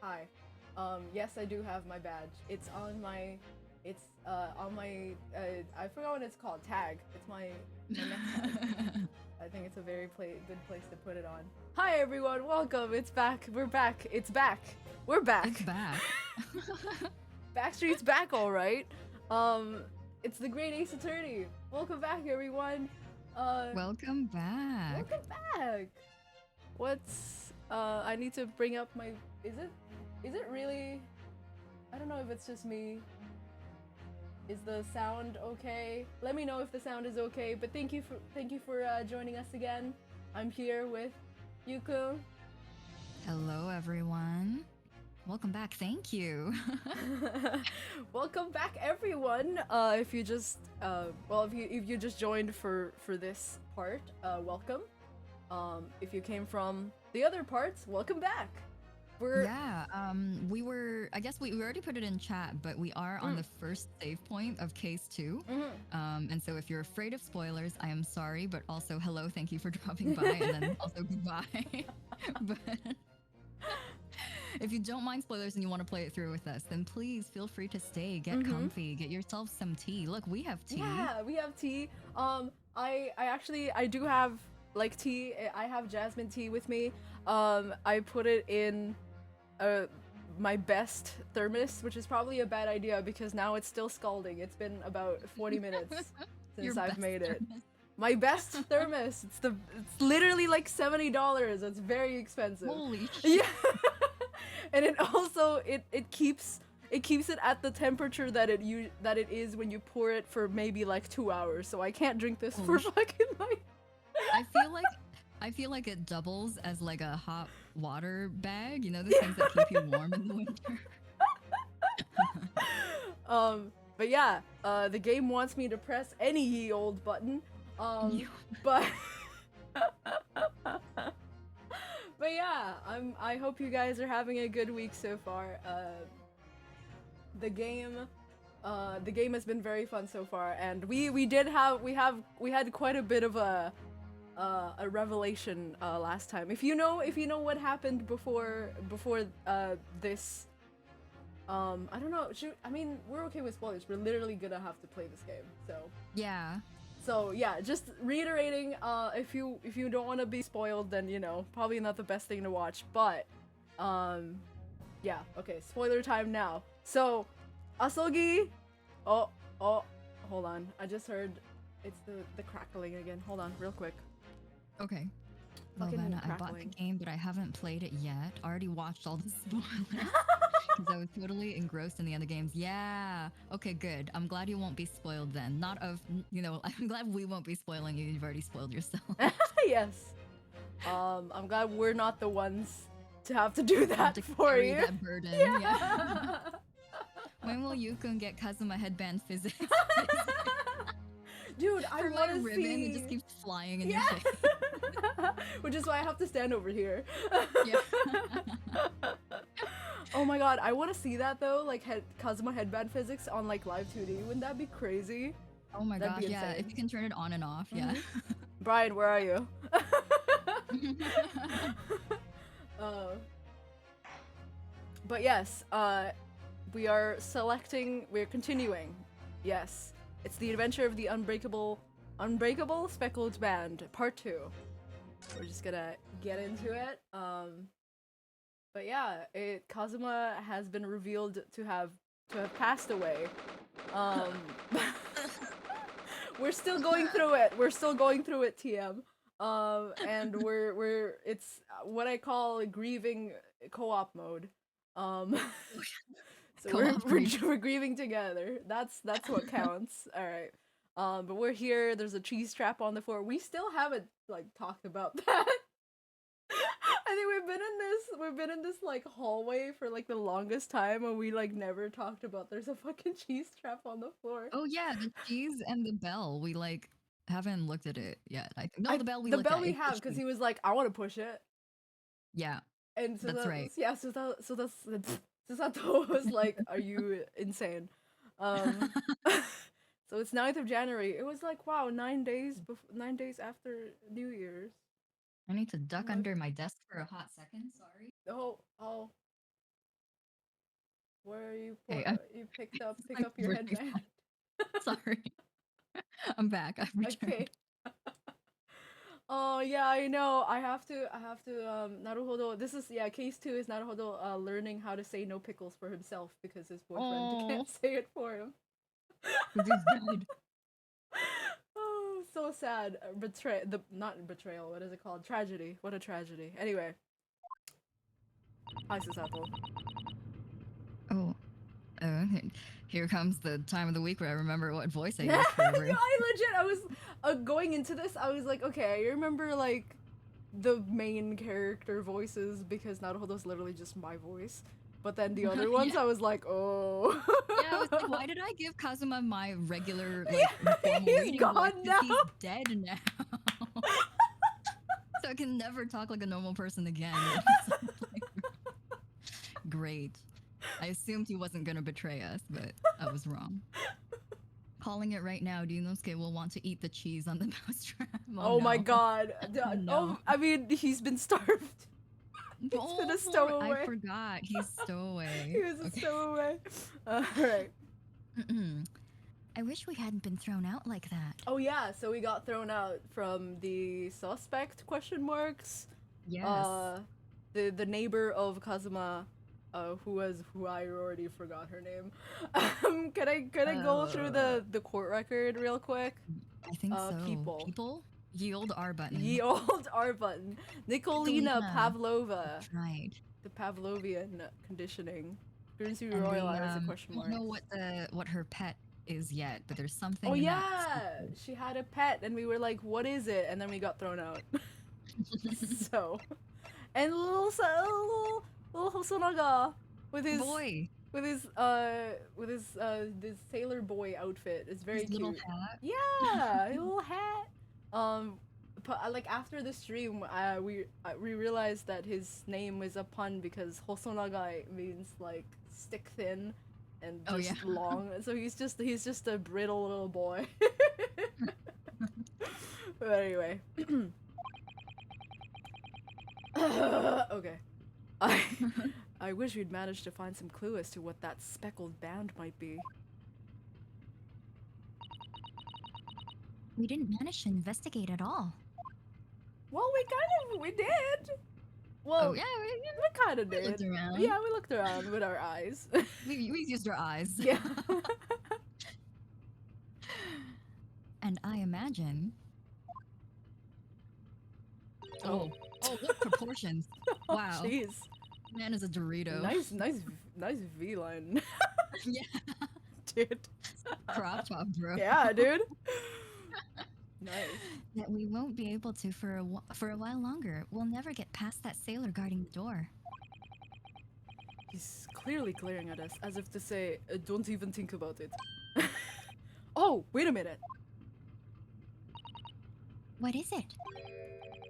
Hi. Yes, I do have my badge. It's on my, I forgot what it's called. Tag. It's my neck tag. I think it's a very good place to put it on. Hi everyone, welcome. It's back. We're back. It's back. We're back. It's back. Backstreet's back, all right. Um, it's the Great Ace Attorney. Welcome back, everyone. Welcome back. Welcome back. What's I need to bring up my. Is it really? I don't know if it's just me. Is the sound okay? Let me know if the sound is okay. But thank you for joining us again. I'm here with Yuku. Hello, everyone. Welcome back. Thank you. Welcome back, everyone. If you just if you just joined for this part, welcome. If you came from the other parts, welcome back. We were, I guess we already put it in chat, but we are on the first save point of case 2. And so if you're afraid of spoilers, I am sorry, but also hello, thank you for dropping by, and then also goodbye. But if you don't mind spoilers and you want to play it through with us, then please feel free to stay, get comfy, get yourself some tea. Look, we have tea. Yeah, we have tea. I do have like tea. I have jasmine tea with me. I put it in my best thermos, which is probably a bad idea because now it's still scalding. It's been about 40 minutes since I've made it. My best thermos. It's literally like $70. It's very expensive. Holy shit. Yeah. And it also it keeps it at the temperature that it is when you pour it for maybe like 2 hours. So I can't drink this for fucking like. I feel like it doubles as like a hot water bag, you know, the things that keep you warm in the winter. But yeah, the game wants me to press any ye old button. But but yeah, I hope you guys are having a good week so far. The game has been very fun so far, and we had quite a bit of a revelation last time. If you know what happened before this, I don't know. I mean, we're okay with spoilers. We're literally gonna have to play this game, so yeah. So yeah, just reiterating. If you don't want to be spoiled, then you know probably not the best thing to watch. But yeah. Okay, spoiler time now. So, Asogi. Oh, hold on. I just heard it's the crackling again. Hold on, real quick. Okay. Well, then I bought the game, but I haven't played it yet. Already watched all the spoilers because I was totally engrossed in the other games. Yeah. Okay, good. I'm glad you won't be spoiled then. Not of, you know, I'm glad we won't be spoiling you. You've already spoiled yourself. Yes. I'm glad we're not the ones to have to do that to for carry you. That burden. Yeah. When will Yukun get Kazuma headband physics? Dude, I want to see. It just keeps flying in your face. Which is why I have to stand over here. Yeah. Oh my god, I want to see that though, like Kazuma headband physics on like live 2D. Wouldn't that be crazy? Oh my gosh, yeah. If you can turn it on and off, yeah. Brian, where are you? But yes, we're continuing. Yes. It's the adventure of the Unbreakable Speckled Band, part 2. We're just gonna get into it. But yeah, Kazuma has been revealed to have passed away. We're still going through it. TM. And it's what I call a grieving co-op mode. So we're grieving together. That's what counts. All right. But we're here. There's a cheese trap on the floor. We still haven't like talked about that. I think we've been in this like hallway for like the longest time, and we like never talked about there's a fucking cheese trap on the floor. Oh yeah, the cheese and the bell. We like haven't looked at it yet. I think the bell we have because he was like, I want to push it. Yeah. And so that's right. Yeah. So Susato was like, "Are you insane?" So it's 9th of January. It was like, wow, 9 days after New Year's. I need to duck under my desk for a hot second. Sorry. Oh. Where are you? Hey, You pick up like your really headband. Sorry. I'm back. I've returned. Okay. Oh yeah, I know. I have to. Naruhodo. This is Case 2 is Naruhodo learning how to say no pickles for himself because his boyfriend can't say it for him. He's dead. Oh, so sad. Not betrayal. What is it called? Tragedy. What a tragedy. Anyway. Hi, Sasato. Oh. Here comes the time of the week where I remember what voice I used for every. I was going into this, I was like, okay, I remember like the main character voices because Naruhodo's literally just my voice. But then the other ones, I was like, oh. Yeah, I was like, why did I give Kazuma my regular, like, formal He's reading gone voice? now. He's dead now. So I can never talk like a normal person again. Great. I assumed he wasn't gonna betray us, but I was wrong. Calling it right now, Ryunosuke will want to eat the cheese on the mousetrap. Oh no. My god. No. Oh, I mean, he's been starved. He's been a stowaway. I forgot. He's stowaway. He was a stowaway. Alright. I wish we hadn't been thrown out like that. Oh yeah, so we got thrown out from the suspect ? Yes. The neighbor of Kazuma, who I already forgot her name. Can I go through the court record real quick? I think so. People? Ye old R button. Ye old R button. Nikolina Pavlova. Right. The Pavlovian conditioning. Currency royalized a question mark. I don't know what her pet is yet, but there's something. Oh yeah, she had a pet, and we were like, "What is it?" And then we got thrown out. So, and little Hosonaga with his boy. With his this sailor boy outfit. It's very cute. Little hat. Yeah, a little hat. Like after the stream, we realized that his name was a pun because Hosonaga means like stick thin and just long. So he's just a brittle little boy. But anyway. Okay. I wish we'd managed to find some clue as to what that speckled band might be. We didn't manage to investigate at all. Well, we did. Well, yeah, we kind of did. Looked around. Yeah, we looked around with our eyes. we used our eyes. Yeah. And I imagine. Oh, what proportions! Wow. Jeez. Man is a Dorito. Nice V-line. Yeah. Dude. Crop top, bro. Yeah, dude. Nice. That we won't be able to for a while longer. We'll never get past that sailor guarding the door. He's clearly glaring at us as if to say, don't even think about it. Oh, wait a minute. What is it?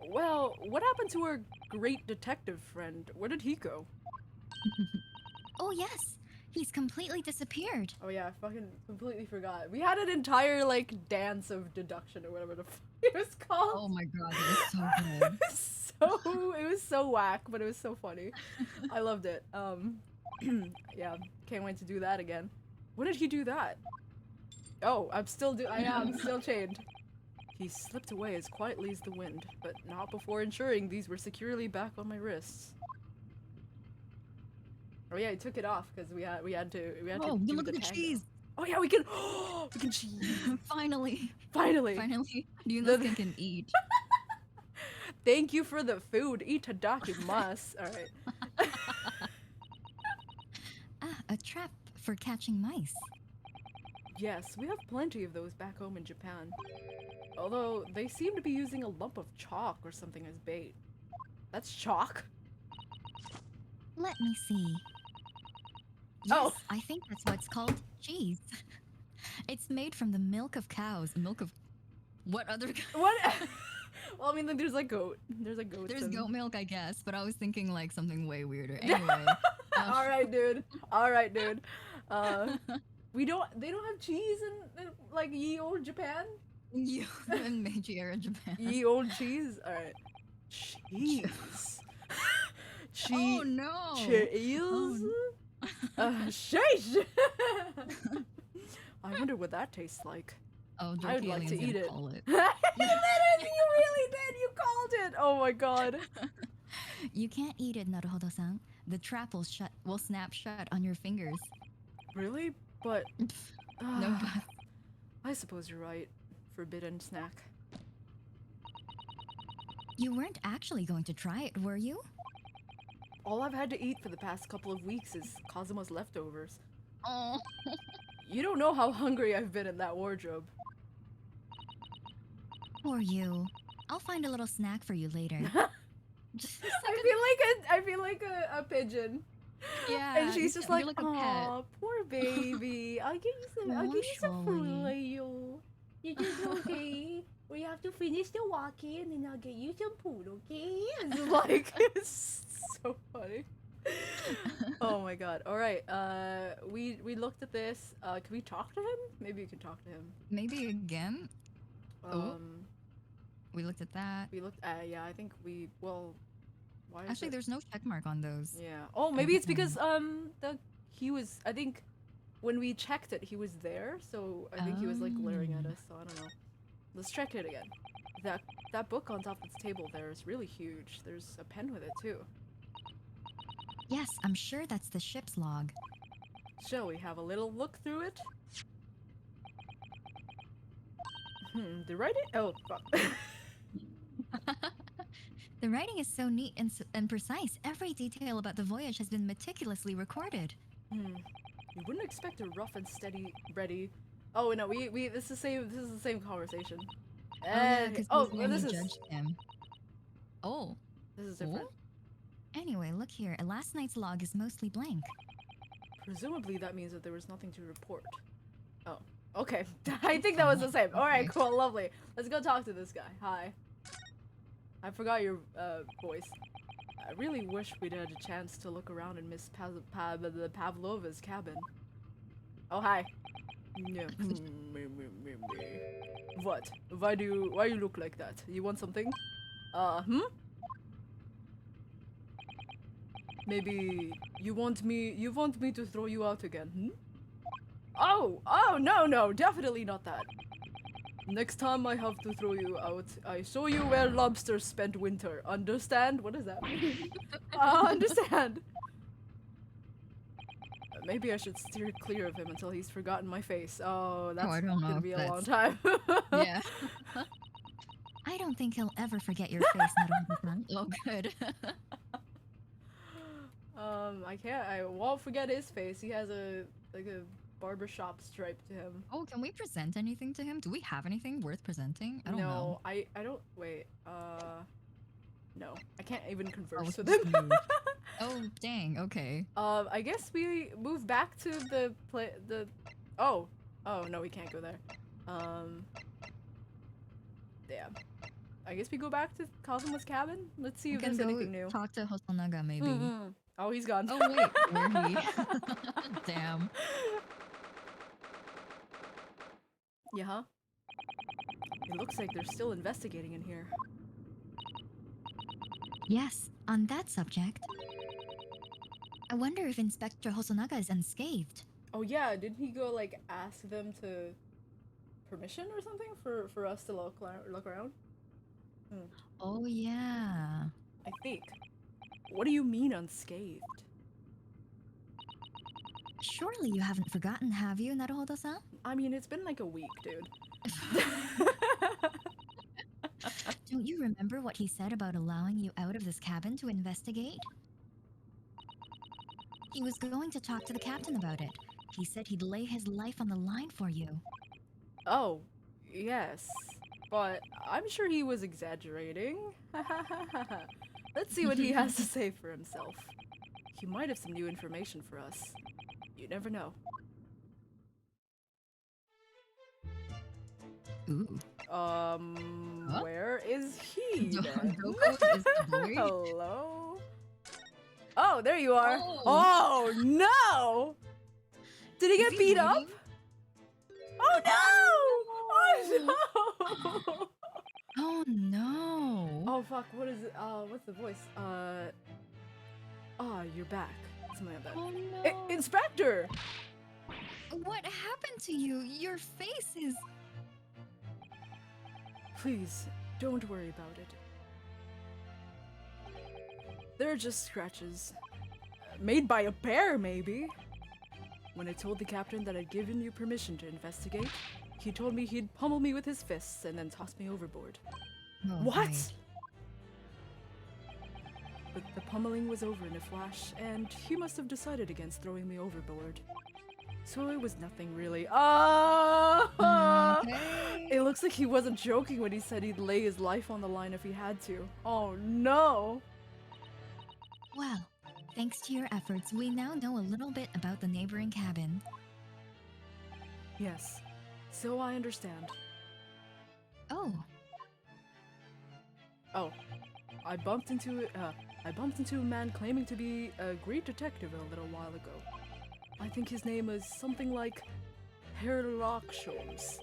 Well, what happened to our great detective friend? Where did he go? Oh yes, he's completely disappeared. Oh yeah, I fucking completely forgot. We had an entire like dance of deduction or whatever the fuck it was called. Oh my god, it was so good. It was so whack, but it was so funny. I loved it. Yeah, can't wait to do that again. When did he do that? Oh, I am still chained. He slipped away as quietly as the wind, but not before ensuring these were securely back on my wrists. Oh yeah, he took it off because we had to. Oh, you look at the cheese. Oh yeah, we can cheese. Finally. Ryunosuke can eat. Thank you for the food. Itadakimasu. All right. A trap for catching mice. Yes, we have plenty of those back home in Japan. Although, they seem to be using a lump of chalk or something as bait. That's chalk? Let me see. Yes, I think that's what's called cheese. It's made from the milk of cows. Milk of... What other... What? Well, I mean, like, there's like goat. There's like goats. There's goat milk, I guess, but I was thinking like something way weirder. Anyway. Alright, dude. They don't have cheese in like ye old Japan? In Meiji era Japan. Ye old cheese? Alright. Cheese. Oh no! Cheese? Oh, Sheesh! I wonder what that tastes like. Oh, I would like to eat it. Call it. You really did! You called it! Oh my god. You can't eat it, Naruhodo-san. The trap will snap shut on your fingers. Really? But... No, but... I suppose you're right. Forbidden snack. You weren't actually going to try it, were you? All I've had to eat for the past couple of weeks is Kazuma's leftovers. Oh. You don't know how hungry I've been in that wardrobe. Poor you. I'll find a little snack for you later. I feel like a pigeon. Yeah. And she's just like, a pet. "Aw, poor baby. I'll get you some food for you. You just okay? We have to finish the walking and then I'll get you some food, okay?" It's like, it's so funny. Oh my god. Alright, we looked at this. Can we talk to him? Maybe we can talk to him. Maybe again? We looked at that. We looked yeah, I think we, well, why is Actually, there's no check mark on those. Yeah. Oh, maybe it's because, he was, I think, when we checked it, he was there, so I think he was, like, glaring at us, so I don't know. Let's check it again. That book on top of the table there is really huge. There's a pen with it, too. Yes, I'm sure that's the ship's log. Shall we have a little look through it? The writing? Oh, fuck. The writing is so neat and precise. Every detail about the voyage has been meticulously recorded. You wouldn't expect a rough and steady, ready. Oh no, this is the same conversation. This is judged him. Oh. This is different. Anyway, look here. Last night's log is mostly blank. Presumably that means that there was nothing to report. Oh, okay. I think that was the same. Alright, cool, lovely. Let's go talk to this guy. Hi. I forgot your voice. I really wish we'd had a chance to look around in Miss Pavlova's cabin. Oh, hi. Yeah. What? Why you look like that? You want something? Maybe you want me to throw you out again, Oh, no, definitely not that. Next time I have to throw you out, I show you where lobsters spend winter. Understand? What does that mean? Understand. Maybe I should steer clear of him until he's forgotten my face. Oh, that's gonna be a long time. Yeah. I don't think he'll ever forget your face, Naruto-san. Oh, good. I won't forget his face. He has a barbershop stripe to him. Oh, can we present anything to him? Do we have anything worth presenting? I don't know. No, I don't. Wait. No, I can't even converse with him. Oh, dang. Okay. I guess we move back to the Oh no, we can't go there. Yeah. I guess we go back to Kazuma's cabin. Let's see if there's anything new. Talk to Hosonaga, maybe. Oh, he's gone. Oh wait, where he? Damn. Yeah, huh? It looks like they're still investigating in here. Yes, on that subject. I wonder if Inspector Hosonaga is unscathed. Oh yeah, didn't he go like ask them to permission or something for us to look around? Oh yeah. I think. What do you mean unscathed? Surely you haven't forgotten, have you, Naruhodo-san? I mean, it's been like a week, dude. Don't you remember what he said about allowing you out of this cabin to investigate? He was going to talk to the captain about it. He said he'd lay his life on the line for you. Oh, yes. But I'm sure he was exaggerating. Let's see what he has to say for himself. He might have some new information for us. You never know. Ooh. Huh? Where is he then? Hello? Oh, there you are. Oh no! Did he get beat up? Oh no! Oh no! Oh no! Oh fuck, what is it? What's the voice? You're back. Something like that. Oh no. Inspector! What happened to you? Your face is... Please, don't worry about it. They're just scratches. Made by a bear, maybe? When I told the captain that I'd given you permission to investigate, he told me he'd pummel me with his fists and then toss me overboard. Oh, What? right. But the pummeling was over in a flash, and he must have decided against throwing me overboard. So it was nothing really. Okay. It looks like he wasn't joking when he said he'd lay his life on the line if he had to. Oh no! Well, thanks to your efforts, we now know a little bit about the neighboring cabin. Yes, so I understand. Oh, Oh, I bumped into a man claiming to be a great detective a little while ago. I think his name is something like Hiiragi.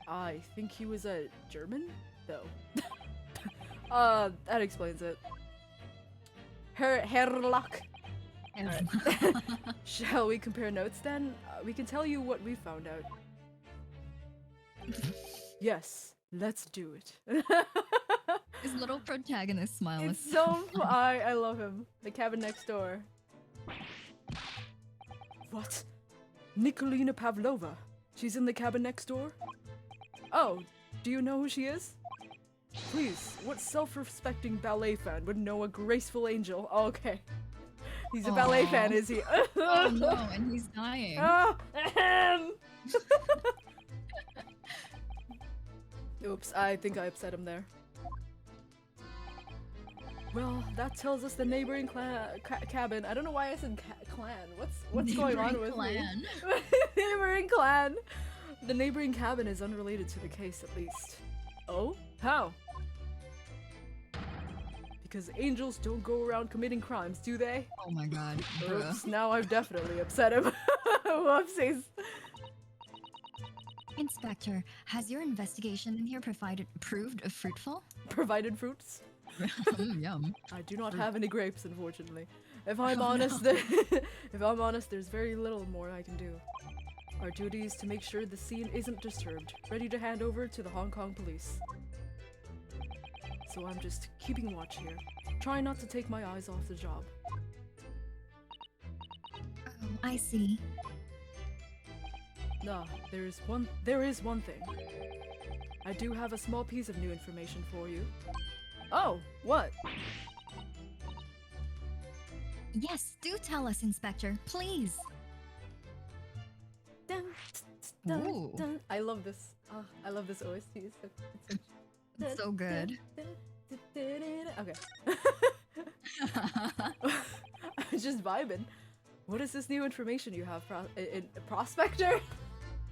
I think he was a German, though. That explains it. Hiiragi. Alright. Shall we compare notes then? We can tell you what we found out. Yes, let's do it. His little protagonist smile is It's so I love him. The cabin next door. What? Nikolina Pavlova. She's in the cabin next door? Oh, do you know who she is? Please, what self-respecting ballet fan would know a graceful angel? Oh, okay. He's a ballet Aw. fan, is he? Oh no, and he's dying. Ah, ahem. Oops, I think I upset him there. Well, that tells us the neighboring cabin. I don't know why I said clan. What's going on with Clan. me? Neighboring clan. The neighboring cabin is unrelated to the case, at least. Oh? How? Because angels don't go around committing crimes, do they? Oh my god. Bruh. Oops, now I've definitely upset him. Whoopsies. Inspector, has your investigation in here proved fruitful? Provided fruits? Yum. I do not have any grapes, unfortunately. If I'm honest, if I'm honest, there's very little more I can do. Our duty is to make sure the scene isn't disturbed, ready to hand over to the Hong Kong police. So I'm just keeping watch here, trying not to take my eyes off the job. Oh, I see. Nah, there is one thing. I do have a small piece of new information for you. Oh, what? Yes, do tell us, Inspector, please. Dun, dun, Ooh. dun. I love this. I love this OST. It's so good. Okay. I'm just vibing. What is this new information you have, Prospector?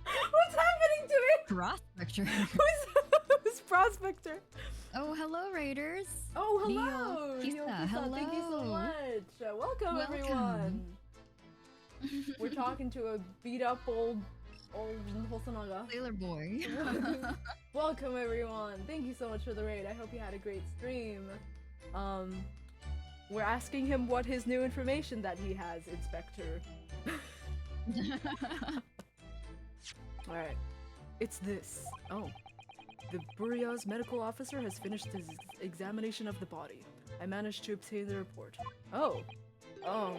What's happening to me? Prospector. Who's Prospector? Oh, hello, Raiders. Oh, hello! Ryo Ryo Kisa, Kisa, hello. thank you so much. Welcome, everyone. We're talking to a beat up old Hosonaga. Sailor boy. Welcome, everyone. Thank you so much for the raid. I hope you had a great stream. We're asking him what his new information that he has, Inspector. Alright. It's this. Oh. The Buria's medical officer has finished his examination of the body. I managed to obtain the report. Oh. Oh.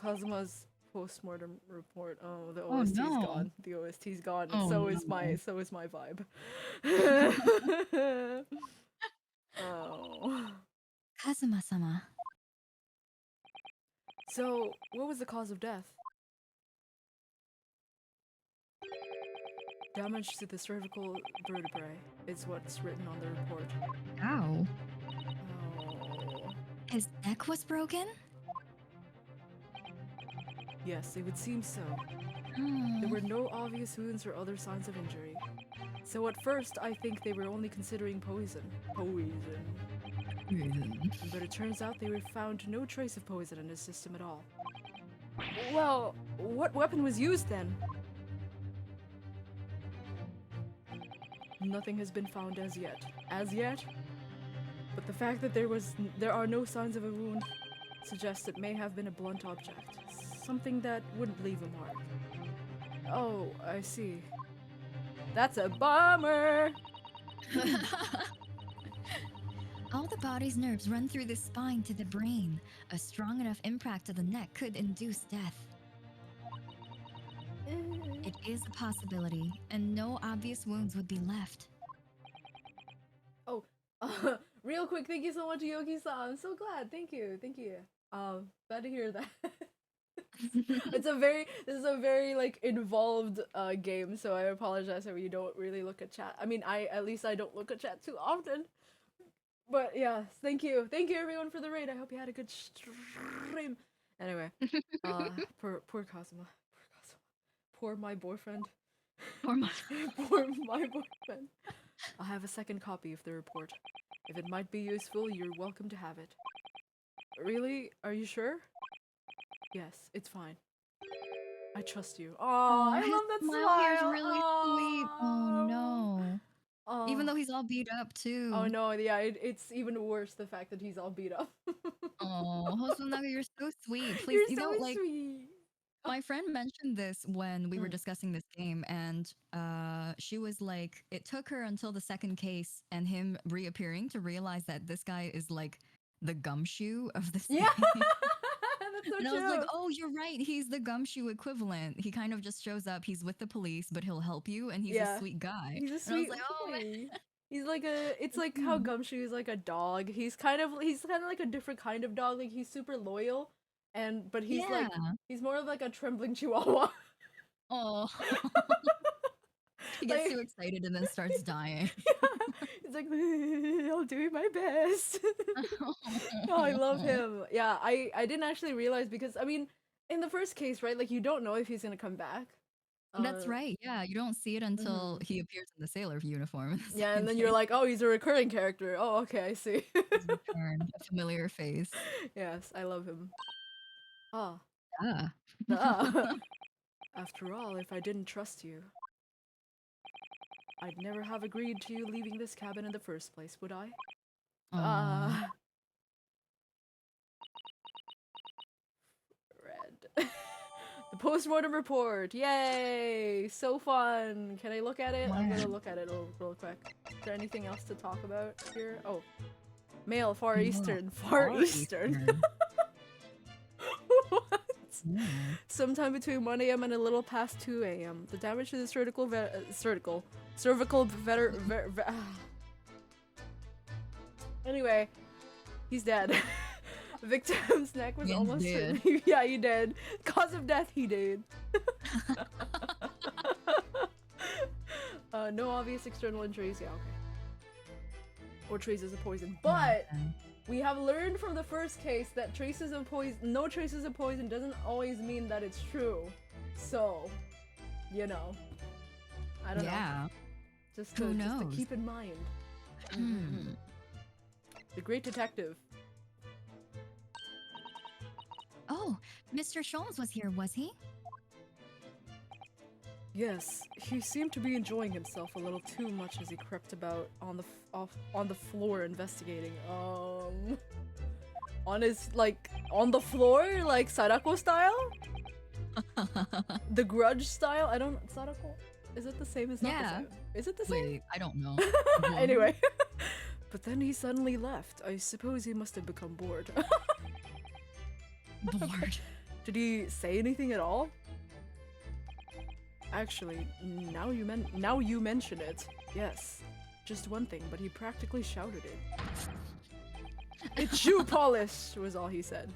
Kazuma's postmortem report. Oh, the Oh, OST's no. gone. The OST's gone. Oh, so is no. my vibe. Oh. Kazuma-sama. So, what was the cause of death? Damage to the cervical vertebrae is what's written on the report. Ow. Oh. His neck was broken? Yes, it would seem so. Hmm. There were no obvious wounds or other signs of injury. So at first, I think they were only considering poison. But it turns out they found no trace of poison in his system at all. Well, what weapon was used then? Nothing has been found as yet. As yet? But the fact that there are no signs of a wound suggests it may have been a blunt object. something that wouldn't leave a mark. Oh, I see. That's a bummer! All the body's nerves run through the spine to the brain. A strong enough impact to the neck could induce death. It is a possibility, and no obvious wounds would be left. Oh, real quick, thank you so much, Yoki-san. I'm so glad. Thank you. Glad to hear that. This is a very like involved game, so I apologize if you don't really look at chat. I mean, at least I don't look at chat too often. But yeah, thank you everyone for the raid. I hope you had a good stream. Anyway, poor Kazuma. Poor my boyfriend. Poor my boyfriend. I'll have a second copy of the report. If it might be useful, you're welcome to have it. Really? Are you sure? Yes, it's fine. I trust you. Oh, I love that smile. He's really sweet. Oh no. Even though he's all beat up too. Oh no, yeah, it's even worse the fact that he's all beat up. Oh, Hosonaga, you're so sweet. Please, You're you so know, like, sweet. my friend mentioned this when we were discussing this game, and she was like, it took her until the second case and him reappearing to realize that this guy is like the gumshoe of this game. That's so And true. I was like, oh, you're right. He's the gumshoe equivalent. He kind of just shows up. He's with the police, but he'll help you, and he's a sweet guy. He's a And I sweet was like, oh, man. He's like it's like how Gumshoe is like a dog. He's kind of like a different kind of dog. Like he's super loyal, but he's like he's more of like a trembling chihuahua. Oh. He gets too excited and then starts dying. He's like, I'll do my best. Oh, I love him. Yeah, I didn't actually realize because I mean, in the first case, right? Like you don't know if he's gonna come back. That's right. Yeah, you don't see it until he appears in the sailor uniform. Yeah, and then you're like, oh, he's a recurring character. Oh, okay, I see. He's returned, a familiar face. Yes, I love him. Ah. Ah. After all, if I didn't trust you, I'd never have agreed to you leaving this cabin in the first place, would I? Red. The Postmortem Report! Yay! So fun! Can I look at it? I'm gonna look at it real quick. Is there anything else to talk about here? Oh. Male, Far Eastern. Far Eastern. What? Sometime between 1 a.m. and a little past 2 a.m. The damage to the cervical Anyway, he's dead. Victim's neck was almost dead. Yeah, he did. Cause of death, he did. No obvious external injuries. Yeah, okay. Or traces of poison. But we have learned from the first case that no traces of poison doesn't always mean that it's true. So, you know. I don't know. Just to keep in mind. The great detective. Oh, Mr. Sholmes was here, was he? Yes, he seemed to be enjoying himself a little too much as he crept about on the floor investigating. On the floor, like Sadako style? The Grudge style? Sadako? Is it the same as yeah. Is it the same? Wait, I don't know. Anyway. But then he suddenly left. I suppose he must have become bored. Bored. Did he say anything at all? Actually, now you mention it. Yes. Just one thing, but he practically shouted it. It's shoe polish was all he said.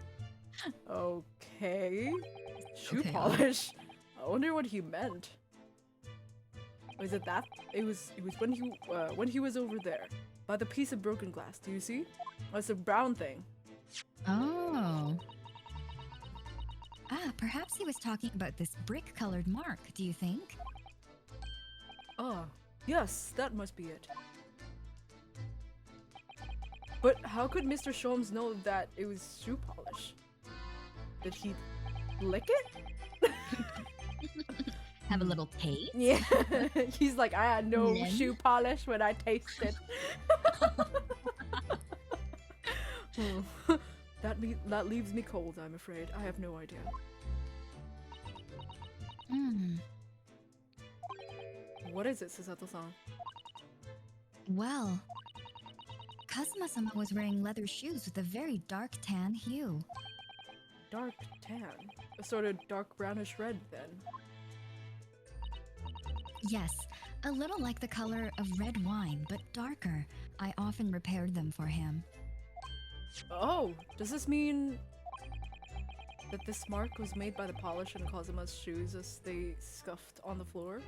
Okay. Shoe polish. I wonder what he meant. Was it that? It was when he was over there by the piece of broken glass. Do you see? Oh, it's a brown thing. Oh. Perhaps he was talking about this brick-colored mark, do you think? Ah, yes, that must be it. But how could Mr. Sholmes know that it was shoe polish? Did he lick it? Have a little taste? Yeah. He's like, I had no shoe polish when I tasted. That leaves me cold, I'm afraid. I have no idea. What is it, Susato-san? Well, Kazuma-sama was wearing leather shoes with a very dark tan hue. Dark tan? A sort of dark brownish red, then. Yes, a little like the color of red wine, but darker. I often repaired them for him. Oh, does this mean that this mark was made by the polish in Kazuma's shoes as they scuffed on the floor?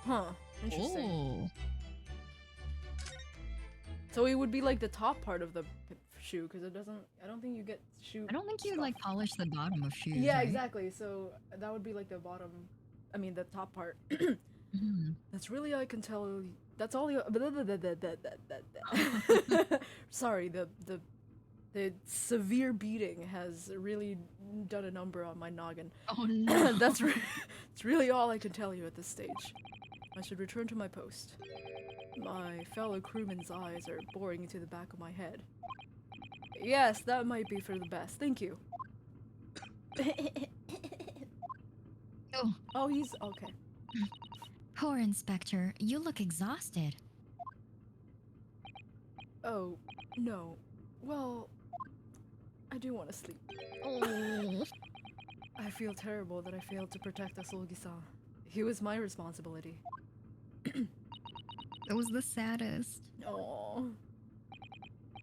Huh, interesting. Oh. So it would be like the top part of the shoe, because it doesn't, I don't think you get shoe I don't think you scuff. like polish the bottom of shoes. Yeah, right? exactly, so that would be like the bottom, I mean the top part. Mhm. That's really all I can tell. That's all you. Sorry, the severe beating has really done a number on my noggin. Oh no. That's it's really all I can tell you at this stage. I should return to my post. My fellow crewmen's eyes are boring into the back of my head. Yes, that might be for the best. Thank you. Oh. Oh, he's okay. Poor Inspector, you look exhausted. Oh, no. Well, I do want to sleep. Oh. I feel terrible that I failed to protect Asolgi-san. He was my responsibility. It was the saddest. Oh.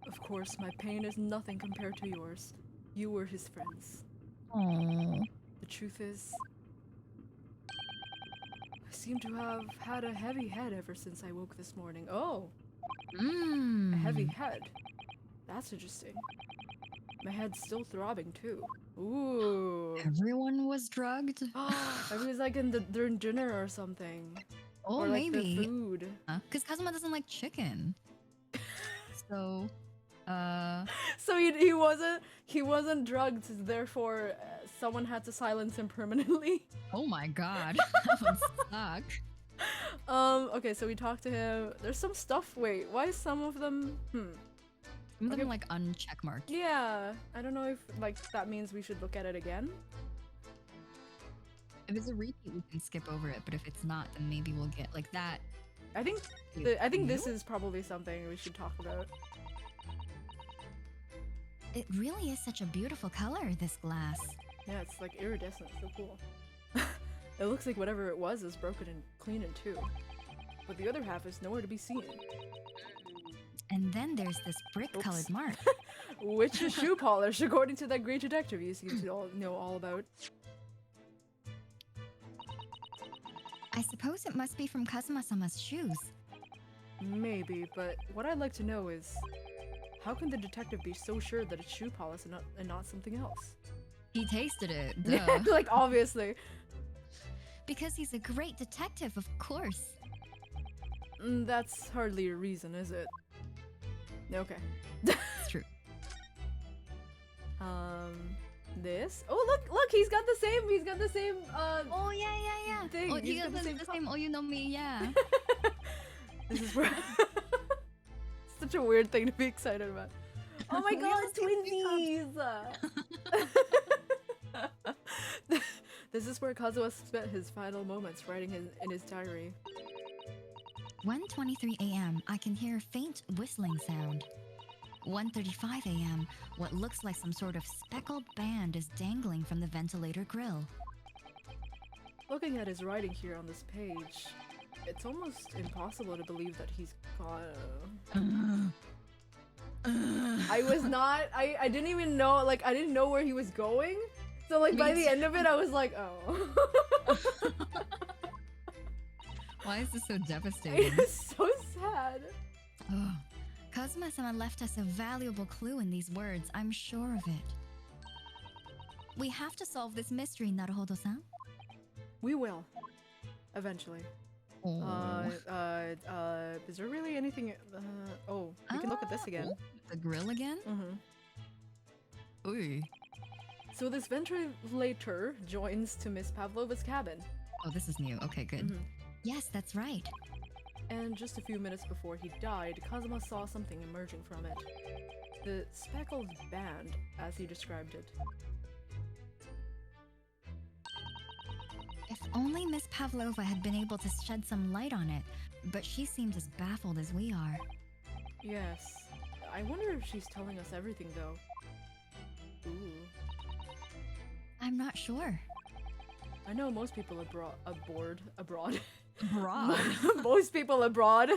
Of course, my pain is nothing compared to yours. You were his friends. Oh. The truth is, I seem to have had a heavy head ever since I woke this morning. Oh, a heavy head. That's interesting. My head's still throbbing too. Ooh. Everyone was drugged? Maybe it was like during dinner or something. Oh, or like maybe. the food. Because Kazuma doesn't like chicken. So, So he wasn't drugged, therefore someone had to silence him permanently. oh my god. That would suck. Okay, so we talked to him. There's some stuff. Wait, why is some of them? Some of Okay. them like uncheckmarked. Yeah, I don't know if like that means we should look at it again. If it's a repeat, we can skip over it, but if it's not, then maybe we'll get like that. I think this is probably something we should talk about. It really is such a beautiful color, this glass. Yeah, it's like iridescent, so cool. It looks like whatever it was is broken and clean in two, but the other half is nowhere to be seen. And then there's this brick-colored mark. Which is shoe polish, according to that great detective you seem to know all about. I suppose it must be from Kazuma-sama's shoes. Maybe, but what I'd like to know is, how can the detective be so sure that it's shoe polish and not something else? He tasted it. Duh. Like, obviously. Because he's a great detective, of course. That's hardly a reason, is it? Okay. It's true. This? Oh, look, he's got the same, Oh, yeah. thing. Oh, He's he got got the same, oh, you know me, yeah. This is where... Such a weird thing to be excited about. Oh my We god, are twinsies! This is where Kazuha spent his final moments writing in his diary. 1:23 a.m. I can hear a faint whistling sound. 1:35 a.m. What looks like some sort of speckled band is dangling from the ventilator grill. Looking at his writing here on this page, it's almost impossible to believe that he's gone. I was not. I didn't even know. Like, I didn't know where he was going. So like by the end of it, I was like, oh. Why is this so devastating? It's so sad. Oh. Kazuma-sama left us a valuable clue in these words, I'm sure of it. We have to solve this mystery, Naruhodo-san. We will. Eventually. Oh. Is there really anything? Oh, we can look at this again. The grill again? Mm-hmm. Ooh. So this ventilator joins to Miss Pavlova's cabin. Oh, this is new. Okay, good. Mhm. Yes, that's right. And just a few minutes before he died, Kazuma saw something emerging from it. The Speckled Band, as he described it. If only Miss Pavlova had been able to shed some light on it, but she seemed as baffled as we are. Yes. I wonder if she's telling us everything, though. Ooh. I'm not sure. I know most people abroad. Abroad. Most people abroad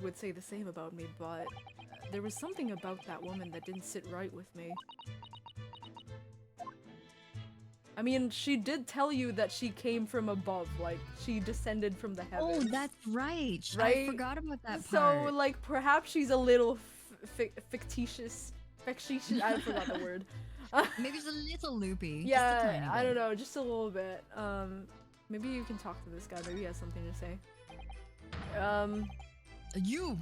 would say the same about me, but there was something about that woman that didn't sit right with me. I mean, she did tell you that she came from above, like, she descended from the heavens. Oh, that's right. Right? I forgot about that So, part. like, perhaps she's a little fictitious, I forgot the word. Maybe it's a little loopy. Yeah, just a tiny I bit. don't know, just a little bit. Maybe you can talk to this guy, maybe he has something to say. You!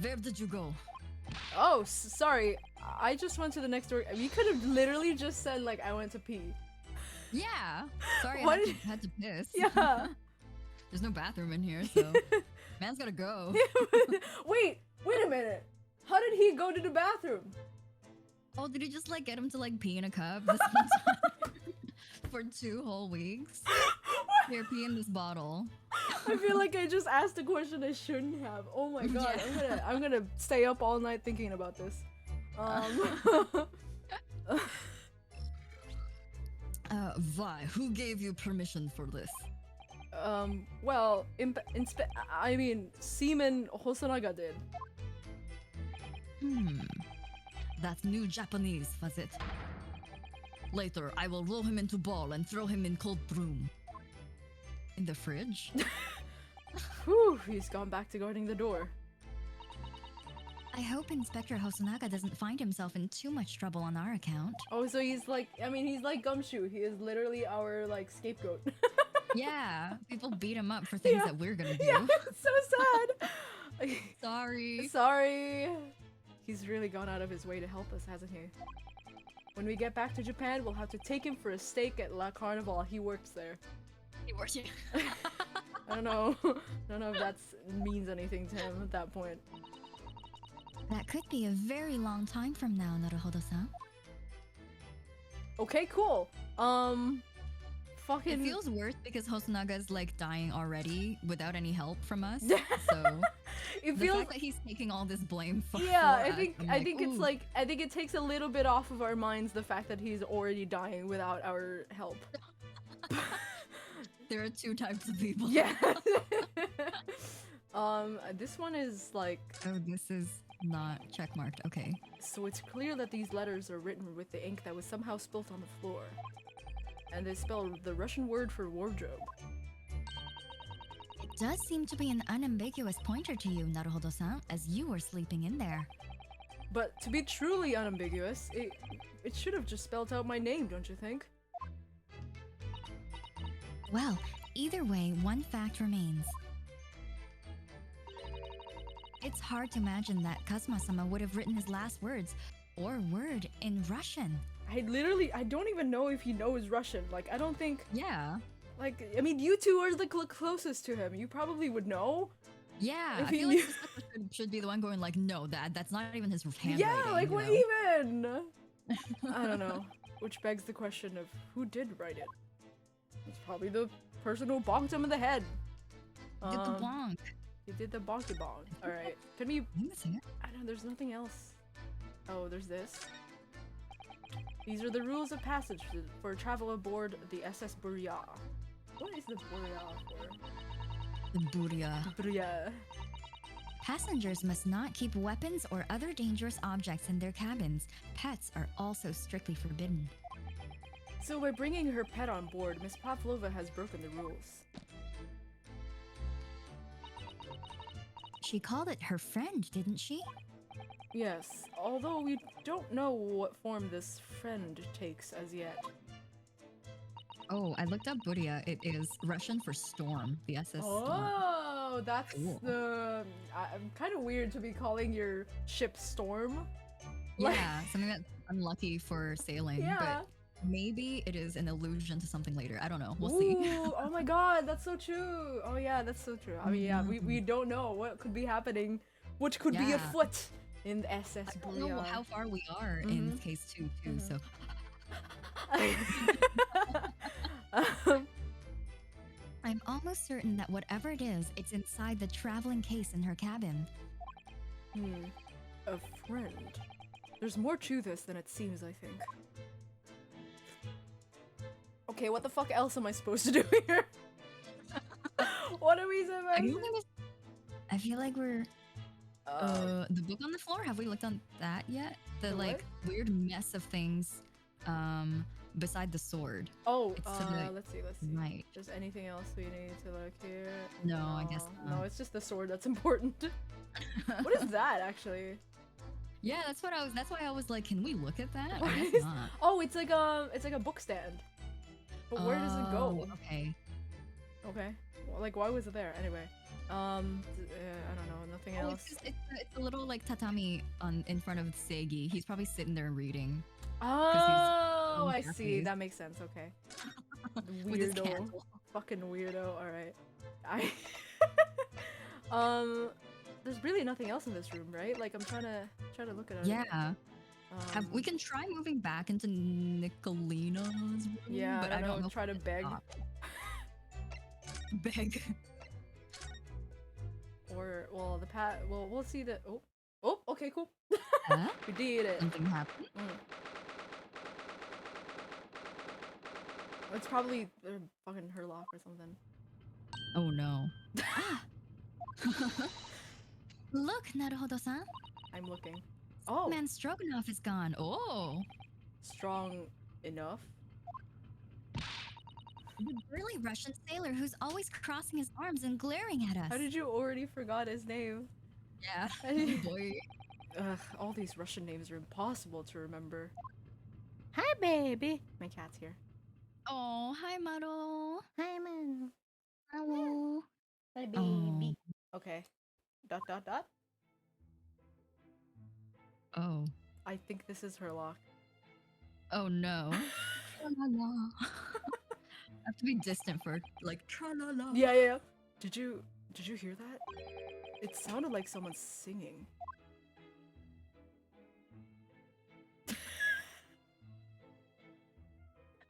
Where did you go? Oh, sorry. I just went to the next door. You could have literally just said, like, I went to pee. Yeah! Sorry, What? I had to piss. Yeah. There's no bathroom in here, so... Man's gotta go. Wait a minute. How did he go to the bathroom? Oh, did you just, like, get him to, like, pee in a cup this whole time? For 2 whole weeks? Here, pee in this bottle. I feel like I just asked a question I shouldn't have. Oh my god, Yeah. I'm gonna stay up all night thinking about this. Why? Who gave you permission for this? Well, I mean, Seaman Hosonaga did. That's new Japanese, was it? Later, I will roll him into ball and throw him in cold broom. In the fridge? Whew, he's gone back to guarding the door. I hope Inspector Hosonaga doesn't find himself in too much trouble on our account. Oh, so he's like, I mean, he's like Gumshoe. He is literally our, like, scapegoat. Yeah, people beat him up for things Yeah. that we're gonna do. Yeah, it's so sad. Sorry. Sorry. He's really gone out of his way to help us, hasn't he? When we get back to Japan, we'll have to take him for a steak at La Carnival. He works there. He works here. I don't know. I don't know if that means anything to him at that point. That could be a very long time from now, Naruhodo-san. Okay, cool. Fucking. It feels worse because Hosonaga is like dying already without any help from us. So It the feels. fact that he's taking all this blame for Yeah, for I us, think I'm I think it's ooh. like I think it takes a little bit off of our minds the fact that he's already dying without our help. There are 2 types of people. Yeah. This one is like, Oh, this is not checkmarked. Okay. so it's clear that these letters are written with the ink that was somehow spilt on the floor. And they spell the Russian word for wardrobe. It does seem to be an unambiguous pointer to you, Naruhodo-san, as you were sleeping in there. But to be truly unambiguous, it should have just spelled out my name, don't you think? Well, either way, one fact remains. It's hard to imagine that Kazuma-sama would have written his last words, or word, in Russian. I don't even know if he knows Russian. Like, I don't think, Yeah. like, I mean, you two are the closest to him. You probably would know. Yeah. If I he feel knew- like Sasha should be the one going like, no, that's not even his handwriting. Yeah, like, you what know? even? I don't know. Which begs the question of who did write it? It's probably the person who bonked him in the head. Did the bonk. He did the bonky bonk. Alright. Can we... Name is here. I don't know, there's nothing else. Oh, there's this. These are the rules of passage for travel aboard the SS Burya. What is the Burya for? The Buria. Burya. Passengers must not keep weapons or other dangerous objects in their cabins. Pets are also strictly forbidden. So by bringing her pet on board, Miss Pavlova has broken the rules. She called it her friend, didn't she? Yes, although we don't know what form this friend takes as yet. Oh, I looked up Buria. It is Russian for storm. The SS storm. Oh, that's Cool. the... I'm kind of weird to be calling your ship Storm. Like- Yeah, something that's unlucky for sailing. Yeah. But maybe it is an allusion to something later. I don't know. We'll see. Ooh, oh my god, that's so true. Oh yeah, that's so true. I mean, yeah, we don't know what could be happening, which could be Yeah. afoot in the SS I don't know Burya. how far we are in Mhm. this case too. So almost certain that whatever it is, it's inside the traveling case in her cabin. A friend. There's more to this than it seems, I think. Okay, what the fuck else am I supposed to do here? What are we supposed to do? I feel like we're... the book on the floor, have we looked on that yet? The like weird mess of things beside the sword. Oh, it's let's see. Right. There's anything else we need to look here? No, I guess not. No, it's just the sword that's important. What is that actually? Yeah, that's why I was like, can we look at that? What I guess is- not. Oh, it's like a book stand. But where does it go? Okay. Okay. Well, like, why was it there? Anyway. I don't know. Nothing Oh, else. it's a little like tatami in front of Seigi. He's probably sitting there reading. Oh, I he's see. That makes sense. Okay. With his Weirdo. candle. Fucking weirdo. All right. There's really nothing else in this room, right? Like, I'm trying to look at it. Yeah. We can try moving back into Nicolina's room. Yeah, but I don't know. Try to beg. Beg. Or, well, we'll see the. Oh, okay, cool. Huh? We did it. Something happened. It's probably fucking her lock or something. Oh no. Look, Naruhodo-san. I'm looking. Oh, Man Stroganoff is gone. Oh. strong enough. The burly Russian sailor who's always crossing his arms and glaring at us. How did you already forgot his name? Yeah. Boy. Ugh, all these Russian names are impossible to remember. Hi, baby. My cat's here. Oh, hi, Maro. Hi, Maro. Hello. Hi, baby. Okay. ... Oh. I think this is her lock. Oh no. Tra-la-la. I have to be distant for like tra-la-la. Yeah. Did you hear that? It sounded like someone singing.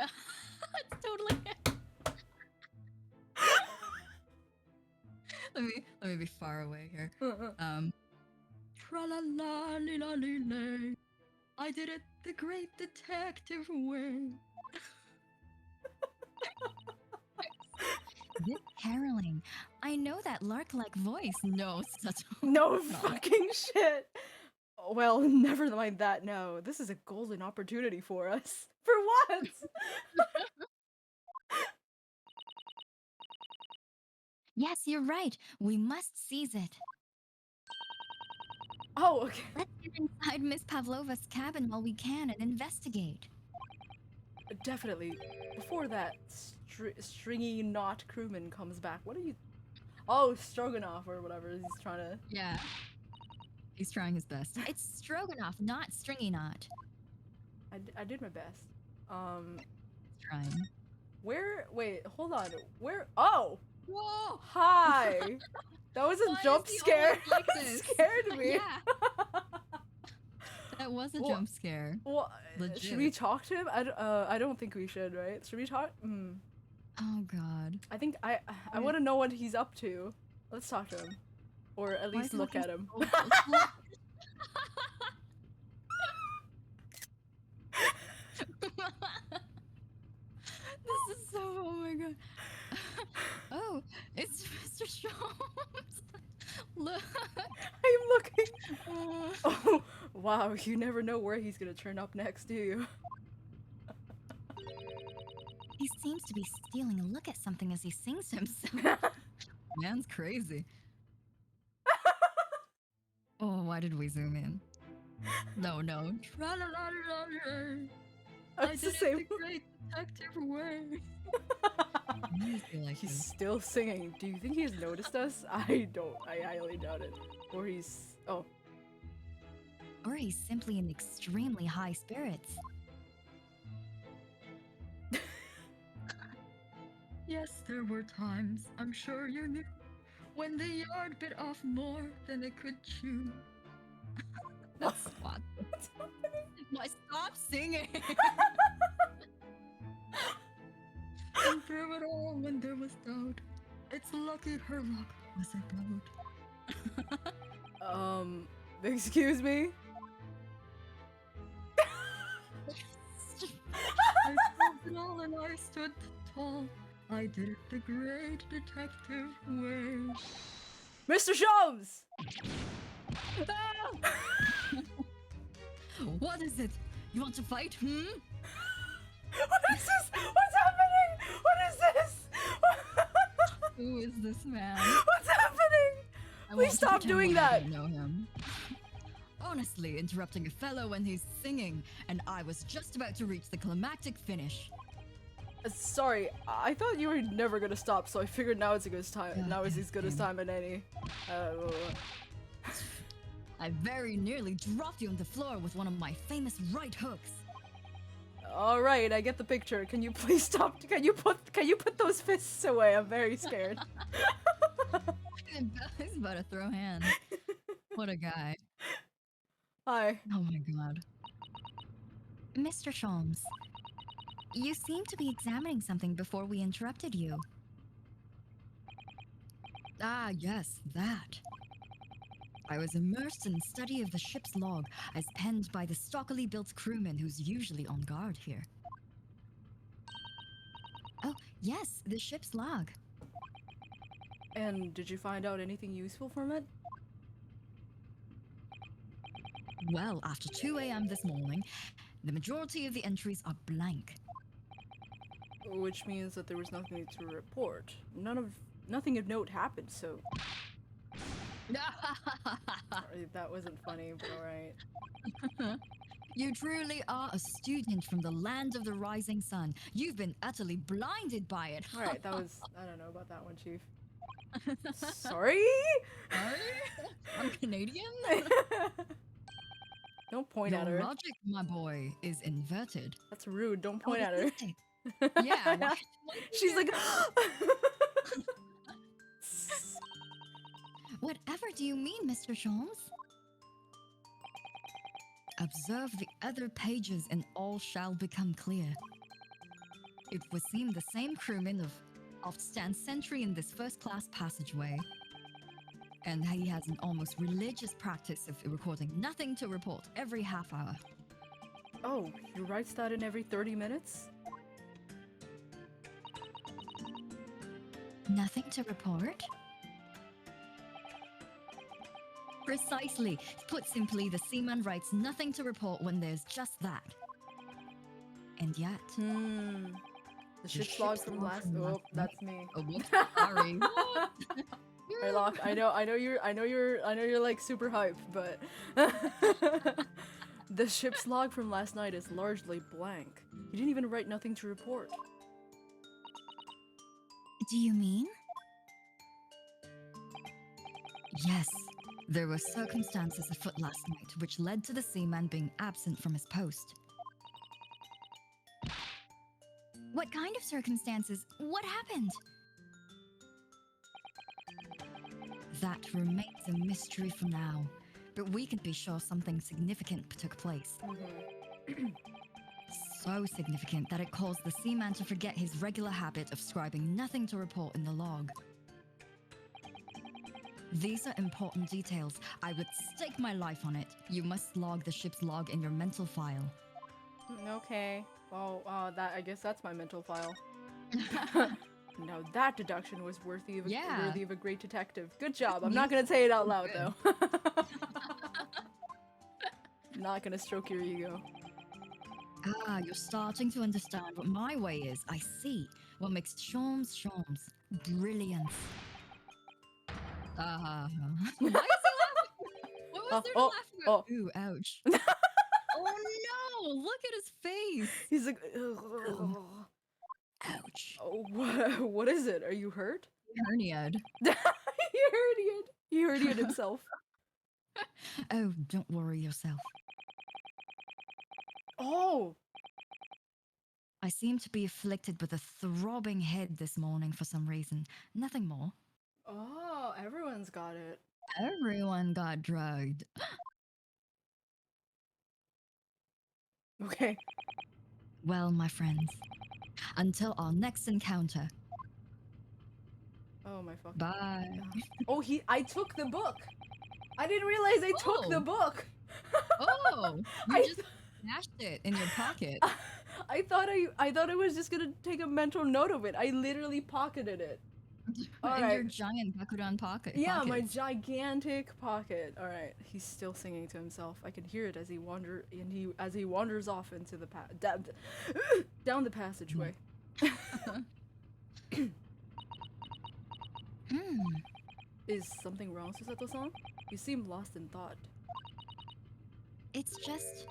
It's totally let me be far away here. Tra-la-la-li-la-li-lay. I did it the great detective way. This caroling. I know that lark-like voice. No, such No fucking shit. Well, never mind that. No, this is a golden opportunity for us. For what? Yes, you're right. We must seize it. Oh, okay. Let's get inside Miss Pavlova's cabin while we can and investigate. Definitely. Before that stringy knot crewman comes back. What are you? Oh, Stroganoff or whatever. He's trying to. Yeah. He's trying his best. It's Stroganoff, not Stringy Knot. I did my best. He's trying. Where? Wait, hold on. Where? Oh! Whoa! Hi! That was a Why jump is he scare. always like It this? scared me. Yeah. That was a Well, jump scare. Well, should we Legit. talk to him? I don't think we should, right? Should we talk? Oh god. I think I want to know what he's up to. Let's talk to him, or at Why least is he look looking at him. so close? This is so. Oh my god. Oh, it's Mr. Sholmes. Look. I'm looking. Oh, wow! You never know where he's gonna turn up next, do you? He seems to be stealing a look at something as he sings to himself. Man's crazy. Oh, why did we zoom in? No. Tra-la-la-la-la. I It's did the it same. the great detective way. Like He's this. still singing. Do you think he's noticed us? I don't. I highly doubt it. Or he's. Oh. Or he's simply in extremely high spirits. Yes, there were times, I'm sure you knew, when the yard bit off more than it could chew. That's what. Why stop singing? And through it all, when there was doubt, It's lucky her luck was abroad. Excuse me? I felt it all and I stood tall. I did it the great detective way. Mr. Sholmes! What is it? You want to fight? What is this? What's happening? What is this? Who is this man? What's happening? I Please want to stop pretend doing like I that. don't know him. Honestly, interrupting a fellow when he's singing, and I was just about to reach the climactic finish. Sorry, I thought you were never gonna stop, so I figured now it's a good time. God Now is as good as damn. time as any. I very nearly dropped you on the floor with one of my famous right hooks. All right, I get the picture. Can you please stop? Can you put those fists away? I'm very scared. He's about to throw hands. What a guy. Hi. Oh my god. Mr. Sholmes, you seem to be examining something before we interrupted you. Ah, yes, that. I was immersed in study of the ship's log as penned by the stockily built crewman who's usually on guard here. Oh, yes, the ship's log. And did you find out anything useful from it? Well, after 2 a.m. this morning, the majority of the entries are blank. Which means that there was nothing to report. Nothing of note happened, so that wasn't funny, but alright. You truly are a student from the land of the rising sun. You've been utterly blinded by it. Alright, that was I don't know about that one, Chief. Sorry? Sorry? I'm Canadian? Don't point at Your her. logic, my boy, is inverted. That's rude. Don't point Oh, at her. is it? Yeah. why- She's like Whatever do you mean, Mr. Sholmes? Observe the other pages and all shall become clear. It would seem the same crewman oft stands sentry in this first-class passageway. And he has an almost religious practice of recording nothing to report every half hour. Oh, he writes that in every 30 minutes? Nothing to report? Precisely. Put simply, the seaman writes nothing to report when there's just that. And yet... The ship's log from last oh, that's me. Oh, whoops. Sorry. What? Hey, Locke, I know you're like super hyped, but the ship's log from last night is largely blank. He didn't even write nothing to report. Do you mean? Yes. There were circumstances afoot last night which led to the seaman being absent from his post. What kind of circumstances? What happened? That remains a mystery for now, but we can be sure something significant took place. So significant that it caused the seaman to forget his regular habit of scribing nothing to report in the log. These are important details. I would stake my life on it. You must log the ship's log in your mental file. Okay. Well, I guess that's my mental file. Now that deduction was worthy of a great detective. Good job. I'm not gonna say it out loud though. Not gonna stroke your ego. Ah, you're starting to understand what my way is. I see. What makes Sholmes Sholmes. Brilliance. Why is he laughing? What was there to laugh about? Ooh, ouch. Oh no! Look at his face! He's like, Ouch. oh, what is it? Are you hurt? Herniaed. He herniated himself. Oh, don't worry yourself. Oh! I seem to be afflicted with a throbbing head this morning for some reason. Nothing more. Oh, everyone's got it. Everyone got drugged. Okay. Well, my friends, until our next encounter. Oh my fucking. Bye. Oh, I took the book. I didn't realize I took the book. Oh, you just smashed it in your pocket. I thought I was just gonna take a mental note of it. I literally pocketed it. In your giant Bakuran pocket. Yeah, pockets. my gigantic pocket. All right, he's still singing to himself. I can hear it as he wanders off into the down the passageway. Is something wrong, Susato-san? You seem lost in thought. It's just...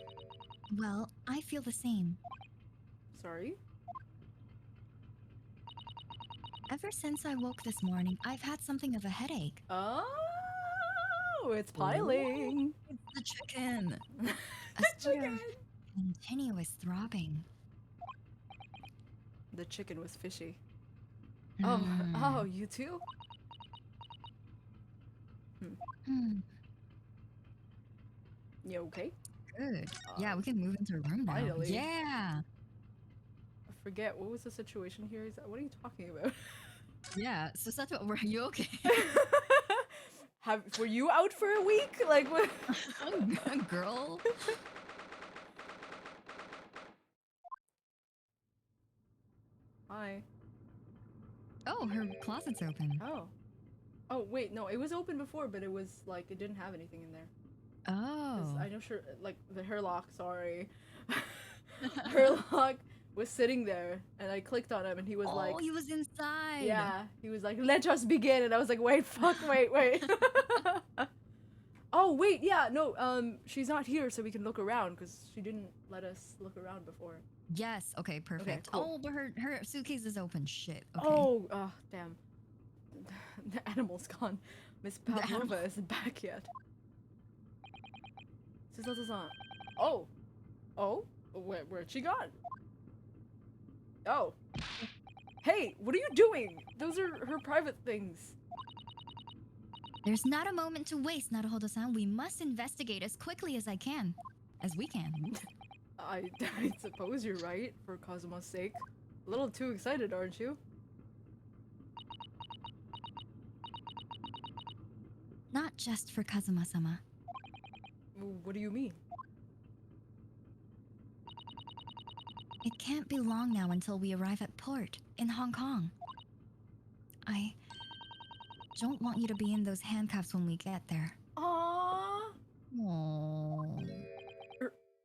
Well, I feel the same. Sorry? Ever since I woke this morning, I've had something of a headache. Oh, it's piling. It's the chicken. The chicken. Continuous throbbing. The chicken was fishy. Oh, you too? You okay? Good. Yeah, we can move into a room now. Finally. Yeah. I forget, what was the situation here? What are you talking about? Yeah, Susato, were you okay? Were you out for a week? Like what? Girl. Hi. Oh, her closet's open. Oh. Oh, wait, no, it was open before, but it was like, it didn't have anything in there. Oh. I know, like, the Herlock, sorry. Herlock was sitting there, and I clicked on him, and he was like... Oh, he was inside! Yeah, he was like, let us begin, and I was like, wait, fuck, wait. Oh, wait, yeah, no, she's not here, so we can look around, because she didn't let us look around before. Yes, okay, perfect. Okay, cool. Oh, but her suitcase is open, shit. Okay. Oh, damn. The animal's gone. Miss Pavlova isn't back yet. Susato-san. Oh! Where'd she gone? Oh. Hey, what are you doing? Those are her private things. There's not a moment to waste, Naruhodo-san. We must investigate as quickly as we can. I suppose you're right, for Kazuma's sake. A little too excited, aren't you? Not just for Kazuma-sama. What do you mean? It can't be long now until we arrive at port in Hong Kong. I don't want you to be in those handcuffs when we get there. Aww. Aww.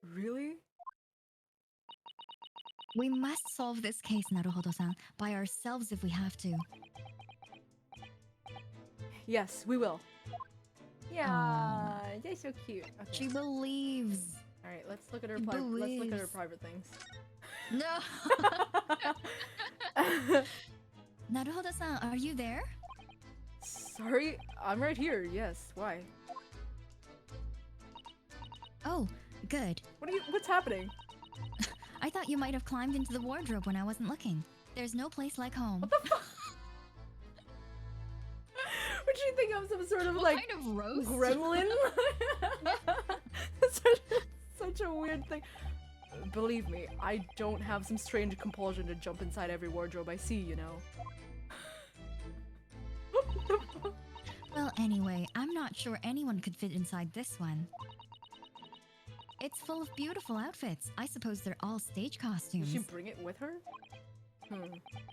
Really? We must solve this case, Naruhodo-san, by ourselves if we have to. Yes, we will. Yeah, you're so cute. Okay. She believes. All right, let's look at her. Let's look at her private things. No. Naruhodo-san, are you there? Sorry, I'm right here. Yes. Why? Oh, good. What's happening? I thought you might have climbed into the wardrobe when I wasn't looking. There's no place like home. What the fuck? Would you think I'm some sort of What kind of roast? gremlin? such a weird thing. Believe me, I don't have some strange compulsion to jump inside every wardrobe I see, you know. Well, anyway, I'm not sure anyone could fit inside this one. It's full of beautiful outfits. I suppose they're all stage costumes. Did she bring it with her?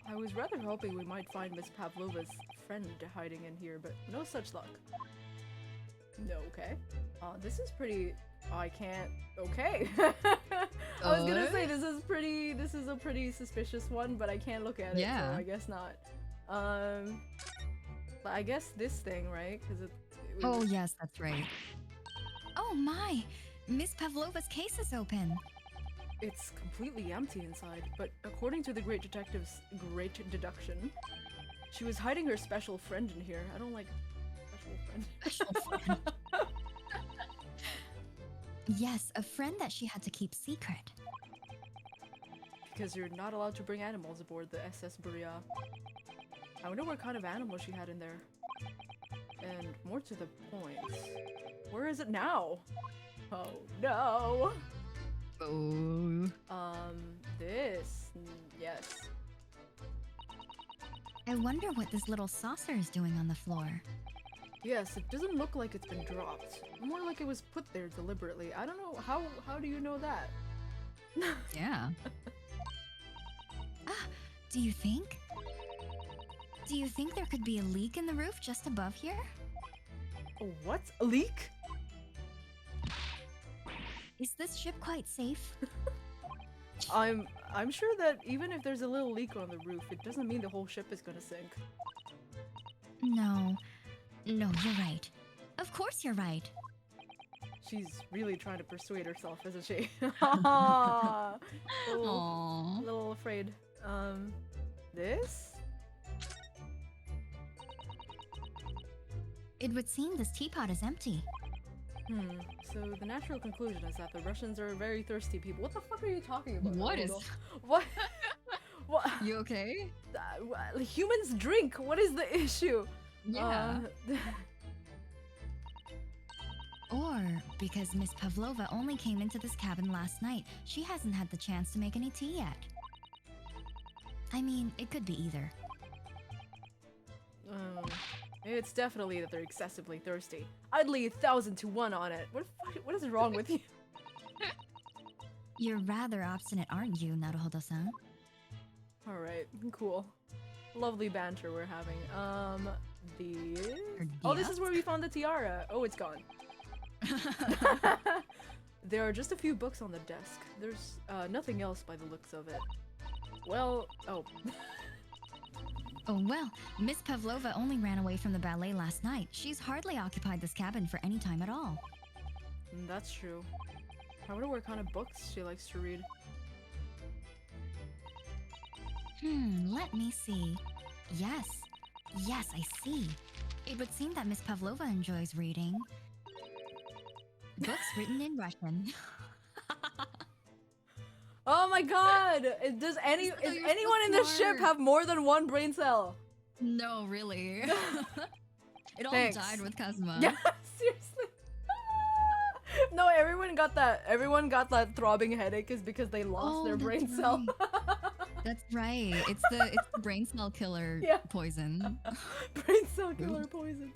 I was rather hoping we might find Miss Pavlova's friend hiding in here, but no such luck. No, okay. This is pretty... I can't... Okay. I was gonna say, this is a pretty suspicious one, but I can't look at it, so I guess not. But I guess this thing, right? Because Oh, yes, that's right. Oh my! Miss Pavlova's case is open. It's completely empty inside, but according to the great detective's great deduction, she was hiding her special friend in here. I don't like special friend. Special friend. Yes, a friend that she had to keep secret. Because you're not allowed to bring animals aboard the SS Buria. I wonder what kind of animal she had in there. And more to the point, where is it now? Oh no! Oh. This... yes. I wonder what this little saucer is doing on the floor. Yes, it doesn't look like it's been dropped. More like it was put there deliberately. I don't know, how do you know that? Yeah. Do you think? Do you think there could be a leak in the roof just above here? What? A leak? Is this ship quite safe? I'm sure that even if there's a little leak on the roof, it doesn't mean the whole ship is gonna sink. No, you're right. Of course you're right. She's really trying to persuade herself, isn't she? Aww. Little afraid. This? It would seem this teapot is empty. So the natural conclusion is that the Russians are very thirsty people. What the fuck are you talking about? What is... What? What? You okay? Humans drink! What is the issue? Yeah. Or because Miss Pavlova only came into this cabin last night, she hasn't had the chance to make any tea yet. I mean, it could be either. It's definitely that they're excessively thirsty. I'd lay 1,000 to 1 on it. What is wrong with you? You're rather obstinate, aren't you, Naruhodo-san? Alright, cool. Lovely banter we're having. The... Or Oh, this yes. is where we found the tiara. Oh, it's gone. There are just a few books on the desk. There's nothing else by the looks of it. Well, oh. Oh well, Miss Pavlova only ran away from the ballet last night. She's hardly occupied this cabin for any time at all. That's true. I wonder what kind of books she likes to read. Let me see. Yes, I see. It would seem that Miss Pavlova enjoys reading books written in Russian. Oh my god! Is anyone in this ship have more than one brain cell? No, really. It all Thanks. died with Kazuma. Yeah, seriously. No, everyone got that throbbing headache is because they lost their brain cell. That's right. It's the brain cell killer poison. Brain cell killer poison.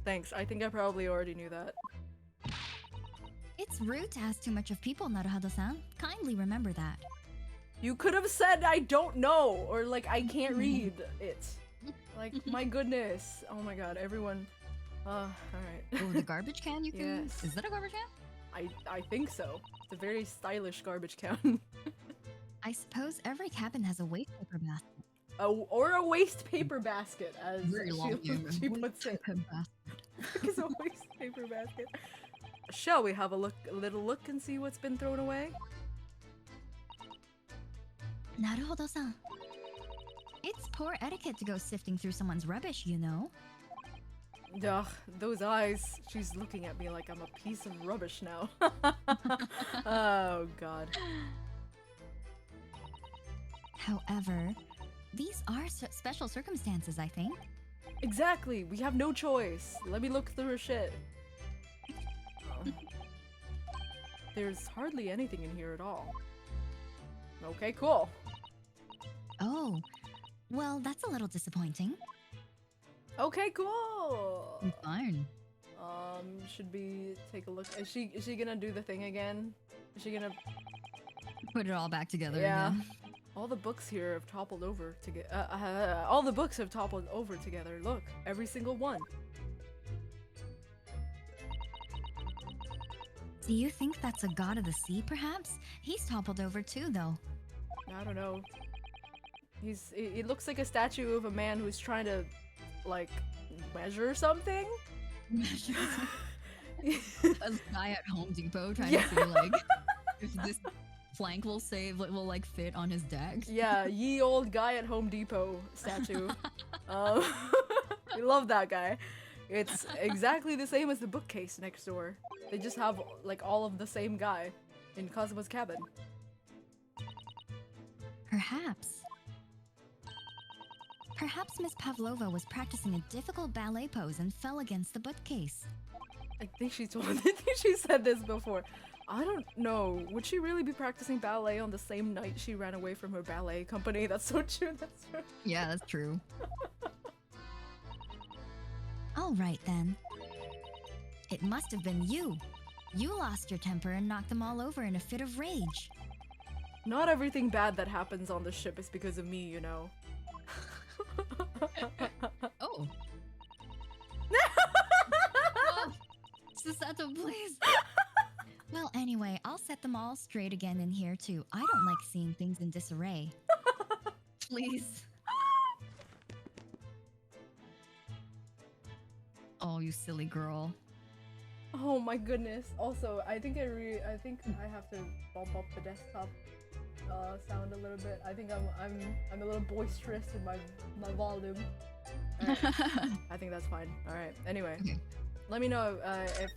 Thanks. I think I probably already knew that. It's rude to ask too much of people, Naruhodo-san. Kindly remember that. You could have said I don't know or like I can't read it. Like my goodness. Oh my god, everyone. Alright. Oh, the garbage can you can... Yes. Is that a garbage can? I think so. It's a very stylish garbage can. I suppose every cabin has a waste paper basket. Or a waste paper basket, as Very long, she puts it. It's a waste paper basket. Shall we have a little look and see what's been thrown away? Naruhodo-san. It's poor etiquette to go sifting through someone's rubbish, you know. Ugh, those eyes. She's looking at me like I'm a piece of rubbish now. Oh god. However, these are special circumstances, I think. Exactly, we have no choice. Let me look through her shit. Oh. There's hardly anything in here at all. Okay, cool. Oh, well, that's a little disappointing. Okay, cool. I'm fine. Should we take a look? Is she gonna do the thing again? Is she gonna Put it all back together Yeah. again. All the books here have toppled over together. All the books have toppled over together. Look, every single one. Do you think that's a god of the sea, perhaps? He's toppled over too, though. I don't know. It looks like a statue of a man who's trying to, like, measure something. A guy at Home Depot trying to see like if this plank will like fit on his deck. Yeah, ye old guy at Home Depot statue. We love that guy. It's exactly the same as the bookcase next door. They just have like all of the same guy in Kazuma's cabin. Perhaps Miss Pavlova was practicing a difficult ballet pose and fell against the bookcase. I think she said this before. I don't know. Would she really be practicing ballet on the same night she ran away from her ballet company? That's so true. That's true. Yeah, that's true. All right then. It must have been you. You lost your temper and knocked them all over in a fit of rage. Not everything bad that happens on the ship is because of me, you know. Oh. Susato, please. Well, anyway, I'll set them all straight again in here too. I don't like seeing things in disarray. Please. Oh, you silly girl. Oh my goodness. Also, I think I have to bump up the desktop sound a little bit. I think I'm a little boisterous in my volume. Alright. I think that's fine. Alright. Anyway. Okay. Let me know if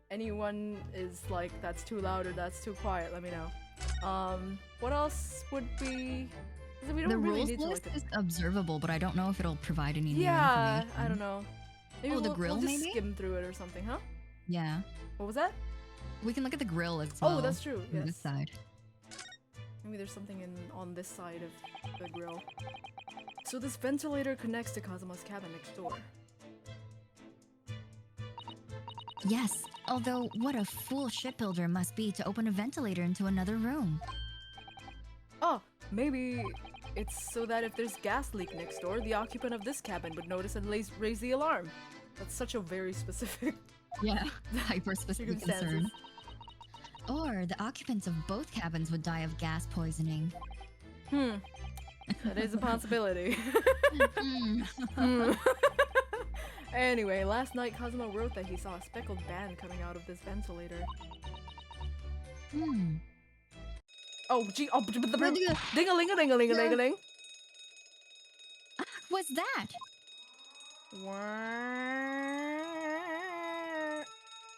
anyone is like that's too loud or that's too quiet. Let me know. What else would be? We don't The really rules need to list like. is observable, but I don't know if it'll provide any new Yeah, information. I don't know. Maybe Oh, the we'll grill, just maybe? skim through it or something, huh? Yeah. What was that? We can look at the grill as well. Oh, that's true. On Yes. this side. Maybe there's something on this side of the grill. So this ventilator connects to Kazuma's cabin next door. Yes, although what a fool shipbuilder must be to open a ventilator into another room. Oh, maybe it's so that if there's gas leak next door, the occupant of this cabin would notice and raise the alarm. That's such a very specific Yeah. Hyper-specific circumstances. concern. Or the occupants of both cabins would die of gas poisoning. That is a possibility. Hmm. Anyway, last night Kazuma wrote that he saw a speckled band coming out of this ventilator. Oh, gee, oh, ding-a-ling-a-ling-a-ling-a-ling. What's that?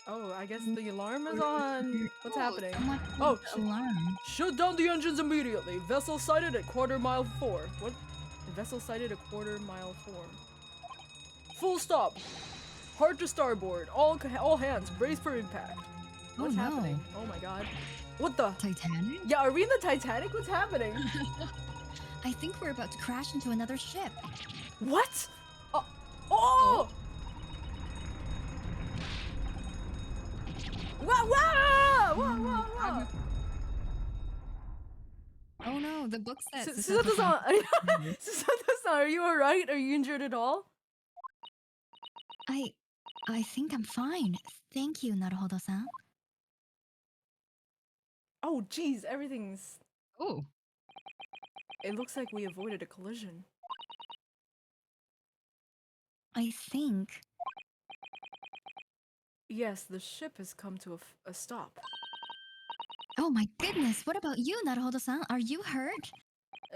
Oh, I guess the alarm is on. What's happening? Someone Oh, pulled the alarm. shut down the engines immediately. Vessel sighted at quarter-mile 4. What? The vessel sighted at quarter-mile 4. Full stop. Hard to starboard. All hands, brace for impact. What's no. happening? Oh my god. What the? Titanic? Yeah, are we in the Titanic? What's happening? I think we're about to crash into another ship. What? Oh! Wow! Wow! Wow! Wow! Wow! Oh no, the book says Susato-san, Susato-san, are you alright? Are you injured at all? I think I'm fine. Thank you, Naruhodo-san. Oh, jeez, everything's... Oh. It looks like we avoided a collision. I think... Yes, the ship has come to a stop. Oh my goodness, what about you, Naruhodo-san? Are you hurt?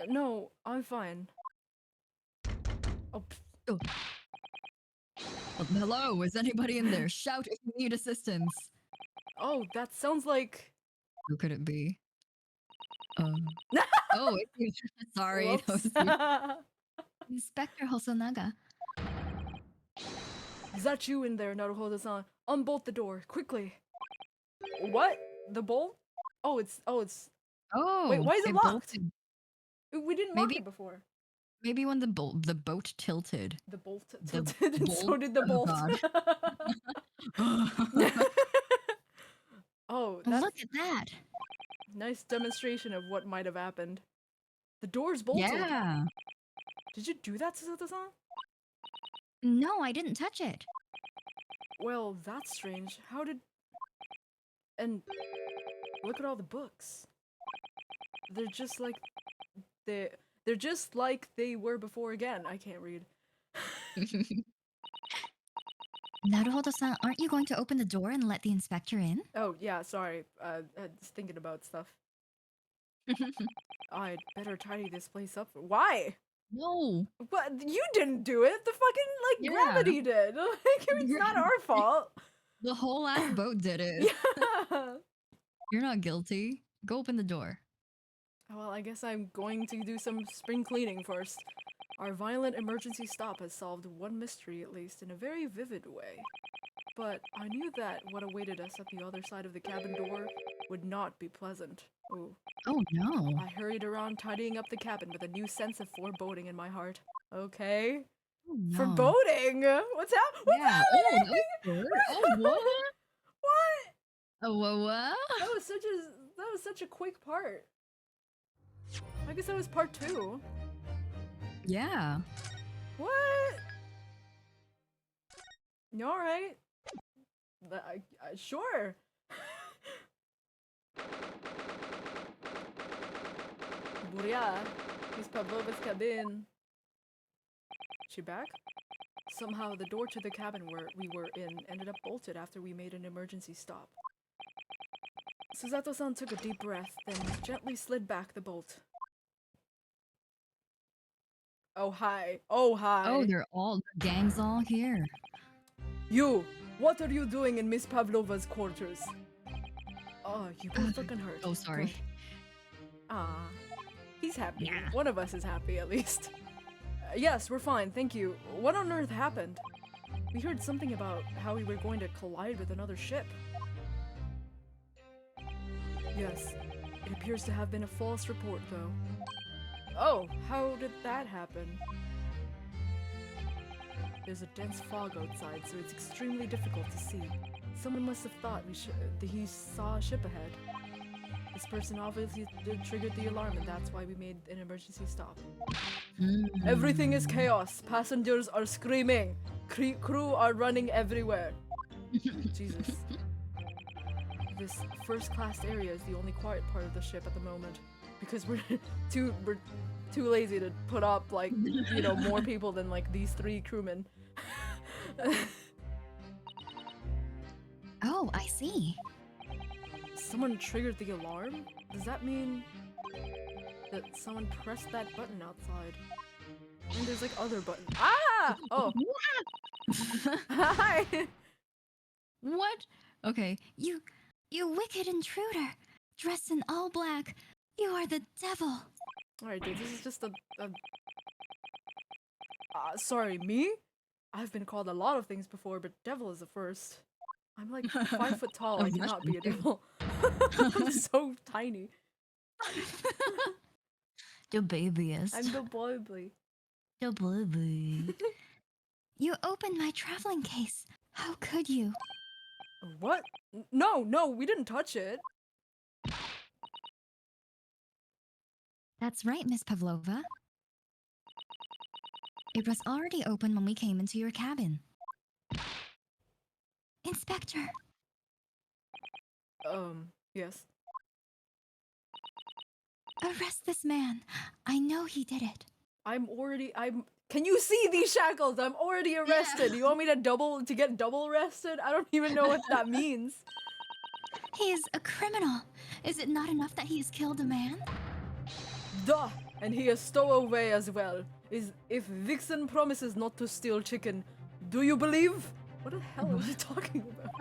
No, I'm fine. Oh, Oh. Hello, is anybody in there? Shout if you need assistance. oh, that sounds like... Who could it be? Oh, it's you. Sorry. Whoops. That was you. Inspector Hosonaga. Is that you in there, Naruhodo-san? Unbolt the door, quickly. What? The bolt? Oh, it's... Oh. Wait, why is it locked? bolted. We didn't lock Maybe- it before. Maybe when the boat tilted. The bolt The tilted, and so bolt? did the Oh, bolt. God. Oh, that's Look at that. nice demonstration of what might have happened. The door's bolted. Yeah. Did you do that, Susato-san? No, I didn't touch it. Well, that's strange. How did... And look at all the books. They're just like... They're just like they were before again. I can't read. Naruhodo-san, aren't you going to open the door and let the inspector in? Oh, yeah, sorry. I was thinking about stuff. I'd better tidy this place up. Why? No. But you didn't do it. The fucking, like, Yeah. gravity did. Like, it's not our fault. The whole ass boat did it. Yeah. You're not guilty. Go open the door. Well, I guess I'm going to do some spring cleaning first. Our violent emergency stop has solved one mystery, at least, in a very vivid way. But I knew that what awaited us at the other side of the cabin door would not be pleasant. Ooh. Oh no. I hurried around tidying up the cabin with a new sense of foreboding in my heart. Okay. Oh, no. Foreboding? What's happening? Yeah. Oh, that was good. Oh, what? What? Oh, what? That was such a quick part. I guess that was part 2. Yeah. What? All right. Sure. Buria, Miss Pavlova's cabin. She back? Somehow the door to the cabin we were in ended up bolted after we made an emergency stop. Susato-san took a deep breath, then gently slid back the bolt. Oh hi. Oh hi. Oh, the gang's all here. You! What are you doing in Miss Pavlova's quarters? Oh, you both looking hurt. Oh, sorry. Good. Ah. He's happy. Yeah. One of us is happy, at least. Yes, we're fine, thank you. What on earth happened? We heard something about how we were going to collide with another ship. Yes, it appears to have been a false report, though. Oh, how did that happen? There's a dense fog outside, so it's extremely difficult to see. Someone must have thought he saw a ship ahead. This person obviously triggered the alarm, and that's why we made an emergency stop. Everything is chaos. Passengers are screaming. Crew are running everywhere. Jesus. This first-class area is the only quiet part of the ship at the moment, because we're too lazy to put up, like, you know, more people than like these 3 crewmen. Oh, I see. Someone triggered the alarm? Does that mean that someone pressed that button outside? And there's like other buttons. Ah! Oh. Hi! What? Okay. You wicked intruder, dressed in all black. You are the devil. Alright, dude, this is just sorry, me? I've been called a lot of things before, but devil is the first. I'm like 5 foot tall, I cannot be a devil. I'm so tiny. The babyest. I'm the baby. The baby. You opened my traveling case. How could you? What? No, we didn't touch it. That's right, Miss Pavlova. It was already open when we came into your cabin. Inspector! Yes. Arrest this man. I know he did it. Can you see these shackles? I'm already arrested. You want me to get double arrested? I don't even know what that means. He is a criminal. Is it not enough that he has killed a man? Duh! And he is stowaway as well. If Vixen promises not to steal chicken, do you believe? What the hell are you talking about?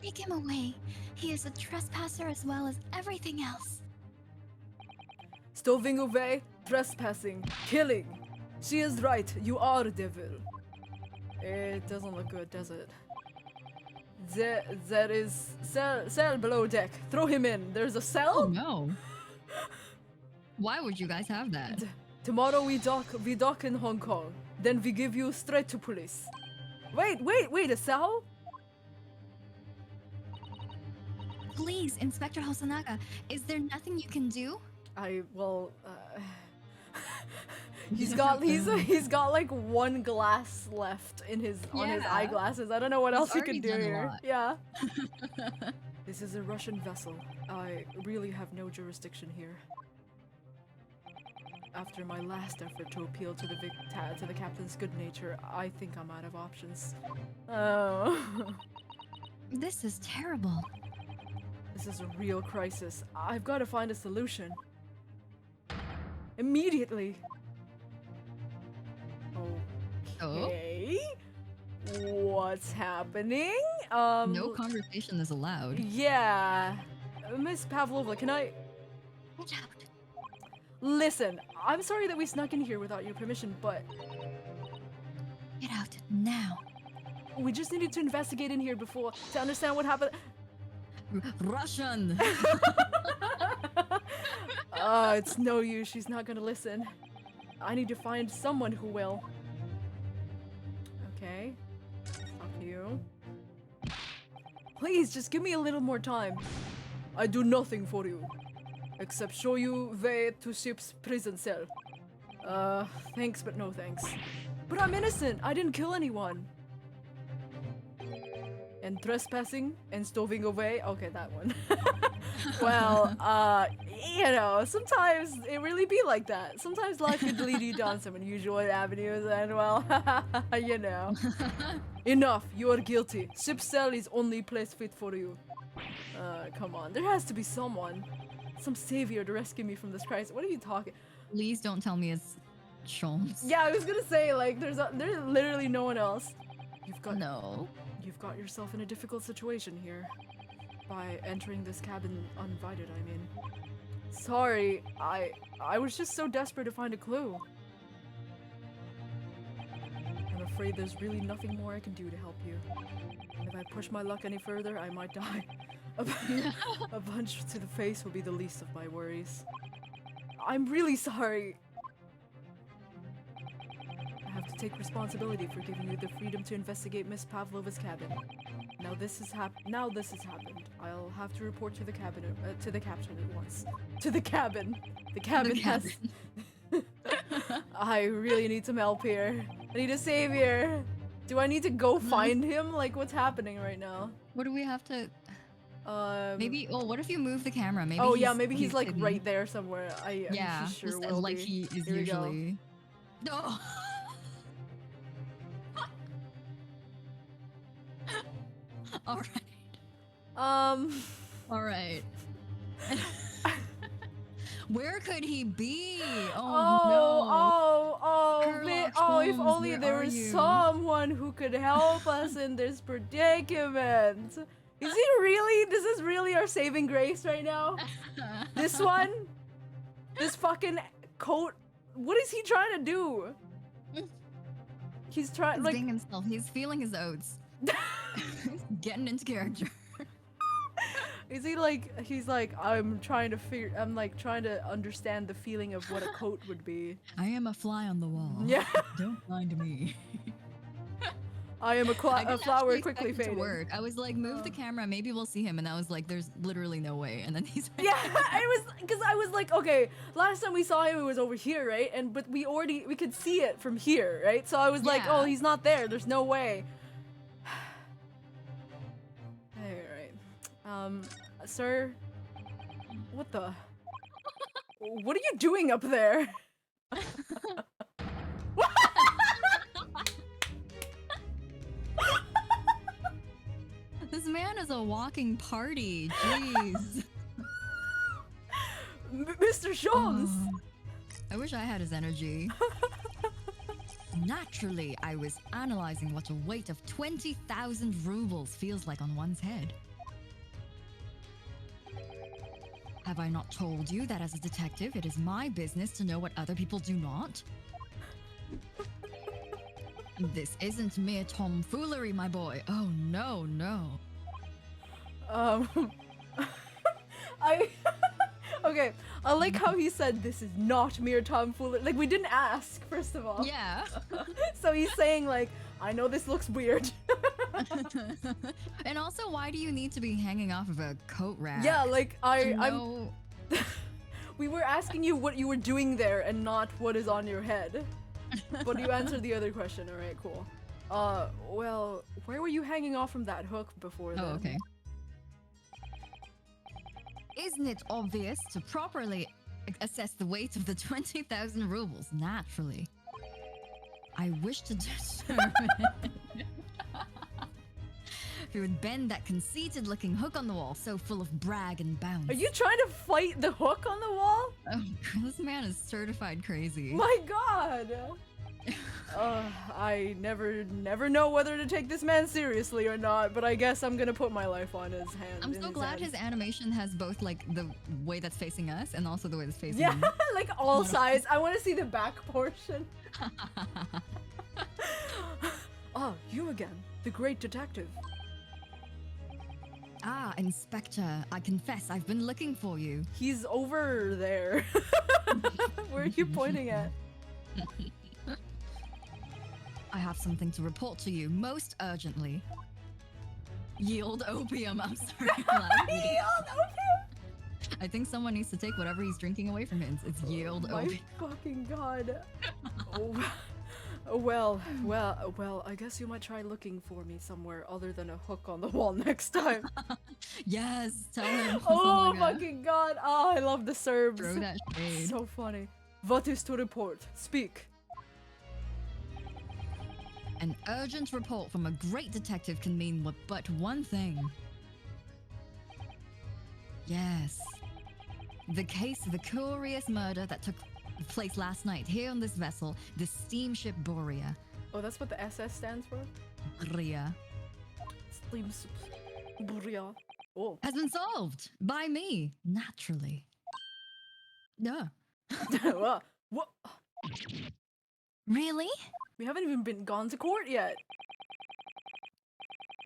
Take him away. He is a trespasser as well as everything else. Stowing away, trespassing, killing. She is right, you are a devil. It doesn't look good, does it? There is cell below deck. Throw him in. There's a cell? Oh no. Why would you guys have that? Tomorrow we dock in Hong Kong. Then we give you straight to police. Wait, a cell? Please, Inspector Hosonaga, is there nothing you can do? He's got like 1 glass left in his on his eyeglasses. I don't know what else he can do here. Yeah. This is a Russian vessel. I really have no jurisdiction here. After my last effort to appeal to the captain's good nature, I think I'm out of options. Oh. This is terrible. This is a real crisis. I've got to find a solution. Immediately. Okay. What's happening? No conversation is allowed. Yeah. Miss Pavlova, can I... Get out. Listen, I'm sorry that we snuck in here without your permission, but... Get out now. We just needed to investigate in here before to understand what happened. Russian! It's no use. She's not gonna listen. I need to find someone who will. Okay. Fuck you. Please, just give me a little more time. I do nothing for you. Except show you way to ship's prison cell. Thanks, but no thanks. But I'm innocent. I didn't kill anyone. And trespassing and stowing away. Okay, that one. Well, you know, sometimes it really be like that. Sometimes life could lead you down some unusual avenues and, well, you know. Enough, you are guilty. Ship cell is only place fit for you. Come on, there has to be someone. Some savior to rescue me from this crisis. What are you talking? Please don't tell me it's Sholmes. Yeah, I was gonna say, like, there's literally no one else. You've got yourself in a difficult situation here. By entering this cabin uninvited, I mean. Sorry, I was just so desperate to find a clue. I'm afraid there's really nothing more I can do to help you. If I push my luck any further, I might die. A punch to the face will be the least of my worries. I'm really sorry. I have to take responsibility for giving you the freedom to investigate Miss Pavlova's cabin. Now this has happened. I'll have to report to the cabinet, to the captain at once. To the cabin. The cabin has. I really need some help here. I need a savior. Do I need to go find him? Like, what's happening right now? What do we have to? Maybe. Oh, what if you move the camera? Maybe. Oh yeah, maybe he's like hidden. Right there somewhere. Yeah, sure just will like be. he is Here usually. No. All right. All right. Where could he be? If only there was someone who could help us in this predicament. Is he really? This is really our saving grace right now? This one? This fucking coat? What is he trying to do? He's trying, like, being himself. He's feeling his oats. He's getting into character. Is he like, he's like, I'm trying to understand the feeling of what a coat would be. I am a fly on the wall. Yeah. Don't mind me. I am a flower quickly fading. To work. I was like, move the camera, maybe we'll see him, and I was like, there's literally no way. And then he's yeah, I was like, okay, last time we saw him it was over here, right? But we could see it from here, right? So I was like, oh, he's not there. There's no way. Alright. Sir, what the? What are you doing up there? This man is a walking party. Jeez. Mr. Sholmes! I wish I had his energy. Naturally, I was analyzing what a weight of 20,000 rubles feels like on one's head. Have I not told you that as a detective, it is my business to know what other people do not? This isn't mere tomfoolery, my boy. Oh, no, no. Okay, I like how he said this is not mere tomfoolery. Like, we didn't ask, first of all. Yeah. So he's saying, like, I know this looks weird. And also, why do you need to be hanging off of a coat rack? Yeah, like, I'm... We were asking you what you were doing there and not what is on your head. But you answered the other question, alright, cool. Well, where were you hanging off from that hook before then? Oh, okay. Isn't it obvious to properly assess the weight of the 20,000 rubles? Naturally. I wish to determine if you would bend that conceited-looking hook on the wall, so full of brag and bounce. Are you trying to fight the hook on the wall? Oh, this man is certified crazy. My god! I never know whether to take this man seriously or not, but I guess I'm gonna put my life on his hand. I'm so glad his animation has both, like, the way that's facing us and also the way that's facing him. Like all sides. I want to see the back portion. Oh, you again, the great detective. Ah, Inspector, I confess I've been looking for you. He's over there. Where are you pointing at? I have something to report to you most urgently. Yield opium. I'm sorry. Yield opium? I think someone needs to take whatever he's drinking away from him. It's yield My opium. fucking god. Well, I guess you might try looking for me somewhere other than a hook on the wall next time. Yes, tell him. Oh fucking god. Oh, I love the Serbs. Throw that shade. So funny. What is to report? Speak. An urgent report from a great detective can mean but one thing. Yes. The case of the curious murder that took place last night here on this vessel, the steamship Borea. Oh, that's what the SS stands for? Borea. Buria. Oh. Has been solved by me, naturally. Duh. What? Really? We haven't even been gone to court yet.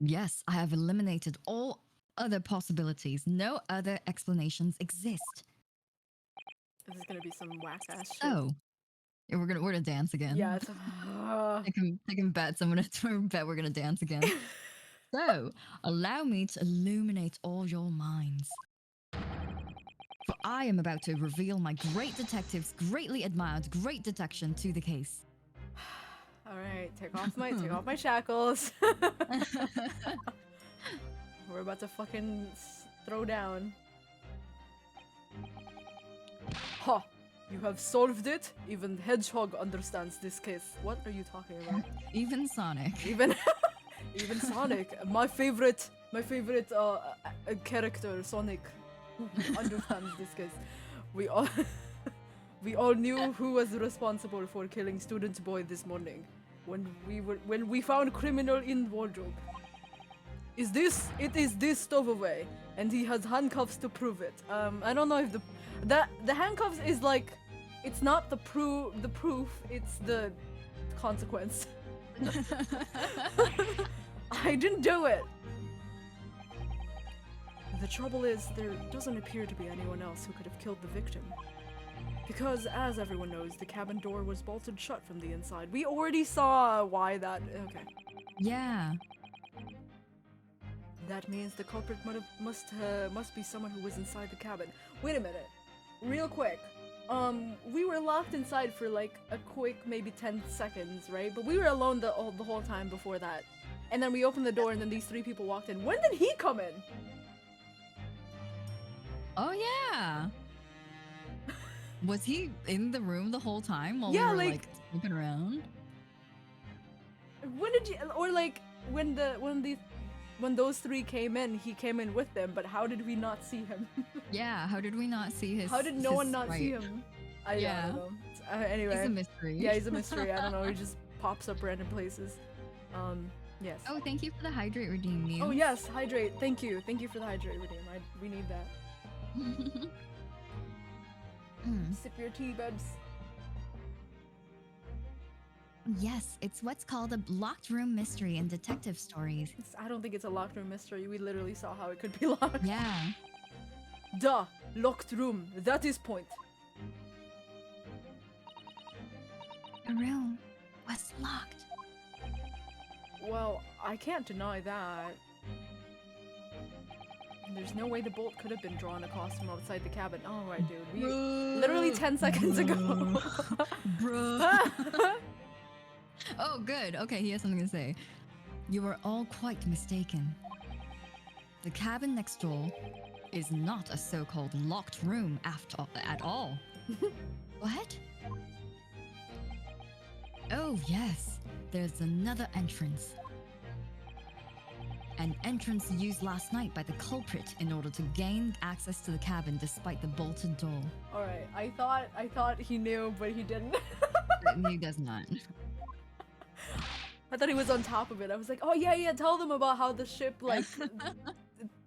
Yes, I have eliminated all other possibilities. No other explanations exist. This is gonna be some whack ass shit. Oh, yeah, we're gonna dance again. Yeah, it's taking bets. I'm gonna bet we're gonna dance again. So, allow me to illuminate all your minds. For I am about to reveal my great detective's greatly admired great detection to the case. Alright, take off my shackles. We're about to fucking throw down. Ha! You have solved it? Even Hedgehog understands this case. What are you talking about? Even Sonic. Even Sonic. My favorite character, Sonic, understands this case. We all knew who was responsible for killing student boy this morning when we found criminal in wardrobe. It is this stowaway, and he has handcuffs to prove it. I don't know if the handcuffs is like, it's not the proof, it's the consequence. I didn't do it. The trouble is, there doesn't appear to be anyone else who could have killed the victim. Because, as everyone knows, the cabin door was bolted shut from the inside. We already saw why that... Okay. Yeah. That means the culprit must be someone who was inside the cabin. Wait a minute. Real quick. We were locked inside for like a quick maybe 10 seconds, right? But we were alone the whole time before that. And then we opened the door and then these three people walked in. When did he come in? Oh yeah. Was he in the room the whole time while Yeah, we were like- like looking around? When did you, or like when those three came in, he came in with them, but how did we not see him? Yeah, how did we not see his How did no his one not see stripe? him? Yeah. I don't know. Anyway. He's a mystery. Yeah, he's a mystery. I don't know. He just pops up random places. Yes. Oh, thank you for the hydrate redeem, Neil. Oh yes, hydrate. Thank you for the hydrate redeem. We need that. Sip your tea, babes. Yes, it's what's called a locked room mystery in detective stories. I don't think it's a locked room mystery. We literally saw how it could be locked. Yeah. Duh, locked room. That is point. The room was locked. Well, I can't deny that. There's no way the bolt could have been drawn across from outside the cabin. Oh, right, dude. We literally 10 seconds ago. Bruh. Oh, good. Okay, he has something to say. You are all quite mistaken. The cabin next door is not a so-called locked room at all. What? Oh, yes. There's another entrance. An entrance used last night by the culprit in order to gain access to the cabin despite the bolted door. Alright, I thought he knew, but he didn't. He does not. I thought he was on top of it. I was like, oh yeah, tell them about how the ship, like,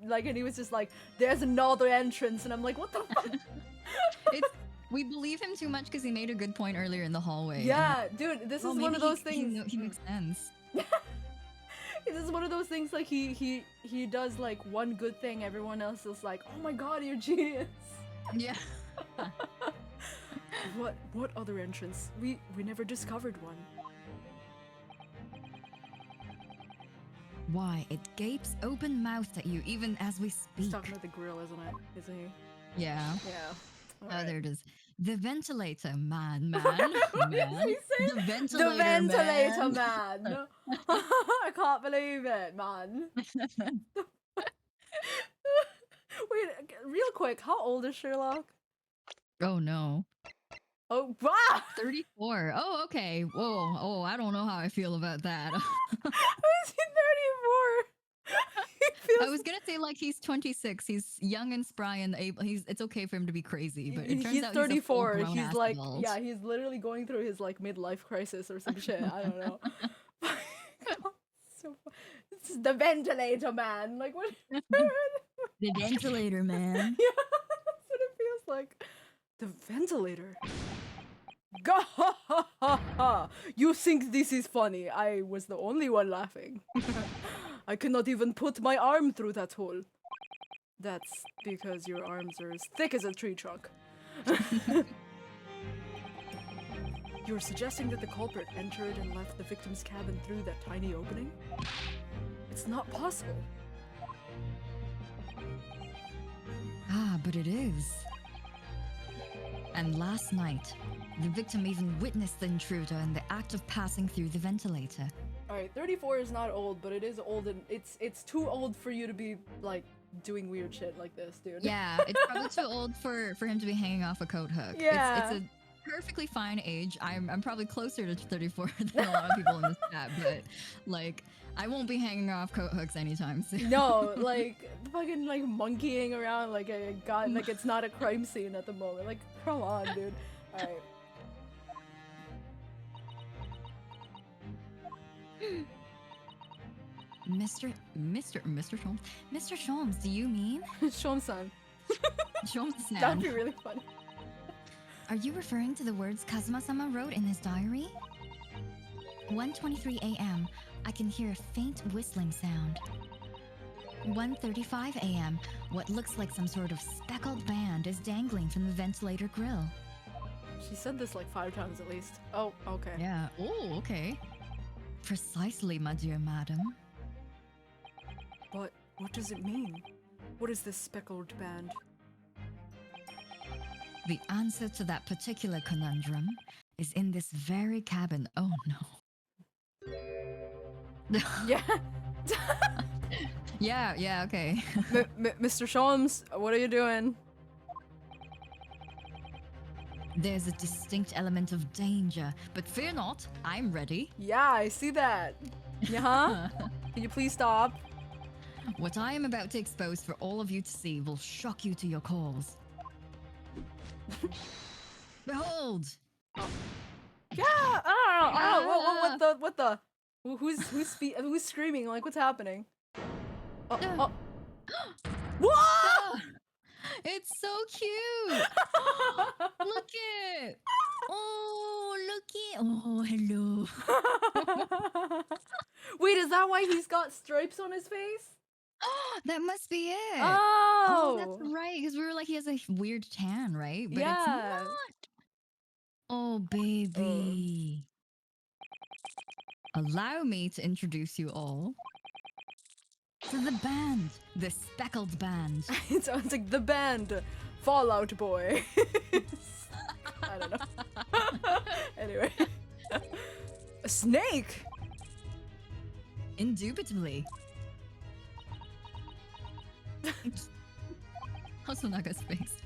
and he was just like, there's another entrance, and I'm like, what the fuck? We believe him too much because he made a good point earlier in the hallway. Yeah, dude, this is one of those things. He makes sense. This is one of those things like he does like one good thing, everyone else is like, oh my god, you're genius. Yeah. What other entrance? We never discovered one. Why, it gapes open-mouthed at you even as we speak. He's talking about the grill, isn't it? Isn't he? Yeah. Yeah. Oh, there it is. The ventilator man. What did he say? The ventilator, The ventilator man. I can't believe it, man. Wait, real quick, how old is Sherlock? Oh no. Oh, wow! 34. Oh, okay. Whoa. Oh, I don't know how I feel about that. How is he 34? He feels... I was gonna say like he's 26. He's young and spry and able. It's okay for him to be crazy, but it turns he's out 34. He's, he's like, adult. yeah, he's literally going through his like midlife crisis or some shit. I don't know. So it's the ventilator man. Like what? The ventilator man. Yeah, that's what it feels like. The ventilator. Gah! You think this is funny? I was the only one laughing. I cannot even put my arm through that hole. That's because your arms are as thick as a tree trunk. You're suggesting that the culprit entered and left the victim's cabin through that tiny opening? It's not possible. Ah, but it is. And last night, the victim even witnessed the intruder in the act of passing through the ventilator. Alright, 34 is not old, but it is old, and it's too old for you to be, like, doing weird shit like this, dude. Yeah, it's probably too old for him to be hanging off a coat hook. Yeah. It's a perfectly fine age. I'm probably closer to 34 than a lot of people in this chat, but, like, I won't be hanging off coat hooks anytime soon. No, like, fucking, like, monkeying around like a god, like it's not a crime scene at the moment. Like, come on, dude. Alright. Mr. Sholmes? Mr. Sholmes, do you mean? Shom-san. Sholmes-san. That'd be really funny. Are you referring to the words Kazuma-sama wrote in his diary? 1:23 a.m. I can hear a faint whistling sound. 1:35 a.m. What looks like some sort of speckled band is dangling from the ventilator grill. She said this like 5 times at least. Oh, okay. Yeah. Oh, okay. Precisely, my dear madam. But what does it mean? What is this speckled band? The answer to that particular conundrum is in this very cabin. Oh no. Yeah. Yeah, okay. Mr. Sholmes, what are you doing? There's a distinct element of danger, but fear not, I'm ready. Yeah, I see that. Yeah? Can you please stop? What I am about to expose for all of you to see will shock you to your cores. Behold! Yeah! Oh, what the? Who's screaming? Like, what's happening? Oh. Whoa! It's so cute! Look it! Oh, look it! Oh, hello. Wait, is that why he's got stripes on his face? That must be it. Oh, that's right. Because we were like, he has a weird tan, right? But yeah. it's not. Oh, baby. Allow me to introduce you all to the band, the Speckled Band. It sounds like the band, Fallout Boy. I don't know. Anyway, a snake. Indubitably. Hosonaga space.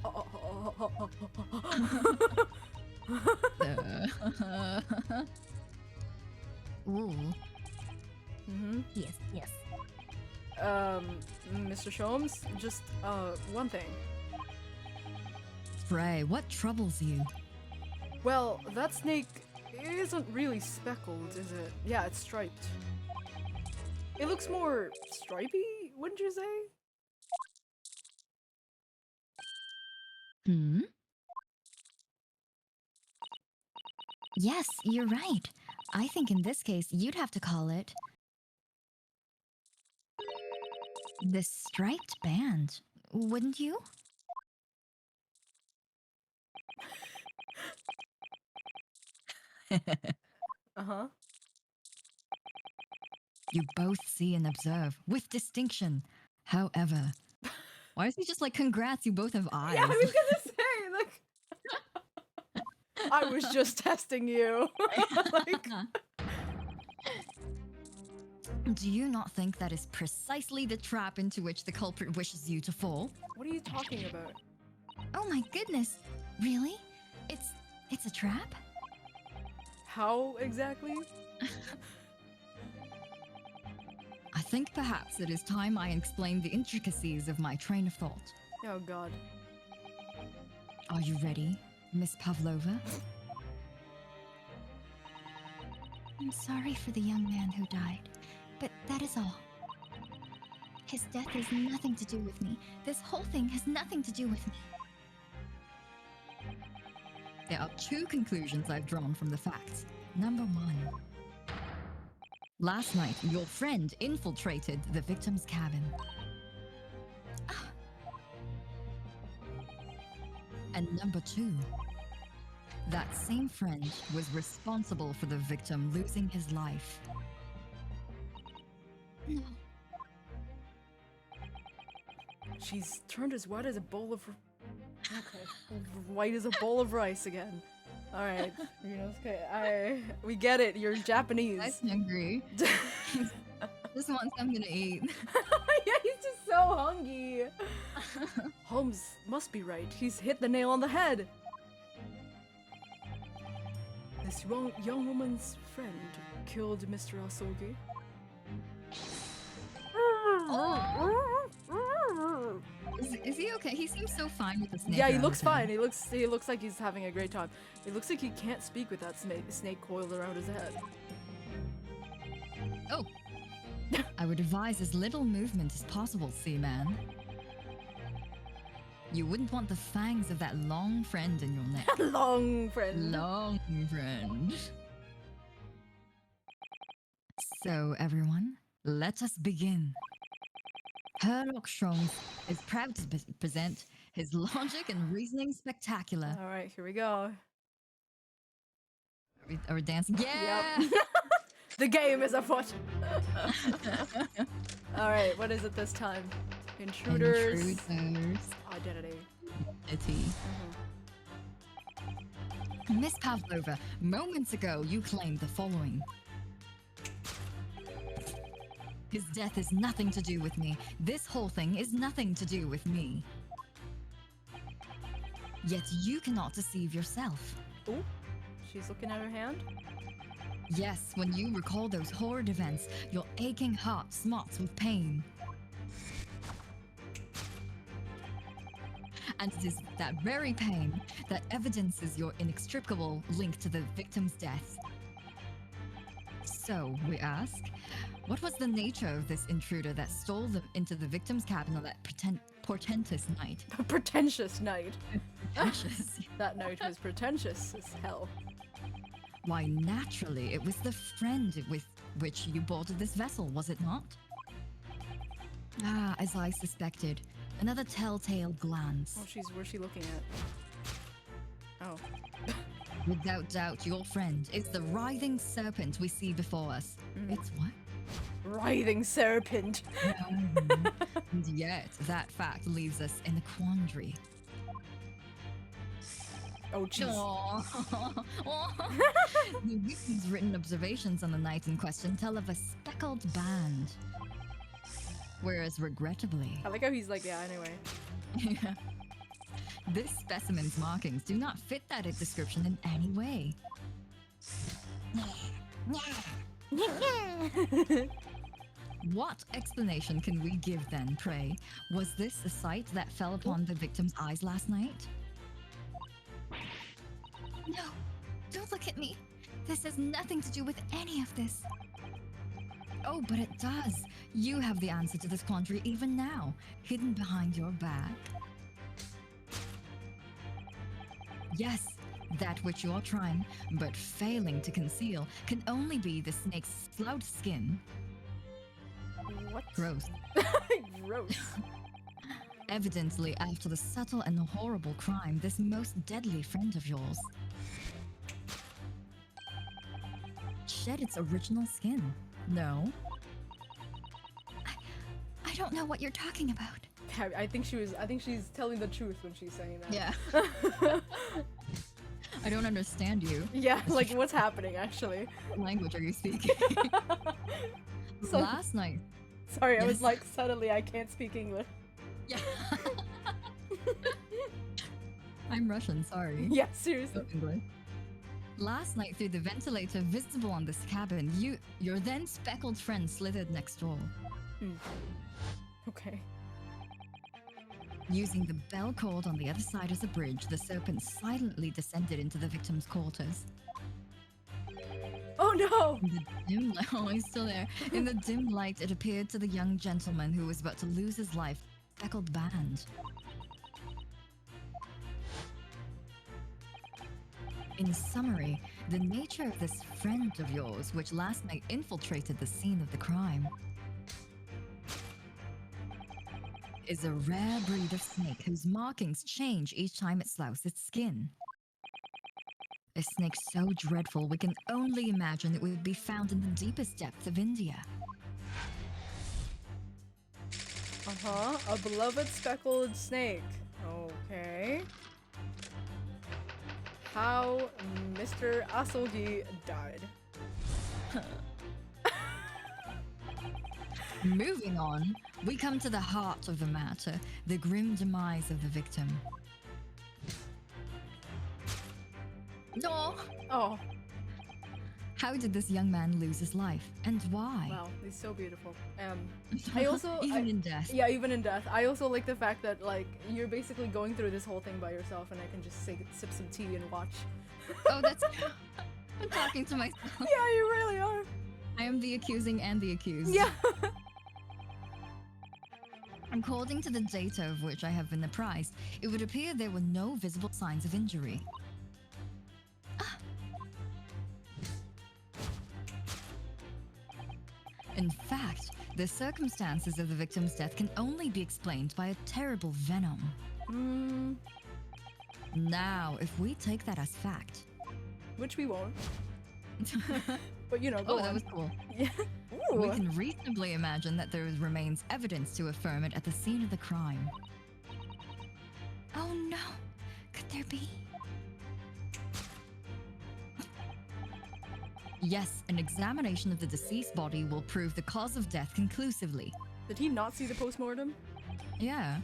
Ooh. Yes. Mr. Sholmes, just one thing. Frey, what troubles you? Well, that snake isn't really speckled, is it? Yeah, it's striped. It looks more stripy, wouldn't you say? Yes, you're right. I think in this case, you'd have to call it This striped band, wouldn't you? Uh-huh. You both see and observe with distinction. However, why is he just like, congrats, you both have eyes? Yeah, I was gonna say, like, I was just testing you. Like, do you not think that is precisely the trap into which the culprit wishes you to fall? what are you talking about? Oh my goodness. Really? It's a trap? How exactly? I think perhaps it is time I explain the intricacies of my train of thought. Oh god. Are you ready, Miss Pavlova? I'm sorry for the young man who died, but that is all. His death has nothing to do with me. This whole thing has nothing to do with me. There are two conclusions I've drawn from the facts. Number one. Last night, your friend infiltrated the victim's cabin. And number two. That same friend was responsible for the victim losing his life. No. She's turned as white as a bowl of... Okay. White as a bowl of rice again. Alright. You know, okay. We get it. You're Japanese. I'm hungry. Just want something to eat. Yeah, he's just so hungry. Holmes must be right. He's hit the nail on the head. This young woman's friend killed Mr. Asogi. Is he okay? He seems so fine with the snake. Yeah, he around looks his head. fine. He looks like he's having a great time. It looks like he can't speak with that snake coiled around his head. Oh. I would advise as little movement as possible, Seaman. You wouldn't want the fangs of that long friend in your neck. Long friend. Long friend. So, everyone, let us begin. Herlock Sholmes is proud to present his logic and reasoning spectacular. Alright, here we go. Are we dancing? Yeah! Yep. The game is afoot. Alright, what is it this time? Intruders. Identity. Identity. Miss Pavlova, moments ago you claimed the following. His death has nothing to do with me. This whole thing is nothing to do with me. Yet you cannot deceive yourself. Ooh, she's looking at her hand. Yes, when you recall those horrid events, your aching heart smarts with pain. And it is that very pain that evidences your inextricable link to the victim's death. So, we ask, what was the nature of this intruder that stole them into the victim's cabin on that portentous night? A pretentious night. Pretentious. That night was pretentious as hell. Why, naturally, it was the friend with which you boarded this vessel, was it not? Ah, as I suspected. Another telltale glance. Oh, where's she looking at? Oh. Without doubt, your friend is the writhing serpent we see before us. It's what? Writhing serpent. And yet, that fact leaves us in a quandary. Oh, jeez. The victim's written observations on the night in question tell of a speckled band. Whereas, regrettably... I like how he's like, yeah, anyway. This specimen's markings do not fit that description in any way. What explanation can we give then, pray? Was this a sight that fell upon the victim's eyes last night? No, don't look at me. This has nothing to do with any of this. Oh, but it does. You have the answer to this quandary even now, hidden behind your back. Yes, that which you are trying, but failing to conceal, can only be the snake's slouched skin. What? Gross. Gross. Evidently, after the subtle and horrible crime, this most deadly friend of yours shed its original skin. No? I don't know what you're talking about. I think she's telling the truth when she's saying that. Yeah. I don't understand you. Yeah, like what's happening actually? What language are you speaking? So- Last night. Sorry, I was Yes. like suddenly I can't speak English. Yeah. I'm Russian, sorry. Yeah, seriously. No English. Last night, through the ventilator visible on this cabin, your then speckled friend slithered next door. Okay. Using the bell cord on the other side as a bridge, the serpent silently descended into the victim's quarters. Oh no! In the dim light, oh, he's still there. In the dim light, it appeared to the young gentleman who was about to lose his life, Speckled Band. In summary, the nature of this friend of yours, which last night infiltrated the scene of the crime, is a rare breed of snake whose markings change each time it sloughs its skin. A snake so dreadful we can only imagine it would be found in the deepest depths of India. Uh-huh. A beloved speckled snake. Okay. How Mr. Asogi died. Moving on, we come to the heart of the matter, the grim demise of the victim. No! Oh, How did this young man lose his life, and why? wow, he's so beautiful. I also Even in death. yeah, even in death. I also like the fact that like you're basically going through this whole thing by yourself, and I can just sip some tea and watch. Oh, that's... I'm talking to myself. Yeah, you really are. I am the accusing and the accused. Yeah. According to the data of which I have been apprised, it would appear there were no visible signs of injury. In fact, the circumstances of the victim's death can only be explained by a terrible venom. Now, if we take that as fact... Which we won't. But you know, go Oh, on. that was cool. Yeah. We Ooh. can reasonably imagine that there remains evidence to affirm it at the scene of the crime. Oh no. Could there be? Yes, an examination of the deceased body will prove the cause of death conclusively. Did he not see the postmortem? Yeah.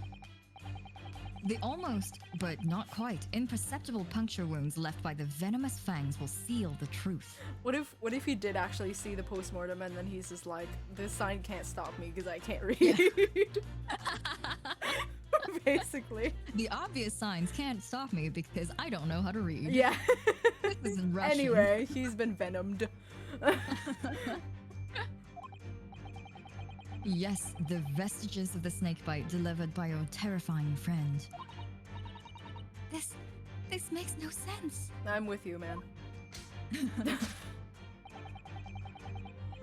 The almost, but not quite, imperceptible puncture wounds left by the venomous fangs will seal the truth. What if he did actually see the postmortem and then he's just like, this sign can't stop me because I can't read. Basically. The obvious signs can't stop me because I don't know how to read. Yeah. This is in Russian. Anyway, he's been venomed. Yes, the vestiges of the snakebite delivered by your terrifying friend. This makes no sense. I'm with you, man.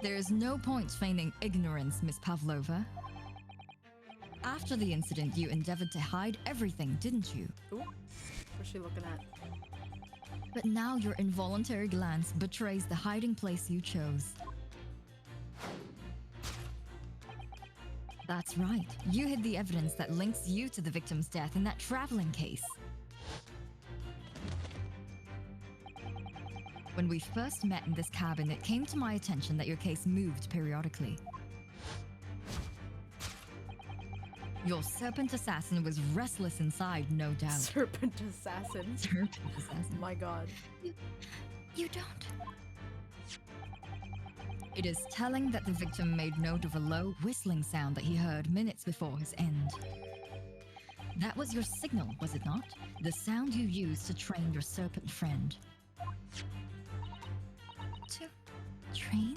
There is no point feigning ignorance, Miss Pavlova. After the incident, you endeavored to hide everything, didn't you? Ooh. What's she looking at? But now your involuntary glance betrays the hiding place you chose. That's right. You hid the evidence that links you to the victim's death in that traveling case. When we first met in this cabin, it came to my attention that your case moved periodically. Your serpent assassin was restless inside, no doubt. Serpent assassin. Serpent assassin. My god. You don't. It is telling that the victim made note of a low whistling sound that he heard minutes before his end. That was your signal, was it not? The sound you used to train your serpent friend. To train?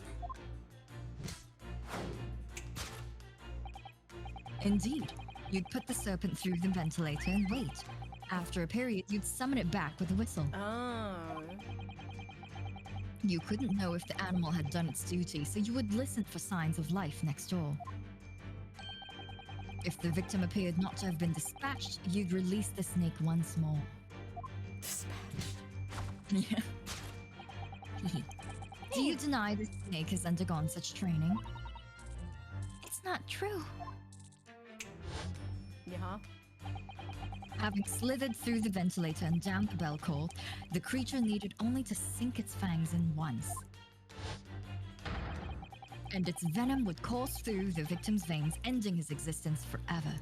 Indeed. You'd put the serpent through the ventilator and wait. After a period, you'd summon it back with a whistle. Oh. You couldn't know if the animal had done its duty, so you would listen for signs of life next door. If the victim appeared not to have been dispatched, you'd release the snake once more. Dispatched. Yeah. Do you deny the snake has undergone such training? It's not true. Yeah. Having slithered through the ventilator and down the bell cord, the creature needed only to sink its fangs in once. And its venom would course through the victim's veins, ending his existence forever.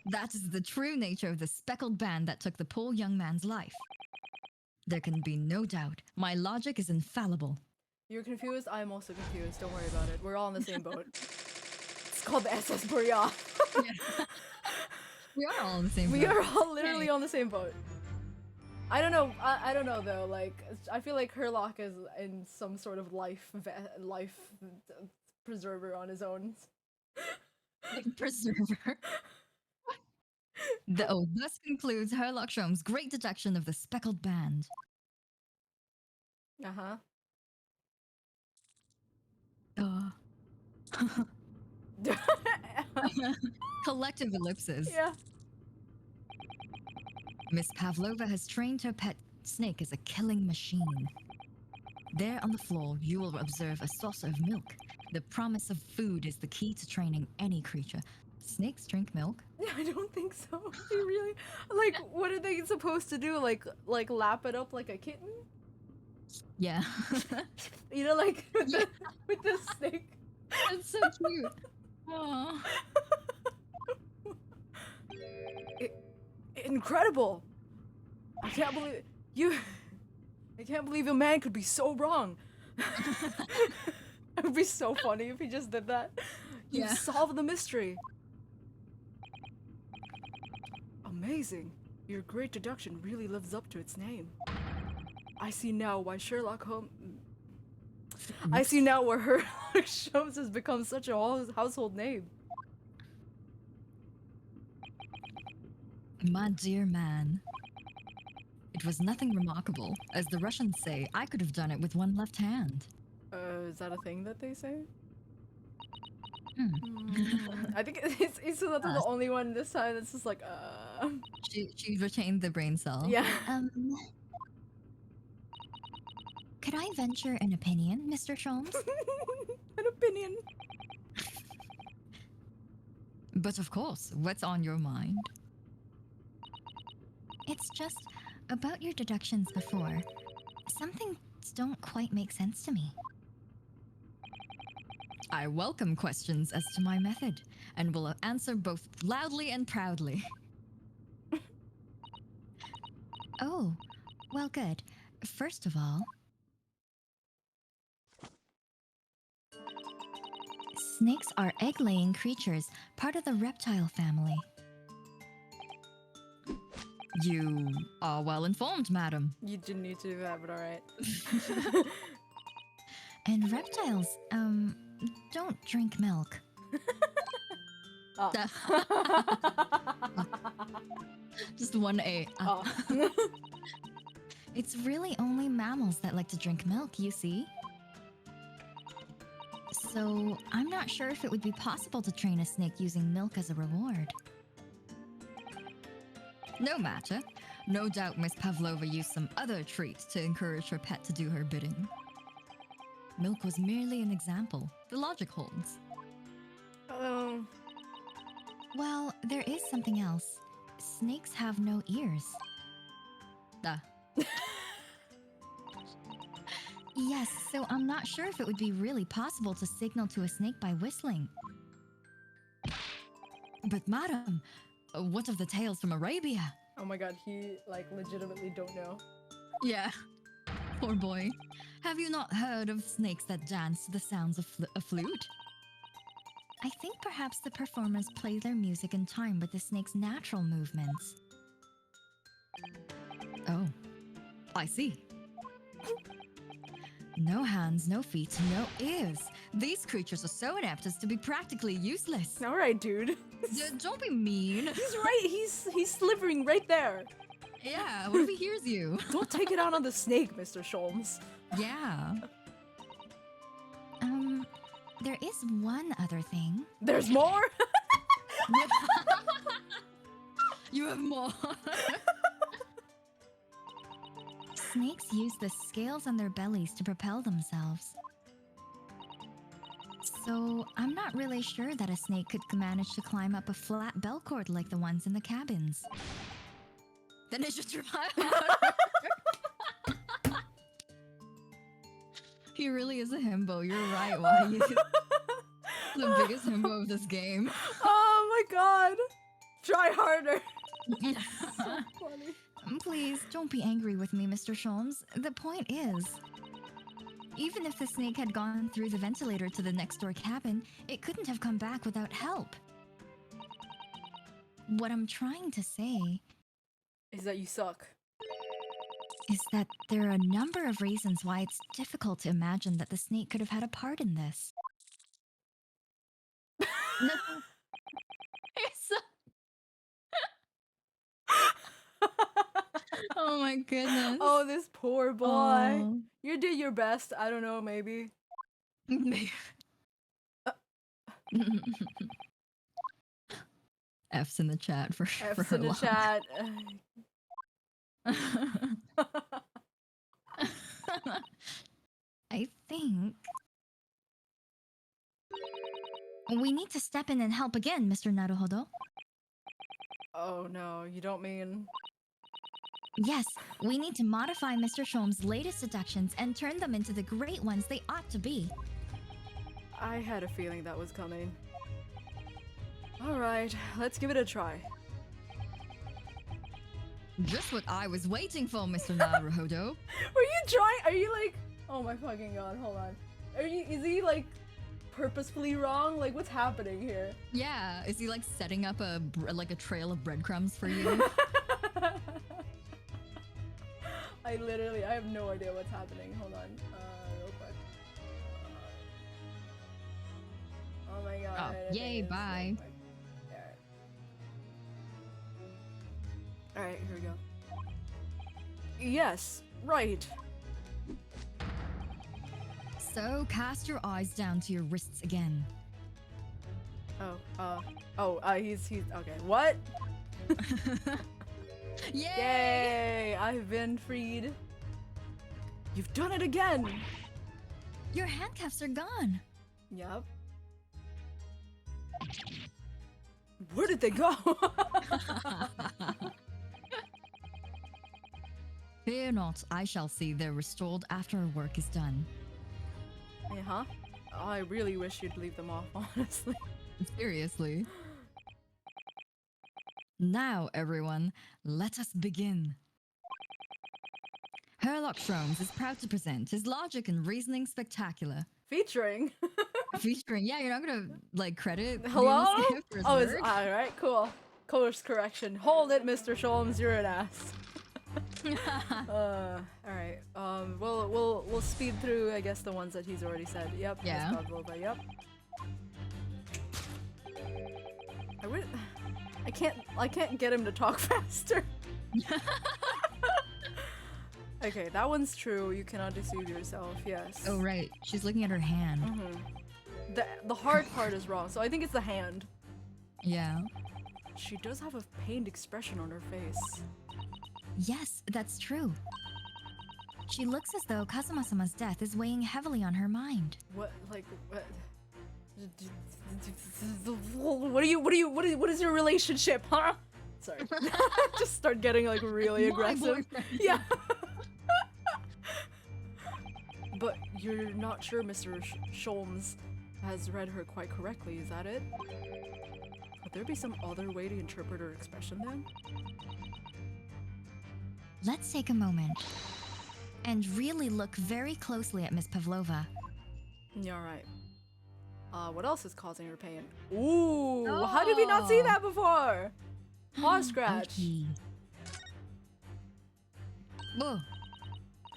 That is the true nature of the speckled band that took the poor young man's life. There can be no doubt. My logic is infallible. You're confused? I'm also confused. Don't worry about it. We're all on the same boat. It's called the SS Boreal. We are all on the same boat. We are all literally on the same boat. I don't know. I don't know though. Like, I feel like Herlock is in some sort of life preserver on his own. Preserver. Thus concludes Herlock Sholmes' great detection of the speckled band. Uh-huh. Collective ellipses. Yeah. Miss Pavlova has trained her pet snake as a killing machine. There on the floor, you will observe a saucer of milk. The promise of food is the key to training any creature. Snakes drink milk? I don't think so. They really, like, what are they supposed to do? Like lap it up like a kitten? Yeah. You know, like with the snake. That's so cute. Aww. Incredible! I can't believe a man could be so wrong. It would be so funny if he just did that. You Yeah. solved the mystery. Amazing. Your great deduction really lives up to its name. I see now why Sherlock Holmes has become such a household name. My dear man. It was nothing remarkable. As the Russians say, I could have done it with one left hand. Is that a thing that they say? Hmm. I think it's not the only one this time that's just like, She retained the brain cell. Yeah. Could I venture an opinion, Mr. Sholmes? An opinion. But of course, what's on your mind? It's just about your deductions before. Some things don't quite make sense to me. I welcome questions as to my method, and will answer both loudly and proudly. Oh, well, good. First of all, snakes are egg-laying creatures, part of the reptile family. You are well informed, madam. You didn't need to do that, but alright. And reptiles, don't drink milk. Oh. Just one A. Oh. It's really only mammals that like to drink milk, you see. So, I'm not sure if it would be possible to train a snake using milk as a reward. No matter. No doubt Miss Pavlova used some other treat to encourage her pet to do her bidding. Milk was merely an example. The logic holds. Oh. Well, there is something else. Snakes have no ears. Yes, so I'm not sure if it would be really possible to signal to a snake by whistling. But madam, what of the tales from Arabia? Oh my god, he like legitimately don't know. Yeah. Poor boy. Have you not heard of snakes that dance to the sounds of a flute? I think perhaps the performers play their music in time with the snake's natural movements. Oh, I see. No hands, no feet, no ears. These creatures are so inept as to be practically useless. Alright, dude. Don't be mean. He's right, he's slivering right there. Yeah, what if he hears you? Don't take it out on the snake, Mr. Sholmes. Yeah. There is one other thing. There's more? You have more. Snakes use the scales on their bellies to propel themselves. So, I'm not really sure that a snake could manage to climb up a flat bell cord like the ones in the cabins. Then it should try harder. He really is a himbo. You're right. Why you the biggest himbo of this game? Oh my god! Try harder. So funny. Please, don't be angry with me, Mr. Sholmes. The point is, even if the snake had gone through the ventilator to the next door cabin, it couldn't have come back without help. What I'm trying to say Is that you suck. is that there are a number of reasons why it's difficult to imagine that the snake could have had a part in this. Oh my goodness. Oh, this poor boy. Oh. You did your best. I don't know, maybe. F's in the chat for F's her in the luck. chat. I think we need to step in and help again, Mr. Naruhodo. Oh no, you don't mean... Yes, we need to modify Mr. Sholmes' latest deductions and turn them into the great ones they ought to be. I had a feeling that was coming. Alright, let's give it a try. Just what I was waiting for, Mr. Naruhodo. Were you trying? Are you like... Oh my fucking god, hold on. Is he like purposefully wrong? Like what's happening here? Yeah, is he like setting up a trail of breadcrumbs for you? I have no idea what's happening. Hold on, real quick. Oh my god. Oh, yay, bye. Alright, here we go. Yes, right. So cast your eyes down to your wrists again. He's okay. What? Yay! Yay! I've been freed. You've done it again! Your handcuffs are gone. Yep. Where did they go? Fear not, I shall see they're restored after our work is done. Uh-huh. I really wish you'd leave them off, honestly. Seriously. Now, everyone, let us begin. Herlock Shrooms is proud to present his logic and reasoning spectacular. Featuring. Featuring, yeah, you're not gonna, like, credit Hello? Demise for his Oh, work? alright, cool. Course correction. Hold it, Mr. Sholmes, you're an ass. Alright. We'll speed through, I guess, the ones that he's already said. Yep. Yeah. But yep. I can't get him to talk faster. Okay, that one's true. You cannot deceive yourself. Yes. Oh, right. She's looking at her hand. Mm-hmm. The hard part is wrong, so I think it's the hand. Yeah. She does have a pained expression on her face. Yes, that's true. She looks as though Kazuma-sama's death is weighing heavily on her mind. What is your relationship, huh? Sorry. Just start getting like really aggressive. Yeah. But you're not sure Mr. Sholmes has read her quite correctly, is that it? Could there be some other way to interpret her expression then? Let's take a moment and really look very closely at Miss Pavlova. Yeah, right. What else is causing her pain? Ooh, how did we not see that before? Paw scratch. Okay. Whoa.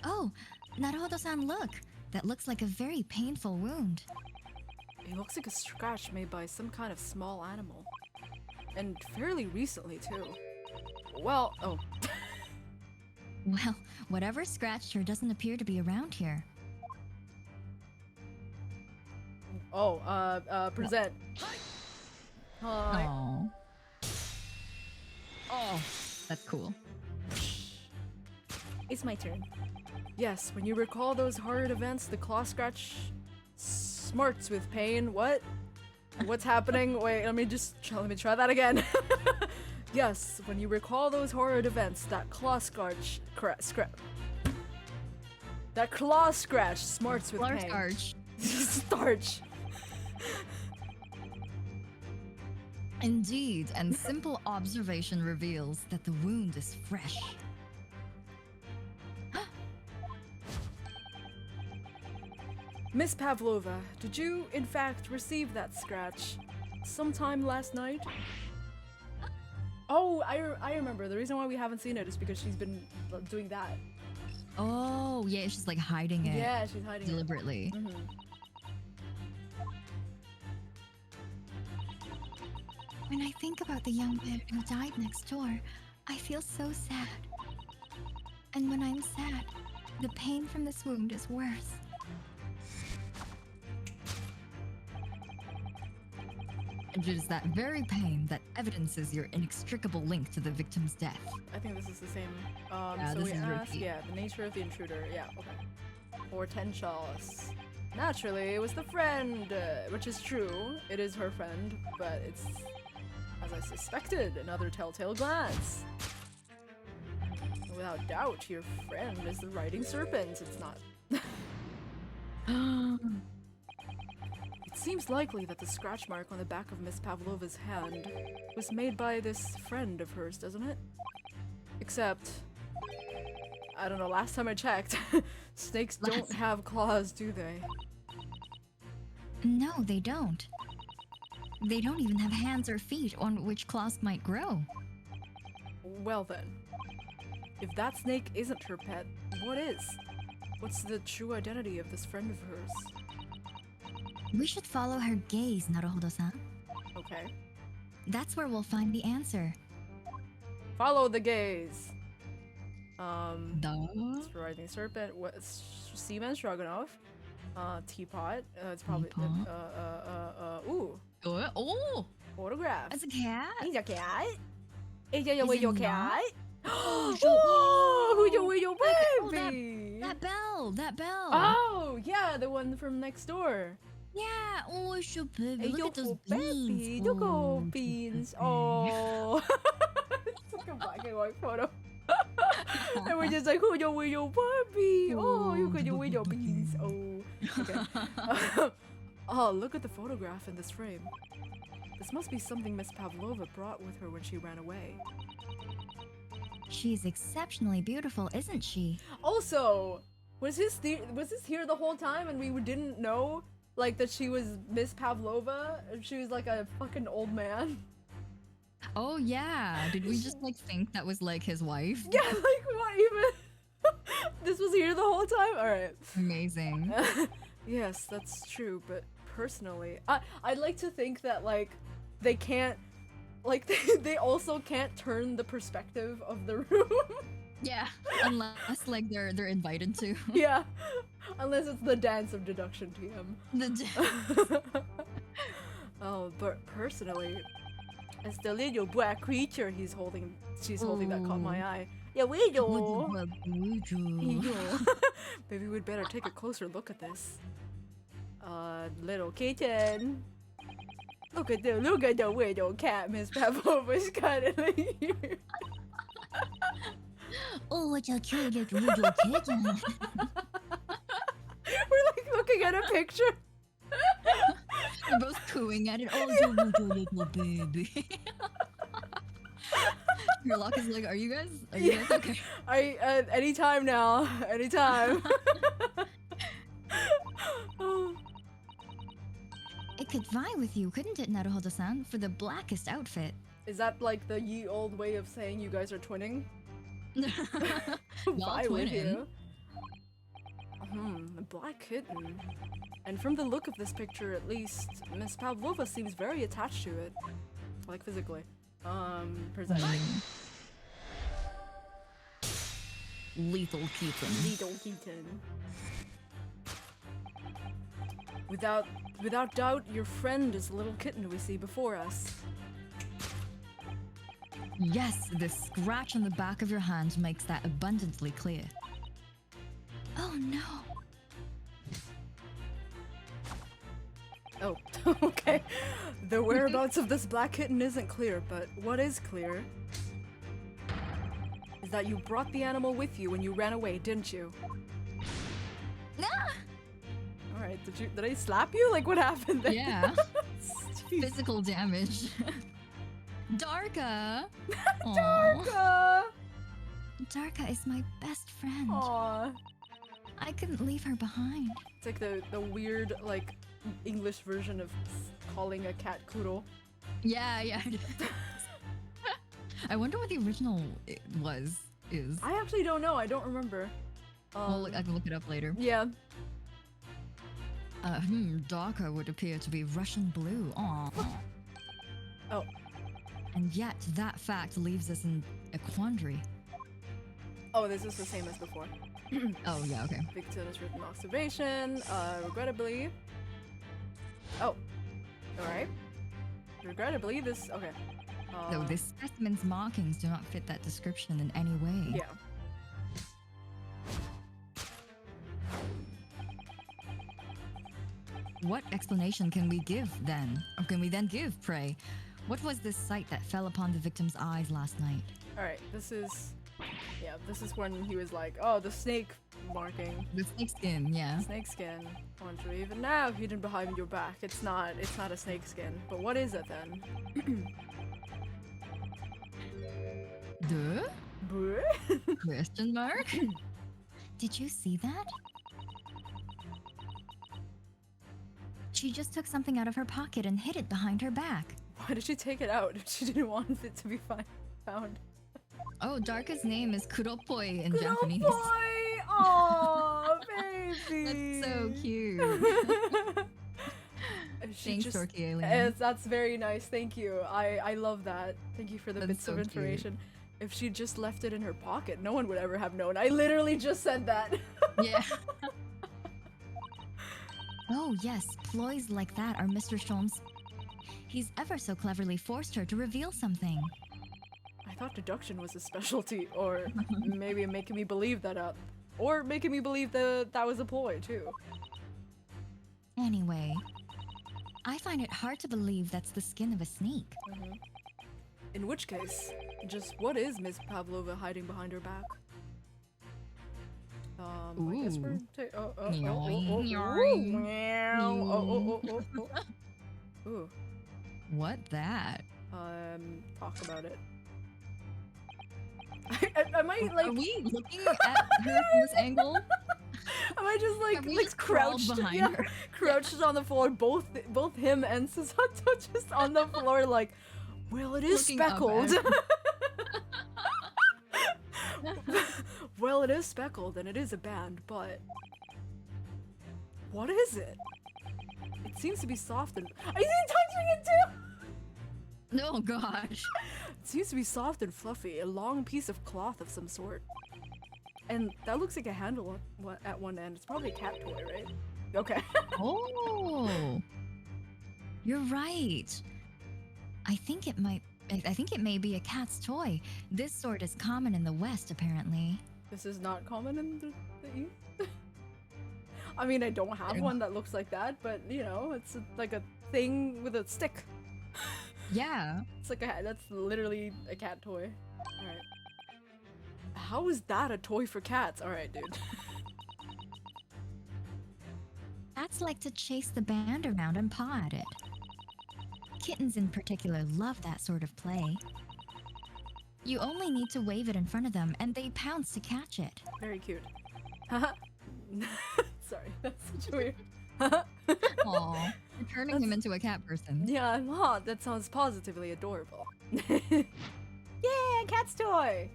Oh, Naruhodo-san, look. That looks like a very painful wound. It looks like a scratch made by some kind of small animal. And fairly recently, too. Well, oh. Well, whatever scratched her doesn't appear to be around here. Oh, present. Hi. Oh. Oh, that's cool. It's my turn. Yes, when you recall those horrid events, the claw scratch smarts with pain. What? What's happening? Wait, let me try that again. Yes, when you recall those horrid events, that claw scratch smarts with pain. Starch. Starch. Indeed, and simple observation reveals that the wound is fresh. Miss Pavlova, did you in fact receive that scratch sometime last night? Oh, I remember. The reason why we haven't seen it is because she's been doing that. Oh, yeah, she's like hiding it. Yeah, she's hiding deliberately. it. Mm-hmm. When I think about the young man who died next door, I feel so sad. And when I'm sad, the pain from this wound is worse. And it is that very pain that evidences your inextricable link to the victim's death. I think this is the same. Yeah, so this we is asked, repeat. yeah, the nature of the intruder. Yeah, okay. Hortensia's. Naturally, it was the friend, which is true. It is her friend, but it's, as I suspected, another telltale glance. Without doubt, your friend is the riding serpent. It's not. It seems likely that the scratch mark on the back of Miss Pavlova's hand was made by this friend of hers, doesn't it? Except, I don't know, last time I checked, snakes don't have claws, do they? No, they don't. They don't even have hands or feet on which claws might grow. Well then, if that snake isn't her pet, what is? What's the true identity of this friend of hers? We should follow her gaze, Naruhodo-san. Okay. That's where we'll find the answer. Follow the gaze. Duh. It's riding serpent. What's seaman stroganoff? Teapot. It's probably Teapot. ooh. Oh, Photograph. It's a cat. He's a cat. Is it Is your it cat? not? Oh, who's your Oh, baby? That bell! That bell! Oh, yeah, the one from next door. Yeah! Oh, it's your baby. Hey, Look at those baby. beans. Look Oh, at beans. baby. Oh. It's like a black and white photo. And we're just like, who's your baby? Oh, you got your beans. Oh. Okay. Oh, look at the photograph in this frame. This must be something Miss Pavlova brought with her when she ran away. She's exceptionally beautiful, isn't she? Also, was this here the whole time and we didn't know like that she was Miss Pavlova? She was like a fucking old man. oh yeah. Did we just like think that was like his wife? Yeah, like what even? This was here the whole time? Alright. Amazing. Yes, that's true, but personally, I'd like to think that like they can't like they also can't turn the perspective of the room. Yeah. Unless like they're invited to. Yeah. Unless it's the dance of deduction TM. Oh, but personally, as the little black creature she's holding that caught my eye. Yeah, we do. Maybe we'd better take a closer look at this. Little kitten. Look at the little cat Miss Pavlova's got in here. Oh, what a cute little kitten. We're like looking at a picture. We're both cooing at it. Oh, you little baby. Your lock is like, are you guys okay? Anytime now. Anytime. It could vie with you, couldn't it, Naruhodo-san, for the blackest outfit? Is that like the ye old way of saying you guys are twinning? Y'all Vie with twinning. you. A black kitten. And from the look of this picture, at least, Miss Pavlova seems very attached to it. Like physically. Presenting. Lethal kitten. Little kitten. Without Without doubt, your friend is the little kitten we see before us. Yes, the scratch on the back of your hand makes that abundantly clear. Oh no. Oh, okay. The whereabouts of this black kitten isn't clear, but what is clear is that you brought the animal with you when you ran away, didn't you? Ah! Alright, did I slap you? Like, what happened there? Yeah. Jeez. Physical damage. Darka! Aw. Darka! Darka is my best friend. Aw. I couldn't leave her behind. It's like the weird, like, English version of calling a cat Kuro. Yeah, yeah. I wonder what the original is. I actually don't know. I don't remember. I can look it up later. Yeah. Darka would appear to be Russian blue. Aww. Oh. And yet, that fact leaves us in a quandary. Oh, this is the same as before. Oh, yeah, okay. Victoria's written observation. Regrettably. Oh. Alright. Regrettably, this. Okay. Though this specimen's markings do not fit that description in any way. Yeah. What explanation can we give then? Or can we then give, pray? What was this sight that fell upon the victim's eyes last night? Alright, this is. Yeah, this is when he was like, oh, the snake marking. The snake skin, yeah. Snake skin. I wonder even now hidden behind your back. It's not a snake skin. But what is it then? Duh? Bruh? Question mark? Did you see that? She just took something out of her pocket and hid it behind her back. Why did she take it out if she didn't want it to be found? Oh, Darka's name is Kuropoi in Good Japanese. old boy! Aww, baby! That's so cute. Thanks, just, Dorky Alien. that's very nice. Thank you. I love that. Thank you for the That's bits so of cute. information. If she just left it in her pocket, no one would ever have known. I literally just said that. Yeah. Oh yes, ploys like that are Mr. Sholm's. He's ever so cleverly forced her to reveal something. I thought deduction was a specialty, or maybe making me believe that or making me believe that was a ploy too. Anyway, I find it hard to believe that's the skin of a snake. In which case, just what is Miss Pavlova hiding behind her back? I guess we're Ooh. What that? Talk about it. Am I like? Are we looking at her from this angle? Am I just Have we like just crawled crouched behind her? crouched on the floor? Both him and Susato just on the floor, like, well, it is Looking up speckled. at Well, it is speckled and it is a band, but what is it? It seems to be soft and. Is he touching it too? No, gosh. It seems to be soft and fluffy, a long piece of cloth of some sort. And that looks like a handle at one end. It's probably a cat toy, right? Okay. Oh, You're right. I think it may be a cat's toy. This sort is common in the West, apparently. This is not common in the East. I mean, I don't have one that looks like that, but you know, it's like a thing with a stick. yeah. It's like that's literally a cat toy. Alright. How is that a toy for cats? Alright, dude. Cats like to chase the band around and paw at it. Kittens in particular love that sort of play. You only need to wave it in front of them and they pounce to catch it. Very cute. Haha. Sorry, that's such a weird. Aw, you're turning him into a cat person. Yeah, I'm hot. That sounds positively adorable. Yeah, cat's toy!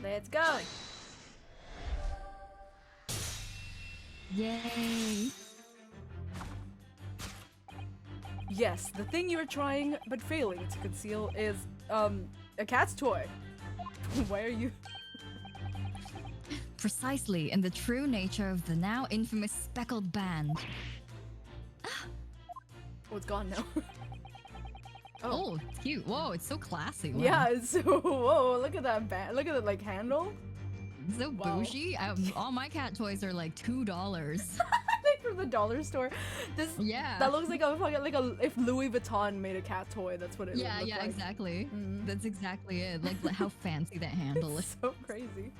Let's go! Yay! Yes, the thing you're trying but failing to conceal is, a cat's toy. Why are you... Precisely in the true nature of the now infamous Speckled Band. Oh, it's gone now. Oh, it's cute. Whoa, it's so classy. Wow. Yeah, it's so... Whoa, look at that band. Look at the, like, handle. It's so Wow. bougie. All my cat toys are like $2. Like from the dollar store. This Yeah. That looks like a fucking like a if Louis Vuitton made a cat toy, that's what it would look like. Exactly. Mhm. That's exactly it. Like how fancy that handle is. It's so crazy.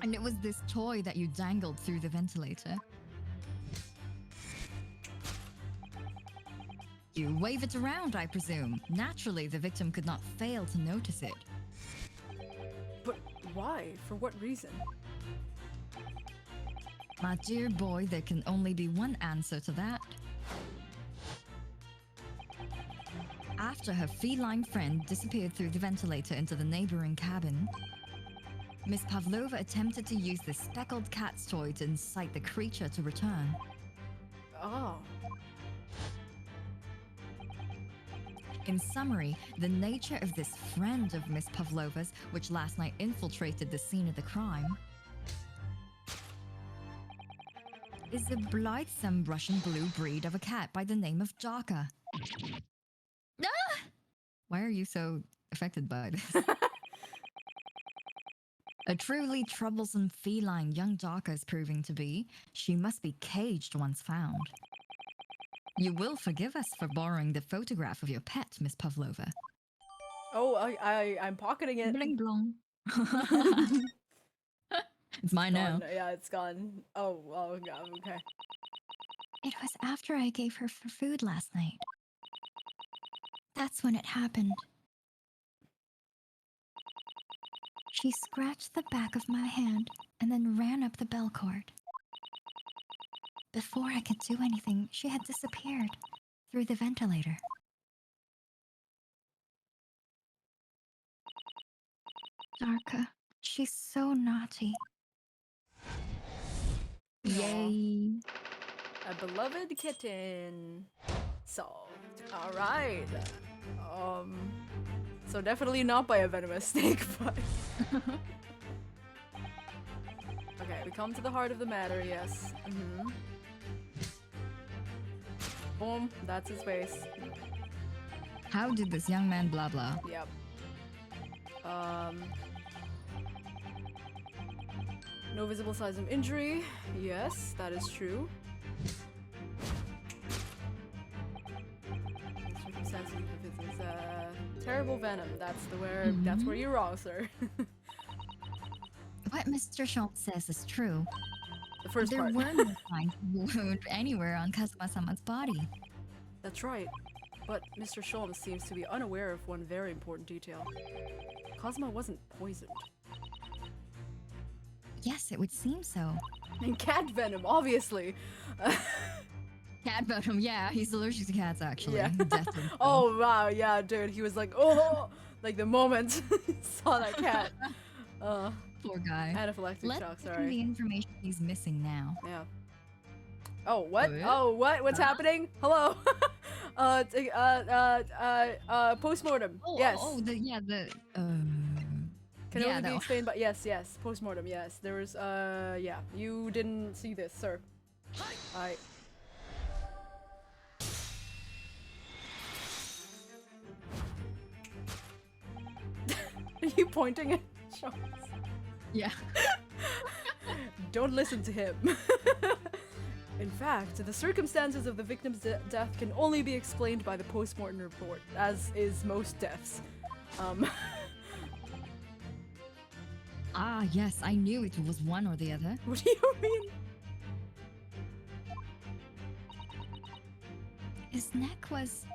And it was this toy that you dangled through the ventilator. You wave it around, I presume. Naturally, the victim could not fail to notice it. But why? For what reason? My dear boy, there can only be one answer to that. After her feline friend disappeared through the ventilator into the neighboring cabin, Miss Pavlova attempted to use the speckled cat's toy to incite the creature to return. Oh. In summary, the nature of this friend of Miss Pavlova's, which last night infiltrated the scene of the crime, is a blithesome Russian blue breed of a cat by the name of Jaka. Ah! Why are you so affected by this? A truly troublesome feline young Jaka is proving to be. She must be caged once found. You will forgive us for borrowing the photograph of your pet, Miss Pavlova. Oh, I'm pocketing it. Bling blong. It's mine now. Gone. Yeah, it's gone. Oh, God, okay. It was after I gave her for food last night. That's when it happened. She scratched the back of my hand and then ran up the bell cord. Before I could do anything, she had disappeared through the ventilator. Darka, she's so naughty. Yay. A beloved kitten. Solved. Alright. So definitely not by a venomous snake, but... Okay, we come to the heart of the matter, yes. Mm-hmm. Boom, that's his face. How did this young man blah blah? Yep. No visible signs of injury. Yes, that is true. Circumstances of his terrible venom. That's where you're wrong, sir. What Mr. Schultz says is true. The first There part. were no signs of wound anywhere on Kazuma-sama's body. That's right. But Mr. Sholmes seems to be unaware of one very important detail. Cosma wasn't poisoned. Yes, it would seem so. And cat venom, obviously. Cat venom, yeah, he's allergic to cats actually. Yeah. Definitely. Oh wow, yeah, dude. He was like, oh, like the moment he saw that cat. Poor guy. Anaphylactic Let's shock. give him Sorry. the information he's missing now. Yeah. Oh what? What? Oh what? What's happening? Hello. Postmortem. Yes. Can only be explained by yes. Postmortem. Yes. There was yeah. You didn't see this, sir. I. Are you pointing at Sean? Yeah. Don't listen to him. In fact, the circumstances of the victim's death can only be explained by the postmortem report, as is most deaths. Ah, yes, I knew it was one or the other. What do you mean? His neck was...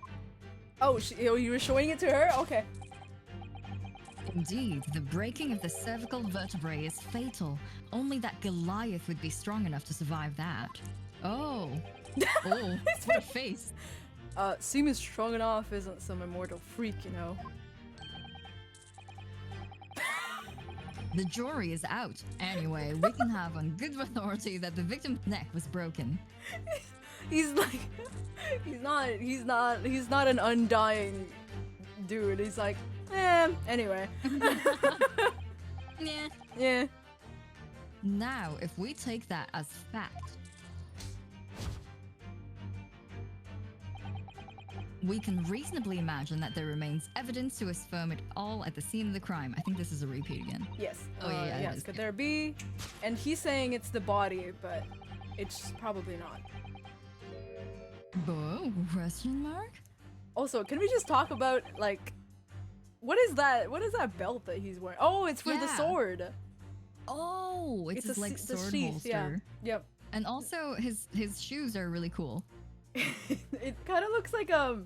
Oh, you were showing it to her? Okay. Indeed, the breaking of the cervical vertebrae is fatal. Only that Goliath would be strong enough to survive that. Oh. Oh, what a face. Seeming strong enough isn't some immortal freak, you know. The jury is out. Anyway, we can have on good authority that the victim's neck was broken. He's like, he's not an undying dude. He's like, anyway. Yeah. Yeah. Now, if we take that as fact, we can reasonably imagine that there remains evidence to affirm it all at the scene of the crime. I think this is a repeat again. Yes. Oh, yeah, yes. Could there be? And he's saying it's the body, but it's probably not. Oh, question mark? Also, can we just talk about, like, what is that? What is that belt that he's wearing? Oh, it's for the sword. Oh, it's his, like, sword sheath, holster. yeah. Yep. And also, his shoes are really cool. It kind of looks like a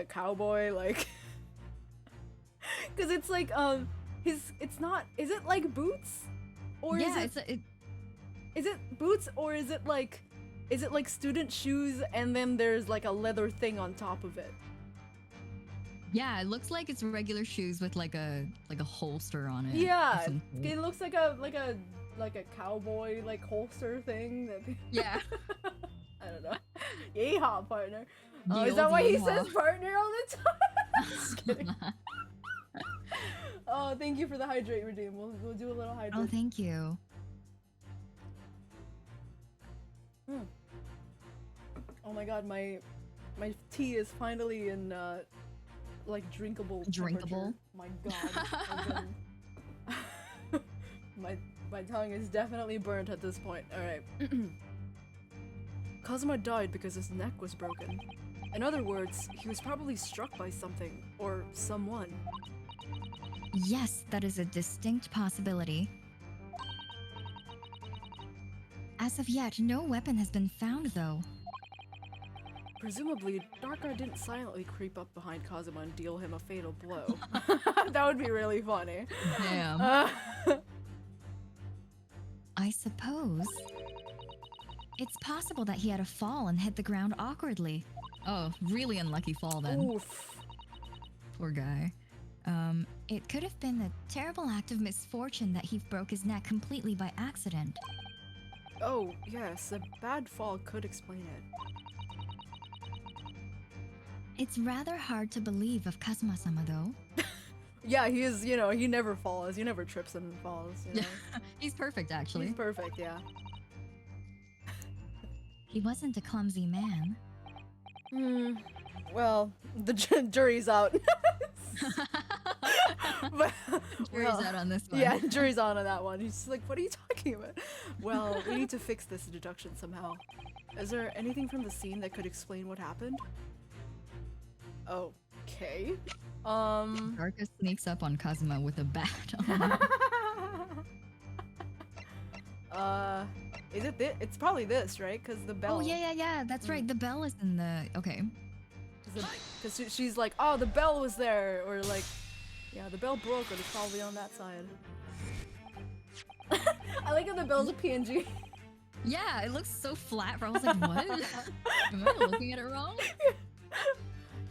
cowboy, like, because it's like it's not. Is it like boots, or yeah, is it boots, or is it like student shoes and then there's like a leather thing on top of it? Yeah, it looks like it's regular shoes with like a holster on it. Yeah, it looks like a cowboy like holster thing that. Yeah. I don't know. Yeehaw, partner. Oh, is that why he says partner all the time? Just kidding. Oh, thank you for the hydrate redeem. We'll do a little hydrate. Oh, thank you. Oh my god, my tea is finally in like drinkable. Drinkable. My god. my tongue is definitely burnt at this point. All right. Kazuma died because his neck was broken. In other words, he was probably struck by something or someone. Yes, that is a distinct possibility. As of yet, no weapon has been found, though. Presumably, Darkrai didn't silently creep up behind Kazuma and deal him a fatal blow. That would be really funny. Damn. I suppose. It's possible that he had a fall and hit the ground awkwardly. Oh, really unlucky fall then. Oof. Poor guy. It could have been a terrible act of misfortune that he broke his neck completely by accident. Oh, yes, a bad fall could explain it. It's rather hard to believe of Kazuma-sama, though. Yeah, he is, he never falls. He never trips and falls, you know? He's perfect, actually. He's perfect, yeah. He wasn't a clumsy man. Well, the jury's out. But, jury's out on this one. Yeah, jury's out on that one. He's like, what are you talking about? Well, we need to fix this deduction somehow. Is there anything from the scene that could explain what happened? Okay. Darkus sneaks up on Kazuma with a bat. Is it this? It's probably this, right? Because the bell. Oh, yeah. That's right. The bell is in the... Okay. Because she's like, oh, the bell was there. Or like, yeah, the bell broke, but it's probably on that side. I like how the bell's a PNG. Yeah, it looks so flat. I was like, what? Am I looking at it wrong?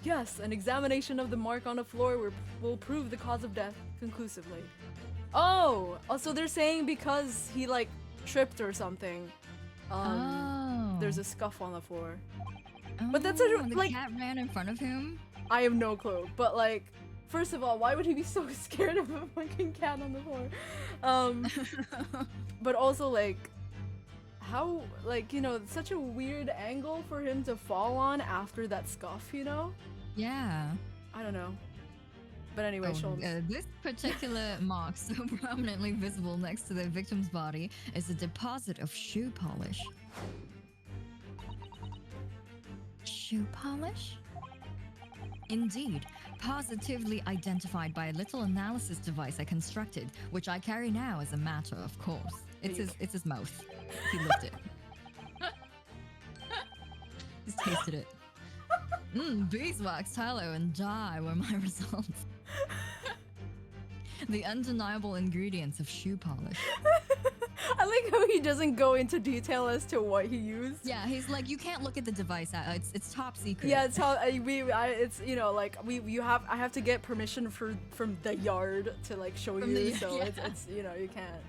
Yes, an examination of the mark on the floor will prove the cause of death conclusively. Oh, also they're saying because he like tripped or something. There's a scuff on the floor. Oh, But that's the cat ran in front of him. I have no clue. But like, first of all, why would he be so scared of a fucking cat on the floor? But also like, how like such a weird angle for him to fall on after that scuff, Yeah. I don't know. But anyway, this particular mark, so prominently visible next to the victim's body, is a deposit of shoe polish. Shoe polish? Indeed, positively identified by a little analysis device I constructed, which I carry now as a matter of course. It's his mouth. He licked it. Just tasted it. Beeswax, tallow, and dye were my results. The undeniable ingredients of shoe polish. I like how he doesn't go into detail as to what he used. Yeah, he's like, you can't look at the device. It's top secret. Yeah, it's how I have to get permission from the yard to like show you. It's you can't.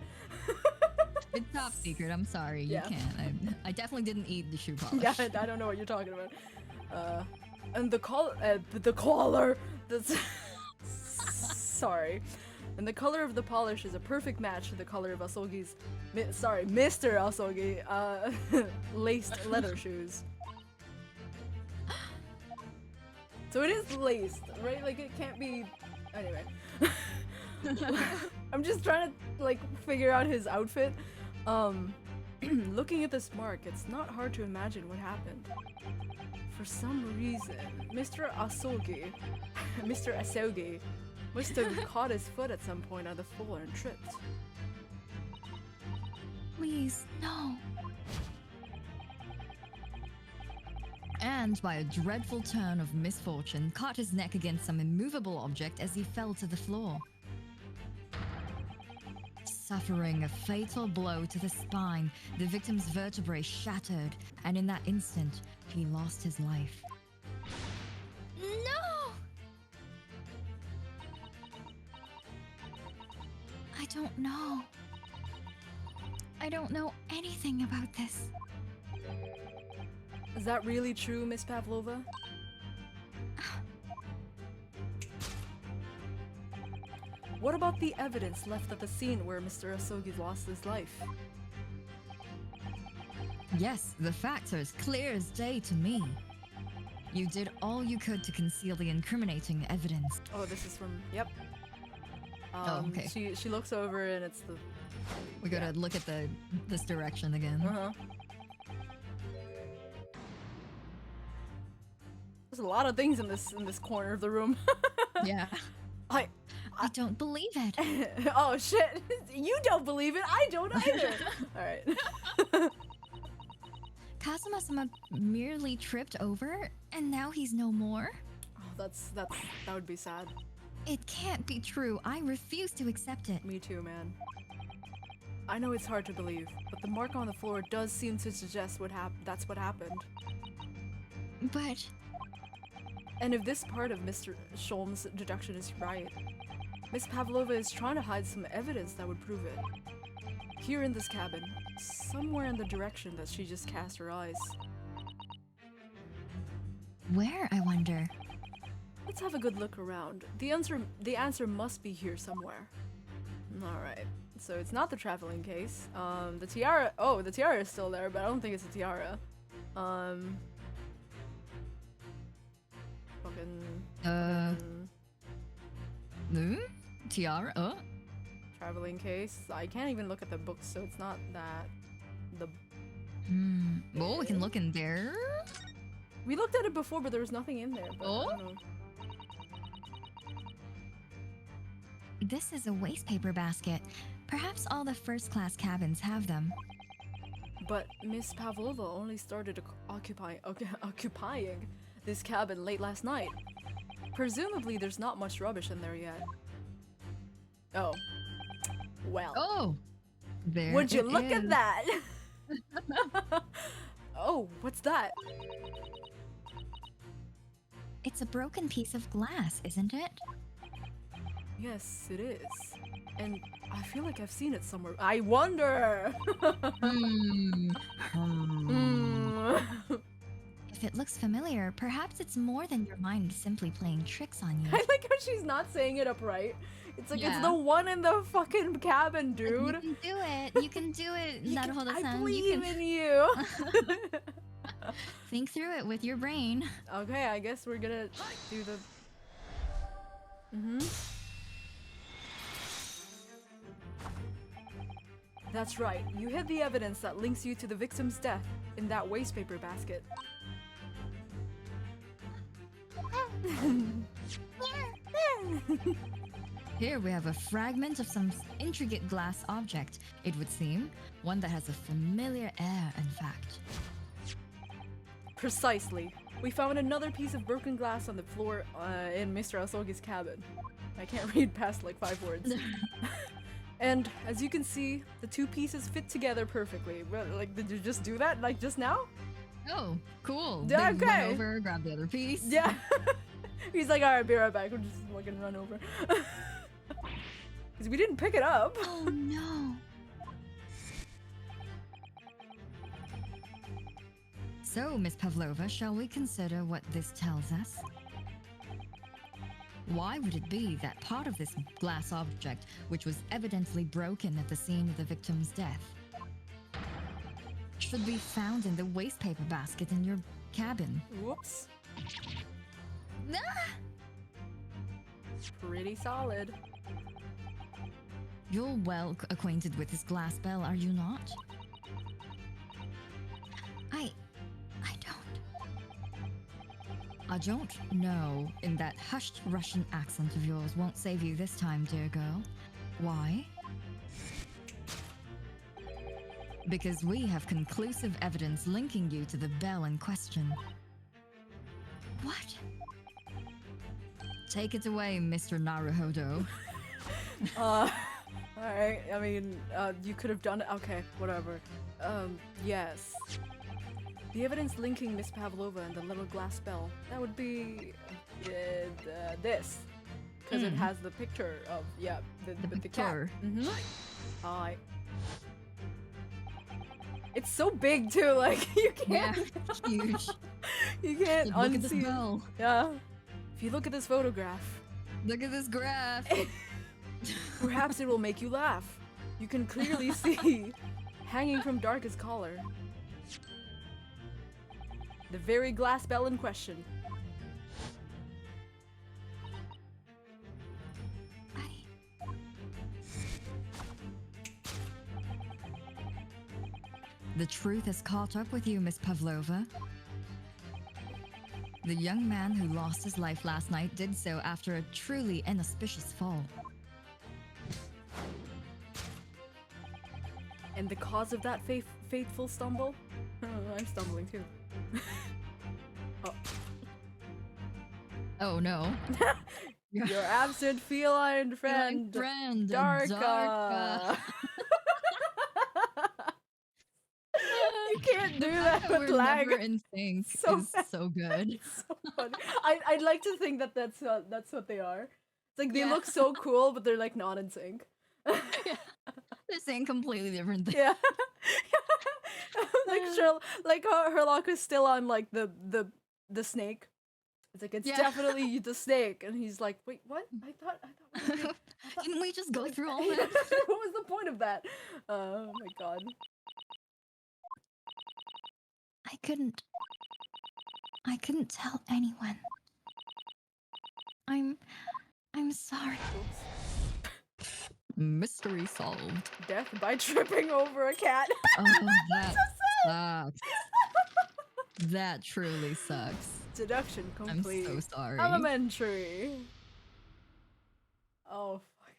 It's top secret. I'm sorry, you can't. I definitely didn't eat the shoe polish. Yeah, I don't know what you're talking about. And the color. Sorry. And the color of the polish is a perfect match to the color of Asogi's, Mr. Asogi, laced leather shoes. So it is laced, right? Like it can't be. Anyway, I'm just trying to like figure out his outfit. Looking at this mark, it's not hard to imagine what happened. For some reason, Mr. Asogi must have caught his foot at some point on the floor and tripped. Please, no. And by a dreadful turn of misfortune, caught his neck against some immovable object as he fell to the floor. Suffering a fatal blow to the spine, the victim's vertebrae shattered, and in that instant, he lost his life. No! I don't know. I don't know anything about this. Is that really true, Miss Pavlova? What about the evidence left at the scene where Mr. Asogi lost his life? Yes, the facts are as clear as day to me. You did all you could to conceal the incriminating evidence. Oh, this is from... Yep. Okay. She looks over and it's the... We gotta look at this direction again. Uh-huh. There's a lot of things in this corner of the room. Yeah. I don't believe it. Oh shit! You don't believe it. I don't either. All right. Kazuma-sama merely tripped over, and now he's no more? Oh, that would be sad. It can't be true. I refuse to accept it. Me too, man. I know it's hard to believe, but the mark on the floor does seem to suggest that's what happened. But... And if this part of Mr. Sholm's deduction is right, Miss Pavlova is trying to hide some evidence that would prove it. Here in this cabin, somewhere in the direction that she just cast her eyes. where, I wonder? Let's have a good look around. The answer must be here somewhere. Alright, so it's not the traveling case. The tiara, oh, the tiara is still there, but I don't think it's a tiara. Tiara? Traveling case. I can't even look at the books, so it's not that. Well, we can look in there. We looked at it before, but there was nothing in there. But I don't know. This is a wastepaper basket. Perhaps all the first-class cabins have them. But Miss Pavlova only started occupying this cabin late last night. Presumably, there's not much rubbish in there yet. Oh. Well. Oh! There Would you it look is. at that? Oh, what's that? It's a broken piece of glass, isn't it? Yes, it is. And I feel like I've seen it somewhere. I wonder! If it looks familiar, perhaps it's more than your mind simply playing tricks on you. I like how she's not saying it upright. It's like, it's Yeah. the one in the fucking cabin, dude. You can do it. You can do it. I Naruhodo-san. believe You can in you. think through it with your brain. Okay, I guess we're gonna do the... That's right. You hid the evidence that links you to the victim's death in that wastepaper basket. Here we have a fragment of some intricate glass object, it would seem. One that has a familiar air, in fact. Precisely. We found another piece of broken glass on the floor in Mr. Asogi's cabin. I can't read past like 5 words. And as you can see, the two pieces fit together perfectly. Well, like, did you just do that? Like, just now? Oh, cool. Yeah, They okay. went over, grabbed the other piece. Yeah. He's like, alright, be right back. We're just fucking run over. Because we didn't pick it up. Oh no. So, Miss Pavlova, shall we consider what this tells us? Why would it be that part of this glass object, which was evidently broken at the scene of the victim's death, should be found in the wastepaper basket in your cabin? Whoops. Pretty solid. You're well acquainted with this glass bell, are you not? I don't. I don't know in that hushed Russian accent of yours won't save you this time, dear girl. Why? Because we have conclusive evidence linking you to the bell in question. What? Take it away, Mr. Naruhodo. Alright, I mean, you could have done it. Okay, whatever. Yes. The evidence linking Miss Pavlova and the little glass bell, that would be this. Because it has the picture of, yeah, the cat. Mm-hmm. Alright. It's so big too, like, you can't... Yeah, huge. You can't Look at this unsee. bell. Yeah. If you look at this photograph, Look at this graph. perhaps it will make you laugh. You can clearly see, hanging from Darka's collar, the very glass bell in question. The truth has caught up with you, Miss Pavlova. The young man who lost his life last night did so after a truly inauspicious fall. And the cause of that fateful stumble? I'm stumbling too. Oh. Oh no. Your absent feline friend, Darka. You can't do that with We're lag. never in sync. So Is so good. It's so funny. I'd like to think that that's what they are. It's like they Yeah. look so cool, but they're like not in sync. They're saying completely different things. Yeah. Like like Herlock is still on like the snake. It's like it's Yeah. definitely the snake, and he's like, wait, what? I thought Didn't we just go through all Yeah, that? what was the point of that? Oh my god. I couldn't tell anyone. I'm sorry. Oops. Mystery solved. Death by tripping over a cat. Oh, that sucks. That truly sucks. Deduction complete. I'm so sorry. Elementary. Oh my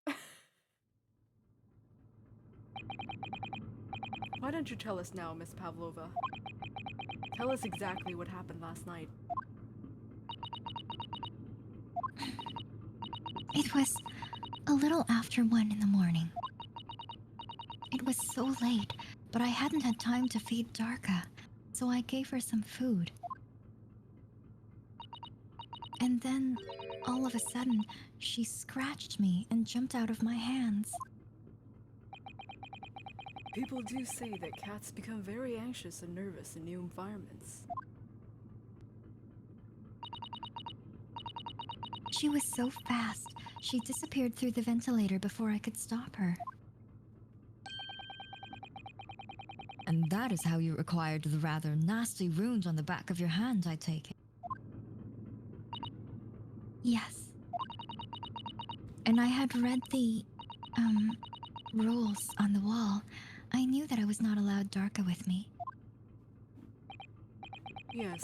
god. Why don't you tell us now, Miss Pavlova? Tell us exactly what happened last night. It was a little after 1 in the morning. It was so late, but I hadn't had time to feed Darka, so I gave her some food. And then, all of a sudden, she scratched me and jumped out of my hands. People do say that cats become very anxious and nervous in new environments. She was so fast, she disappeared through the ventilator before I could stop her. And that is how you acquired the rather nasty wound on the back of your hand, I take it. Yes. And I had read the, rules on the wall. I knew that I was not allowed Darka with me. Yes,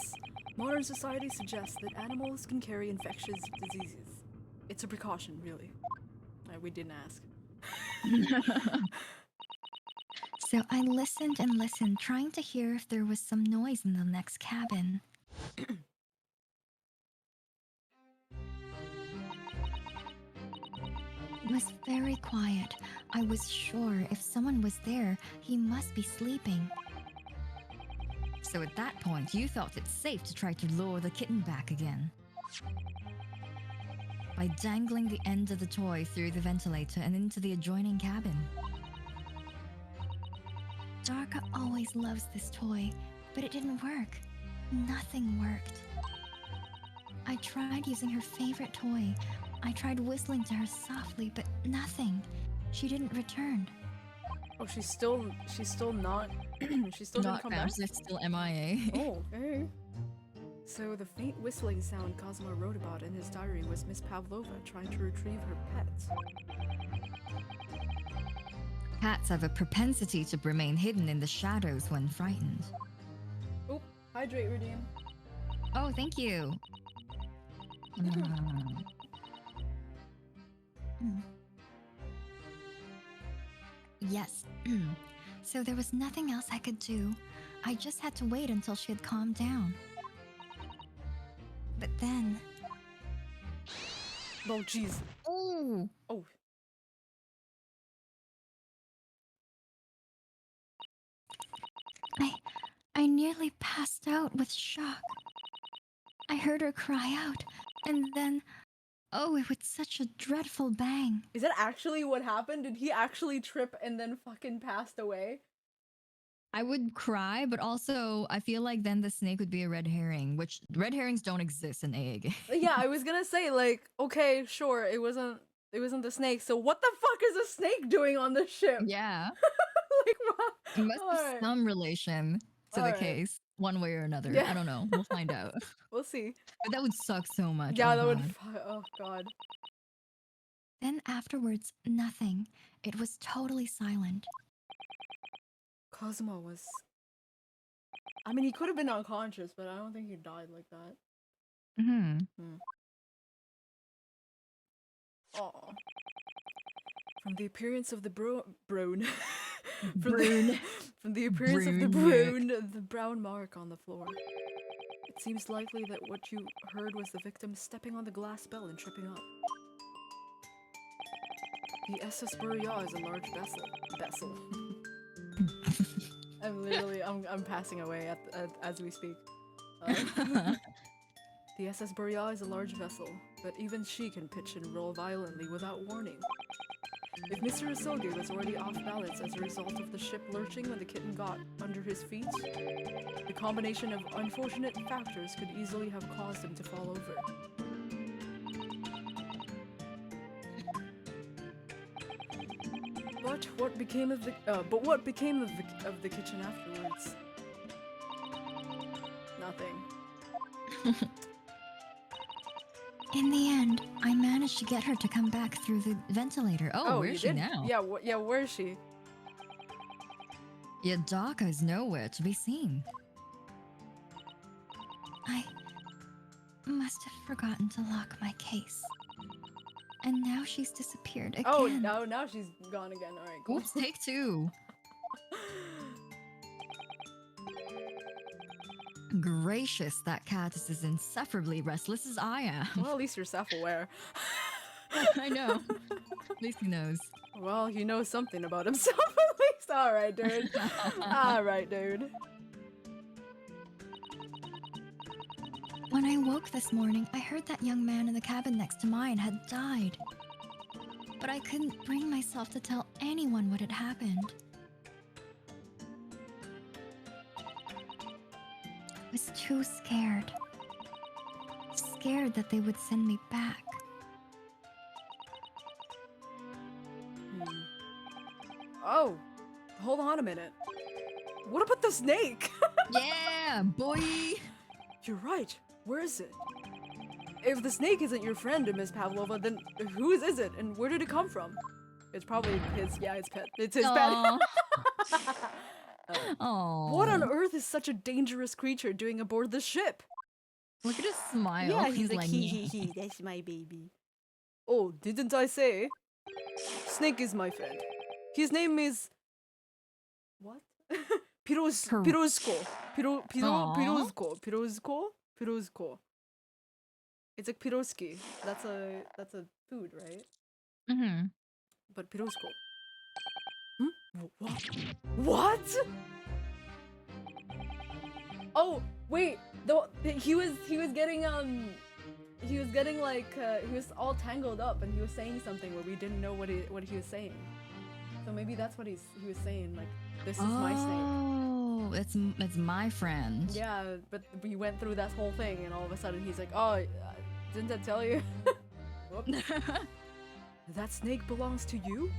modern society suggests that animals can carry infectious diseases. It's a precaution, really. We didn't ask. So I listened and listened, trying to hear if there was some noise in the next cabin. It was very quiet. I was sure if someone was there, he must be sleeping. So at that point, you thought it safe to try to lure the kitten back again. By dangling the end of the toy through the ventilator and into the adjoining cabin. Darka always loves this toy, but it didn't work. Nothing worked. I tried using her favorite toy. I tried whistling to her softly, but nothing. She didn't return. Oh, she's still not She still didn't Not come found. back? She's still MIA. Oh, okay. So the faint whistling sound Cosmo wrote about in his diary was Miss Pavlova trying to retrieve her pets. Cats have a propensity to remain hidden in the shadows when frightened. Oop, hydrate redeem. Oh, thank you. Yes. So there was nothing else I could do. I just had to wait until she had calmed down. But then... Oh, jeez. Oh! Oh. I nearly passed out with shock. I heard her cry out, and then... Oh, it was such a dreadful bang. Is that actually what happened? Did he actually trip and then fucking passed away? I would cry, but also I feel like then the snake would be a red herring, which red herrings don't exist in AA games. Yeah, I was gonna say, like, okay, sure, it wasn't the snake, so what the fuck is a snake doing on the ship? Yeah. Like, what? There must be Alright. some relation to the Alright. case, one way or another. Yeah. I don't know. We'll find out. We'll see. But that would suck so much. Yeah, Oh, that would. God. Oh god. Then afterwards, nothing. It was totally silent. Cosmo was. I mean, he could have been unconscious, but I don't think he died like that. Aw. From the appearance of the brown. From the appearance of the brown mark on the floor. It seems likely that what you heard was the victim stepping on the glass bell and tripping up. The SS Boreal is a large vessel. I'm passing away as we speak. The SS Boreal is a large vessel, but even she can pitch and roll violently without warning. If Mr. Isoge was already off balance as a result of the ship lurching when the kitten got under his feet, the combination of unfortunate factors could easily have caused him to fall over. But what became of the kitchen afterwards? Nothing. In the end, I managed to get her to come back through the ventilator. Oh, where's she now? Yeah, yeah, where is she? Yadaka's nowhere to be seen. I must have forgotten to lock my case. And now she's disappeared again. Oh, no, now she's gone again. Alright, cool. Oops, take two. Gracious, that cat is as insufferably restless as I am. Well, at least you're self-aware. I know. At least he knows. Well, he knows something about himself at least. Alright, dude. Alright, dude. When I woke this morning, I heard that young man in the cabin next to mine had died. But I couldn't bring myself to tell anyone what had happened. I was too scared. Scared that they would send me back. Oh, hold on a minute. What about the snake? Yeah, boy! You're right. Where is it? If the snake isn't your friend, Miss Pavlova, then whose is it, and where did it come from? It's probably his. Yeah, his pet. It's his pet. Aww. What on earth is such a dangerous creature doing aboard the ship? Look at his smile. Yeah, he's like hee, that's my baby. Oh, didn't I say? Snake is my friend. His name is... What? Pirozko. Pirozko. It's like piroski. That's a food, right? Mm-hmm. But Pirozko. What? What? Oh, wait. He was getting like he was all tangled up and he was saying something where we didn't know what he was saying. So maybe that's what he was saying, like, this is my snake. Oh, it's my friend. Yeah, but we went through that whole thing and all of a sudden he's like, oh, didn't I tell you? Whoops. That snake belongs to you?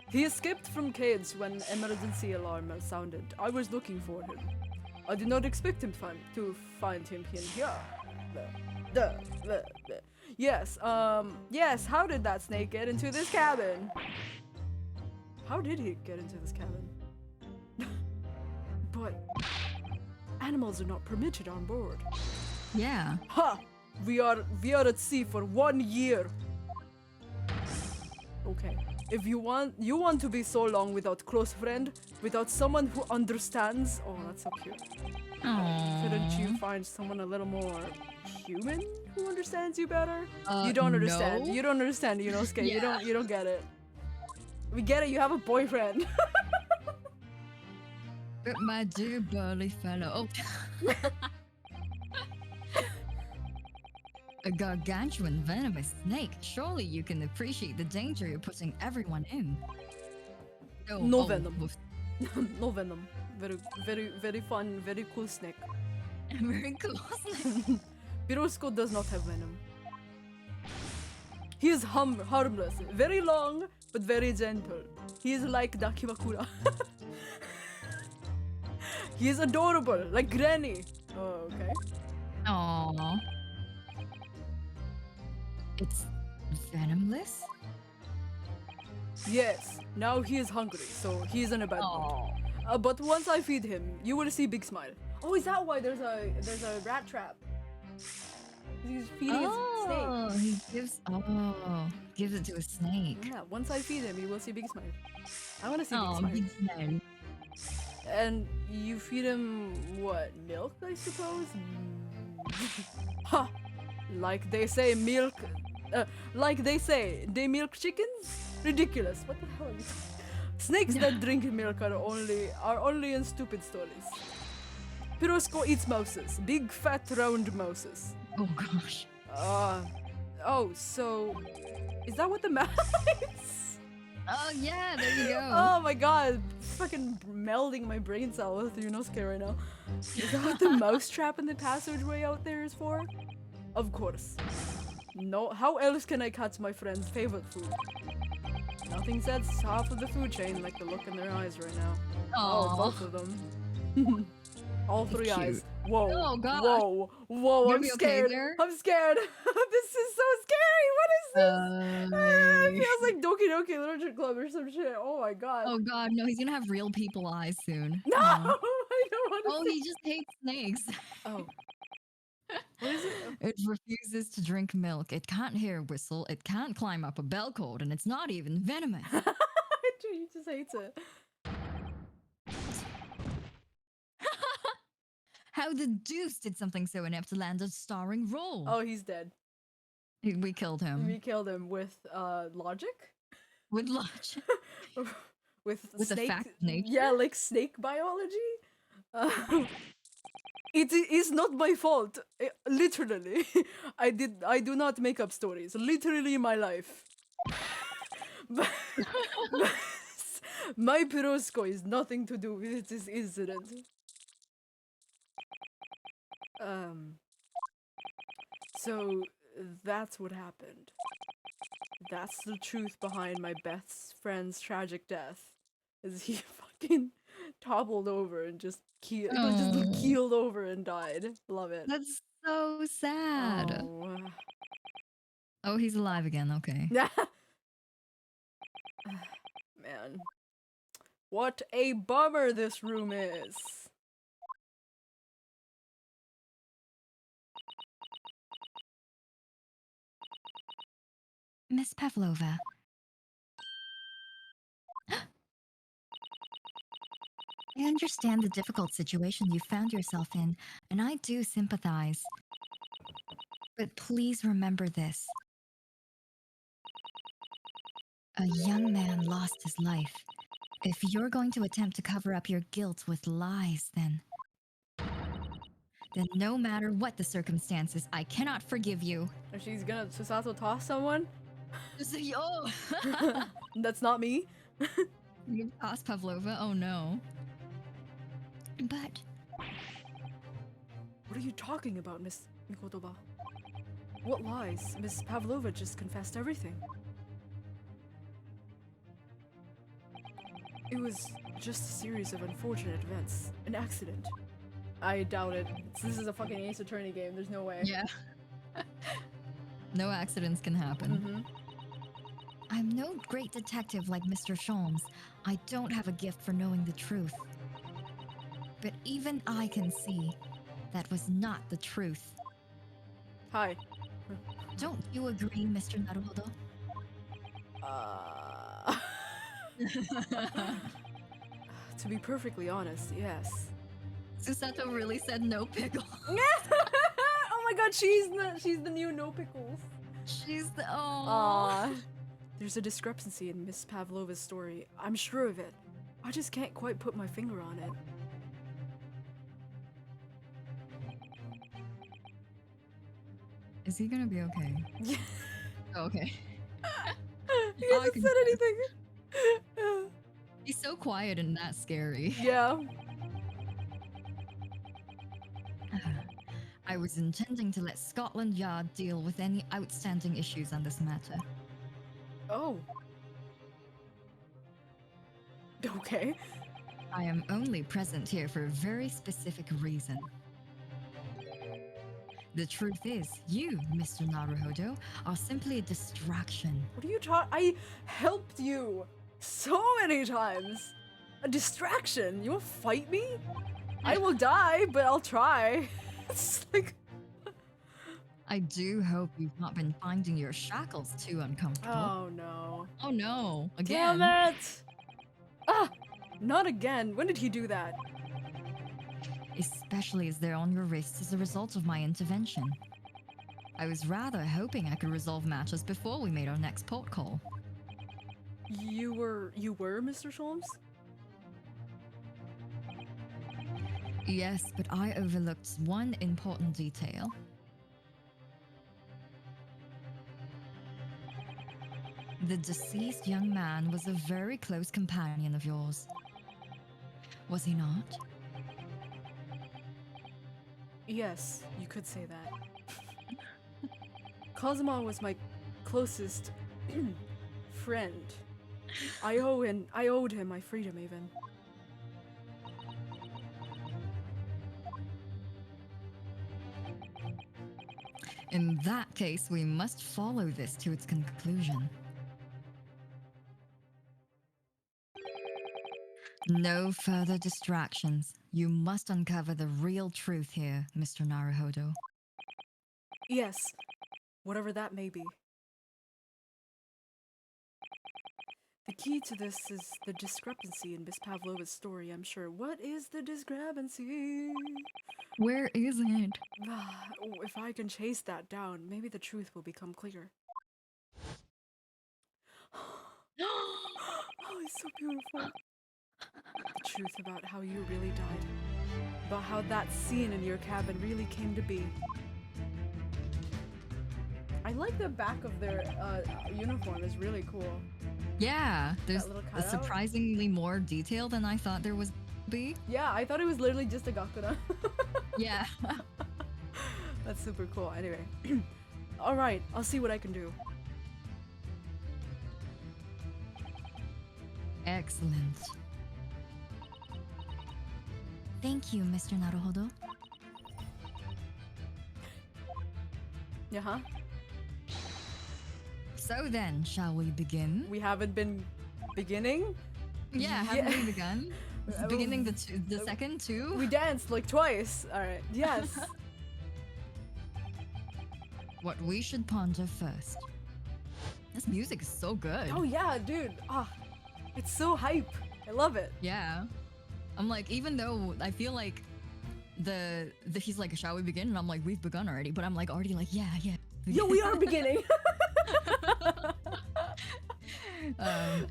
He escaped from cage when emergency alarm sounded. I was looking for him. I did not expect him to find him in here. Yes, yes, how did that snake get into this cabin? How did he get into this cabin? But animals are not permitted on board. Yeah. Ha! We are at sea for 1 year. Okay. If you want to be so long without close friend, without someone who understands. Oh, that's so cute. Couldn't you find someone a little more human who understands you better? You don't understand. No. You don't understand, Yunosuke. Yeah. You don't get it. We get it. You have a boyfriend. But my dear burly fellow. Oh. A gargantuan venomous snake. Surely you can appreciate the danger you're putting everyone in. Oh, No oh, venom. woof. No venom. Very fun, very cool snake. Very cool snake. Pirosko does not have venom. He is harmless, very long, but very gentle. He is like Dakimakura. He is adorable, like Granny. Oh, okay. Aww. It's venomless? Yes, now he is hungry, so he is in a bad mood. But once I feed him, you will see big smile. Oh, is that why there's a rat trap? He's feeding his snake. He gives it to a snake. Yeah, once I feed him, you will see big smile. I want to see big smile. Big smile. And you feed him what? Milk, I suppose? Ha! Like they say, milk. Like they say, they milk chickens? Ridiculous. What the hell are you talking? Snakes that drink milk are only in stupid stories. Pirosko eats mouses. Big, fat, round mouses. Oh gosh. Oh, so is that what the mouse is? Oh yeah, there you go. Oh my god, fucking melding my brain cell with Yunosuke right now. Is that what the mouse trap in the passageway out there is for? Of course. No, how else can I catch my friend's favorite food? Nothing sets half of the food chain like the look in their eyes right now. Oh, both of them. All three Cute. eyes. Whoa. Oh, gosh. Whoa. You I'm be scared. okay there? I'm scared. This is so scary. What is this? It feels like Doki Doki Literature Club or some shit. Oh my god. Oh god, no, he's gonna have real people eyes soon. No! I don't want to Oh, see. he just hates snakes. Oh. What is it? It refuses to drink milk. It can't hear a whistle. It can't climb up a bell cord, and it's not even venomous. He just hates it. How the deuce did something so inept land a starring role? Oh, he's dead. We killed him. We killed him with logic? With logic. with With snake. a fact of nature? Yeah, like snake biology. It is not my fault. Literally, I do not make up stories. Literally, my life. My Pirosko is nothing to do with this incident. So that's what happened. That's the truth behind my best friend's tragic death. Is he fucking toppled over and just keeled over and died. Love it. That's so sad. Oh, he's alive again. Okay. Yeah. Man. What a bummer this room is. Miss Pavlova. I understand the difficult situation you found yourself in, and I do sympathize. But please remember this. A young man lost his life. If you're going to attempt to cover up your guilt with lies, then no matter what the circumstances, I cannot forgive you. If she's gonna Susato toss someone? Oh. That's not me. You toss Pavlova? Oh no. But What are you talking about, Miss Mikotoba? What lies? Miss Pavlova just confessed everything. It was just a series of unfortunate events. An accident. I doubt it. This is a fucking Ace Attorney game. There's no way. Yeah. No accidents can happen. I'm no great detective like Mr. Sholmes. I don't have a gift for knowing the truth. But even I can see that was not the truth. Hi. Don't you agree, Mr. Naruhodo? To be perfectly honest, yes. Susato really said no pickle. Oh my god, she's the new no pickles. She's the There's a discrepancy in Miss Pavlova's story. I'm sure of it. I just can't quite put my finger on it. Is he gonna be okay? Yeah. Oh, okay. He hasn't said anything. He's so quiet and not scary. Yeah. I was intending to let Scotland Yard deal with any outstanding issues on this matter. Oh. Okay. I am only present here for a very specific reason. The truth is, you, Mr. Naruhodo, are simply a distraction. What are you talking? I helped you so many times. A distraction? You will fight me? I will die, but I'll try. It's like... I do hope you've not been finding your shackles too uncomfortable. Oh no. Oh no, again. Damn it! Ah! Not again. When did he do that? Especially as they're on your wrists as a result of my intervention. I was rather hoping I could resolve matters before we made our next port call. You were Mr. Sholmes? Yes, but I overlooked one important detail. The deceased young man was a very close companion of yours. Was he not? Yes, you could say that. Kazuma was my closest friend. I owed him my freedom even. In that case, we must follow this to its conclusion. No further distractions. You must uncover the real truth here, Mr. Naruhodo. Yes, whatever that may be. The key to this is the discrepancy in Miss Pavlova's story, I'm sure. What is the discrepancy? Where is it? If I can chase that down, maybe the truth will become clear. Oh, it's so beautiful. The truth about how you really died. About how that scene in your cabin really came to be. I like the back of their uniform, is really cool. Yeah, there's a surprisingly more detail than I thought there was be. Yeah, I thought it was literally just a Gakura. Yeah. That's super cool. Anyway. Alright, I'll see what I can do. Excellent. Thank you, Mr. Naruhodo. Yeah. So then, shall we begin? We haven't been beginning? Yeah, haven't we begun? Beginning the second too? We danced like twice. Alright, yes. What we should ponder first. This music is so good. Oh yeah, dude. Ah, it's so hype. I love it. Yeah. I'm like, even though I feel like the he's like, shall we begin? And I'm like, we've begun already. But I'm like already like, yeah. Yeah, we are beginning.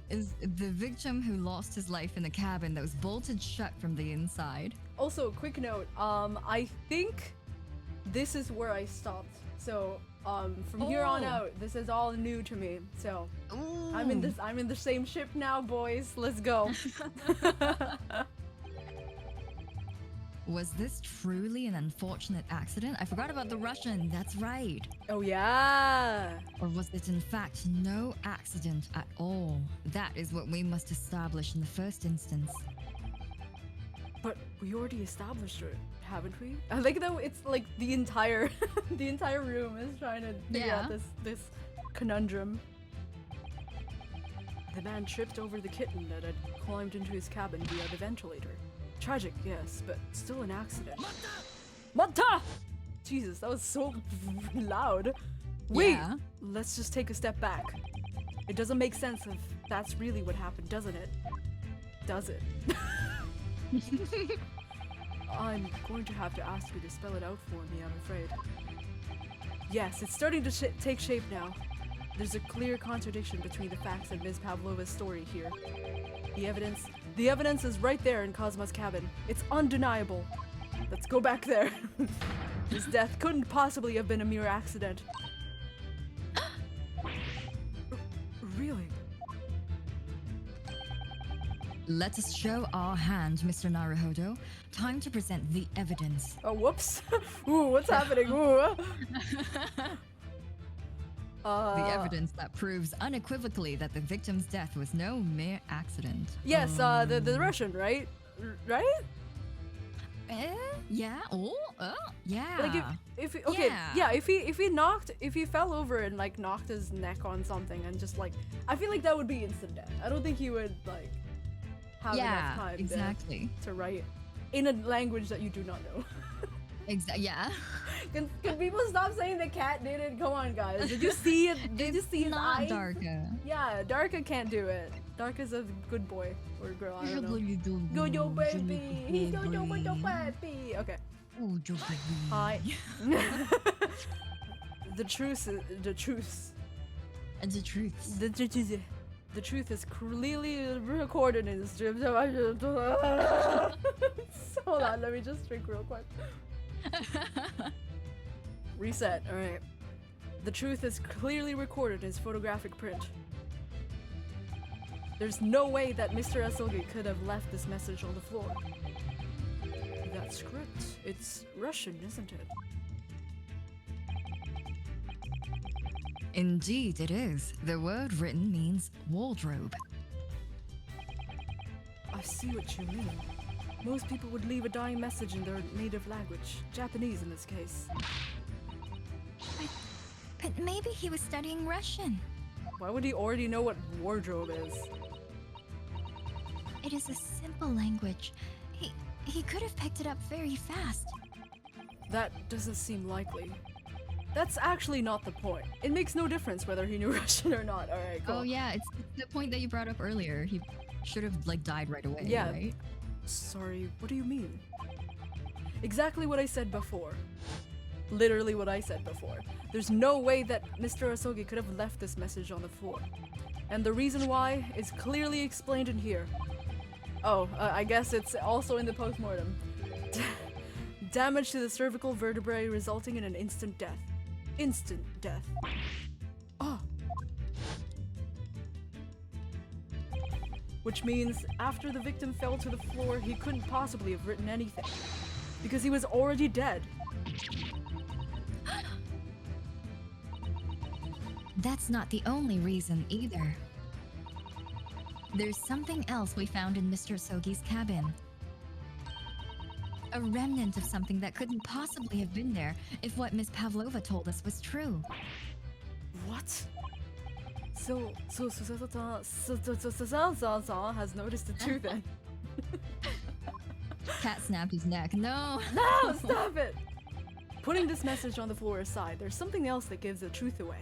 Is the victim who lost his life in the cabin that was bolted shut from the inside. Also, quick note, I think this is where I stopped. So, from here on out, this is all new to me. So, Ooh. I'm in the same ship now, boys. Let's go. Was this truly an unfortunate accident? I forgot about the Russian, that's right. Oh yeah. Or was it in fact no accident at all? That is what we must establish in the first instance. But we already established it, haven't we? I like that it's like the entire the entire room is trying to figure out this conundrum. The man tripped over the kitten that had climbed into his cabin via the ventilator. Tragic, yes, but still an accident. Mata! Jesus, that was so loud. Wait, Yeah. let's just take a step back. It doesn't make sense if that's really what happened, doesn't it? Does it? I'm going to have to ask you to spell it out for me, I'm afraid. Yes, it's starting to take shape now. There's a clear contradiction between the facts and Ms. Pavlova's story here. The evidence is right there in Cosmo's cabin. It's undeniable. Let's go back there. His death couldn't possibly have been a mere accident. Really? Let us show our hand, Mr. Naruhodo. Time to present the evidence. Oh, whoops. Ooh, what's happening? Ooh. The evidence that proves unequivocally that the victim's death was no mere accident. Yes, the Russian, right? Right? Yeah. Yeah. Like if if he fell over and like knocked his neck on something and just like, I feel like that would be instant death. I don't think he would like have enough time exactly. to write in a language that you do not know. Yeah. Can people stop saying the cat did it? Come on, guys. Did you see it? Did you see his eyes? Darka. Yeah, Darka can't do it. Darka's a good boy or girl. I don't know. Go yo baby. He's go yo baby. Okay. Hi. The truth is clearly recorded in the stream. So hold on, let me just drink real quick. Reset. All right. The truth is clearly recorded in his photographic print. There's no way that Mr. Asogi could have left this message on the floor. That script, it's Russian, isn't it? Indeed, it is. The word written means wardrobe. I see what you mean. Most people would leave a dying message in their native language, Japanese in this case. But maybe he was studying Russian. Why would he already know what wardrobe is? It is a simple language. He could have picked it up very fast. That doesn't seem likely. That's actually not the point. It makes no difference whether he knew Russian or not. Alright, cool. Oh yeah, it's the point that you brought up earlier. He should have like died right away, Yeah. right? Sorry, what do you mean? Exactly what I said before. Literally what I said before. There's no way that Mr. Asogi could have left this message on the floor. And the reason why is clearly explained in here. Oh, I guess it's also in the postmortem. Damage to the cervical vertebrae resulting in an instant death. Instant death. Oh. Which means after the victim fell to the floor, he couldn't possibly have written anything. Because he was already dead. That's not the only reason either. There's something else we found in Mr. Sogi's cabin. A remnant of something that couldn't possibly have been there if what Miss Pavlova told us was true. What? So has noticed it too then. Cat snapped his neck. No! No, stop it! Putting this message on the floor aside, there's something else that gives the truth away.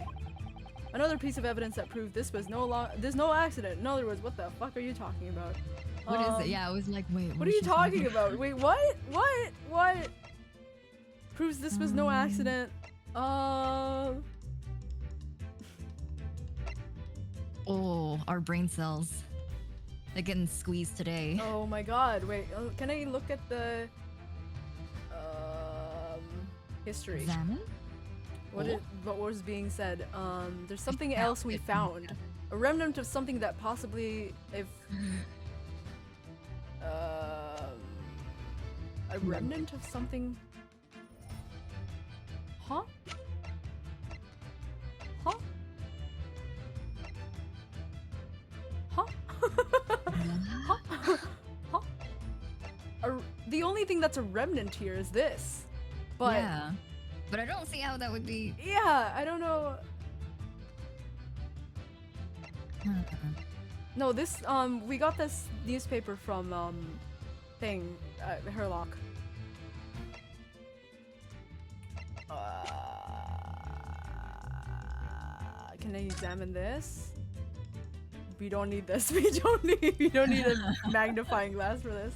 Another piece of evidence that proved this was there's no accident. In other words, what the fuck are you talking about? What is it? Yeah, I was like, wait, what are you talking about? Wait, what? What? Proves this was no accident. Oh, our brain cells. They're getting squeezed today. Oh my god, wait, can I look at the history? Examine? What was being said? There's something else we found. A remnant of something that possibly, if A remnant of something? Huh? Huh? Huh? Huh? Huh? The only thing that's a remnant here is this. But yeah. But I don't see how that would be. yeah, I don't know. No, this we got this newspaper from Herlock. Can I examine this? We don't need this. We don't need a magnifying glass for this.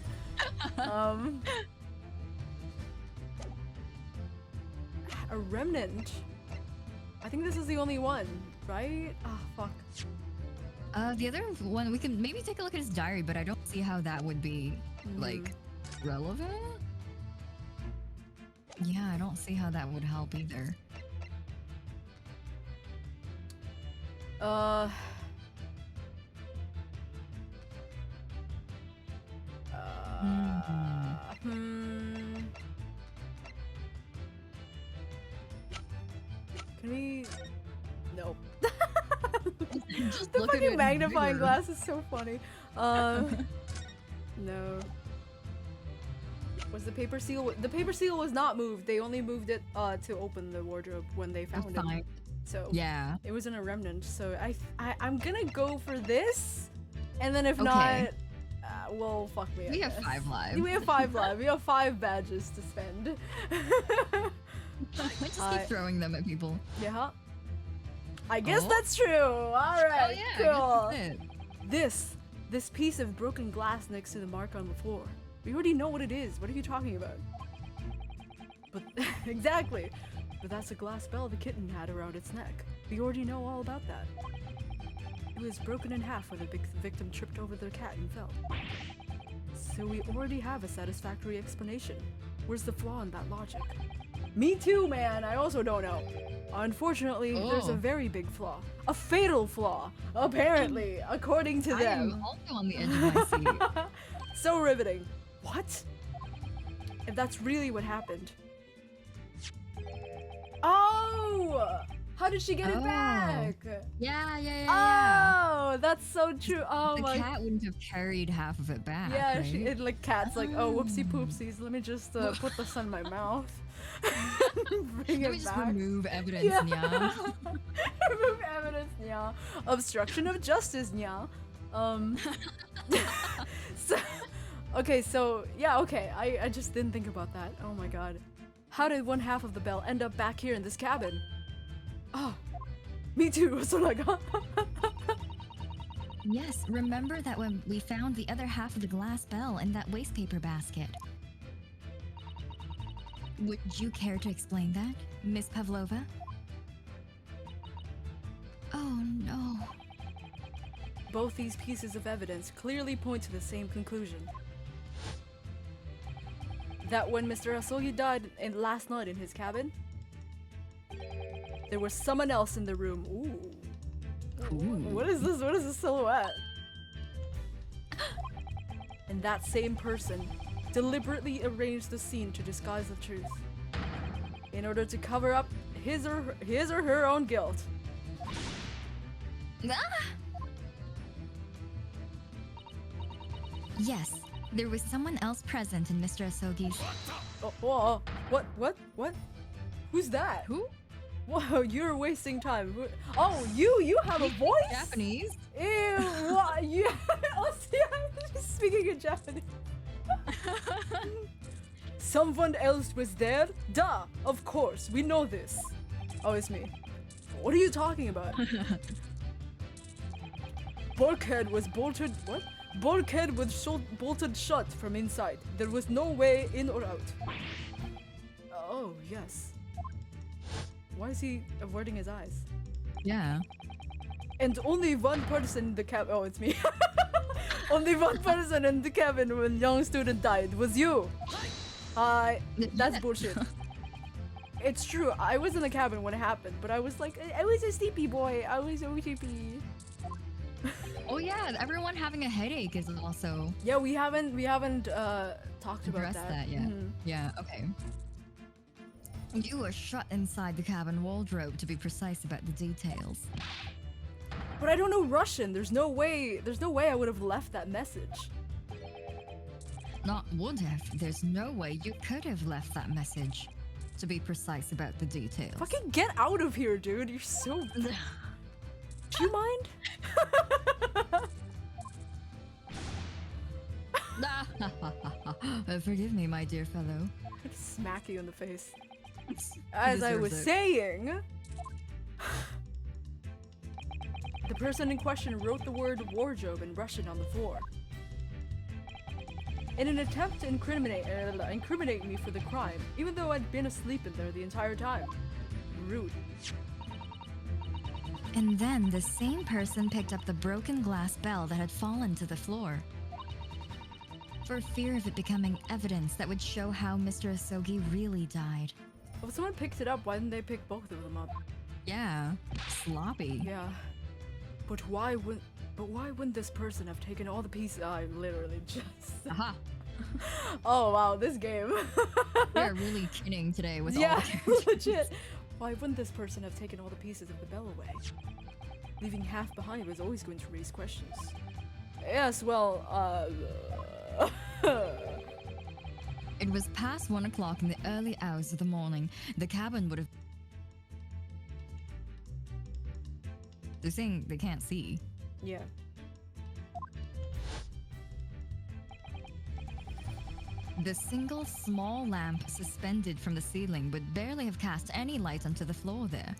A remnant. I think this is the only one, right? Ah, fuck. The other one, we can maybe take a look at his diary, but I don't see how that would be, like, relevant? Yeah, I don't see how that would help either. Can we? Nope. Just The look at fucking it magnifying bigger. glass is so funny. No. Was the paper seal? The paper seal was not moved. They only moved it to open the wardrobe when they found it. Fine. So Yeah. it wasn't a remnant. So I'm gonna go for this, and then if Okay. not, well, fuck me. I We have guess. 5 lives. We have 5 lives. We have 5 badges to spend. Let's just keep throwing them at people. Yeah. I guess Oh. that's true. All right. Oh yeah, Cool. I guess that's it. This piece of broken glass next to the mark on the floor. We already know what it is. What are you talking about? But exactly. But that's a glass bell the kitten had around its neck. We already know all about that. It was broken in half when the victim tripped over the cat and fell. So we already have a satisfactory explanation. Where's the flaw in that logic? Me too, man. I also don't know. Unfortunately, there's a Oh. very big flaw. A fatal flaw, apparently, according to I them. am also on the edge of my seat. So riveting. What? If that's really what happened. Oh! How did she get it back? Yeah. Oh, that's so true. Oh The my. cat wouldn't have carried half of it back. Yeah, right? it like cat's like, oh, whoopsie poopsies. Let me just put this in my mouth. Bring Let it me just back. remove evidence, Yeah. yeah. Remove evidence, yeah. Obstruction of justice, yeah. So, okay, so yeah, okay. I just didn't think about that. Oh my god. How did one half of the bell end up back here in this cabin? Oh, me too. So like, Yes, remember that when we found the other half of the glass bell in that wastepaper basket. Would you care to explain that, Miss Pavlova? Oh no. both these pieces of evidence clearly point to the same conclusion. That when Mr. Asogi died last night in his cabin, there was someone else in the room. Ooh. What is this? What is this silhouette? And that same person deliberately arranged the scene to disguise the truth in order to cover up his or her own guilt. Yes, there was someone else present in Mr. Asogi's. Oh, what? Who's that? Who? Whoa, you're wasting time. Oh, you have a voice? Japanese? Ew, what? You, oh, see, I'm speaking in Japanese. Someone else was there? Duh, of course, we know this. Oh, it's me. What are you talking about? Bulkhead was bolted, what? Bulkhead was bolted shut from inside. There was no way in or out. Oh, yes. Why is he averting his eyes? Yeah. And only one person in the cabin. Oh, it's me. Only one person in the cabin when young student died was you. That's bullshit. It's true. I was in the cabin when it happened, but I was like, I was a sleepy boy. I was so sleepy. Oh yeah, everyone having a headache is also. Yeah, we haven't talked about addressed that yet. Mhm. Yeah, okay. You were shut inside the cabin wardrobe, to be precise about the details. But I don't know Russian. There's no way I would have left that message. Not would have. There's no way you could have left that message, to be precise about the details. Fucking get out of here, dude. You're so... Do you mind? Forgive me, my dear fellow. I'd smack you in the face. He As I was deserves it. saying... The person in question wrote the word wardrobe in Russian on the floor. In an attempt to incriminate me for the crime, even though I'd been asleep in there the entire time. Rude. And then the same person picked up the broken glass bell that had fallen to the floor. For fear of it becoming evidence that would show how Mr. Asogi really died. If someone picked it up, why didn't they pick both of them up? Yeah, sloppy. Yeah. But why wouldn't this person have taken all the pieces? I literally just... Aha. Oh wow, this game. We're really kidding today with all Yeah, the characters. legit. Why wouldn't this person have taken all the pieces of the bell away? Leaving half behind was always going to raise questions. Yes, well, It was past 1 o'clock in the early hours of the morning. The cabin would have... They're saying they can't see. yeah. The single small lamp suspended from the ceiling would barely have cast any light onto the floor there.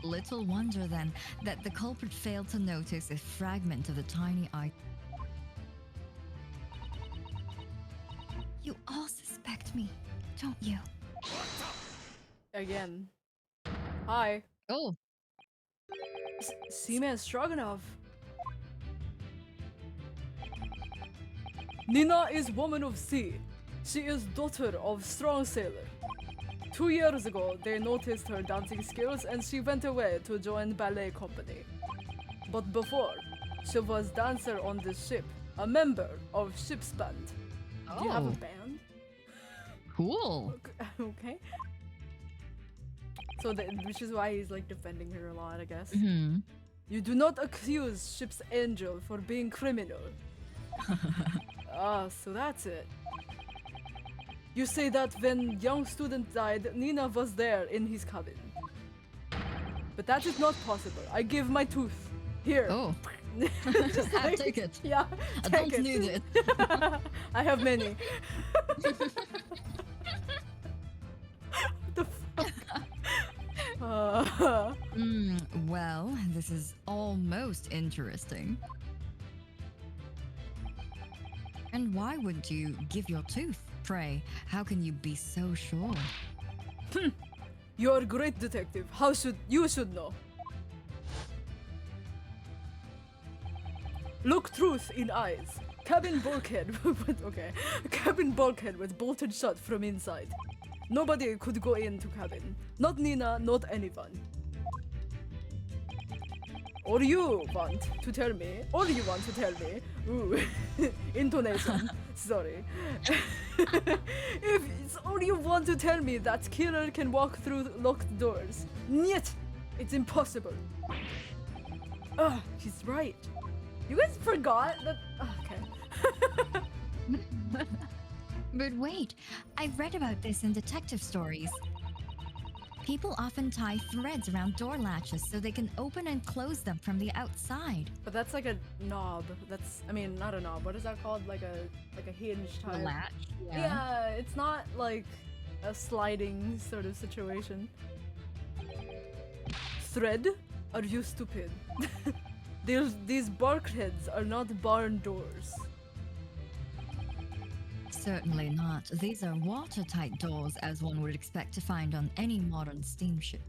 Little wonder then that the culprit failed to notice a fragment of the tiny eye. You all suspect me, don't you? Again. Hi. Oh, Seaman Stroganoff. Nina is woman of sea. She is daughter of strong sailor. 2 years ago, they noticed her dancing skills and she went away to join ballet company. But before, she was dancer on the ship, a member of ship's band. Do you have a Oh. band? cool. Okay. So, which is why he's like defending her a lot, I guess. Hmm. You do not accuse ship's angel for being criminal. Ah, so that's it. You say that when young student died, Nina was there in his cabin. But that is not possible. I give my tooth. Here. Oh, Just like- take it. Yeah, I take don't it. need it. I have many. The fuck? Well, this is almost interesting. And why would you give your tooth? Pray, how can you be so sure? You're a great detective. You should know. Look truth in eyes. Cabin bulkhead. Okay. Cabin bulkhead was bolted shut from inside. Nobody could go into cabin. Not Nina, not anyone. Or you want to tell me? Ooh, intonation. Sorry. If it's or you want to tell me that killer can walk through locked doors. Niet! It's impossible. She's right. You guys forgot that. Okay. But wait, I've read about this in detective stories. People often tie threads around door latches so they can open and close them from the outside. But that's like a knob. I mean, not a knob. What is that called? Like a hinge The type. latch? Yeah, it's not like a sliding sort of situation. Thread? Are you stupid? These bulkheads are not barn doors. Certainly not. These are watertight doors, as one would expect to find on any modern steamship.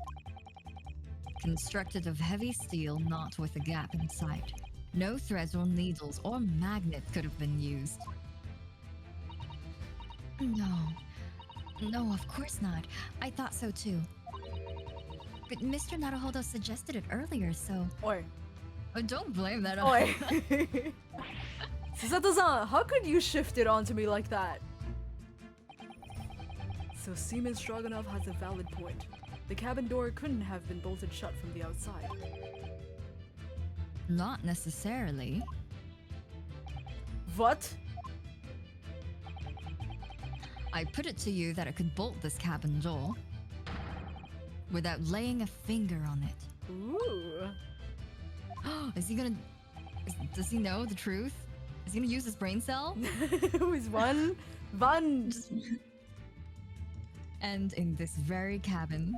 Constructed of heavy steel, not with a gap inside. No threads or needles or magnet could have been used. No, of course not. I thought so too. But Mr. Naruhodo suggested it earlier, so... Oi. Oh, don't blame that on Oi. Susato-san, how could you shift it onto me like that? So Seaman Stroganoff has a valid point. The cabin door couldn't have been bolted shut from the outside. Not necessarily. What? I put it to you that I could bolt this cabin door without laying a finger on it. Ooh. Is he gonna... does he know the truth? Is he gonna use his brain cell? Who's one? One. And in this very cabin,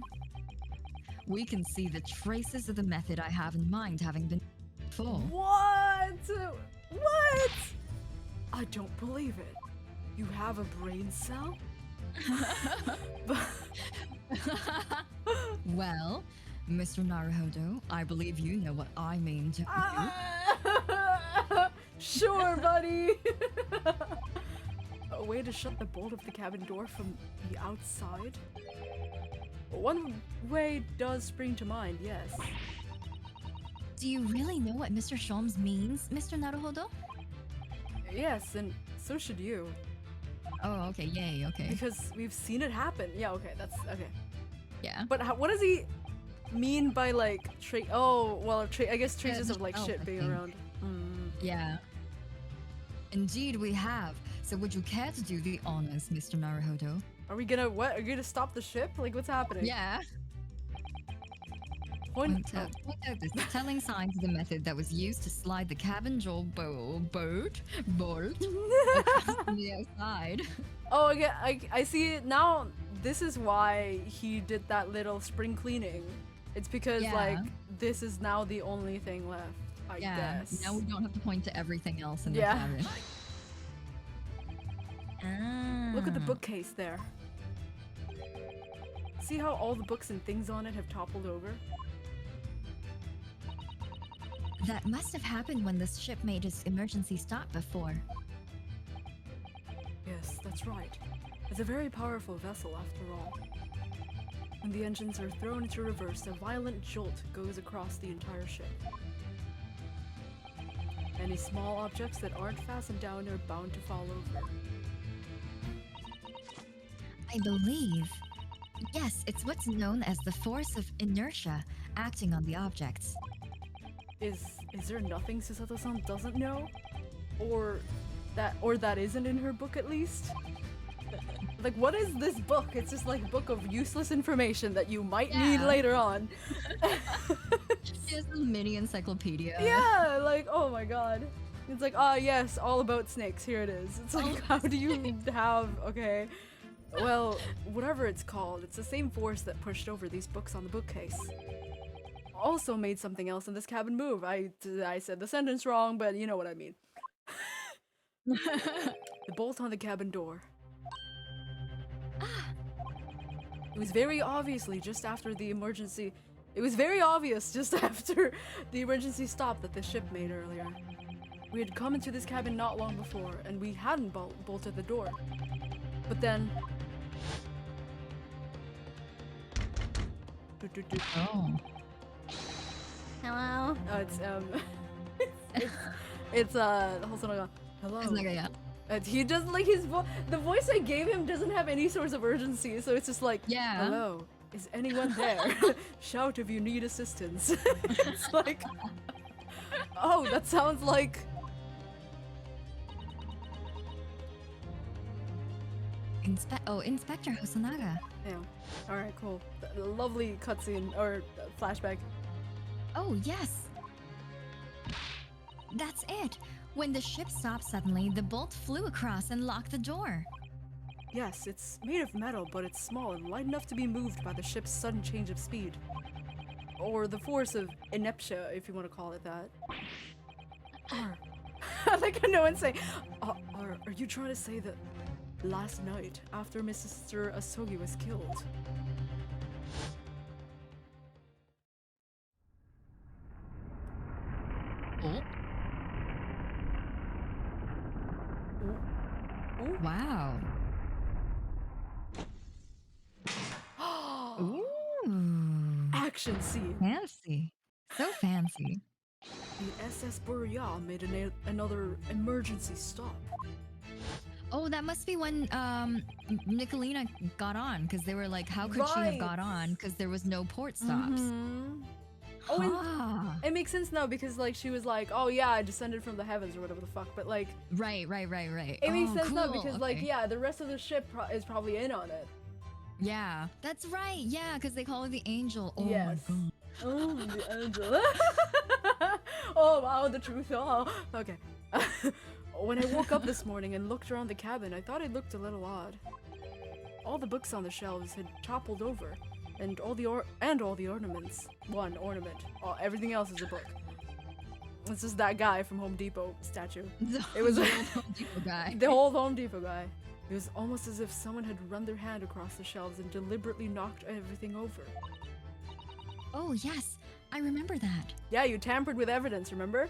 we can see the traces of the method I have in mind having been before. What? What? I don't believe it. You have a brain cell? Well, Mr. Naruhodo, I believe you know what I mean to Sure, buddy. A way to shut the bolt of the cabin door from the outside? One way does spring to mind, yes. Do you really know what Mr. Sholmes means, Mr. Naruhodo? Yes, and so should you. Oh, okay, yay, okay. Because we've seen it happen. Yeah, okay, that's okay. Yeah. But what does he mean by like I guess traces of like shit being around. Yeah. Indeed we have. So would you care to do the honors, Mr. Naruhodo? Are we gonna what? Are you gonna stop the ship? Like what's happening? Yeah. Point out this telling signs of the method that was used to slide the cabin door bolt from the outside. Oh, okay, I see it now. This is why he did that little spring cleaning. It's because like this is now the only thing left. I guess. Now we don't have to point to everything else in the cabin. Look at the bookcase there. See how all the books and things on it have toppled over? That must have happened when this ship made its emergency stop before. Yes, that's right. It's a very powerful vessel after all. When the engines are thrown into reverse, a violent jolt goes across the entire ship. Any small objects that aren't fastened down are bound to fall over. I believe... Yes, it's what's known as the force of inertia acting on the objects. Is there nothing Susato-san doesn't know? Or that isn't in her book at least? Like, what is this book? It's just like a book of useless information that you might need later on. It's a mini encyclopedia. Yeah, like, oh my god. It's like, yes, all about snakes, here it is. It's like, how do you have, okay. Well, whatever it's called, it's the same force that pushed over these books on the bookcase. Also made something else in this cabin move. I said the sentence wrong, but you know what I mean. The bolt on the cabin door. It was very obviously just after the emergency. It was very obvious just after the emergency stop that the ship made earlier. We had come into this cabin not long before, and we hadn't bolted the door. But then... Oh. Hello? Oh, it's hello. He doesn't like his the voice I gave him doesn't have any source of urgency, so it's just like, hello, is anyone there? Shout if you need assistance. It's like, oh, that sounds like... Inspector Hosonaga. Yeah. Alright, cool. Lovely cutscene, or flashback. Oh, yes. That's it. When the ship stopped suddenly, the bolt flew across and locked the door. Yes, it's made of metal, but it's small and light enough to be moved by the ship's sudden change of speed. Or the force of inertia, if you want to call it that. Like no one's saying, are you trying to say that last night, after Mr. Asogi was killed, Wow. Ooh. action scene. Fancy. So fancy. The SS Boreal made another emergency stop. Oh, that must be when Nicolina got on, because they were like, how could she have got on? Because there was no port stops. Oh, and it makes sense now because like she was like, oh yeah, I descended from the heavens or whatever the fuck. But like, right. It makes sense now because like, yeah, the rest of the ship is probably in on it. Yeah, that's right. Yeah, because they call her the angel. Oh yes. my god. Oh, the angel. Oh wow, the truth. Oh, okay. When I woke up this morning and looked around the cabin, I thought it looked a little odd. All the books on the shelves had toppled over, and all the ornaments. One ornament. Everything else is a book. This is that guy from Home Depot statue. It was the Home Depot guy. The whole Home Depot guy. It was almost as if someone had run their hand across the shelves and deliberately knocked everything over. Oh, yes. I remember that. Yeah, you tampered with evidence, remember?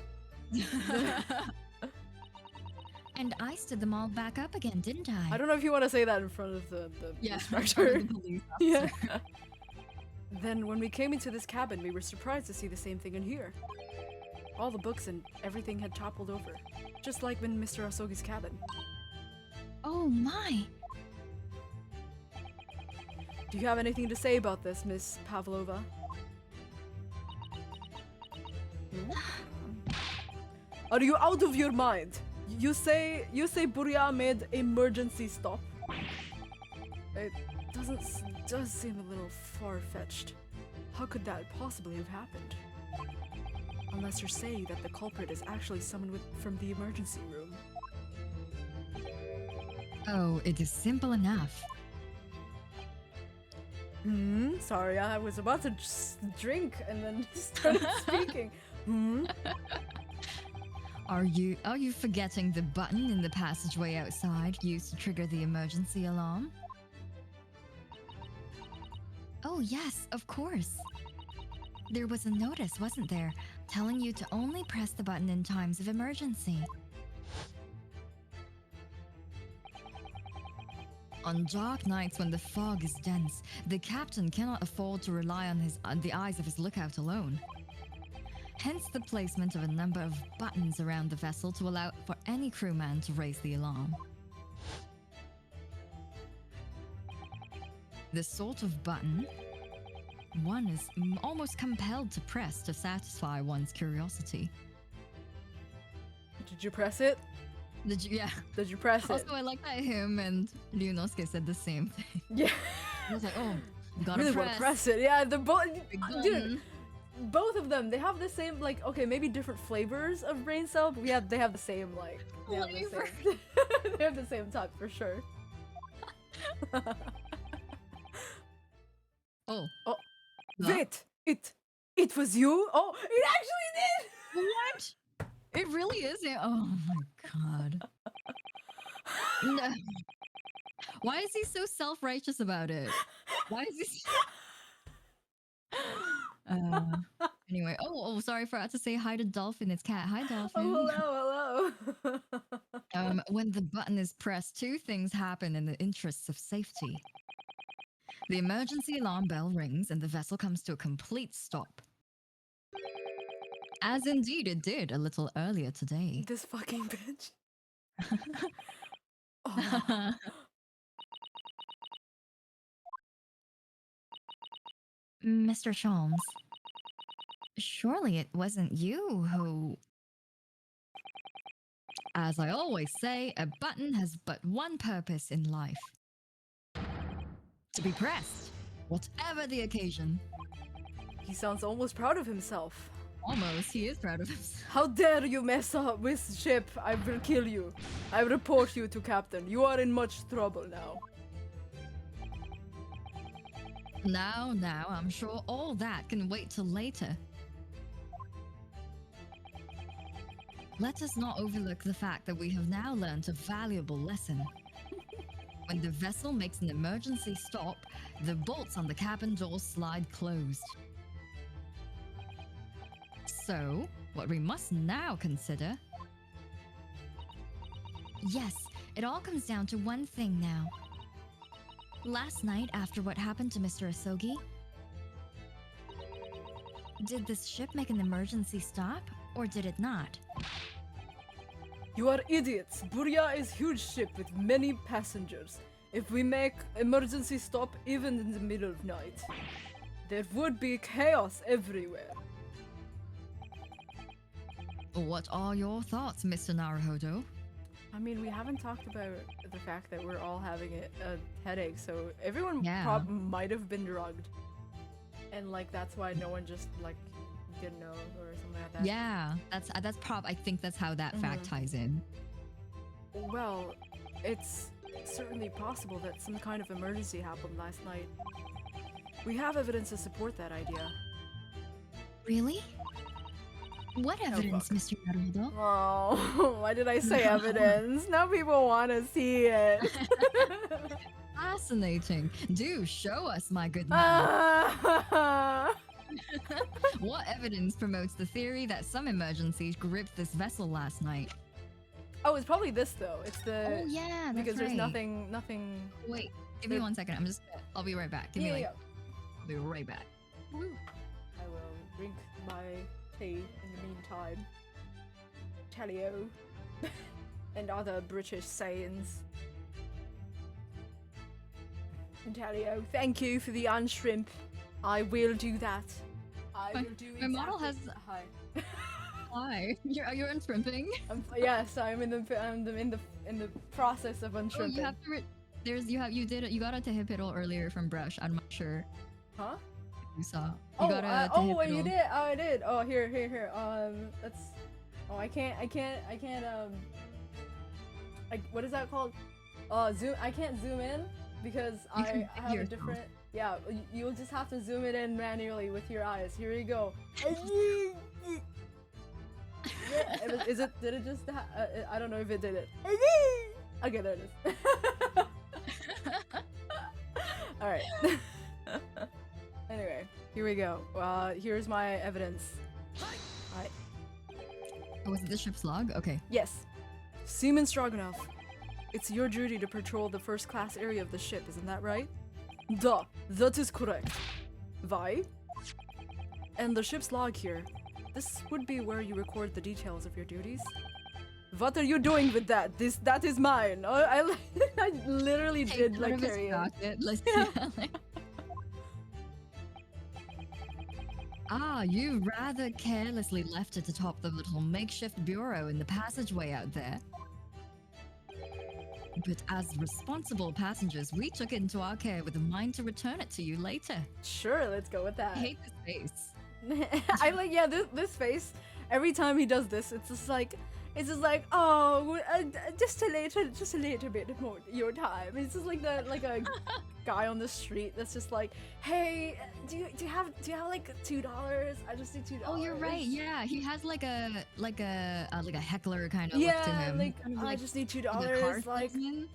And I stood them all back up again, didn't I? I don't know if you want to say that in front of the inspector. The police Yeah. Then when we came into this cabin, we were surprised to see the same thing in here. All the books and everything had toppled over, just like in Mr. Asogi's cabin. Oh my! Do you have anything to say about this, Miss Pavlova? Are you out of your mind? You say Buria made emergency stop? It does seem a little far-fetched. How could that possibly have happened? Unless you're saying that the culprit is actually someone from the emergency room. Oh, it is simple enough. Sorry, I was about to just drink and then started speaking. Are you forgetting the button in the passageway outside used to trigger the emergency alarm? Oh yes, of course. There was a notice, wasn't there, telling you to only press the button in times of emergency. On dark nights when the fog is dense, the captain cannot afford to rely on the eyes of his lookout alone. Hence the placement of a number of buttons around the vessel to allow for any crewman to raise the alarm. The sort of button one is almost compelled to press to satisfy one's curiosity. Did you press it? Yeah. Did you press it? Also, I like that him and Ryunosuke said the same thing. Yeah. I was like, oh, you gotta really press. Want to press it. Yeah, they're both. Dude, both of them, they have the same, like, okay, maybe different flavors of brain cell, but they have the same, like, they have the same type for sure. Oh. Wait! It was you? Oh, it actually did! What? It really isn't. Oh my god. No. Why is he so self-righteous about it? Why is he anyway, sorry, I forgot to say hi to Dolphin. It's Cat. Hi, Dolphin. Oh, hello. When the button is pressed, two things happen in the interests of safety. The emergency alarm bell rings and the vessel comes to a complete stop. As indeed it did a little earlier today. This fucking bitch. Oh. Mr. Sholmes, surely it wasn't you who... As I always say, a button has but one purpose in life. To be pressed, whatever the occasion. He sounds almost proud of himself. Almost, he is proud of himself. How dare you mess up with ship? I will kill you. I report you to captain. You are in much trouble now. Now, I'm sure all that can wait till later. Let us not overlook the fact that we have now learned a valuable lesson. When the vessel makes an emergency stop, the bolts on the cabin doors slide closed. So, what we must now consider... Yes, it all comes down to one thing now. Last night, after what happened to Mr. Asogi, Did this ship make an emergency stop, or did it not? You are idiots. Burya is huge ship with many passengers. If we make emergency stop even in the middle of night, there would be chaos everywhere. What are your thoughts, Mr. Naruhodo? I mean, we haven't talked about the fact that we're all having a headache, so everyone Yeah. might have been drugged. And like that's why no one just like didn't know or something like that. Yeah, I think that's how that fact ties in. Well, it's certainly possible that some kind of emergency happened last night. We have evidence to support that idea. Really? What evidence, fuck. Mr. Naruto? Oh, why did I say evidence? Now people want to see it. Fascinating. Do show us, my good man. What evidence promotes the theory that some emergencies gripped this vessel last night? Oh, it's probably this though. It's the Oh yeah, that's because there's right. nothing. Wait, give me 1 second. I'll be right back. Give me Yeah. I'll be right back. I will drink my tea in the meantime. Talio and other British sayings. Talio, thank you for the unshrimp. I will do that. I will do my model exactly- Hi. Why? You're unshrimping? Yes, I'm in the process of Oh, unshrimping. you have to. You got a tehepiro earlier from Brush. I'm not sure Huh? if you saw. You Oh, got a oh, you tehepiro. did. Oh, I did. Oh, here. That's. Oh, I can't. What is that called? Zoom. I can't zoom in because You I can have a yourself. different. Yeah, you'll just have to zoom it in manually with your eyes. Here you go. Is it? Did it just? I don't know if it did it. Okay, there it is. All right. Anyway, here we go. Here's my evidence. Hi. Oh, was it the ship's log? Okay. Yes. Seaman Stroganoff. It's your duty to patrol the first class area of the ship, isn't that right? Duh, that is correct. Why? And the ship's log here. This would be where you record the details of your duties. What are you doing with that? That is mine. I literally did like carry it. Let's you rather carelessly left it atop the little makeshift bureau in the passageway out there. But as responsible passengers, we took it into our care with a mind to return it to you later. Sure, let's go with that. I hate this face. I like, yeah, this face. Every time he does this, it's just like, oh, just a little bit more your time. It's just like a guy on the street that's just like, hey, do you have like $2? I just need $2. Oh, you're right. Yeah, he has like a heckler kind of look to Yeah, him. like Kind of I just need $2. car Like salesman.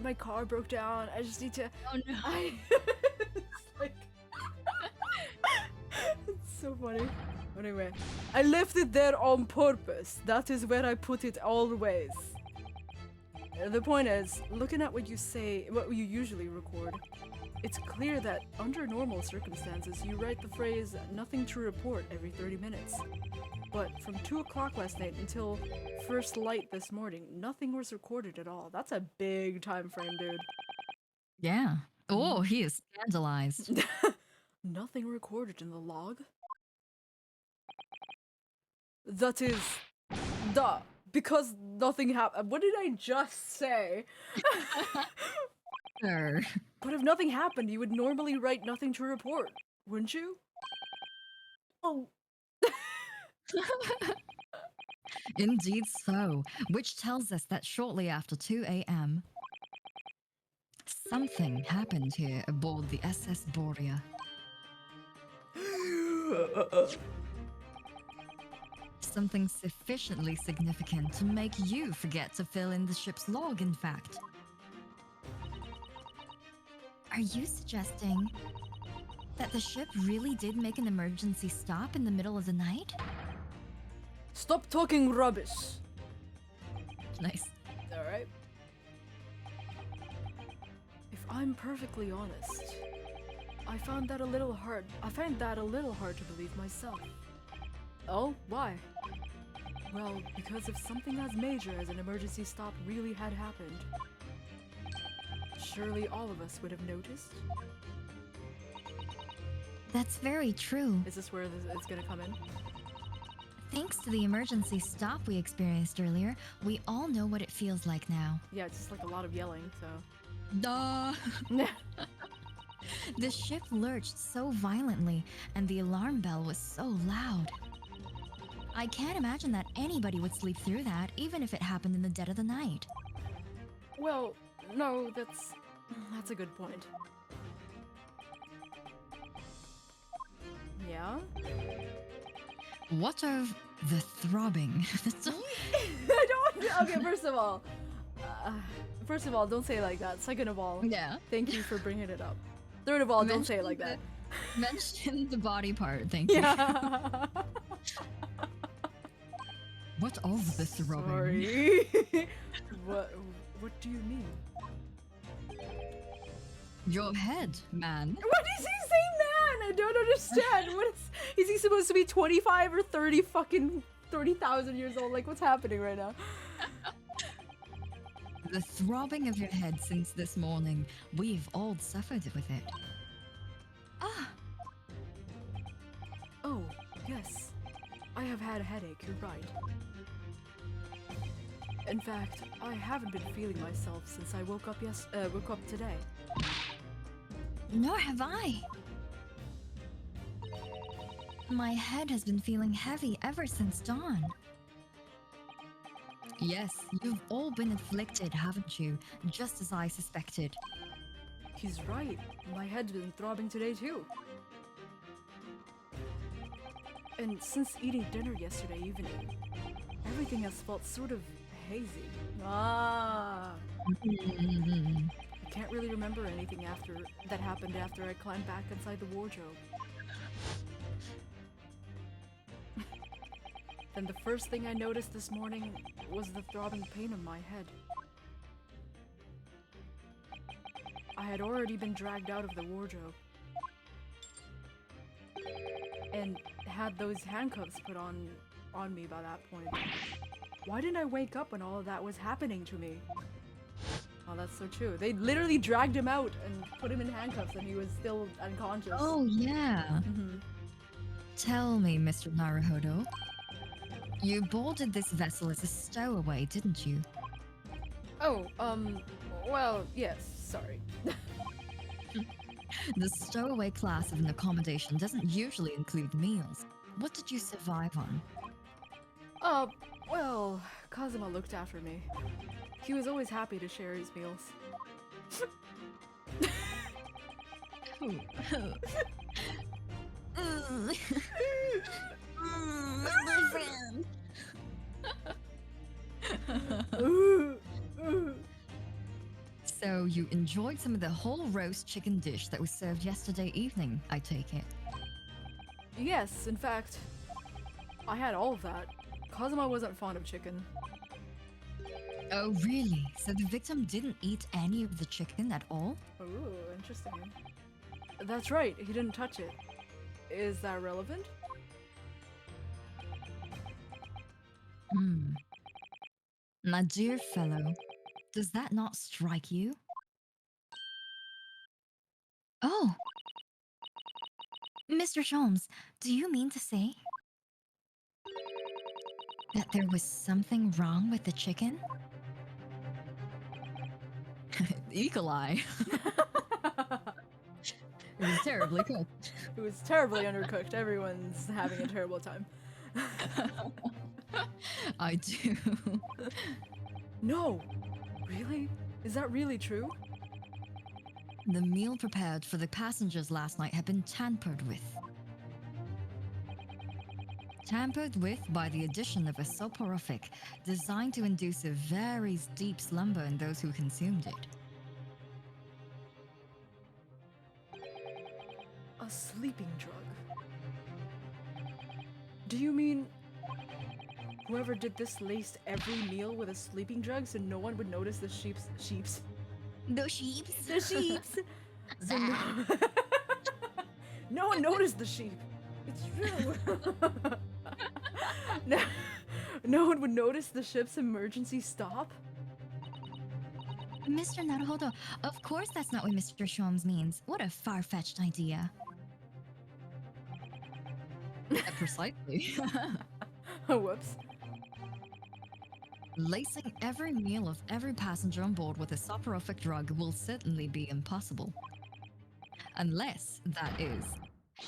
my car broke down. I just need to. Oh no. It's like it's so funny. Anyway, I left it there on purpose. That is where I put it always. The point is, looking at what you usually record, it's clear that under normal circumstances, you write the phrase "nothing to report" every 30 minutes. But from 2 o'clock last night until first light this morning, nothing was recorded at all. That's a big time frame, dude. Yeah. Oh, he is scandalized. Nothing recorded in the log? That is... Duh. Because nothing happened. What did I just say? Sure. But if nothing happened, you would normally write nothing to report, wouldn't you? Oh. Indeed so, which tells us that shortly after 2 a.m., something happened here aboard the SS Borea. Something sufficiently significant to make you forget to fill in the ship's log, in fact. Are you suggesting that the ship really did make an emergency stop in the middle of the night? Stop talking rubbish. Nice. Alright. If I'm perfectly honest, I find that a little hard to believe myself. Oh, why? Well, because if something as major as an emergency stop really had happened, surely all of us would have noticed. That's very true. Is this where it's gonna come in? Thanks to the emergency stop we experienced earlier, we all know what it feels like now. Yeah, it's just like a lot of yelling, so... Duh. The ship lurched so violently, and the alarm bell was so loud. I can't imagine that anybody would sleep through that, even if it happened in the dead of the night. Well, no, that's a good point. Yeah? What of the throbbing? I don't... Okay, first of all, don't say it like that. Second of all, Yeah. thank you for bringing it up. Third of all, don't say it like that. Mention the body part, thank you. Yeah. What of the throbbing? Sorry. What do you mean? Your head, man. What is he saying, man? I don't understand. Is he supposed to be 25 or 30,000 years old? Like, what's happening right now? The throbbing of your head since this morning. We've all suffered with it. Ah, Oh, yes. I have had a headache, you're right. In fact, I haven't been feeling myself since I woke up today. nor have I. My head has been feeling heavy ever since dawn. Yes, you've all been afflicted, haven't you? Just as I suspected. He's right. My head's been throbbing today too. And since eating dinner yesterday evening, everything has felt sort of hazy. I can't really remember anything that happened after I climbed back inside the wardrobe. Then the first thing I noticed this morning was the throbbing pain in my head. I had already been dragged out of the wardrobe and had those handcuffs put on me by that point. Why didn't I wake up when all of that was happening to me? Oh, that's so true. They literally dragged him out and put him in handcuffs and he was still unconscious. Oh, yeah. Tell me, Mr. Naruhodo. You boarded this vessel as a stowaway, didn't you? Oh, well, yes, sorry. The stowaway class of an accommodation doesn't usually include meals. What did you survive on? Well, Kazuma looked after me. He was always happy to share his meals. My friend. So you enjoyed some of the whole roast chicken dish that was served yesterday evening, I take it. Yes, in fact, I had all of that. Kazuma wasn't fond of chicken. Oh, really? So the victim didn't eat any of the chicken at all? Ooh, interesting. That's right, he didn't touch it. Is that relevant? My dear fellow, does that not strike you? Oh. Mr. Sholmes, do you mean to say that there was something wrong with the chicken? Eagle eye. It was terribly cooked. It was terribly undercooked. Everyone's having a terrible time. I do. No! Really? Is that really true? The meal prepared for the passengers last night had been tampered with. Tampered with by the addition of a soporific designed to induce a very deep slumber in those who consumed it. A sleeping drug. Do you mean whoever did this laced every meal with a sleeping drug so no one would notice the sheeps? The sheeps? The sheeps! So No one noticed the sheep. It's true. no, no one would notice the ship's emergency stop. Mr. Naruhodo, of course that's not what Mr. Sholmes means. What a far-fetched idea. Precisely. Whoops. Lacing every meal of every passenger on board with a soporific drug will certainly be impossible. Unless, that is,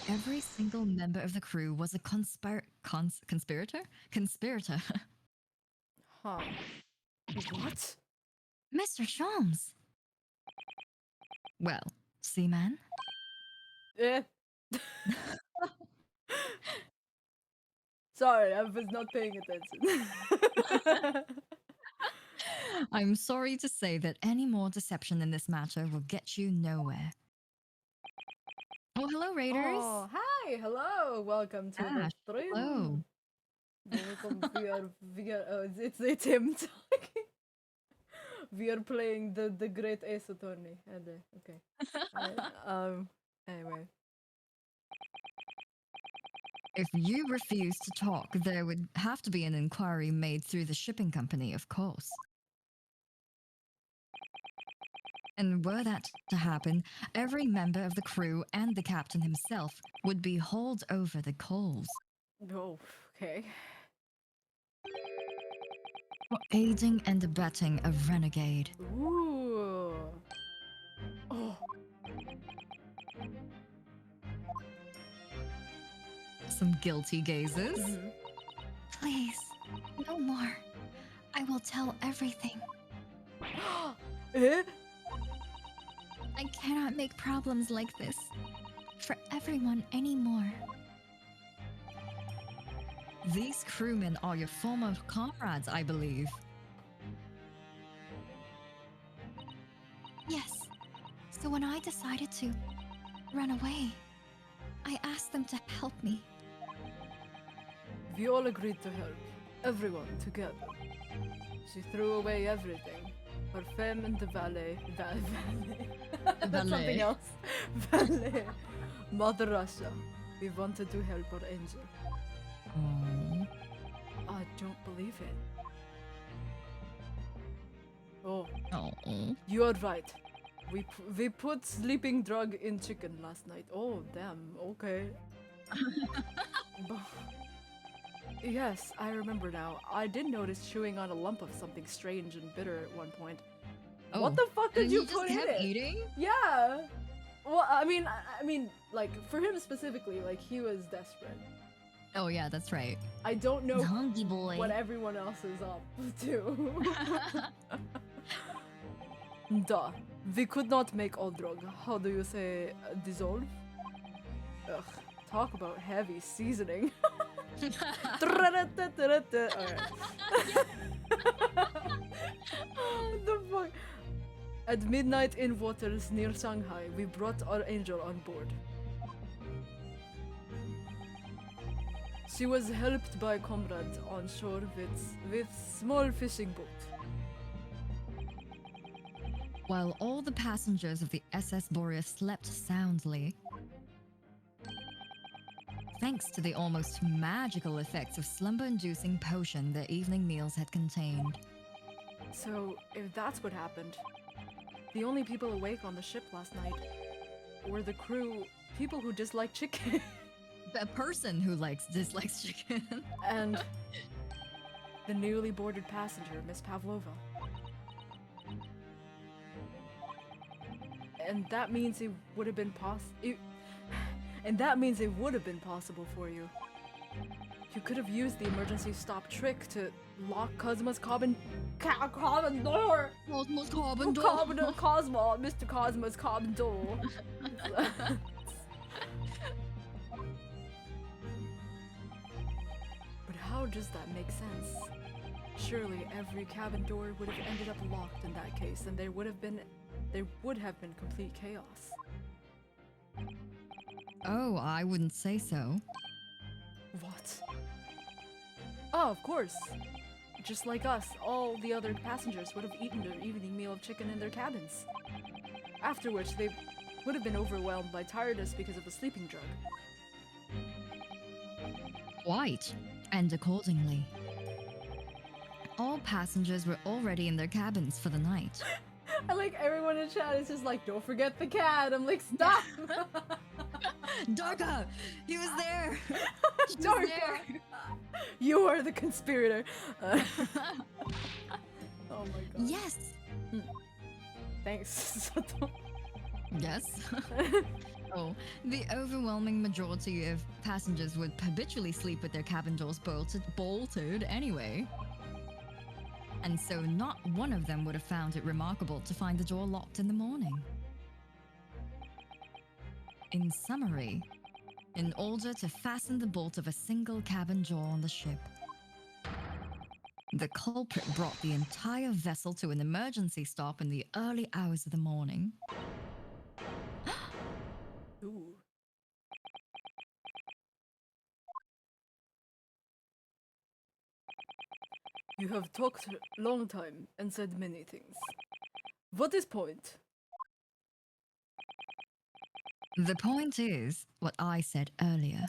every single member of the crew was a conspirator? Conspirator. Huh. What? Mr. Sholmes! Well, seaman? Eh. Sorry, I was not paying attention. I'm sorry to say that any more deception in this matter will get you nowhere. Oh, hello, Raiders! Oh, hi, hello, welcome to the stream. Hello. Welcome, it's him talking. We are playing the Great Ace Attorney. Okay. Anyway. If you refuse to talk, there would have to be an inquiry made through the shipping company, of course. And were that to happen, every member of the crew and the captain himself would be hauled over the coals. Oh, okay. For aiding and abetting a renegade. Ooh. Oh. Some guilty gazes. Mhm. Please, no more. I will tell everything. Eh? I cannot make problems like this for everyone anymore. These crewmen are your former comrades, I believe. Yes. So when I decided to run away, I asked them to help me. We all agreed to help. Everyone together. She threw away everything. Her femme and the valet. Valet. That's Valet. something else. Valet. Mother Russia. We wanted to help our angel. Oh. I don't believe it. Oh, Oh. you are right. We put sleeping drug in chicken last night. Oh, damn. Okay. Yes, I remember now. I did notice chewing on a lump of something strange and bitter at one point. Oh. What the fuck did And you just put in kept it? eating? Yeah. Well, I mean, like for him specifically, like he was desperate. Oh yeah, that's right. I don't know Hungry boy. what everyone else is up to. Duh. We could not make all drug. How do you say dissolve? Ugh. Talk about heavy seasoning. Alright. What the fuck? At midnight in waters near Shanghai, we brought our angel on board. She was helped by comrades on shore with small fishing boat. While all the passengers of the SS Boreas slept soundly, thanks to the almost magical effects of slumber-inducing potion their evening meals had contained. So, if that's what happened, the only people awake on the ship last night were the crew, people who dislike chicken. A person who dislikes chicken. And the newly boarded passenger, Miss Pavlova. And that means it would have been possible for you. You could have used the emergency stop trick to lock Cosmo's cabin door. Cosmo's cabin door. Mr. Cosmo's cabin door. But how does that make sense? Surely every cabin door would have ended up locked in that case, and there would have been complete chaos. Oh, I wouldn't say so. What? Oh, of course. Just like us, all the other passengers would have eaten their evening meal of chicken in their cabins. After which they would have been overwhelmed by tiredness because of a sleeping drug. Quite. And accordingly, all passengers were already in their cabins for the night. I like everyone in chat is just like, don't forget the cat. I'm like, stop! Darka! He was there! Darka! You are the conspirator. Oh my god. Yes. Thanks. Yes. Oh, the overwhelming majority of passengers would habitually sleep with their cabin doors bolted anyway. And so not one of them would have found it remarkable to find the door locked in the morning. In summary, in order to fasten the bolt of a single cabin door on the ship, the culprit brought the entire vessel to an emergency stop in the early hours of the morning. Ooh. You have talked long time and said many things. What is point? The point is what I said earlier.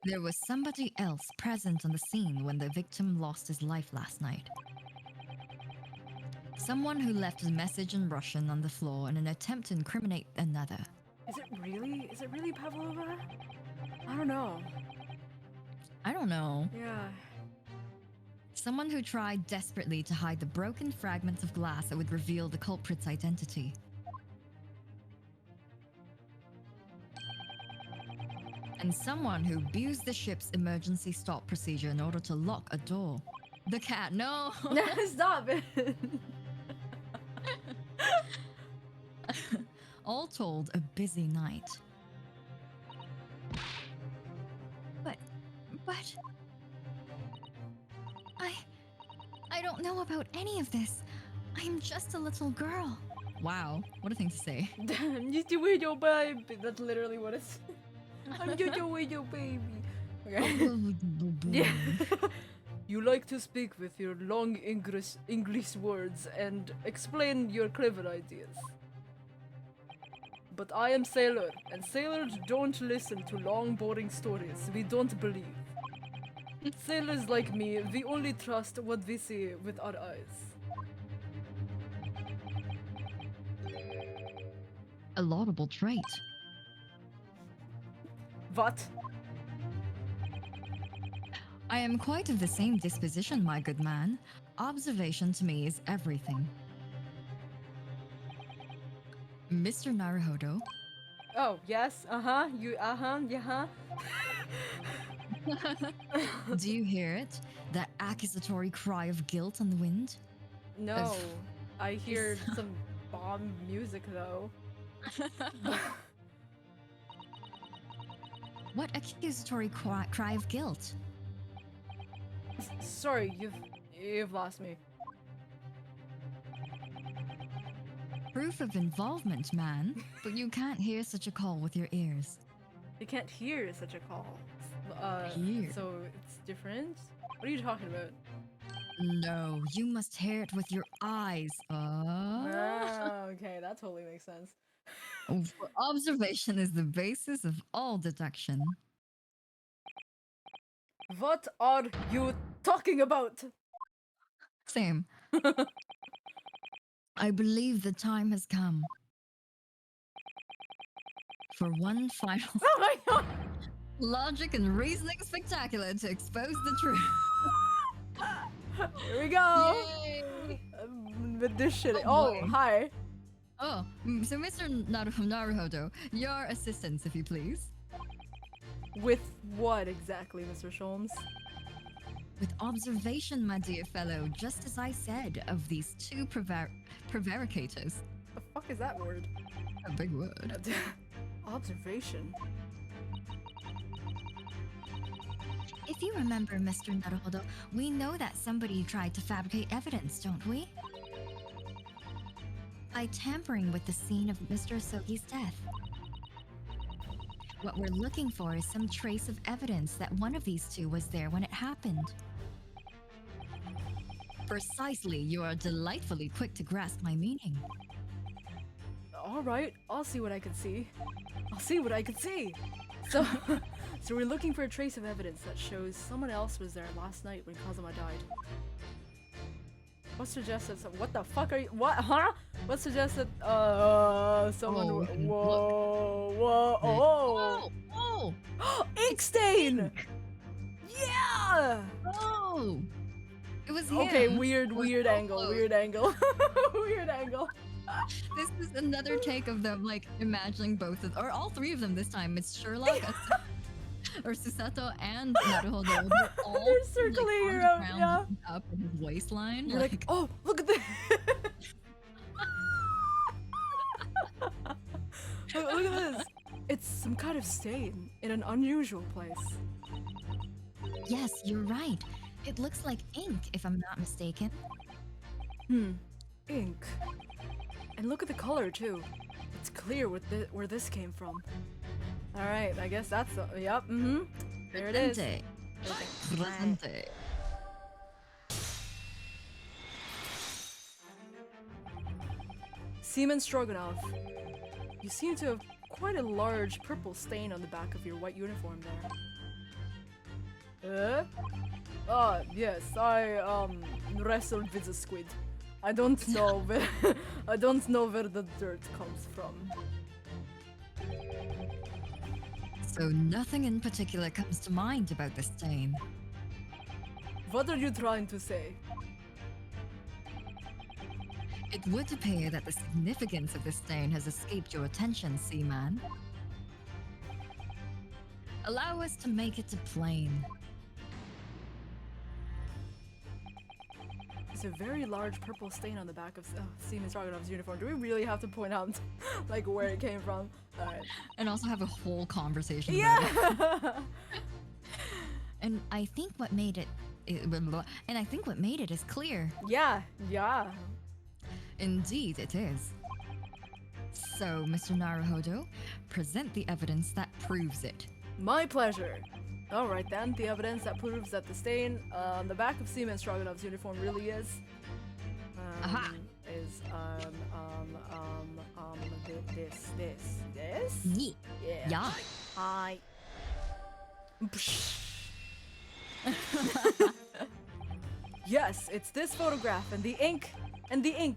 There was somebody else present on the scene when the victim lost his life last night. Someone who left a message in Russian on the floor in an attempt to incriminate another. Is it really Pavlova? I don't know. I don't know. Yeah. Someone who tried desperately to hide the broken fragments of glass that would reveal the culprit's identity. And someone who abused the ship's emergency stop procedure in order to lock a door. The cat, no! Stop it! All told, a busy night. But I don't know about any of this. I'm just a little girl. Wow, what a thing to say. I'm just a widow baby. That's literally what it's. I'm just a widow baby. Okay. Yeah. You like to speak with your long English words and explain your clever ideas. But I am sailor, and sailors don't listen to long boring stories we don't believe. Sailors like me, we only trust what we see with our eyes. A laudable trait. What? I am quite of the same disposition, my good man. Observation to me is everything. Mr. Naruhodo. Oh, yes, you, yeah. Do you hear it? That accusatory cry of guilt on the wind? No, I hear some bomb music though. What accusatory cry of guilt? Sorry, you've lost me. Proof of involvement, man. But you can't hear such a call with your ears. You can't hear such a call. Hear. So it's different? What are you talking about? No, you must hear it with your eyes. Okay, that totally makes sense. For observation is the basis of all deduction. What are you talking about? Same. I believe the time has come for one final Oh my god! logic and reasoning spectacular to expose the truth. Here we go! Yay! With this shit. Oh, Oh, boy. hi. Oh, so Mr. Naruhodo, your assistance, if you please. With what exactly, Mr. Sholmes? With observation, my dear fellow, just as I said, of these two prevaricators. The fuck is that word? A big word. Observation. If you remember, Mr. Naruhodo, we know that somebody tried to fabricate evidence, don't we? By tampering with the scene of Mr. Asogi's death. What we're looking for is some trace of evidence that one of these two was there when it happened. Precisely, you are delightfully quick to grasp my meaning. Alright, I'll see what I can see. I'll see what I can see! So, so we're looking for a trace of evidence that shows someone else was there last night when Kazuma died. What suggests that what the fuck are you- what? Huh? What suggests that, someone- Oh, whoa, oh! Oh! Ink stain! Yeah! Oh! It was him. Okay, weird It was so angle, close. weird angle. Weird angle. This is another take of them, like, imagining both of, or all three of them this time. It's Sherlock, or Susato, and Naruhodo. They're all They're circling like, on the around, ground, yeah. looking up at his waistline. You're like, oh, look at this! Look at this! It's some kind of stain in an unusual place. Yes, you're right. It looks like ink, if I'm not mistaken. Ink. And look at the color too. It's clear where this came from. Alright, I guess that's the- yep, There it is. Presente. Okay. Presente. Seaman Stroganoff. You seem to have quite a large purple stain on the back of your white uniform there. Yes, I wrestled with a squid. I don't know where I don't know where the dirt comes from. So nothing in particular comes to mind about the stain. What are you trying to say? It would appear that the significance of the stain has escaped your attention, Seaman. Allow us to make it plain. There's a very large purple stain on the back of Seaman Stroganoff's uniform. Do we really have to point out like where it came from? Alright. And also have a whole conversation about it. Yeah! And I think what made it is clear. Yeah. Indeed, it is. So, Mr. Naruhodo, present the evidence that proves it. My pleasure. Alright then, the evidence that proves that the stain on the back of Seaman Stroganoff's uniform really is Aha. is this. Neat. Yeah. Yeah. Hi. Yes, it's this photograph and the ink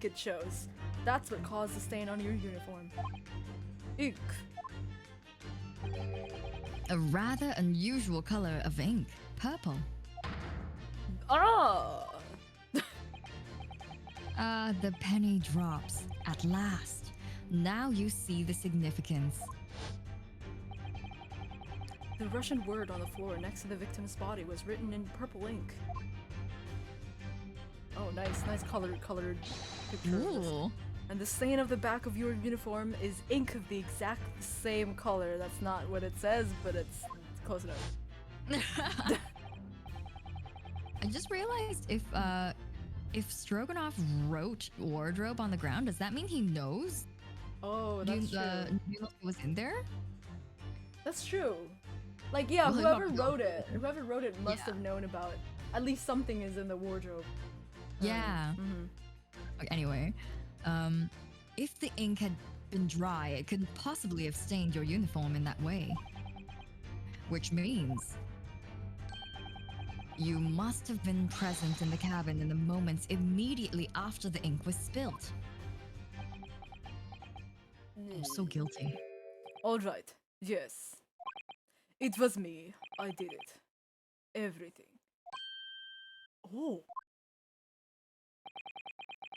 it shows. That's what caused the stain on your uniform. Ink. A rather unusual color of ink, purple. The penny drops. At last. Now you see the significance. The Russian word on the floor next to the victim's body was written in purple ink. Oh, nice colored picture. of this. Ooh. And the stain of the back of your uniform is ink of the exact same color. That's not what it says, but it's close enough. I just realized if Stroganoff wrote wardrobe on the ground, does that mean he knows? Oh, that's true. Knew it was in there? That's true. Like, yeah, Well, whoever not wrote it must Yeah. have known about it. At least something is in the wardrobe. Yeah. Okay, anyway, if the ink had been dry, it could possibly have stained your uniform in that way. Which means you must have been present in the cabin in the moments immediately after the ink was spilt. I'm so guilty. Alright, yes. It was me. I did it. Everything. Oh.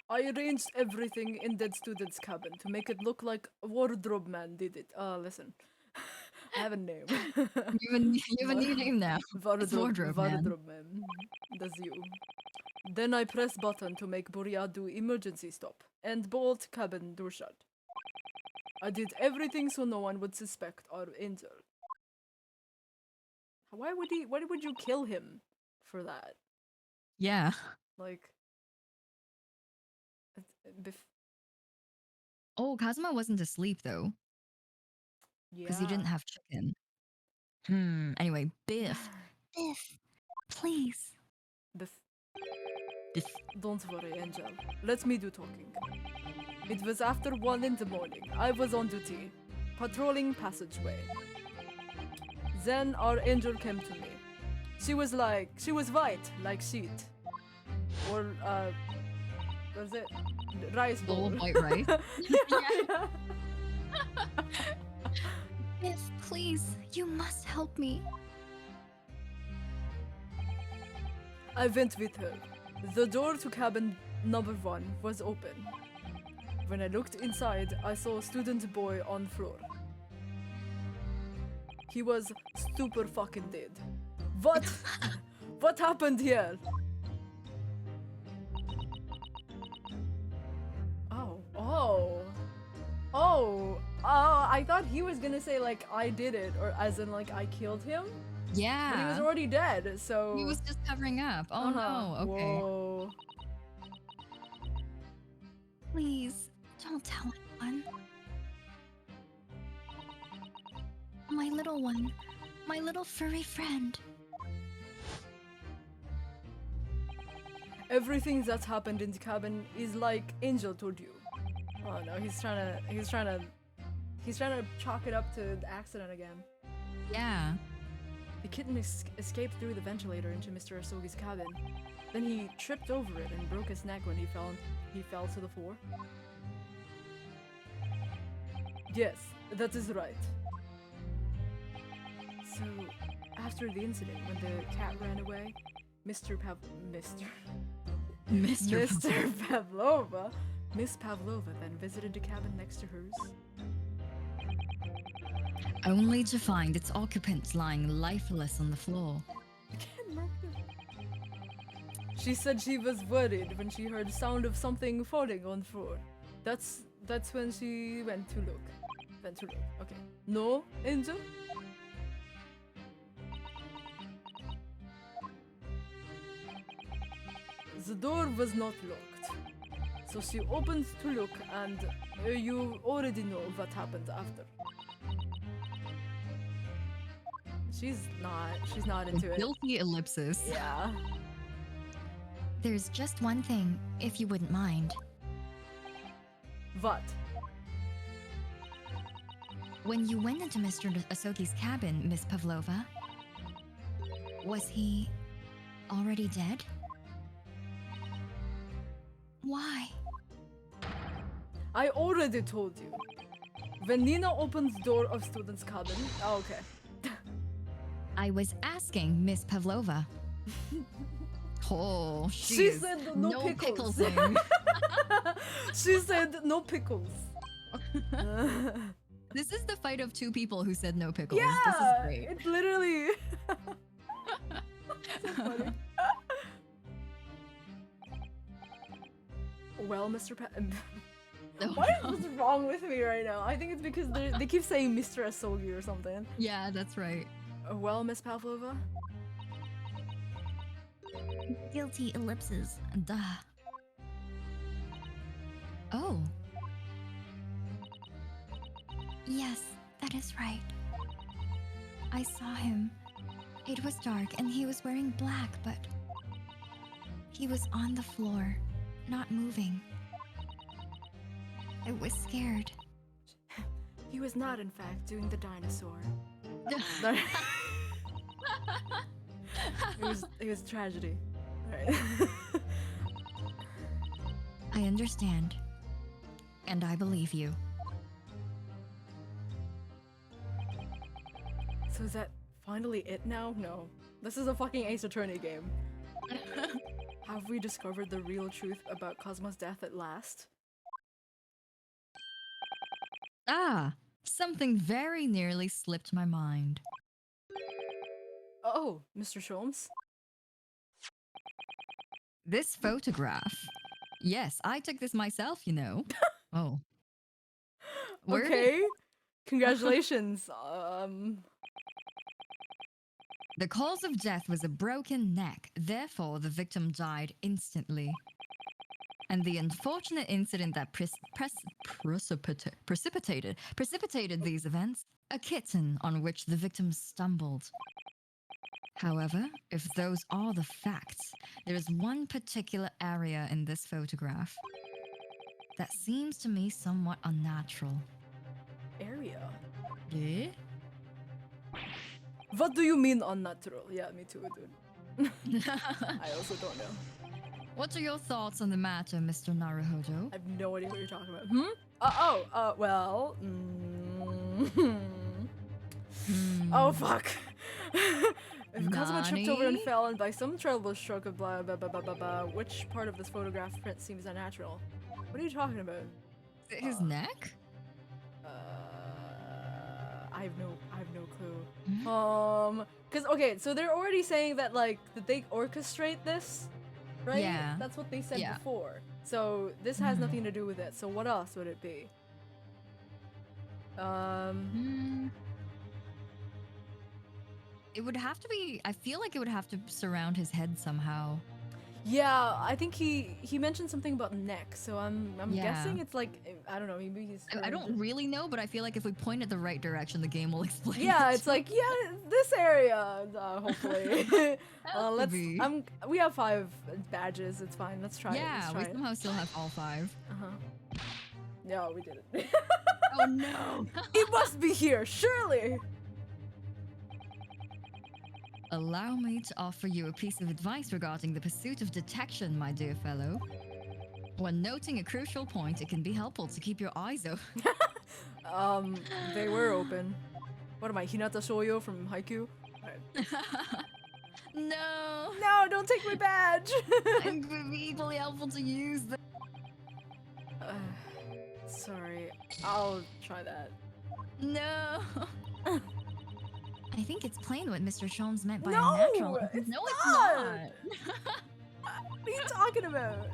I arranged everything in Dead Student's cabin to make it look like a wardrobe man did it. Listen. I have a name. You have a new name now. It's Wardrobe Man. Man. That's you. Then I press button to make Boria do emergency stop and bolt cabin door shut. I did everything so no one would suspect or injure. Why would you kill him for that? Yeah. Like, Oh, Kazuma wasn't asleep though, yeah. because he didn't have chicken. Anyway, Biff. Biff, please. Biff. Biff. Don't worry, Angel. Let me do talking. It was after 1 in the morning. I was on duty, patrolling passageway. Then our angel came to me. She was white, like sheet. Or, what is it? Rice bowl. Bowl of white rice. Yeah. Miss, please, you must help me. I went with her. The door to cabin number 1 was open. When I looked inside, I saw a student boy on floor. He was super fucking dead. What? What happened here? I thought he was gonna say like I did it, or as in like I killed him. Yeah. But he was already dead, so He was just covering up. Oh no. Okay. Whoa. Please, don't tell anyone. My little one. My little furry friend. Everything that's happened in the cabin is like Angel told you. Oh no, he's trying to chalk it up to the accident again. Yeah. The kitten escaped through the ventilator into Mr. Asogi's cabin. Then he tripped over it and broke his neck when he fell to the floor. Yes, that is right. So, after the incident, when the cat ran away, Miss Pavlova then visited the cabin next to hers. Only to find its occupant lying lifeless on the floor. She said she was worried when she heard the sound of something falling on the floor. That's when she went to look. Okay. No, Angel? The door was not locked. So she opened to look, and you already know what happened after. She's not into it. Guilty ellipsis. Yeah. There's just one thing, if you wouldn't mind. What? When you went into Mr. Asogi's cabin, Miss Pavlova, was he already dead? Why? I already told you. When Nina opens door of student's cabin. Oh, okay. I was asking Miss Pavlova. Oh, She said no pickles. thing. She said no pickles. This is the fight of two people who said no pickles. Yeah, This is great. it's literally. So funny. Well, Mr. What is wrong with me right now? I think it's because they keep saying Mr. Asogi or something. Yeah, that's right. Well, Miss Pavlova? Guilty ellipses. Duh. Oh. Yes, that is right. I saw him. It was dark and he was wearing black, but he was on the floor, not moving. I was scared. He was not, in fact, doing the dinosaur. It was tragedy. Right. I understand. And I believe you. So is that finally it now? No. This is a fucking Ace Attorney game. Have we discovered the real truth about Cosmo's death at last? Ah, something very nearly slipped my mind. Oh, Mr. Sholmes? This photograph. Yes, I took this myself, you know. Oh. Where did- Okay. Congratulations. The cause of death was a broken neck, therefore the victim died instantly. And the unfortunate incident that precipitated these events, a kitten on which the victim stumbled. However, if those are the facts, there is one particular area in this photograph. that seems to me somewhat unnatural. Area. Yeah? What do you mean unnatural? Yeah, me too, dude. I also don't know. What are your thoughts on the matter, Mr. Naruhodo? I have no idea what you're talking about. Well. Oh, fuck. If Kazuma tripped over and Nani? fell, and by some terrible stroke of blah blah blah blah blah blah, which part of this photograph print seems unnatural? What are you talking about? Is it his neck? I have no clue. Cause okay, so they're already saying that like that they orchestrate this, right? Yeah. That's what they said before. So this has nothing to do with it. So what else would it be? It would have to be. I feel like it would have to surround his head somehow. Yeah, I think he mentioned something about neck, so I'm guessing it's like I don't know, maybe he's. I don't really know, but I feel like if we point it the right direction, the game will explain. Yeah, it. it's like this area. Hopefully, let's. be. We have 5 badges. It's fine. Let's try it. Yeah, Let's try we it. somehow still have all 5. Yeah, we did it. Oh no! He must be here, surely. Allow me to offer you a piece of advice regarding the pursuit of detection, my dear fellow. When noting a crucial point, it can be helpful to keep your eyes open. They were open. What am I, Hinata Shoyo from Haikyuu? No! No, don't take my badge! It would be equally helpful to use them. Sorry, I'll try that. No! I think it's plain what Mr. Sholmes meant by No! unnatural. It's No, it's not! not! What are you talking about?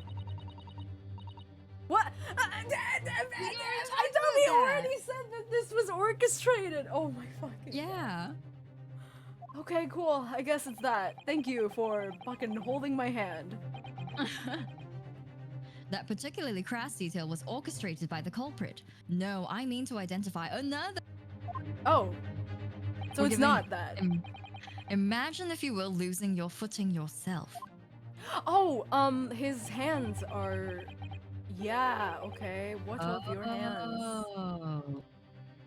What? I thought we already said that this was orchestrated! Oh my fucking Yeah. Okay, cool. I guess it's that. Thank you for fucking holding my hand. That particularly crass detail was orchestrated by the culprit. No, I mean to identify another. Oh. So We're it's giving- not that. Imagine, if you will, losing your footing yourself. Oh, his hands are... Yeah, okay. What of your hands? Oh.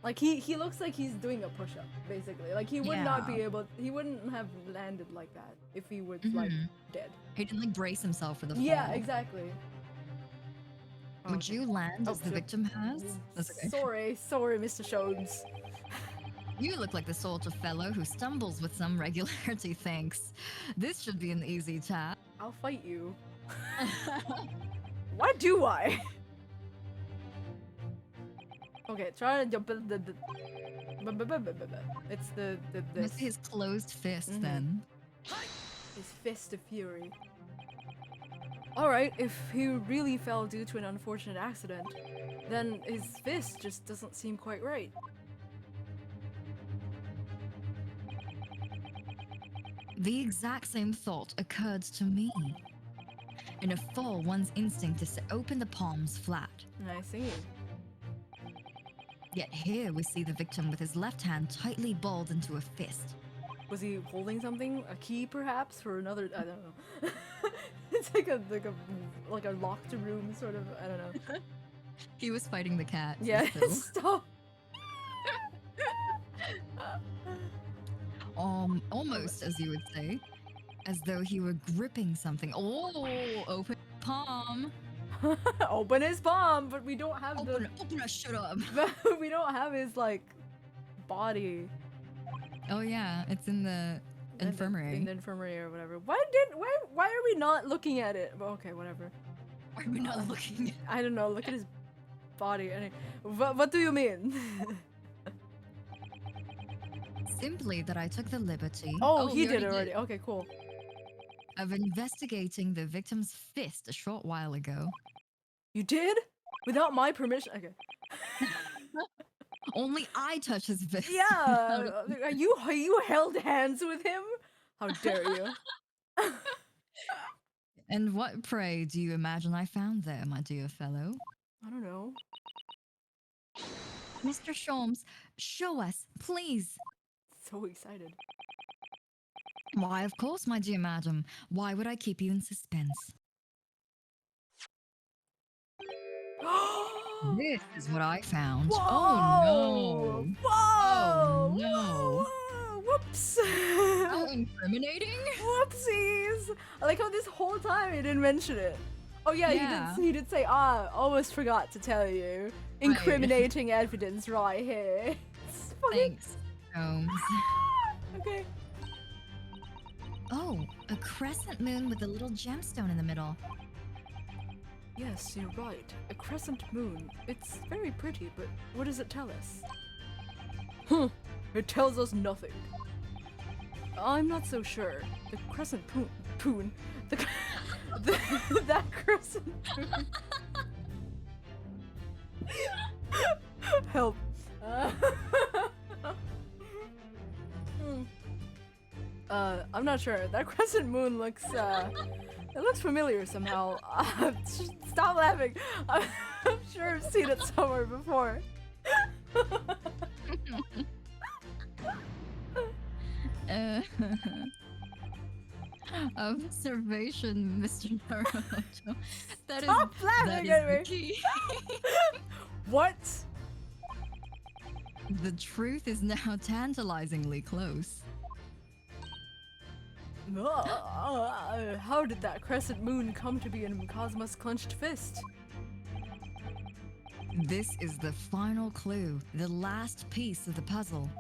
Like, he looks like he's doing a push-up, basically. Like, he would not be able... He wouldn't have landed like that if he was, like, dead. He didn't, like, brace himself for the fall. Yeah, exactly. Would you land as the shit. victim has? That's okay. Sorry, Mr. Shones. You look like the sort of fellow who stumbles with some regularity, thanks. This should be an easy task. I'll fight you. Why do I? Okay, try to... It's the this. Must be his closed fist, then. His fist of fury. Alright, if he really fell due to an unfortunate accident, then his fist just doesn't seem quite right. The exact same thought occurred to me. In a fall, one's instinct is to open the palms flat. I see. Yet here we see the victim with his left hand tightly balled into a fist. Was he holding something? A key, perhaps, for another? I don't know. It's like a locked room, sort of. I don't know. He was fighting the cat. Yeah. Stop. Almost, as you would say, as though he were gripping something. Oh, open palm. Open his palm, but we don't have Open it, shut up. we don't have his like body. Oh yeah, it's in the infirmary. In the infirmary or whatever. Why are we not looking at it? Well, okay, whatever. Why are we not looking? I don't know. Look at his body. What do you mean? Simply that I took the liberty. Oh, he did already. Okay, cool. Of investigating the victim's fist a short while ago. You did? Without my permission? Okay. Only I touch his fist. Yeah. You held hands with him? How dare you? And what, pray, do you imagine I found there, my dear fellow? I don't know. Mr. Sholmes, show us, please. So excited. Why, of course, my dear madam. Why would I keep you in suspense? This is what I found. Whoa! Oh no! Whoa! Oh no! Whoa! Whoops! How incriminating! Whoopsies! I like how this whole time he didn't mention it. Oh yeah, he did say, almost forgot to tell you. Incriminating evidence right here. Thanks, Holmes. Okay. Oh, a crescent moon with a little gemstone in the middle. Yes, you're right. A crescent moon. It's very pretty, but what does it tell us? It tells us nothing. I'm not so sure. The crescent poon. That crescent moon. Help. I'm not sure. That crescent moon looks, it looks familiar somehow. Stop laughing. I'm sure I've seen it somewhere before. Observation, Mr. Naruto. Stop laughing at me. The key. What? The truth is now tantalizingly close. How did that crescent moon come to be in Cosmo's clenched fist? This is the final clue, the last piece of the puzzle.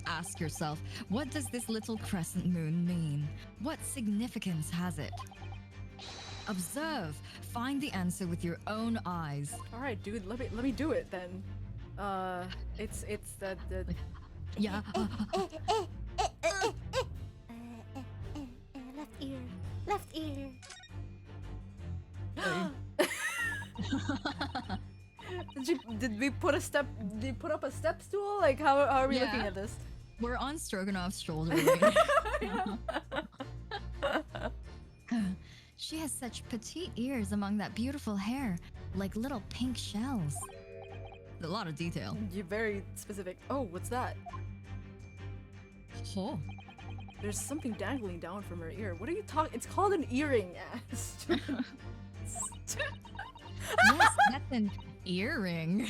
Ask yourself, what does this little crescent moon mean? What significance has it? Observe, find the answer with your own eyes. All right, dude, let me do it then. It's the Yeah. Left ear. Did we put up a step stool? Like how are we looking at this? We're on Stroganoff's shoulder. She has such petite ears among that beautiful hair, like little pink shells. A lot of detail. You're very specific. Oh, what's that? Oh. There's something dangling down from her ear. What are you talking? It's called an earring. Yes, that's an Earring.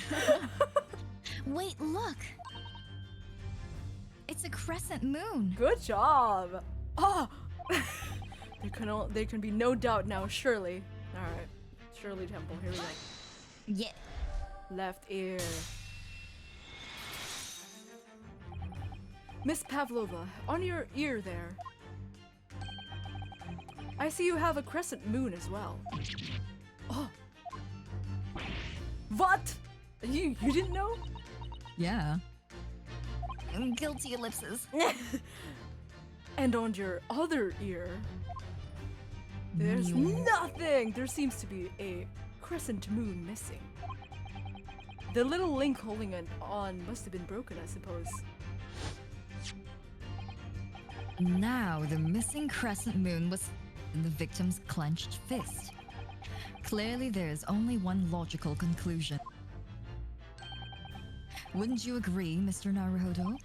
Wait, look! It's a crescent moon. Good job. Oh, there can be no doubt now. Surely. All right, Shirley Temple. Here we go. Yeah. Left ear. Miss Pavlova, on your ear there. I see you have a crescent moon as well. Oh. What? You didn't know? Yeah. Guilty ellipses. And on your other ear, there's nothing. There seems to be a crescent moon missing. The little link holding it on must have been broken, I suppose. Now the missing crescent moon was in the victim's clenched fist. Clearly there is only one logical conclusion. Wouldn't you agree, Mr. Naruhodo?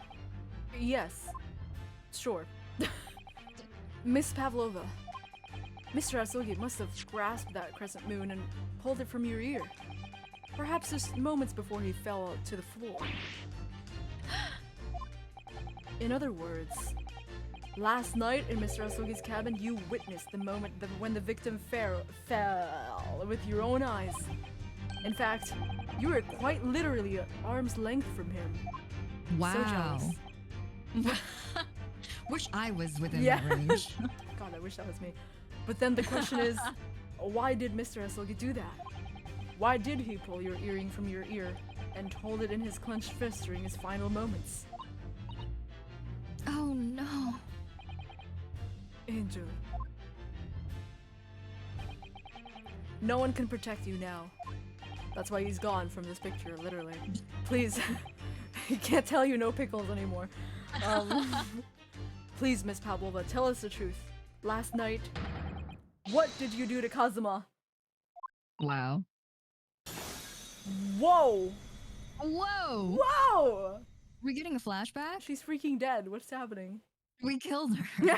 Yes. Sure. Miss Pavlova, Mr. Asogi must have grasped that crescent moon and pulled it from your ear. Perhaps just moments before he fell to the floor. In other words, last night in Mr. Asogi's cabin, you witnessed the moment when the victim fell with your own eyes. In fact, you were quite literally at arm's length from him. Wow. So jealous. Wish I was within that range. God, I wish that was me. But then the question is, why did Mr. Asogi do that? Why did he pull your earring from your ear and hold it in his clenched fist during his final moments? Oh no. Angel. No one can protect you now. That's why he's gone from this picture, literally. Please. He can't tell you no pickles anymore. Please, Miss Pavlova, tell us the truth. Last night, what did you do to Kazuma? Wow. Whoa! Whoa! Whoa! We're getting a flashback? She's freaking dead. What's happening? We killed her.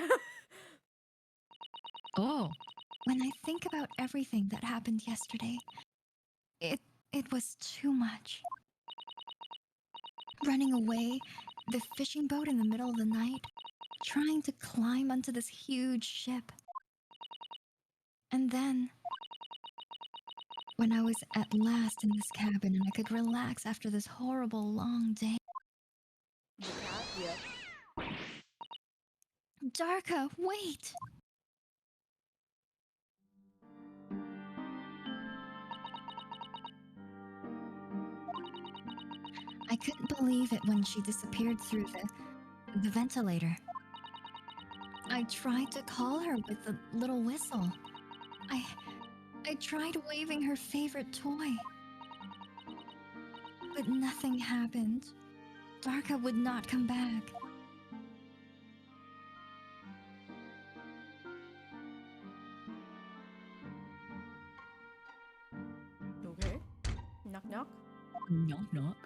Oh. When I think about everything that happened yesterday, it It was too much. Running away, the fishing boat in the middle of the night, trying to climb onto this huge ship. And then, when I was at last in this cabin and I could relax after this horrible long day. The cat? Yep. Darka, wait! I couldn't believe it when she disappeared through the ventilator. I tried to call her with the little whistle. I tried waving her favorite toy. But nothing happened. Darka would not come back. Okay. Knock knock. Knock knock.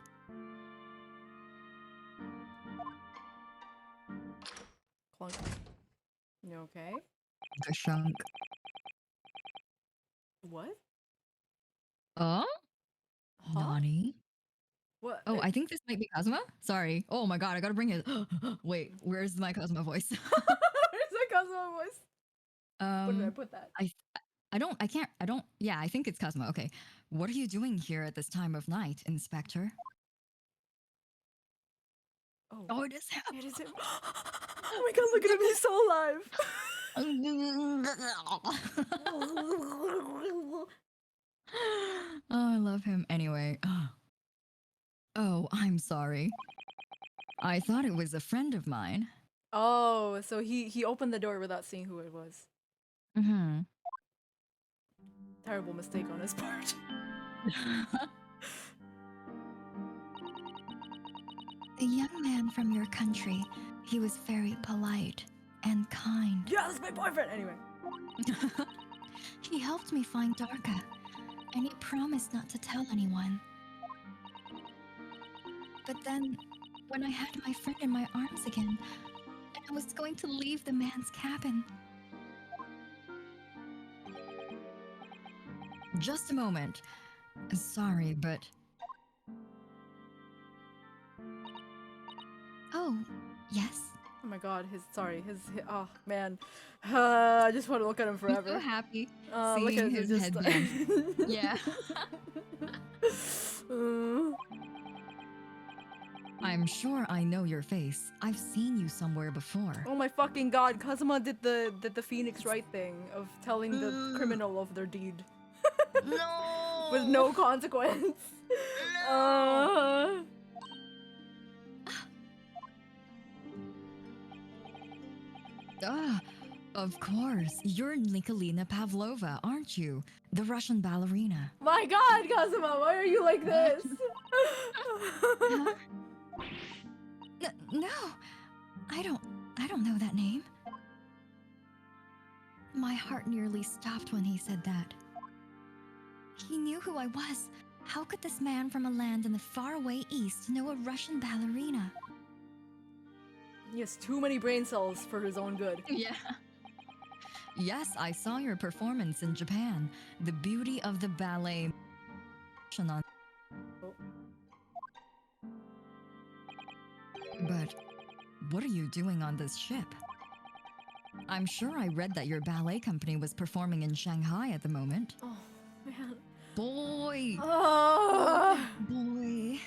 Clunk. You okay? The shunk. What? Oh? Huh? Nani? What? Oh, I think this might be Kazuma. Sorry. Oh my god, I gotta bring it. Wait, where's my Kazuma voice? Where's my Kazuma voice? Where did I put that? Yeah, I think it's Kazuma. Okay. What are you doing here at this time of night, Inspector? Oh, it is him. it is him. Oh my god, look at him, he's so alive. Oh, I love him. Anyway. Oh, I'm sorry. I thought it was a friend of mine. Oh, so he opened the door without seeing who it was. Mm-hmm. Terrible mistake on his part. The young man from your country, he was very polite and kind. Yeah, that's my boyfriend! Anyway. He helped me find Darka, and he promised not to tell anyone. But then, when I had my friend in my arms again, and I was going to leave the man's cabin. Just a moment. Sorry, but... Oh, yes? Oh my god, oh man. I just want to look at him I'm forever. so happy Look seeing at his just headband. Yeah. I'm sure I know your face. I've seen you somewhere before. Oh my fucking god, Kazuma did the Phoenix Wright thing of telling the criminal of their deed. No! With no consequence. No! Of course. You're Nikolina Pavlova, aren't you? The Russian ballerina. My god, Kazuma, why are you like this? No, I don't know that name. My heart nearly stopped when he said that. He knew who I was. How could this man from a land in the faraway east know a Russian ballerina? He has too many brain cells for his own good. Yeah. Yes, I saw your performance in Japan. The beauty of the ballet. But what are you doing on this ship? I'm sure I read that your ballet company was performing in Shanghai at the moment. Oh, man. Boy! Boy.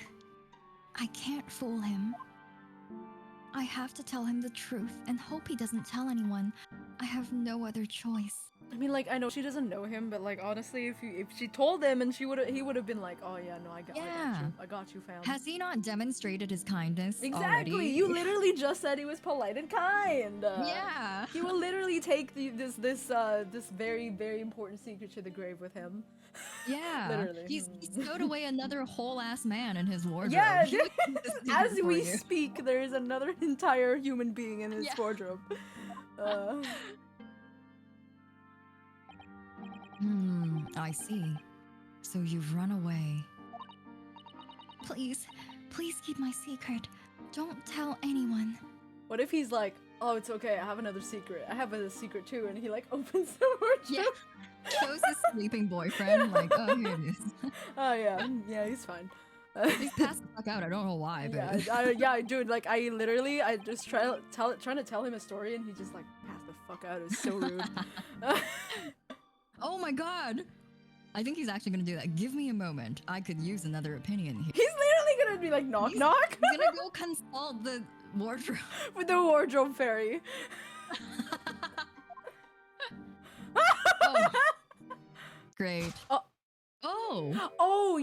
I can't fool him. I have to tell him the truth and hope he doesn't tell anyone. I have no other choice. I mean, like, I know she doesn't know him, but like, honestly, if she told him and he would have been like, oh yeah, no, I got you, fam. Has he not demonstrated his kindness Exactly. already? You literally just said he was polite and kind. Yeah. He will literally take this very, very important secret to the grave with him. Yeah. Literally. He's stowed away another whole ass man in his wardrobe. Yeah. He would do this As for we you. speak, there is another entire human being in his wardrobe. I see. So you've run away. Please keep my secret. Don't tell anyone. What if he's like, oh, it's okay. I have another secret. I have a secret too. And he like opens the wardrobe. Yeah. Shows his sleeping boyfriend. Like, oh, here it is. Oh yeah, yeah, he's fine. He's passed the fuck out. I don't know why, but Yeah, dude. Like I just trying to tell him a story, and he just like passed the fuck out. It was so rude. oh my god. I think he's actually gonna do that. Give me a moment. I could use another opinion here. He's literally gonna be like knock knock. He's gonna go consult the wardrobe with the wardrobe fairy. oh. Great. Oh,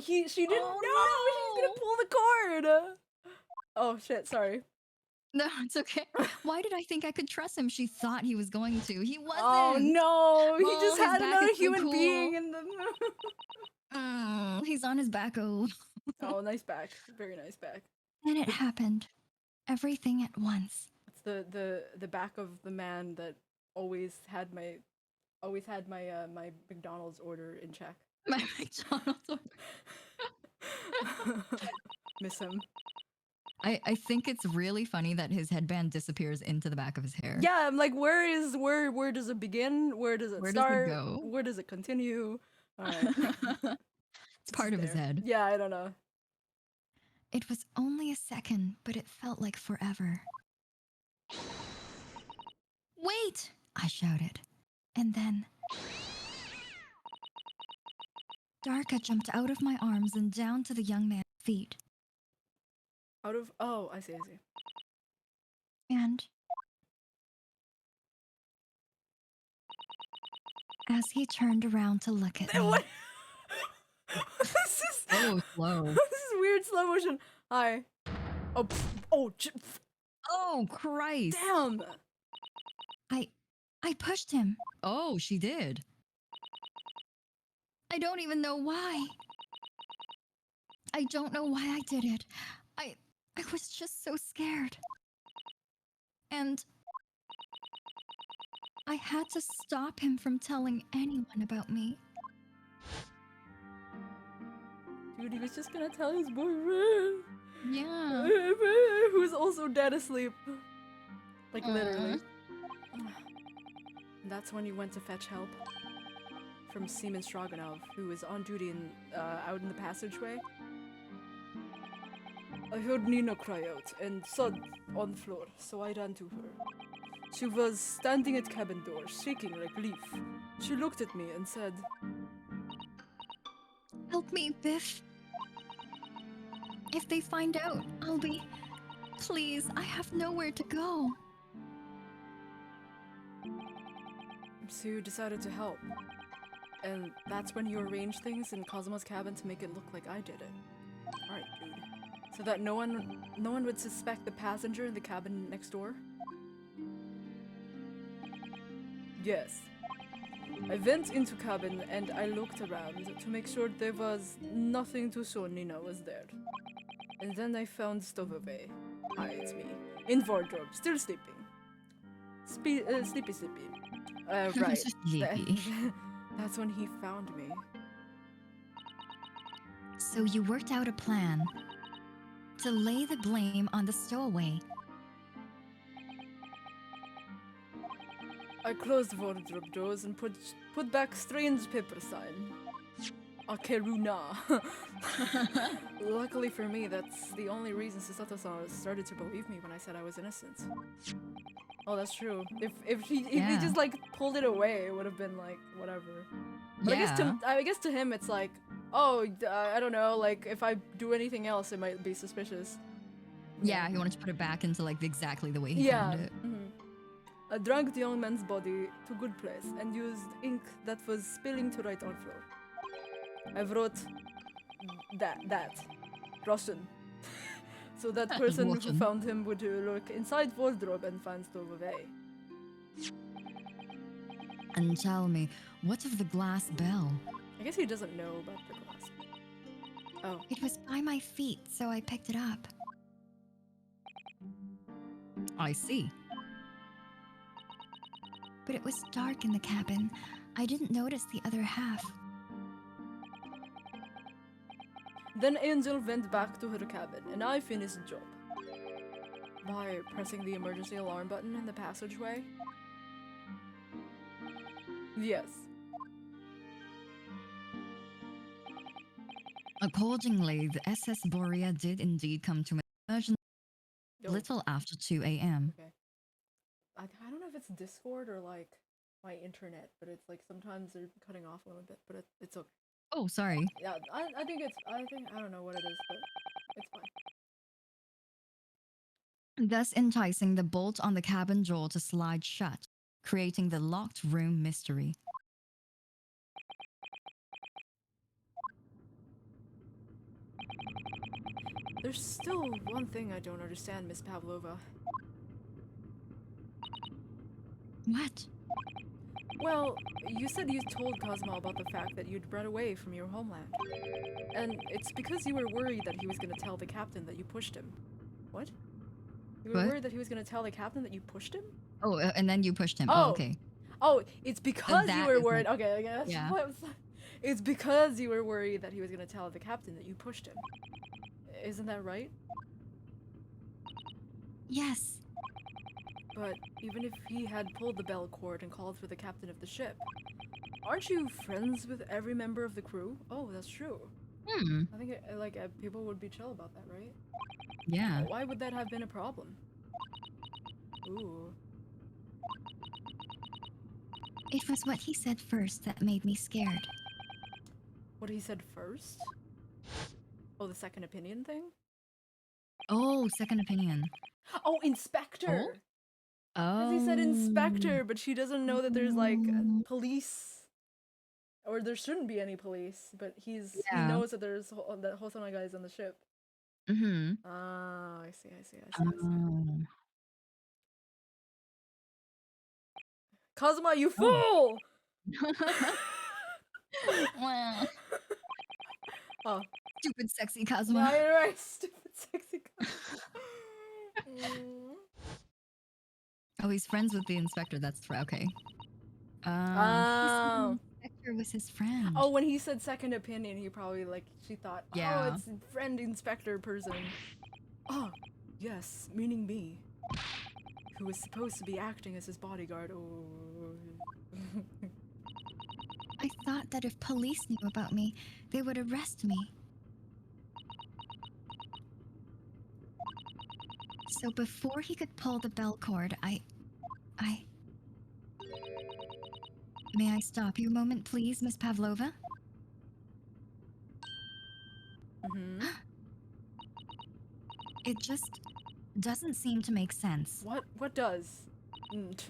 she didn't know. She's gonna pull the cord. Oh shit, sorry. No, it's okay. Why did I think I could trust him? She thought he was going to. He wasn't. Oh no, he just his had back another is so human cool. being in the. He's on his back. Oh, nice back. Very nice back. Then it happened. Everything at once. It's the back of the man that always had my my McDonald's order in check. My McDonald's order. Miss him. I think it's really funny that his headband disappears into the back of his hair. Yeah, I'm like, where does it begin? Where does it start? Does it go? Where does it continue? It's part of his head. Yeah, I don't know. It was only a second, but it felt like forever. Wait! I shouted. And then... Darka jumped out of my arms and down to the young man's feet. Oh, I see. And... as he turned around to look at me... What? This is so slow. This is weird slow motion. Hi. Oh, Christ. Damn. I pushed him. Oh, she did. I don't even know why. I don't know why I did it. I was just so scared. And I had to stop him from telling anyone about me. Dude, he was just gonna tell his boyfriend. Yeah. Who's also dead asleep. Like, literally. And that's when you went to fetch help from Seaman Stroganov, who was on duty out in the passageway. I heard Nina cry out and thud on the floor, so I ran to her. She was standing at cabin door, shaking like a leaf. She looked at me and said, "Help me, Biff. If they find out, I'll be... Please, I have nowhere to go." So you decided to help. And that's when you arranged things in Cosmo's cabin to make it look like I did it. Alright, dude. So that no one would suspect the passenger in the cabin next door? Yes. I went into cabin and I looked around to make sure there was nothing to show Nina was there. And then I found Stowaway. Hi, it's me. In wardrobe, still sleeping. Sleepy. Right. That's when he found me. So you worked out a plan to lay the blame on the stowaway. I closed wardrobe doors and put back strange paper sign. Akeruna. Luckily for me, that's the only reason Susato-san started to believe me when I said I was innocent. Oh, that's true. If he just like pulled it away, it would have been like whatever. But I guess to him it's like, oh, I don't know. Like if I do anything else, it might be suspicious. Yeah, he wanted to put it back into like exactly the way he found it. Mm-hmm. I drank the young man's body to good place and used ink that was spilling to right on floor. I wrote that Russian. So that person who found him would look inside wardrobe and find Stowaway. And tell me, what of the glass bell? I guess he doesn't know about the glass. Oh. It was by my feet, so I picked it up. I see. But it was dark in the cabin. I didn't notice the other half. Then Angel went back to her cabin, and I finished the job. By pressing the emergency alarm button in the passageway? Yes. Accordingly, the SS Borea did indeed come to an emergency little after 2 a.m. Okay. I don't know if it's Discord or like my internet, but it's like sometimes they're cutting off a little bit, but it's okay. Oh, sorry. Yeah, I think I don't know what it is, but it's fine. Thus enticing the bolt on the cabin door to slide shut, creating the locked room mystery. There's still one thing I don't understand, Miss Pavlova. What? Well, you said you told Cosmo about the fact that you'd run away from your homeland. And it's because you were worried that he was gonna tell the captain that you pushed him. What? You were What? worried that he was gonna tell the captain that you pushed him? Oh, and then you pushed him. Oh. Oh, okay. Oh, it's because you that were isn't- worried. Okay, that's Yeah. what was. It's because you were worried that he was gonna tell the captain that you pushed him. Isn't that right? Yes. But even if he had pulled the bell cord and called for the captain of the ship, aren't you friends with every member of the crew? Oh, that's true. Hmm. I think people would be chill about that, right? Yeah. Why would that have been a problem? Ooh. It was what he said first that made me scared. What he said first? Oh, the second opinion thing? Oh, second opinion. Oh, inspector! Oh. Because he said inspector, but she doesn't know that there's like police, or there shouldn't be any police. But he Yeah. knows that there's that Hosonaga guy is on the ship. Mm-hmm. Ah, I see. Oh. Kazuma, you fool! Wow. Oh, Stupid sexy yeah, Kazuma. you're right. Stupid sexy Kazuma. Mm. Oh, he's friends with the inspector. That's right. Okay. Oh. Inspector was his friend. Oh, when he said second opinion, he probably she thought, oh, Yeah. it's friend inspector person. Oh, yes, meaning me, who was supposed to be acting as his bodyguard. Oh. I thought that if police knew about me, they would arrest me. So before he could pull the bell cord, I... May I stop you a moment, please, Miss Pavlova? Mm-hmm. It just doesn't seem to make sense. What does? Mm.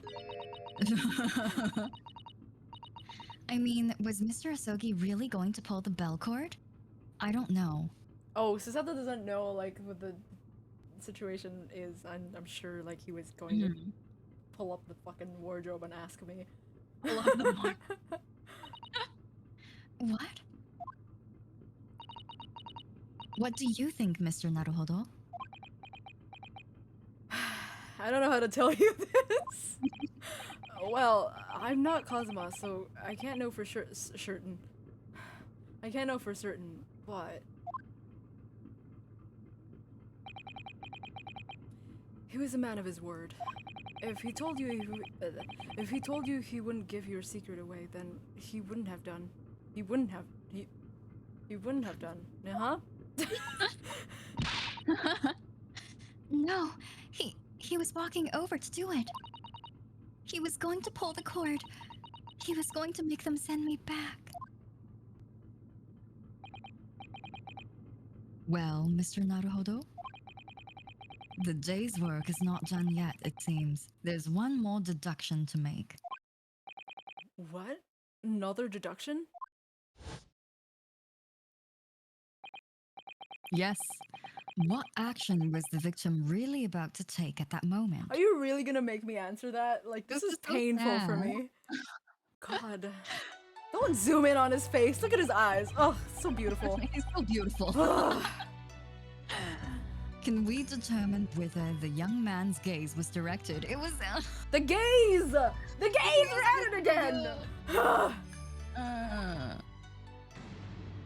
I mean, was Mr. Asogi really going to pull the bell cord? I don't know. Oh, Susato doesn't know what the situation is. I'm sure he was going to pull up the fucking wardrobe and ask me. Pull up the wardrobe. What? What do you think, Mr. Naruhodo? I don't know how to tell you this. Well, I'm not Kazuma, so I can't know for certain. I can't know for certain, but he was a man of his word. If he told you he wouldn't give your secret away, then he wouldn't have done. He wouldn't have done. Uh-huh. No, he was walking over to do it. He was going to pull the cord. He was going to make them send me back. Well, Mr. Naruhodo, the day's work is not done yet, it seems. There's one more deduction to make. What? Another deduction? Yes. What action was the victim really about to take at that moment? Are you really gonna make me answer that? This is so painful for sad. me. God. Don't zoom in on his face. Look at his eyes. Oh, so beautiful. He's so beautiful. Ugh. Can we determine whether the young man's gaze was directed? It was... The gays! The gays are at it again!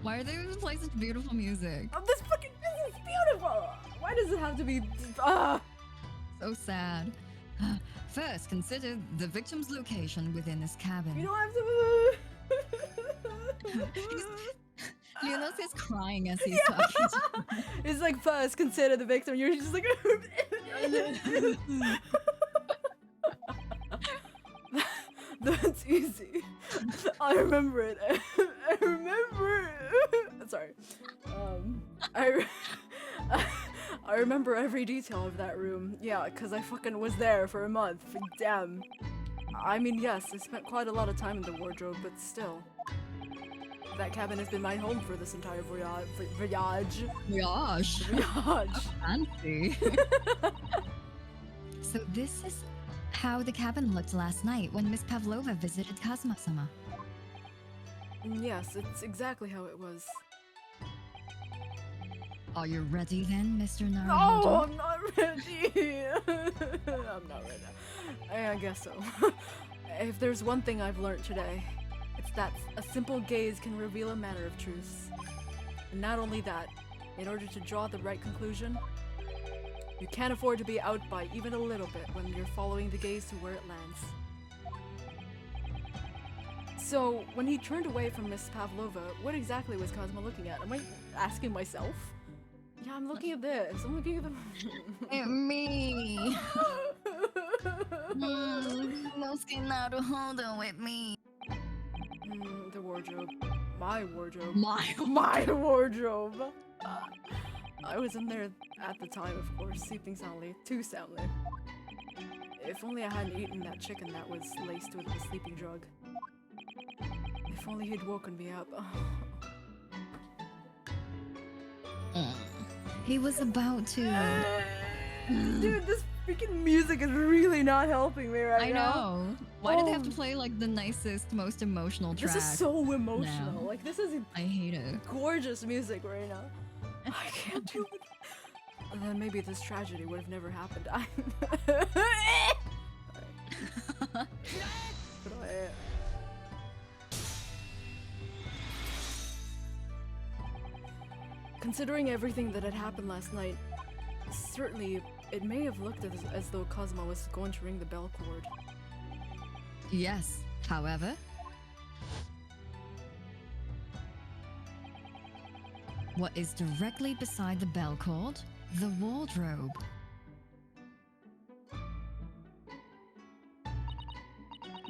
Why are they even playing such beautiful music? Oh, this fucking this is beautiful! Why does it have to be... So sad. First, consider the victim's location within this cabin. You don't have to. Leonos is crying as he's talking to me. It's like, first consider the victim. You're just like. That's easy. I remember it. I remember. Sorry. I remember every detail of that room. Yeah, because I fucking was there for a month. Damn. I mean, yes, I spent quite a lot of time in the wardrobe, but still. That cabin has been my home for this entire voyage. Voyage. Fancy. So this is how the cabin looked last night when Miss Pavlova visited Kazuma-sama. Yes, it's exactly how it was. Are you ready then, Mr. No, Naruhodo? I'm not ready. I'm not ready. I guess so. If there's one thing I've learned today, it's that a simple gaze can reveal a matter of truths. And not only that, in order to draw the right conclusion, you can't afford to be out by even a little bit when you're following the gaze to where it lands. So, when he turned away from Miss Pavlova, what exactly was Cosmo looking at? Am I asking myself? Yeah, I'm looking at this. I'm looking at the... At me. Nosuke Naruhodo with me. The wardrobe. My wardrobe. My wardrobe. I was in there at the time, of course, sleeping soundly. Too soundly. If only I hadn't eaten that chicken that was laced with the sleeping drug. If only he'd woken me up. He was about to. Dude, this freaking music is really not helping me right now. I know. Why did they have to play like the nicest, most emotional track? This is so emotional. now? Like, this is I hate it. gorgeous music right now. I can't do it. And then maybe this tragedy would have never happened. Considering everything that had happened last night, certainly it may have looked as though Cosmo was going to ring the bell cord. Yes, however, what is directly beside the bell cord? The wardrobe.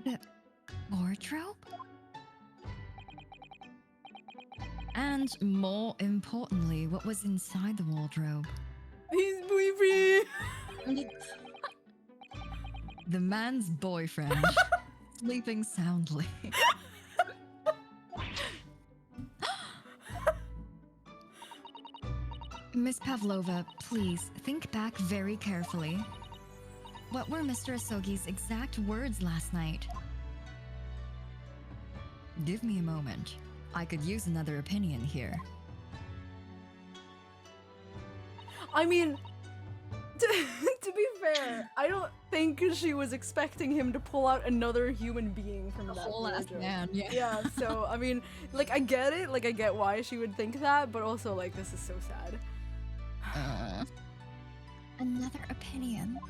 The wardrobe? And more importantly, what was inside the wardrobe? He's free. The man's boyfriend, sleeping soundly. Miss Pavlova, please think back very carefully. What were Mr. Asogi's exact words last night? Give me a moment. I could use another opinion here. I mean, to be fair, I don't think she was expecting him to pull out another human being from that Whole ass wardrobe. man, yeah. Yeah, so, I mean, like, I get it. Like, I get why she would think that, but also, like, this is so sad. Another opinion?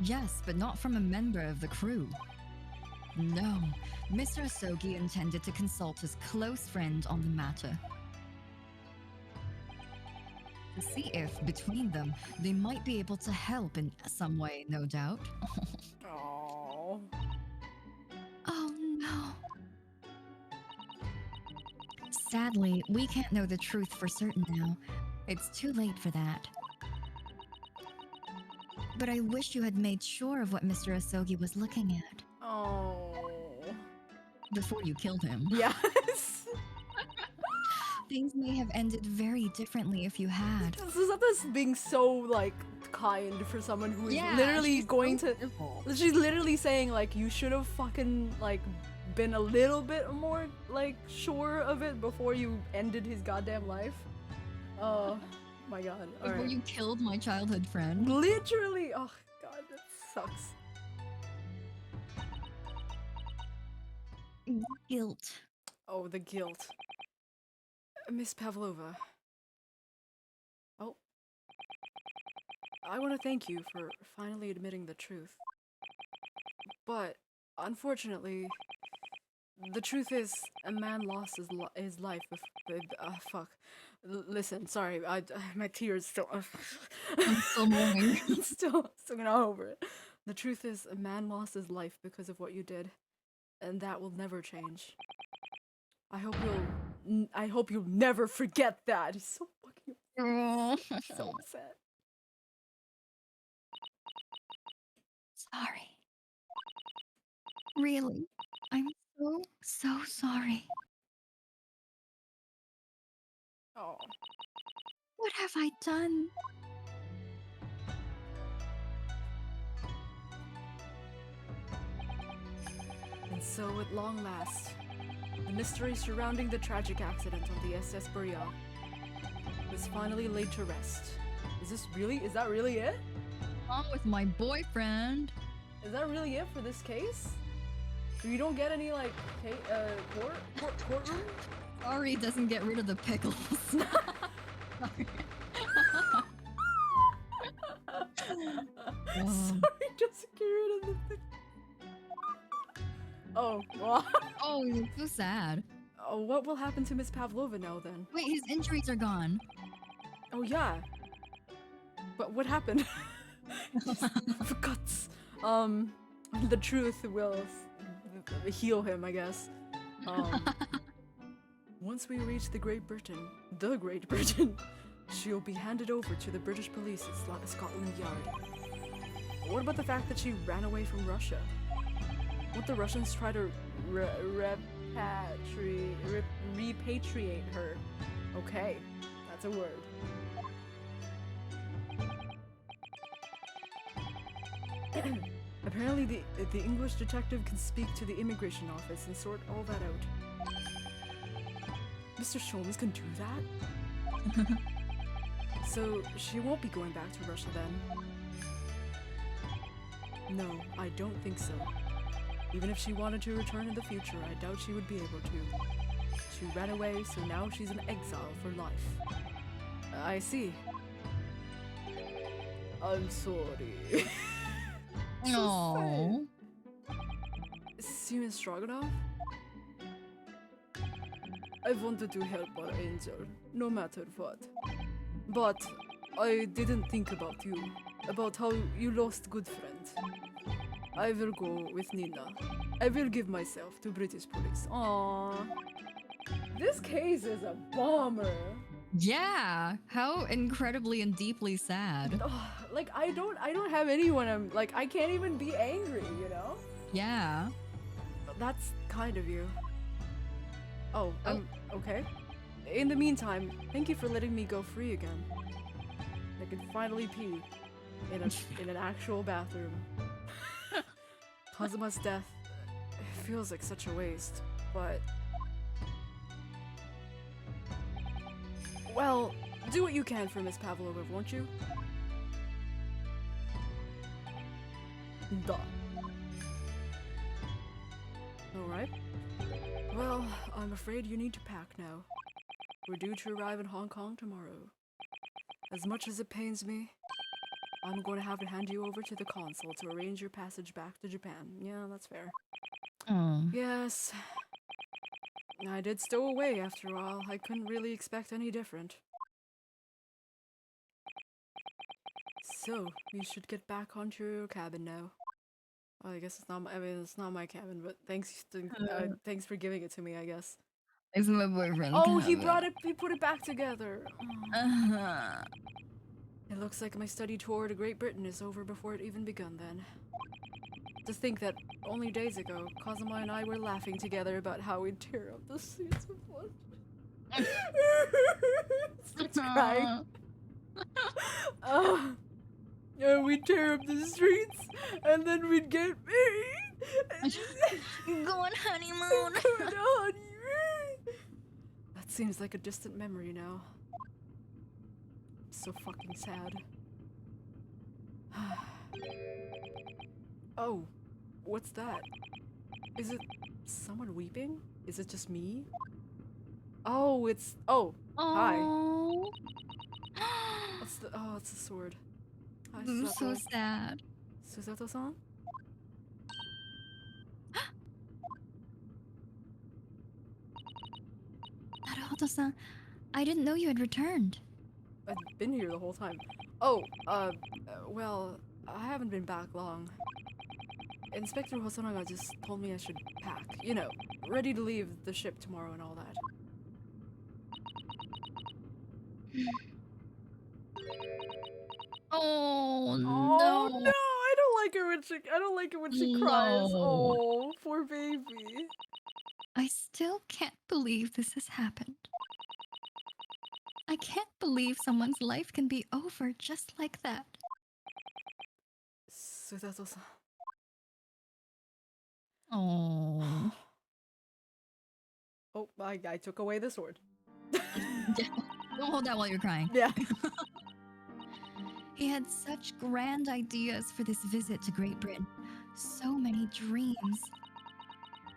Yes, but not from a member of the crew. No, Mr. Asogi intended to consult his close friend on the matter. To see if, between them, they might be able to help in some way, no doubt. Aww. Oh no. Sadly, we can't know the truth for certain now. It's too late for that. But I wish you had made sure of what Mr. Asogi was looking at. Oh. Before you killed him. Yes. Things may have ended very differently if you had. Susata's being so, like, kind for someone who is literally she's going so to... pitiful. She's literally saying, like, you should have fucking, like, been a little bit more, like, sure of it before you ended his goddamn life. Oh, my god. Before Alright. you killed my childhood friend. Literally! Oh, god, that sucks. Guilt. Oh, the guilt. Miss Pavlova. Oh. I want to thank you for finally admitting the truth. But, unfortunately, the truth is, a man lost his life fuck. Listen, sorry, my tears still... I'm still mourning. still not over it. The truth is, a man lost his life because of what you did. And that will never change. I hope you'll never forget that. It's so fucking... so sad. Sorry. Really, I'm so sorry. Oh. What have I done? And so, at long last, the mystery surrounding the tragic accident on the SS Buria was finally laid to rest. Is that really it? Along with my boyfriend. Is that really it for this case? You don't get any, like, courtroom? Sorry, doesn't get rid of the pickles. Sorry. Sorry, doesn't get rid of the pickles. Oh, wow. Oh, it's so sad. Oh, what will happen to Miss Pavlova now, then? Wait, his injuries are gone. Oh, yeah. But what happened? For guts. The truth will heal him, I guess. Once we reach the Great Britain, she'll be handed over to the British police at Scotland Yard. What about the fact that she ran away from Russia? Won't the Russians try to repatriate her? Okay, that's a word. Apparently the English detective can speak to the immigration office and sort all that out. Mr. Sholmes can do that? So she won't be going back to Russia then? No, I don't think so. Even if she wanted to return in the future, I doubt she would be able to. She ran away, so now she's in exile for life. I see. I'm sorry. No. Semen Stroganoff? I wanted to help our angel, no matter what. But I didn't think about you, about how you lost good friends. I will go with Nina. I will give myself to British police. Aww. This case is a bummer. Yeah, how incredibly and deeply sad. Like I don't have anyone. I can't even be angry, you know? Yeah. That's kind of you. Oh, okay. In the meantime, thank you for letting me go free again. I can finally pee in an actual bathroom. Kazuma's death, it feels like such a waste, but... Well, do what you can for Miss Pavlova, won't you? Duh. Alright. Well, I'm afraid you need to pack now. We're due to arrive in Hong Kong tomorrow. As much as it pains me, I'm going to have to hand you over to the consul to arrange your passage back to Japan. Yeah, that's fair. Oh. Yes. I did stow away after all. I couldn't really expect any different. So, you should get back onto your cabin now. Well, I guess it's not it's not my cabin, but thanks for giving it to me, I guess. It's my boyfriend. Oh, he put it back together. Oh. It looks like my study tour to Great Britain is over before it even begun then. To think that only days ago, Kazuma and I were laughing together about how we'd tear up the streets of blood. Starts crying. We'd tear up the streets, and then we'd get married. Go on honeymoon. Go on honeymoon. That seems like a distant memory now. So fucking sad. Oh, what's that? Is it someone weeping? Is it just me? Oh, it's... Oh, hi. Oh. What's the... Oh, it's a sword. I'm so sad. Susato-san? Naruhodo-san, I didn't know you had returned. I've been here the whole time. Oh, well, I haven't been back long. Inspector Hosonaga just told me I should pack. You know, ready to leave the ship tomorrow and all that. Oh no! Oh no! I don't like it when she cries. Oh, poor baby. I still can't believe this has happened. I can't believe someone's life can be over just like that. Susato-san. Oh. Oh, I took away the sword. Don't hold that while you're crying. Yeah. He had such grand ideas for this visit to Great Britain. So many dreams.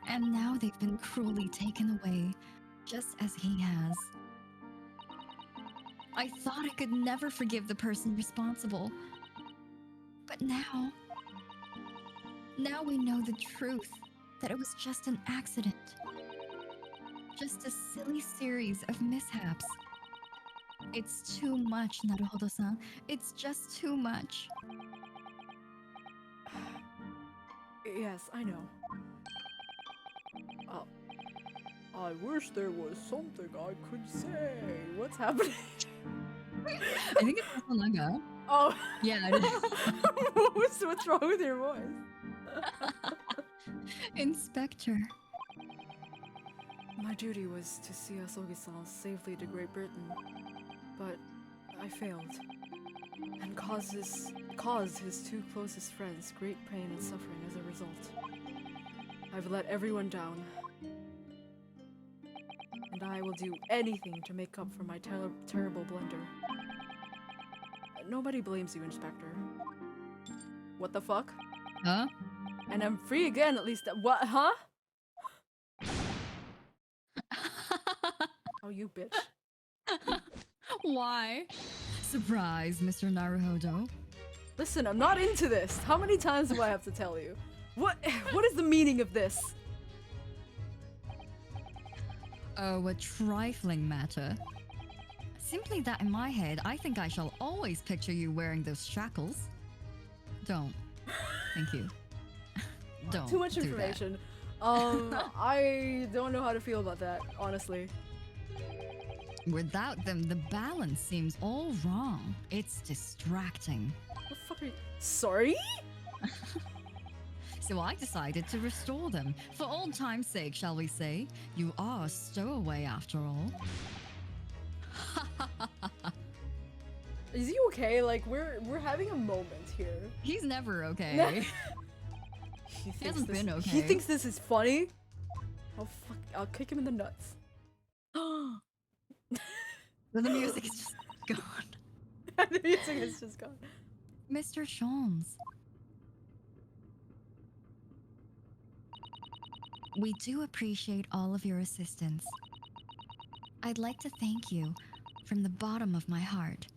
And now they've been cruelly taken away, just as he has. I thought I could never forgive the person responsible. But now we know the truth, that it was just an accident. Just a silly series of mishaps. It's too much, Naruhodo-san. It's just too much. Yes, I know. I wish there was something I could say. What's happening? I think it's Hosonaga. Oh. Yeah, it is. What's wrong with your voice? Inspector. My duty was to see Asogi-san safely to Great Britain, but I failed, and caused his two closest friends great pain and suffering as a result. I've let everyone down, and I will do anything to make up for my terrible blunder. Nobody blames you, Inspector. What the fuck? Huh? And I'm free again, at least. What? Huh? Oh, you bitch. Why? Surprise, Mr. Naruhodo. Listen, I'm not into this. How many times do I have to tell you? What is the meaning of this? Oh, a trifling matter. Simply that in my head, I think I shall always picture you wearing those shackles. Don't. Thank you. Don't. Too much do that. information. I don't know how to feel about that, honestly. Without them, the balance seems all wrong. It's distracting. What the fuck are you— Sorry? So I decided to restore them. For old time's sake, shall we say? You are a stowaway after all. Is he okay? Like, we're having a moment here. He's never okay. He hasn't been okay. He thinks this is funny? Oh fuck, I'll kick him in the nuts. The music is just gone. The music is just gone. Mr. Sholmes. We do appreciate all of your assistance. I'd like to thank you from the bottom of my heart.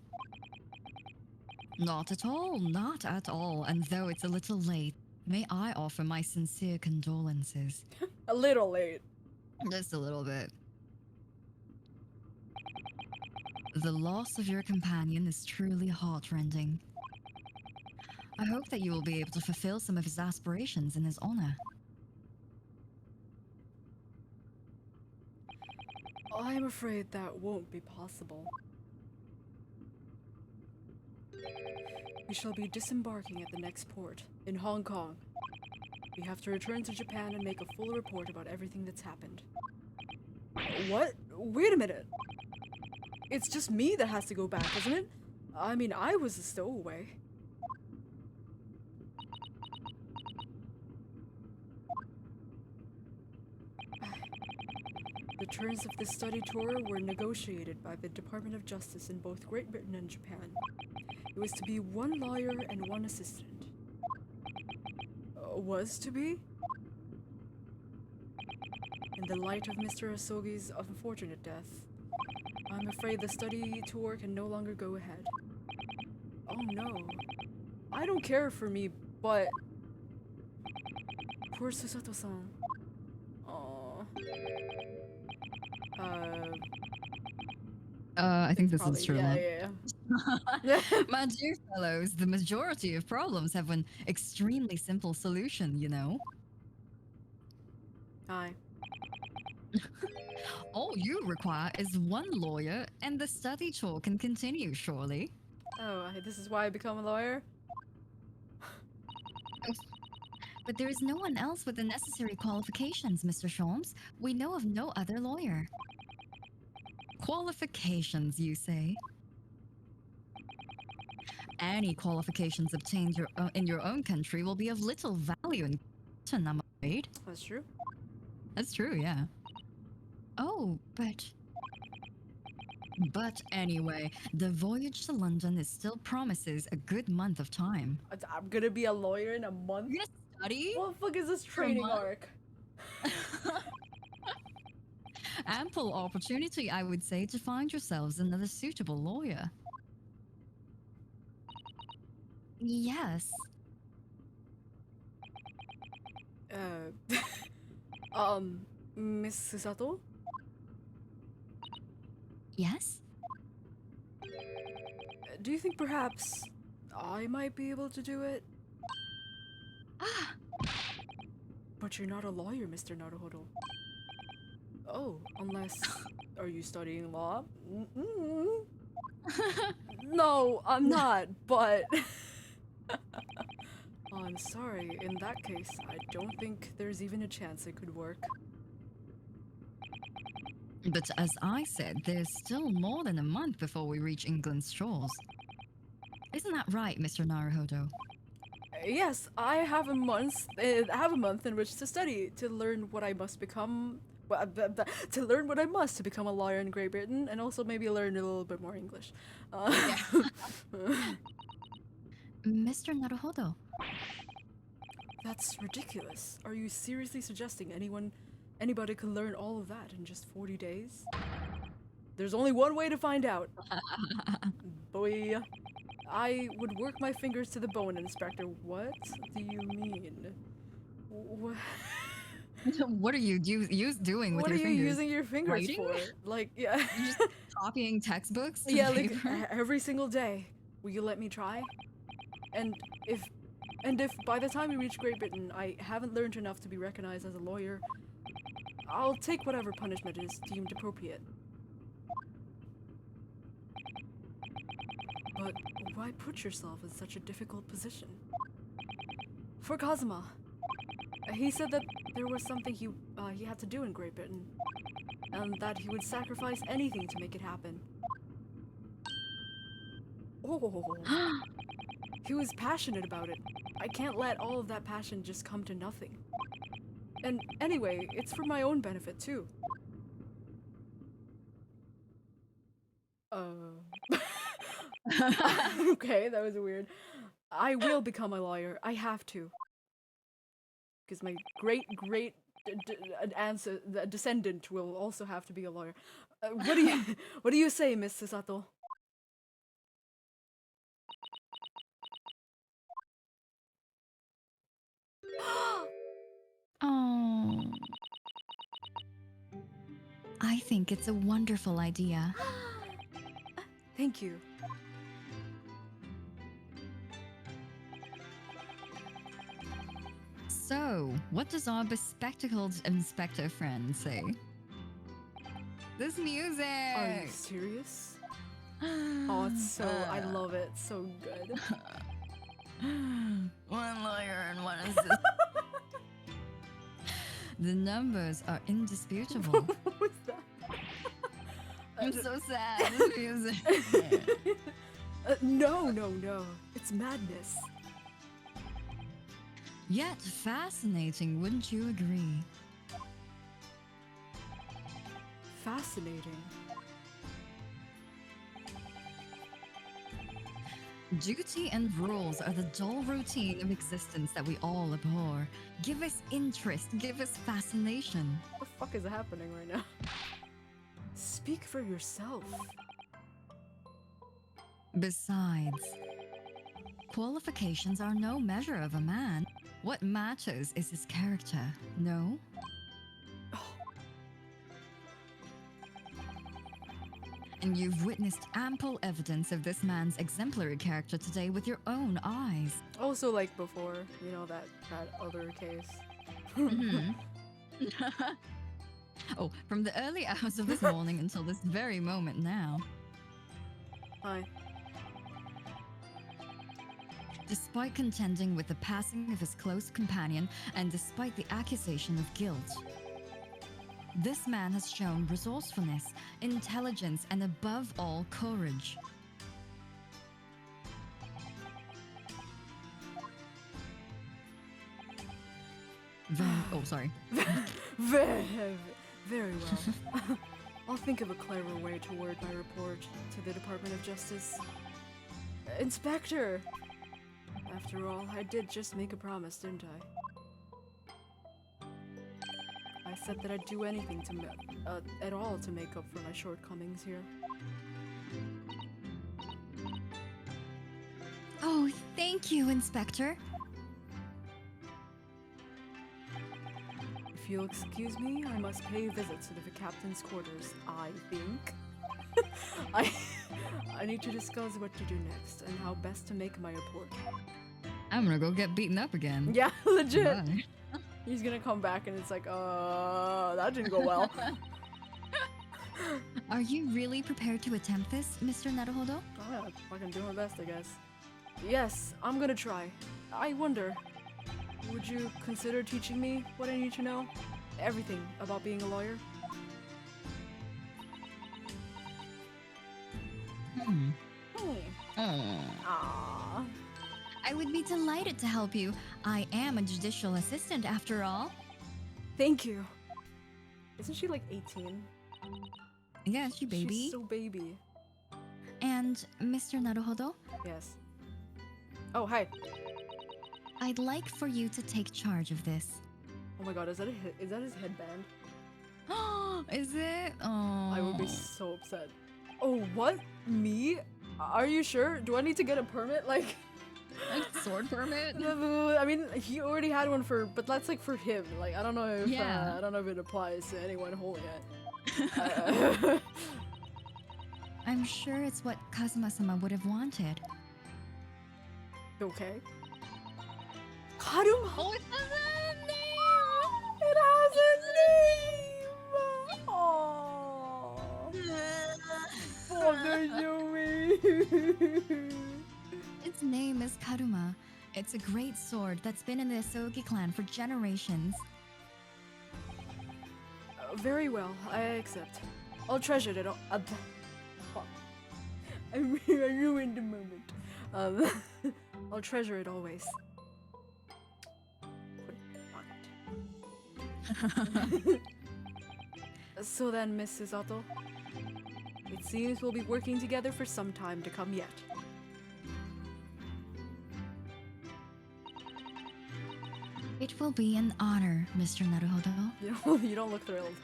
Not at all, not at all. And though it's a little late, may I offer my sincere condolences. A little late. Just a little bit. The loss of your companion is truly heartrending. I hope that you will be able to fulfill some of his aspirations in his honor. I'm afraid that won't be possible. We shall be disembarking at the next port, in Hong Kong. We have to return to Japan and make a full report about everything that's happened. What? Wait a minute. It's just me that has to go back, isn't it? I mean, I was a stowaway. The terms of this study tour were negotiated by the Department of Justice in both Great Britain and Japan. It was to be one lawyer and one assistant. Was to be? In the light of Mr. Asogi's unfortunate death, I'm afraid the study tour can no longer go ahead. Oh no. I don't care for me, but poor Susato-san. Aww. I think this Probably, is true. yeah. My dear fellows, the majority of problems have an extremely simple solution, you know? Hi. All you require is one lawyer, and the study tour can continue, surely. Oh, this is why I become a lawyer? But there is no one else with the necessary qualifications, Mr. Sholmes. We know of no other lawyer. Qualifications, you say? Any qualifications obtained in your own country will be of little value in Britain, I'm afraid. That's true. That's true, yeah. Oh, but But anyway, the voyage to London still promises a good month of time. I'm gonna be a lawyer in a month? You're gonna study? What the fuck is this training month? arc? Ample opportunity, I would say, to find yourselves another suitable lawyer. yes. Miss Susato? Yes? Do you think perhaps I might be able to do it? Ah, But you're not a lawyer, Mr. Naruhodo. Oh, unless... Are you studying law? Mm-mm. No, I'm not, but... I'm sorry, in that case, I don't think there's even a chance it could work. But as I said, there's still more than a month before we reach England's shores. Isn't that right, Mr. Naruhodo? Yes, I have a month in which to study, to learn what I must become... Well, to learn what I must to become a lawyer in Great Britain, and also maybe learn a little bit more English. Mr. Naruhodo. That's ridiculous. Are you seriously suggesting anybody could learn all of that in just 40 days? There's only one way to find out. Boy, I would work my fingers to the bone, Inspector. What do you mean? What are you doing with your fingers? What are you using your fingers Writing? for? Like, yeah. You're just copying textbooks to Yeah, like paper? every single day. Will you let me try? And if by the time we reach Great Britain I haven't learned enough to be recognized as a lawyer, I'll take whatever punishment is deemed appropriate. But why put yourself in such a difficult position? For Kazuma, he said that there was something he had to do in Great Britain, and that he would sacrifice anything to make it happen. Oh. He was passionate about it. I can't let all of that passion just come to nothing. And anyway, it's for my own benefit too. Okay, that was weird. I will become a lawyer. I have to. Because my great descendant will also have to be a lawyer. What do you say, Miss Susato? Oh. I think it's a wonderful idea. Thank you. So, what does our bespectacled inspector friend say? This music! Are you serious? Oh, it's so... I love it. So good. One lawyer and one assistant. The numbers are indisputable. What was that? I'm so sad. This music. No. It's madness. Yet fascinating, wouldn't you agree? Fascinating. Duty and rules are the dull routine of existence that we all abhor. Give us interest, give us fascination. What the fuck is happening right now? Speak for yourself. Besides, qualifications are no measure of a man. What matters is his character, no? And you've witnessed ample evidence of this man's exemplary character today with your own eyes. Also, like before, you know, that other case. Mhm. Oh, from the early hours of this morning until this very moment now. Hi. Despite contending with the passing of his close companion and despite the accusation of guilt, this man has shown resourcefulness, intelligence, and above all, courage. Sorry. Very well. I'll think of a clever way to word my report to the Department of Justice. Inspector! After all, I did just make a promise, didn't I? I said that I'd do anything at all to make up for my shortcomings here. Oh, thank you, Inspector. If you'll excuse me, I must pay a visit to the captain's quarters, I think. I need to discuss what to do next and how best to make my report. I'm gonna go get beaten up again. Yeah, legit. Bye. He's gonna come back and it's like, that didn't go well. Are you really prepared to attempt this, Mr. Naruhodo? Oh yeah, I can do my best, I guess. Yes, I'm gonna try. I wonder, would you consider teaching me what I need to know? Everything about being a lawyer? Hmm. Hmm. Aww. I would be delighted to help you. I am a judicial assistant after all. Thank you. Isn't she like 18? Yeah, she baby. She's so baby. And Mr. Naruhodo, Yes. Oh, hi. I'd like for you to take charge of this. Oh my god, is that his headband? Is it? Oh. I would be so upset. Oh, what? Me? Are you sure? Do I need to get a permit? Like sword permit? I mean, he already had one but that's like for him. Like, I don't know if I don't know if it applies to anyone holding it. I'm sure it's what Kazuma-sama would have wanted. Okay. Karuma! Oh, it has a name! It has a name! Aww. Poor Yumi. Its name is Karuma. It's a great sword that's been in the Asogi clan for generations. Very well, I accept. I'll treasure it all. I ruined the moment. I'll treasure it always. So then, Miss Susato, it seems we'll be working together for some time to come yet. It will be an honor, Mr. Naruhodo. You don't look thrilled.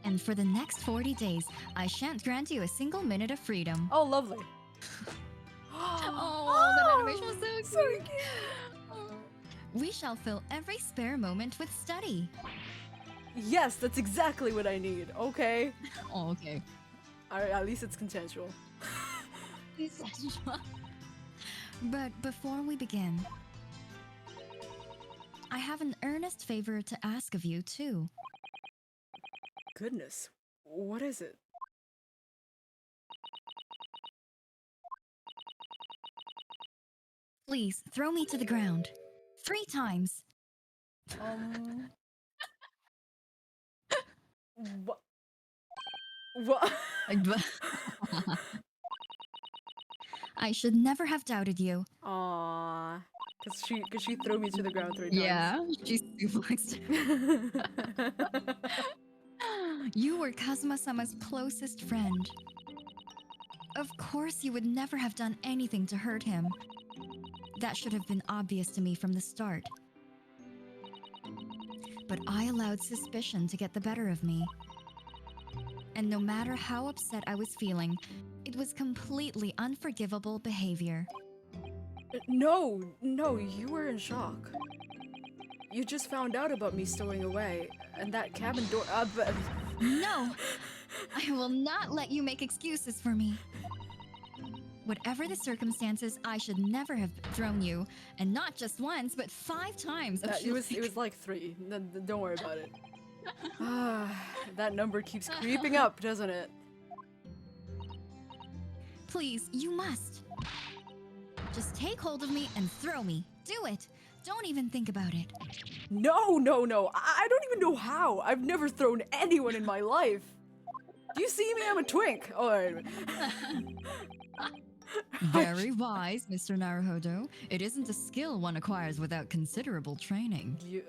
And for the next 40 days, I shan't grant you a single minute of freedom. Oh, lovely. Oh, that animation was so cute. We shall fill every spare moment with study. Yes, that's exactly what I need. Okay. Oh, okay. Alright, at least it's consensual. But before we begin, I have an earnest favor to ask of you, too. Goodness. What is it? Please, throw me to the ground. 3 times. What? What? I should never have doubted you. Aww. Cause she threw me to the ground 3 times. Yeah, she's suplexed. You were Kazuma-sama's closest friend. Of course you would never have done anything to hurt him. That should have been obvious to me from the start. But I allowed suspicion to get the better of me. and no matter how upset I was feeling, it was completely unforgivable behavior. No, you were in shock. You just found out about me stowing away, and that cabin door. No! I will not let you make excuses for me. Whatever the circumstances, I should never have thrown you, and not just once, but 5 times. It was like 3. Don't worry about it. That number keeps creeping up, doesn't it? Please, you must. Just take hold of me and throw me. Do it. Don't even think about it. No. I don't even know how. I've never thrown anyone in my life. Do you see me? I'm a twink. Oh, anyway. Very wise, Mr. Naruhodo. It isn't a skill one acquires without considerable training. You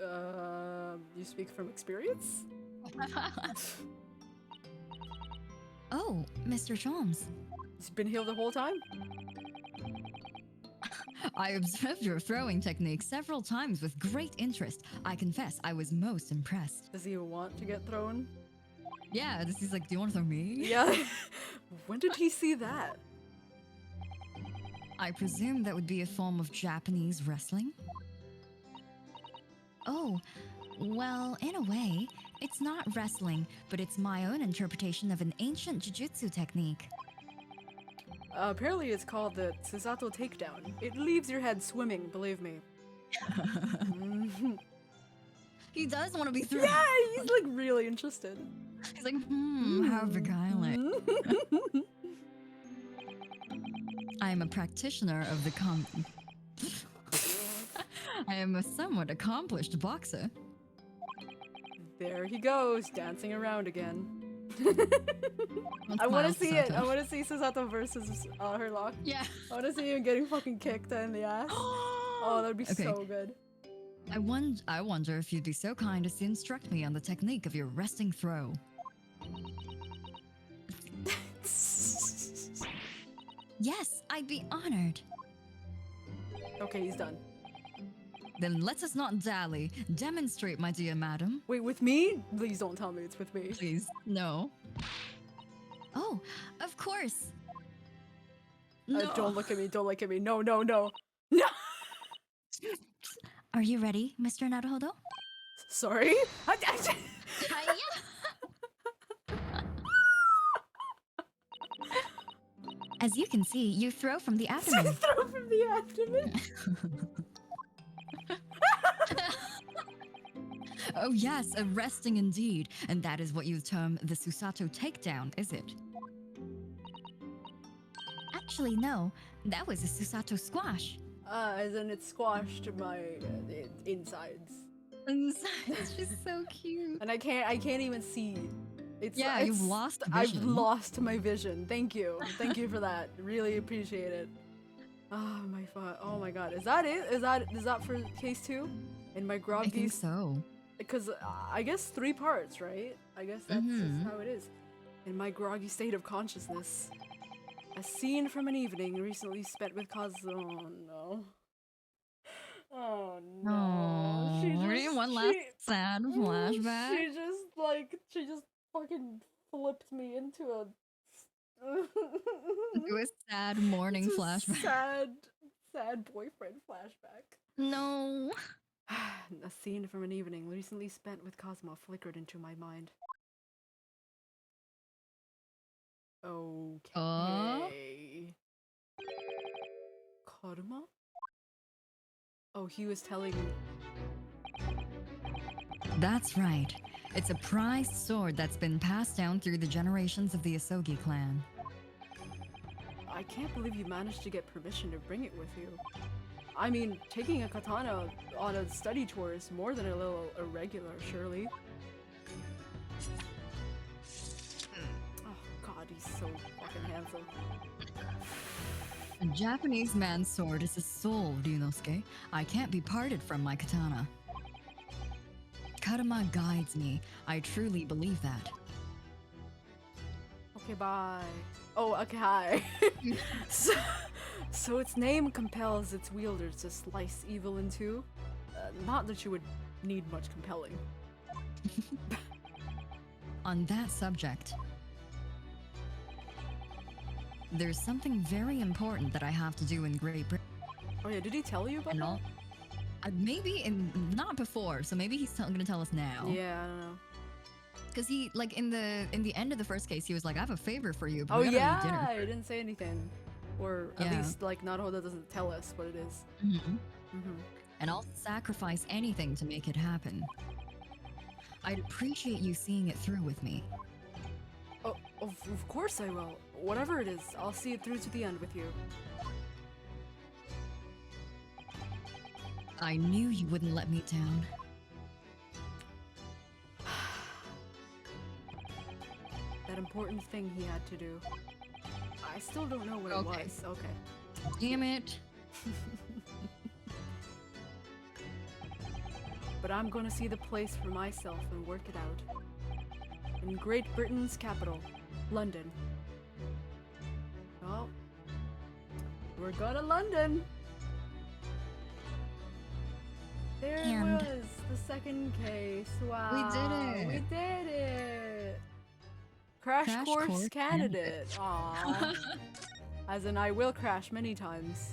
speak from experience? Oh, Mr. Cholmes. He's been healed the whole time? I observed your throwing technique several times with great interest. I confess, I was most impressed. Does he want to get thrown? Yeah, this is like, do you want to throw me? Yeah. When did he see that? I presume that would be a form of Japanese wrestling? Oh, well, in a way, it's not wrestling, but it's my own interpretation of an ancient jujutsu technique. Apparently it's called the Susato takedown. It leaves your head swimming, believe me. He does want to be thrown. Yeah, he's like really interested. He's like, how beguiling. I am a practitioner of the I am a somewhat accomplished boxer. There he goes, dancing around again. Let's I want to smile, see it. Susato. I want to see Susato versus Herlock. Yeah. I want to see him getting fucking kicked in the ass. Oh, that'd be Okay. so good. I wonder if you'd be so kind as to instruct me on the technique of your resting throw. Yes, I'd be honored. Okay, he's done. Then let us not dally. Demonstrate, my dear madam. Wait, with me? Please don't tell me it's with me. Please. No. Oh, of course. No. Don't look at me. Don't look at me. No. No. Are you ready, Mr. Naruhodo? Sorry. As you can see, you throw from the abdomen. Throw from the abdomen. Oh yes, a resting indeed. And that is what you term the Susato takedown, is it? Actually, no. That was a Susato squash. As in it squashed my insides. It's just so cute. And I can't even see. You've lost vision. I've lost my vision. Thank you for that. Really appreciate it. Oh my god. Is that it? Is that for case 2? In my groggy. I think so. Because I guess 3 parts, right? I guess that's just how it is. In my groggy state of consciousness, a scene from an evening recently spent with Oh no. Oh no. One last sad flashback. She just fucking flipped me into a Do a sad morning flashback. Sad boyfriend flashback. No. A scene from an evening recently spent with Cosmo flickered into my mind. Okay. Karma? Oh, he was telling... That's right. It's a prized sword that's been passed down through the generations of the Asogi clan. I can't believe you managed to get permission to bring it with you. I mean, taking a katana on a study tour is more than a little irregular, surely. Oh god, he's so fucking handsome. A Japanese man's sword is a soul, Ryunosuke. I can't be parted from my katana. Karma guides me. I truly believe that. Okay, bye. Oh, okay, hi. So its name compels its wielder to slice evil in two? Not that you would need much compelling. On that subject, there's something very important that I have to do in Great Britain. Oh yeah, did he tell you about And that? all, maybe not before, so maybe he's going to tell us now. Yeah, I don't know. Because he, like, in the end of the first case, he was like, I have a favor for you. But Oh we gotta eat yeah, dinner he didn't say anything, or at Yeah. least like Naruhodo doesn't tell us what it is. Mhm. Mm-hmm. And I'll sacrifice anything to make it happen. I'd appreciate you seeing it through with me. Oh, of course I will. Whatever it is, I'll see it through to the end with you. I knew you wouldn't let me down. That important thing he had to do. I still don't know what Okay. it was. Okay. Damn it. But I'm gonna see the place for myself and work it out. In Great Britain's capital, London. Oh. We're going to London! There And- it was! The second case. Wow. We did it. We did it! Crash course candidate. Aww. As in, I will crash many times.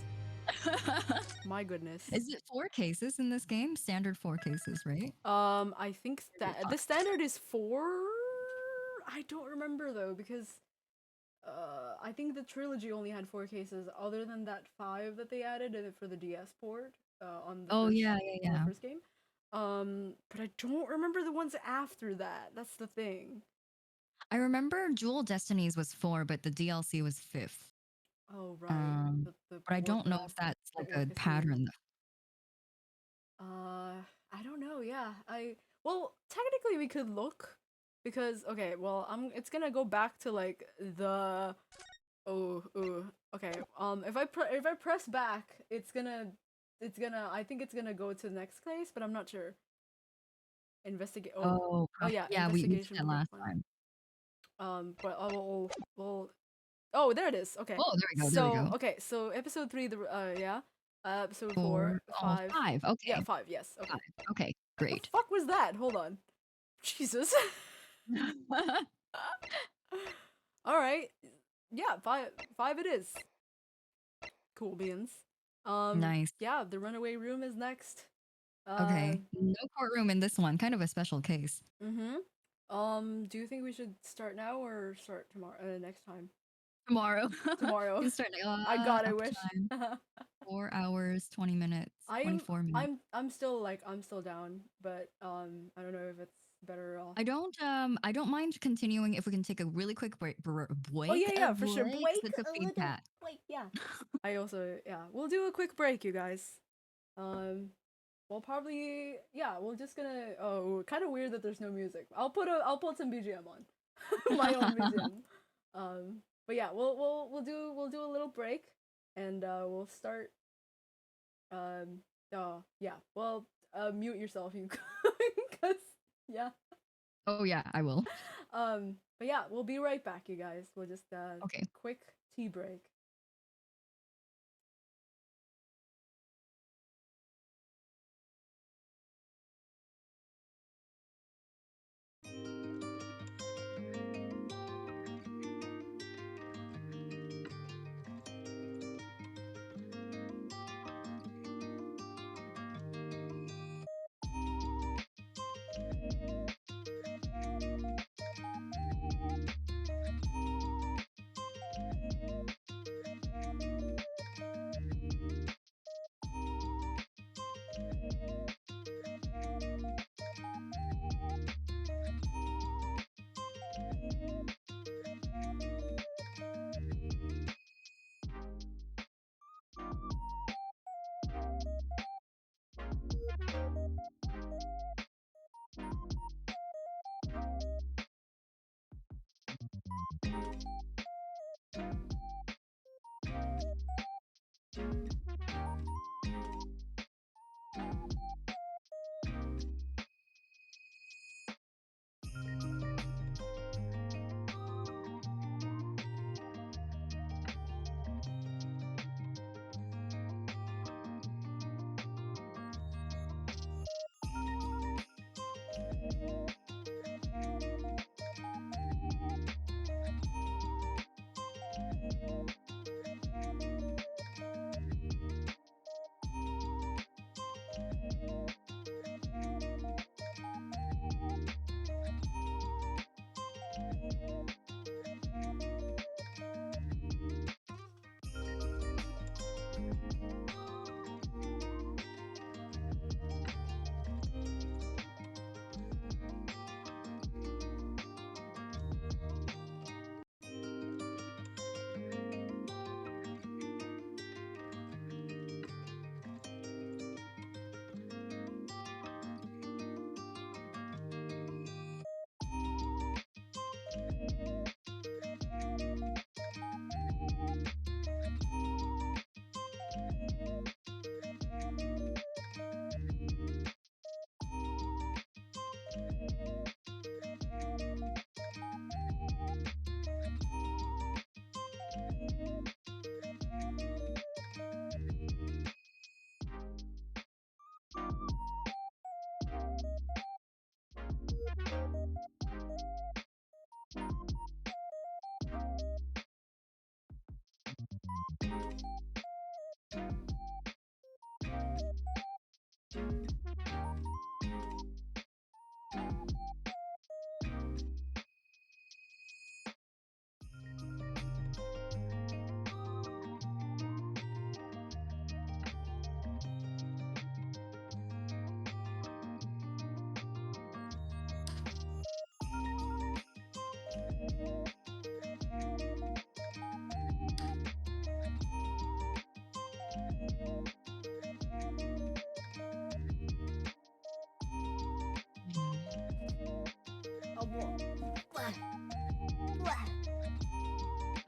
My goodness. Is it 4 cases in this game? Standard 4 cases, right? I think that the standard is 4. I don't remember though, because I think the trilogy only had 4 cases, other than that 5 that they added for the DS port on the Oh, first, yeah, on yeah. the first game. But I don't remember the ones after that. That's the thing. I remember Jewel Destinies was 4, but the DLC was 5th. Oh right. The But I don't know Orca- if that's the like a Orca pattern. I don't know. Yeah, well, technically we could look, because okay, well, it's gonna go back to like the okay. If I press back, it's gonna I think it's gonna go to the next place, but I'm not sure. Investigate. Oh yeah. Yeah, we did investigation that will be last fine. time. But we'll. Oh, there it is. Okay. Oh, there we go. So There we go. okay, so episode 3, yeah. Episode 4, 4, 5. 5. Okay. Yeah, 5. Yes. Okay. 5. Okay, What great. the fuck was that? Hold on. Jesus. All right. Yeah, 5 it is. Cool beans. Nice. Yeah, the runaway room is next. Okay. No courtroom in this one. Kind of a special case. Do you think we should start now or start tomorrow? Next time. Tomorrow. Tomorrow. You start, I up wish. time. 4 hours, 20 minutes, 24 minutes. I'm still down, but I don't know if it's better off. I don't mind continuing if we can take a really quick break. Oh yeah, for sure. Break Such a a feed little. cat. Wait, yeah. I also we'll do a quick break, you guys. We'll probably we're just gonna kind of weird that there's no music. I'll put some BGM on. My own BGM. But yeah, we'll do a little break, and we'll start. Well, mute yourself, you, cause yeah. Oh yeah, I will. But yeah, we'll be right back, you guys. We'll just Okay. quick tea break.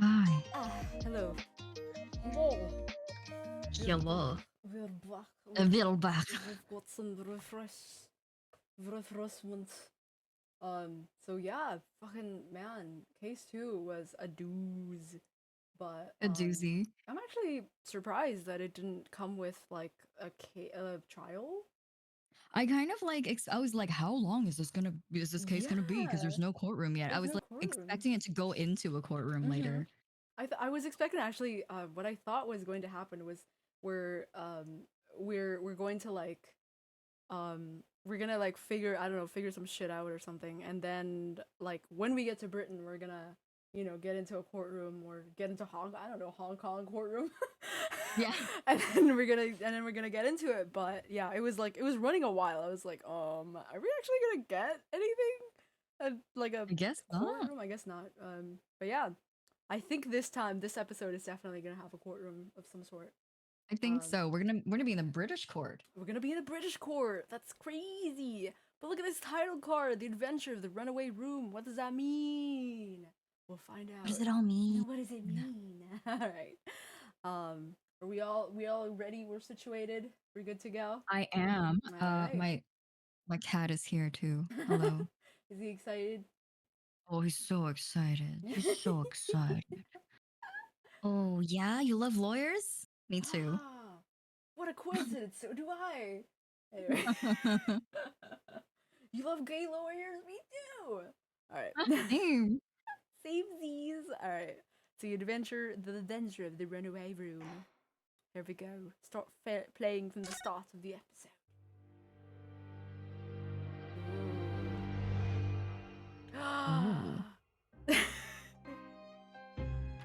Hi. Hello. Hello. We're back. We're back. We've got some refreshment. So yeah, fucking man, case 2 was a doozy. But A doozy. I'm actually surprised that it didn't come with like a trial. I kind of like I was like, how long is this case gonna be? Because there's no courtroom yet. I was like expecting it to go into a courtroom later. I was expecting actually. What I thought was going to happen was we're going to like we're gonna like figure some shit out or something, and then like when we get to Britain, we're gonna get into a courtroom or get into Hong Kong courtroom. Yeah. and then we're gonna get into it. But yeah, it was running a while. I was like, are we actually gonna get anything? I guess courtroom? Not. I guess not. But yeah, I think this episode is definitely gonna have a courtroom of some sort. I think so. We're gonna be in the British court. We're gonna be in a British court. That's crazy. But look at this title card: The Adventure of the Runaway Room. What does that mean? We'll find out. What does it all mean? What does it mean? All right. Are we all ready? We're situated. We're good to go. I am. Right. My cat is here too. Hello. Is he excited? Oh, he's so excited. He's so excited. Oh yeah, you love lawyers? Me too. Ah, what a coincidence. So do I. Anyway. You love gay lawyers? Me too. All right. Same. Samesies. All right. So the adventure of the runaway room. Here we go. Start playing from the start of the episode.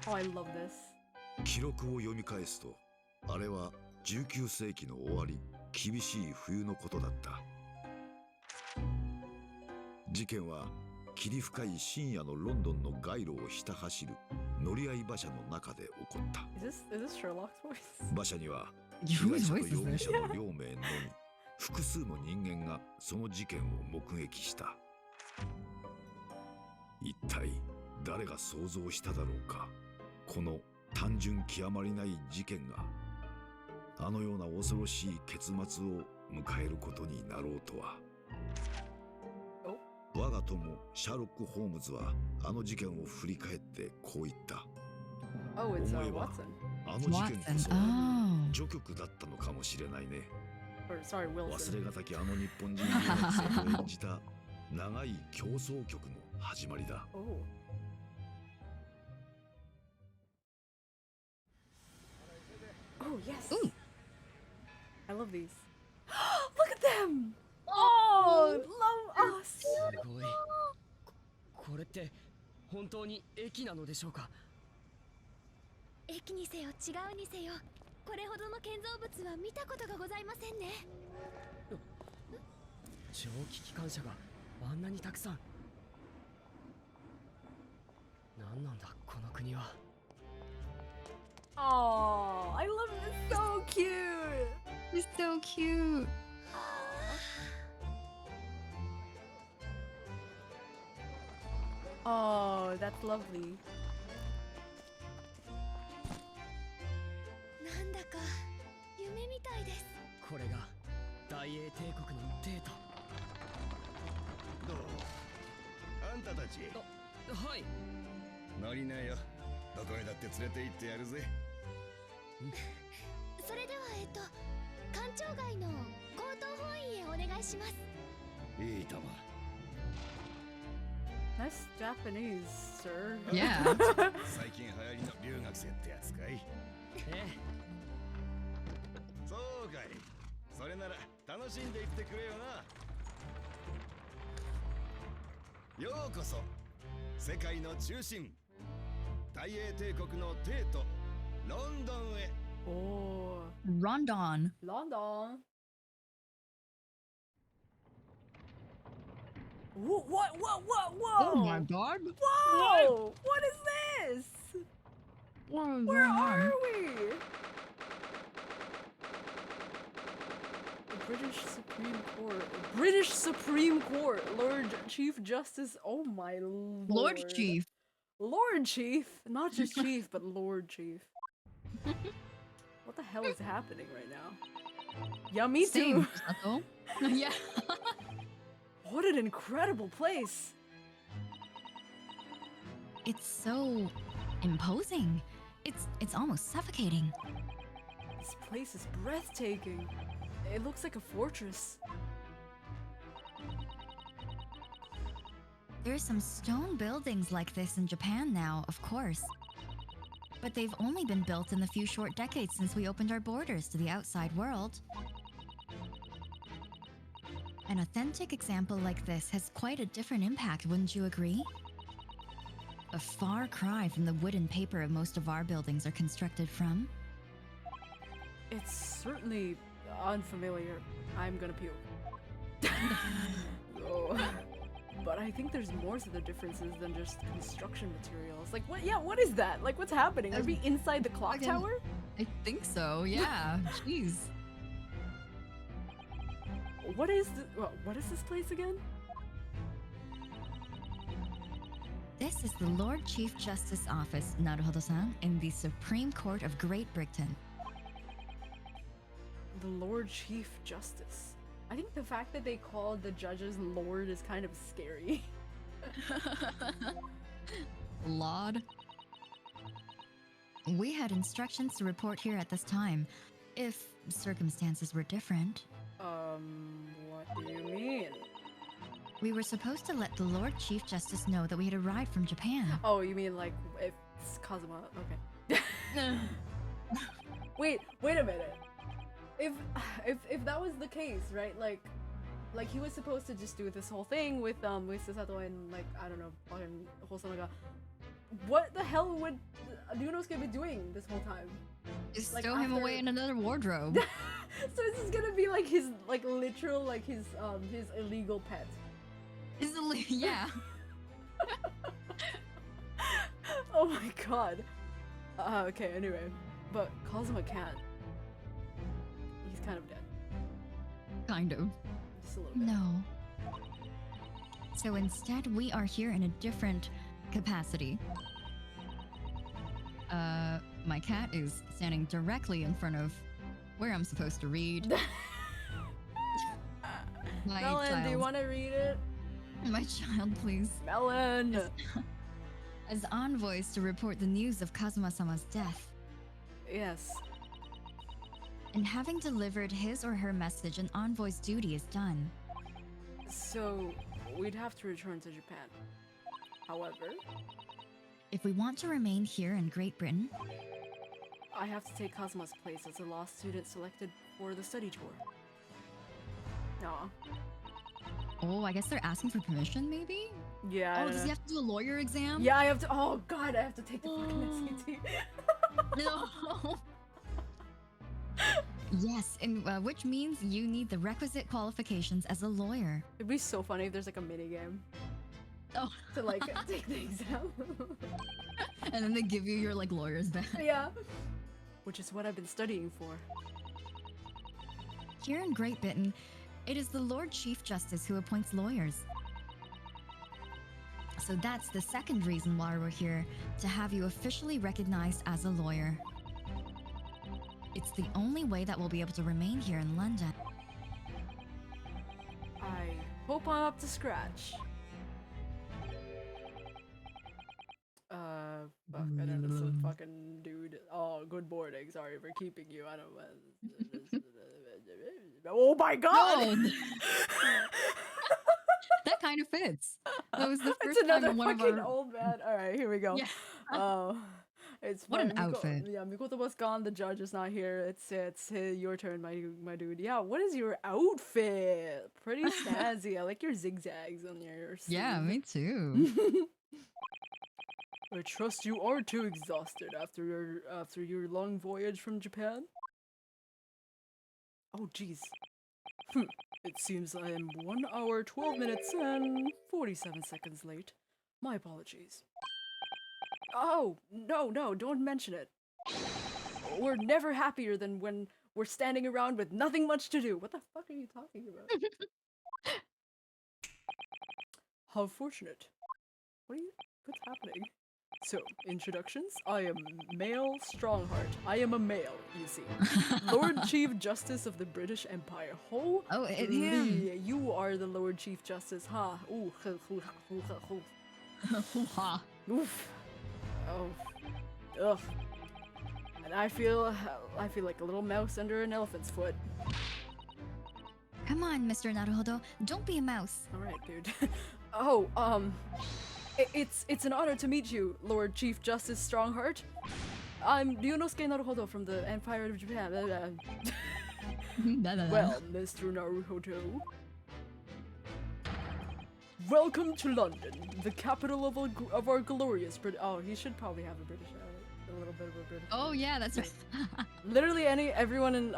Oh, I love this. 記録を読み返すと、あれは19世紀の終わり、厳しい冬のことだった。事件は霧深い深夜のロンドンの街路をひた走る乗り合い馬車の中で起こった。Is this Sherlock's voice? 馬車には被害者と容疑者の両名のみ、複数の人間がその事件を目撃した。一体誰が想像しただろうか。この単純極まりない事件があのような恐ろしい結末を迎えることになろうとは。我が友シャーロック・ホームズはあの事件を振り返ってこう言った。思えばあの事件こそ序曲だったのかもしれないね。忘れがたきあの日本人留学生を演じた長い競争曲の始まりだ。Oh yes. Ooh. I love these. Look at them. Oh, love us. すごい。これって本当に駅なのでしょうか。駅にせよ違うにせよ、これほどの建造物は見たことがございませんね。蒸気機関車があんなにたくさん。何なんだこの国は。Oh, I love this. So cute. It's so cute. Oh, that's lovely. なんだか夢みたいです。これが大英帝国のデータ。どう？あんたたち。はい。乗りなよ。どこへだって連れて行ってやるぜ。それでは官庁街の高等法院へお願いします。いいとも。Nice Japanese, sir. Yeah. 最近流行りの留学生ってやつかい？そうかい。それなら楽しんでいってくれよな。ようこそ世界の中心、大英帝国の帝都ロンドンへ。Oh. Rondon. London. What? Whoa! Oh my god. Whoa! What is this? Where are we? British Supreme Court. British Supreme Court. Lord Chief Justice. Oh my lord. Lord Chief. Lord Chief. Not just Chief, but Lord Chief. What the hell is happening right now? Yeah, me too. Yeah. What an incredible place. It's so imposing. It's almost suffocating. This place is breathtaking. It looks like a fortress. There's some stone buildings like this in Japan now, of course. But they've only been built in the few short decades since we opened our borders to the outside world. An authentic example like this has quite a different impact, wouldn't you agree? A far cry from the wood and paper most of our buildings are constructed from. It's certainly unfamiliar. I'm gonna puke. Oh. But I think there's more to the differences than just construction materials. Like, what? Yeah, what is that? Like, what's happening? Are we inside the clock tower? I think so, yeah. Jeez. What is this place again? This is the Lord Chief Justice Office, Naruhodo-san, in the Supreme Court of Great Britain. The Lord Chief Justice. I think the fact that they called the judges Lord is kind of scary. Lord. We had instructions to report here at this time, if circumstances were different. What do you mean? We were supposed to let the Lord Chief Justice know that we had arrived from Japan. Oh, you mean like if it's Kazuma? Okay. Wait a minute. If that was the case, right? Like he was supposed to just do this whole thing with Susato and like I don't know, fucking Hosonaga. What the hell would Ryunosuke be doing this whole time? Just like, stow him away in another wardrobe. So this is gonna be like his literal like his illegal pet. Yeah. Oh my god. Okay, anyway. But Kazuma can't. He's kind of dead. Kind of. Just a little bit. No. So instead, we are here in a different capacity. My cat is standing directly in front of where I'm supposed to read. My Melon, child. do you want to read it? My child, please. Melon! As envoys to report the news of Kazuma-sama's death. Yes. And having delivered his or her message, an envoy's duty is done. So, we'd have to return to Japan. However, if we want to remain here in Great Britain, I have to take Kazuma's place as a law student selected for the study tour. Aw. Oh, I guess they're asking for permission, maybe? Yeah. Oh, does he have to do a lawyer exam? Yeah, I have to. Oh god, I have to take the fucking SAT. No. Yes, and which means you need the requisite qualifications as a lawyer. It'd be so funny if there's like a mini game. Oh. To like take the exam. And then they give you your like lawyer's badge. Yeah. Which is what I've been studying for. Here in Great Britain, it is the Lord Chief Justice who appoints lawyers. So that's the second reason why we're here, to have you officially recognized as a lawyer. It's the only way that we'll be able to remain here in London. I hope I'm up to scratch. Fuck, I don't know, some fucking dude. Oh, good morning. Sorry for keeping you. I don't. Oh my god! No. That kind of fits. That was the first it's another time one of fucking our... old man. All right, here we go. Yeah. Oh, it's what fine. an outfit. Yeah, Mikotoba's gone. The judge is not here. It's your turn, my dude. Yeah, what is your outfit? Pretty snazzy. I like your zigzags on your sleeve. Yeah, me too. I trust you aren't too exhausted after your long voyage from Japan. Oh jeez. It seems I am 1 hour, 12 minutes, and 47 seconds late. My apologies. Oh, no, don't mention it. We're never happier than when we're standing around with nothing much to do. What the fuck are you talking about? How fortunate. What's happening? So, introductions. I am male Strongheart. I am a male, you see. Lord Chief Justice of the British Empire. Oh, it's him. You are the Lord Chief Justice, huh? Ooh. Oof. Oh. Ugh. And I feel like a little mouse under an elephant's foot. Come on, Mr. Naruhodo. Don't be a mouse. Alright, dude. Oh, it's an honor to meet you, Lord Chief Justice Strongheart. I'm Ryunosuke Naruhodo from the Empire of Japan. Well, Mr. Naruhodo. Welcome to London, the capital of our glorious Brit. Oh, he should probably have a British, a little bit of a British. Oh yeah, that's right. Literally everyone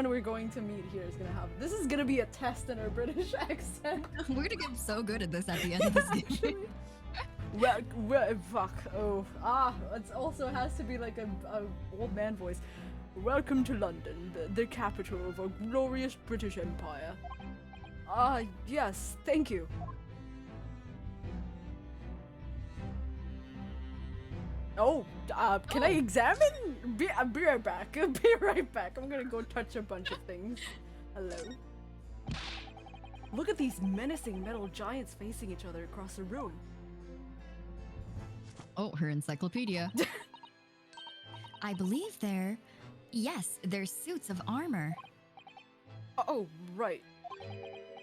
we're going to meet here is gonna have. This is gonna be a test in our British accent. We're gonna get so good at this at the end of this game. Well, fuck. Oh, it also has to be like a old man voice. Welcome to London, the capital of our glorious British Empire. Yes, thank you. Oh, can I examine? I'll be right back. I'll be right back. I'm gonna go touch a bunch of things. Hello. Look at these menacing metal giants facing each other across the room. Oh, her encyclopedia. I believe they're suits of armor. Oh, right.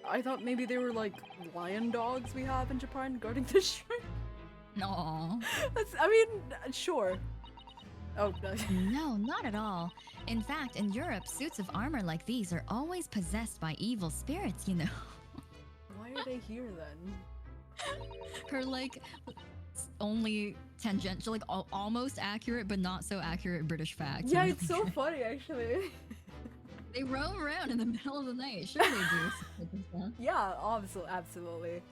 I thought maybe they were like lion dogs we have in Japan guarding the shrine. No. Sure. Oh, no. No, not at all. In fact, in Europe, suits of armor like these are always possessed by evil spirits, you know. Why are they here then? Her like only tangential, like almost accurate but not so accurate British facts. Yeah, it's so funny actually. They roam around in the middle of the night. Sure they do. Yeah, absolutely.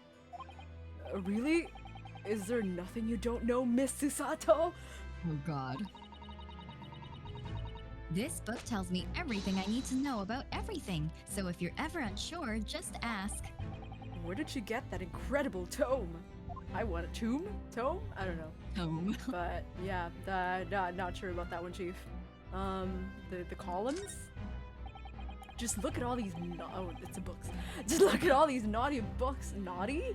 Really? Is there nothing you don't know, Miss Susato? Oh god. This book tells me everything I need to know about everything, so if you're ever unsure, just ask. Where did you get that incredible tome? I want a tome? Tome? I don't know. Tome. But yeah, not sure about that one, Chief. The columns? Just look at all these oh, it's a books. Just look at all these naughty books. Naughty?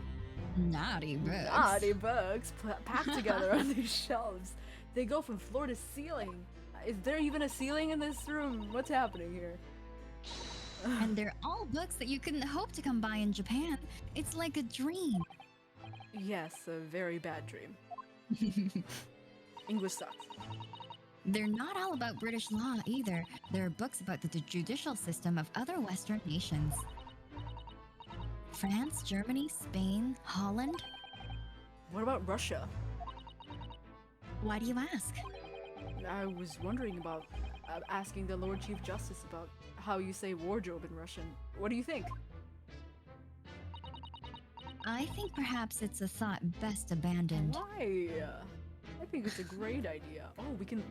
Naughty books. Naughty books packed together on these shelves. They go from floor to ceiling. Is there even a ceiling in this room? What's happening here? And they're all books that you couldn't hope to come by in Japan. It's like a dream. Yes, a very bad dream. English sucks. They're not all about British law either. There are books about the judicial system of other Western nations. France, Germany, Spain, Holland. What about Russia? Why do you ask? I was wondering about asking the Lord Chief Justice about how you say wardrobe in Russian. What do you think? I think perhaps it's a thought best abandoned. Why? I think it's a great idea. Oh, we can...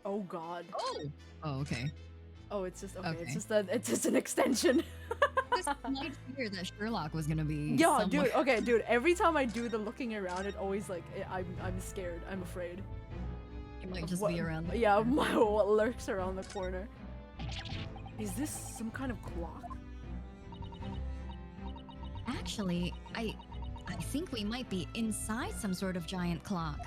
Oh god. Oh, okay. Oh, it's just... Okay. It's just an extension. This might fear that Sherlock was gonna be... Yeah, dude. Okay, dude. Every time I do the looking around, it always like... I'm scared. I'm afraid. It might just be around the corner. What lurks around the corner. Is this some kind of clock? Actually, I think we might be inside some sort of giant clock.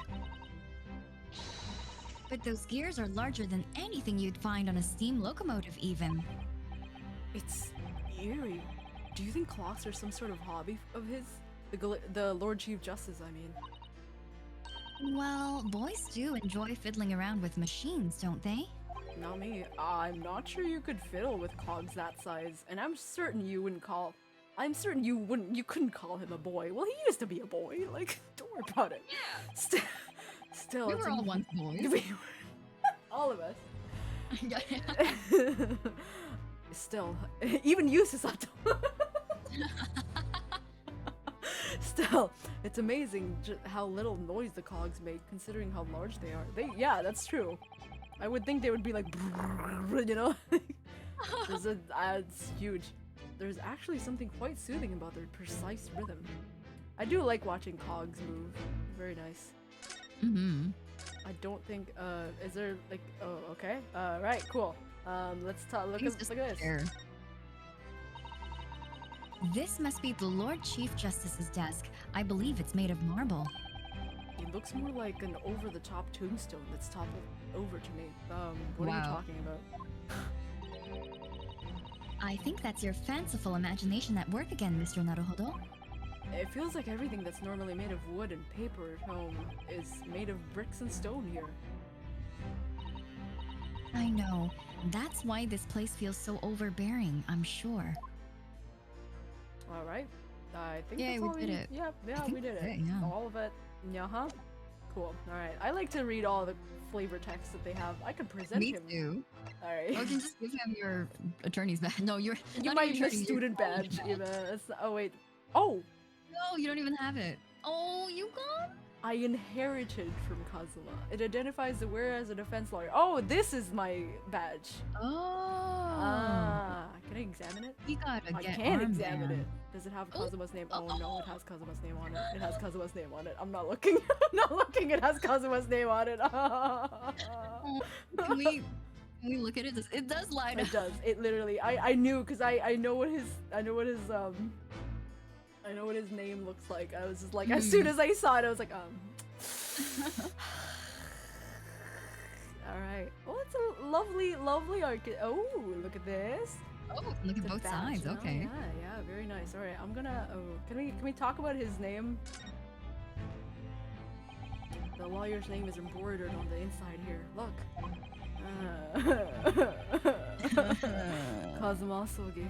But those gears are larger than anything you'd find on a steam locomotive even. It's eerie. Do you think clocks are some sort of hobby of his? The Lord Chief Justice, I mean. Well, boys do enjoy fiddling around with machines, don't they? Not me. I'm not sure you could fiddle with cogs that size, and I'm certain you couldn't call him a boy. Well, he used to be a boy. Like, don't worry about it. Yeah. Still, we were all once boys. All of us. Still, even you, Susato. Still, it's amazing how little noise the cogs make, considering how large they are. Yeah, that's true. I would think they would be like, you know? It's huge. There's actually something quite soothing about their precise rhythm. I do like watching cogs move. Very nice. Mm-hmm. I don't think, is there like, oh, okay. Right, cool. Let's look at this. This must be the Lord Chief Justice's desk. I believe it's made of marble. It looks more like an over-the-top tombstone that's toppled over to me. What are you talking about? I think that's your fanciful imagination at work again, Mr. Naruhodo. It feels like everything that's normally made of wood and paper at home is made of bricks and stone here. I know. That's why this place feels so overbearing, I'm sure. Alright. I think yeah, that's all we did it. Yeah, we did it. Yeah. All of it. Yeah-huh. Cool. Alright. I like to read all the flavor text that they have. I could present him. Me too. Alright. Or you can just give him your attorney's badge. No, you might be student badge. Even. Oh, wait. Oh! No, you don't even have it. Oh, you gone? I inherited from Kazuma. It identifies the wearer as a defense lawyer. Oh, this is my badge. Oh. Can I examine it? You gotta I get can armband. Examine it. Does it have Kazuma's name? Oh no, it has Kazuma's name on it. It has Kazuma's name on it. I'm not looking. I'm not looking. It has Kazuma's name on it. Can we look at it? It does light up. It does. It literally. I knew because I know what his name looks like. I was just like, as soon as I saw it, I was like, Alright. Oh, it's a lovely oh, look at this. Oh, look at both sides. Okay. Oh, yeah, very nice. Alright, I'm gonna can we talk about his name? The lawyer's name is embroidered on the inside here. Look. Kazuma Sogi.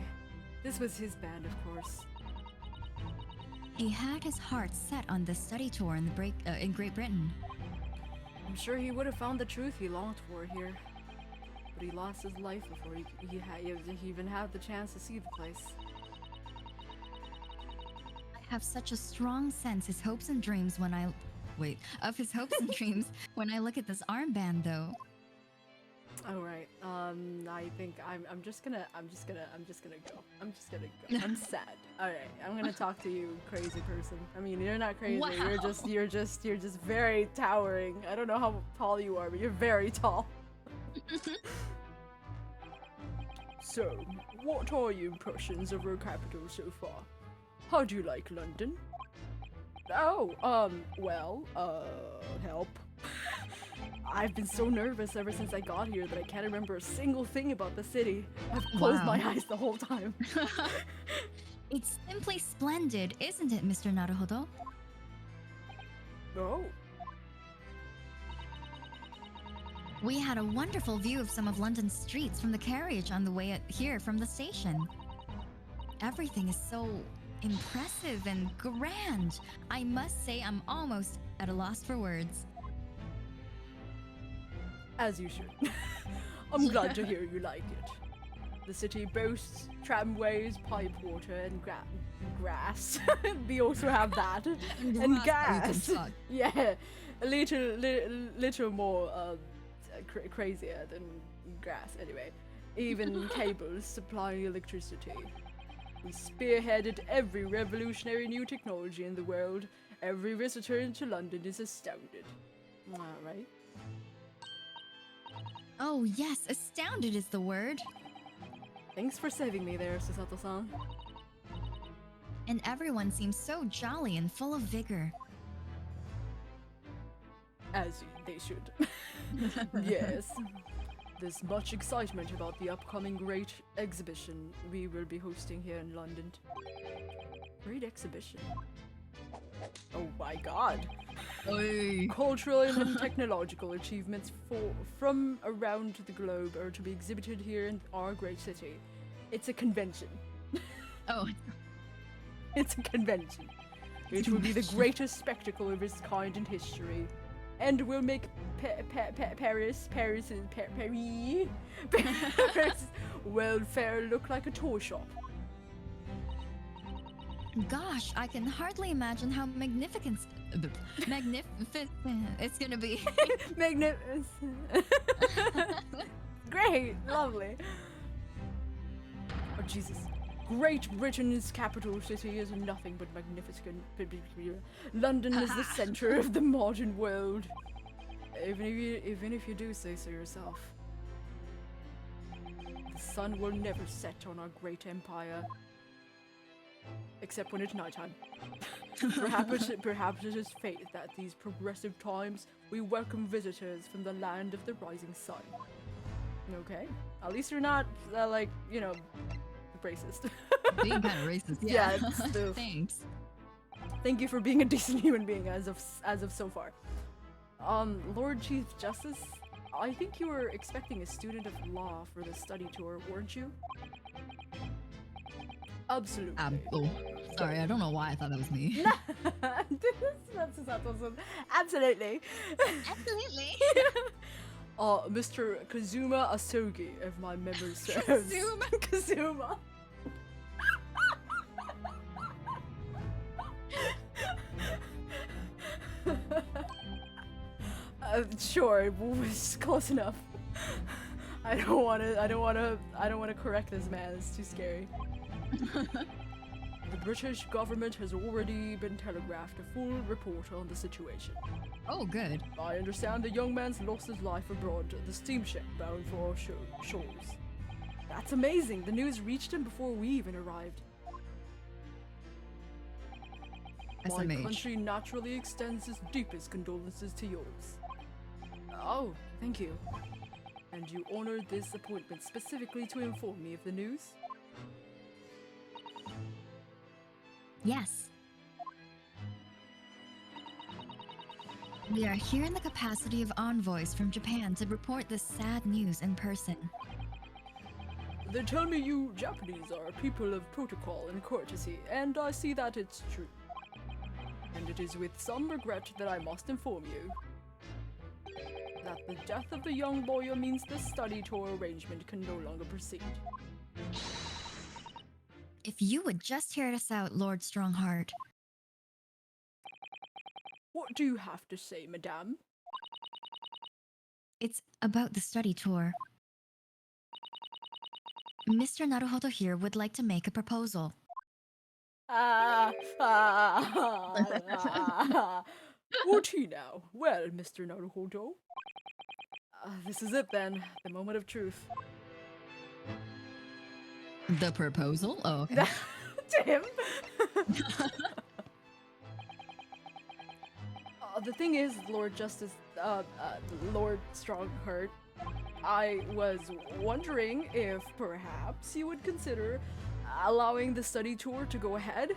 This was his band, of course. He had his heart set on the study tour in Great Britain. I'm sure he would have found the truth he longed for here. But he lost his life before he even had the chance to see the place. I have such a strong sense his hopes and dreams when I look at this armband though. All right. I think I'm just gonna go. I'm sad. All right. I'm gonna talk to you, crazy person. I mean, you're not crazy. Wow. You're just very towering. I don't know how tall you are, but you're very tall. So, what are your impressions of our capital so far? How do you like London? Oh, well, help. I've been so nervous ever since I got here that I can't remember a single thing about the city. I've closed my eyes the whole time. It's simply splendid, isn't it, Mr. Naruhodo? Oh. We had a wonderful view of some of London's streets from the carriage on the way here from the station. Everything is so impressive and grand. I must say I'm almost at a loss for words. As you should. I'm glad to hear you like it. The city boasts tramways, pipe water, and grass. We also have that. And gas. Yeah, a little more crazier than grass anyway. Even cables supplying electricity. We spearheaded every revolutionary new technology in the world. Every visitor into London is astounded. Alright. Oh yes, astounded is the word. Thanks for saving me there, Susato-san. And everyone seems so jolly and full of vigor. As they should. Yes. There's much excitement about the upcoming great exhibition we will be hosting here in London. Great exhibition. Oh my god. Oy. Cultural and technological achievements from around the globe are to be exhibited here in our great city. It's a convention. Oh. It's a convention. It will be the greatest spectacle of its kind in history. And will make Paris welfare look like a toy shop. Gosh, I can hardly imagine how magnificent it's gonna be. Magnificent. Great, lovely. Oh Jesus. Great Britain's capital city is nothing but magnificent. London is the center of the modern world. Even if you do say so yourself. The sun will never set on our great empire. Except when it's nighttime. Perhaps it is fate that these progressive times we welcome visitors from the land of the rising sun. Okay. At least you're not, like, you know, racist. Being kind of racist. Yeah, it's the, Thanks. Thank you for being a decent human being as of so far. Lord Chief Justice, I think you were expecting a student of law for the study tour, weren't you? Absolutely. Oh, sorry, I don't know why I thought that was me. Absolutely. Absolutely. Mr. Kazuma Asogi, if my memory serves. Kazuma. Sure, it was close enough. I don't want to correct this man. It's too scary. The British government has already been telegraphed a full report on the situation. Oh, good. I understand the young man's lost his life abroad, the steamship bound for our shores. That's amazing. The news reached him before we even arrived. My country naturally extends its deepest condolences to yours. Oh, thank you. And you honored this appointment specifically to inform me of the news? Yes. We are here in the capacity of envoys from Japan to report this sad news in person. They tell me you Japanese are people of protocol and courtesy, and I see that it's true. And it is with some regret that I must inform you that the death of the young lawyer means the study tour arrangement can no longer proceed. If you would just hear us out, Lord Strongheart. What do you have to say, madame? It's about the study tour. Mr. Naruhodo here would like to make a proposal. Would now? Well, Mr. Naruhodo. This is it then, the moment of truth. The proposal? Oh, okay. To him? The thing is, Lord Justice, Lord Strongheart, I was wondering if perhaps you would consider allowing the study tour to go ahead.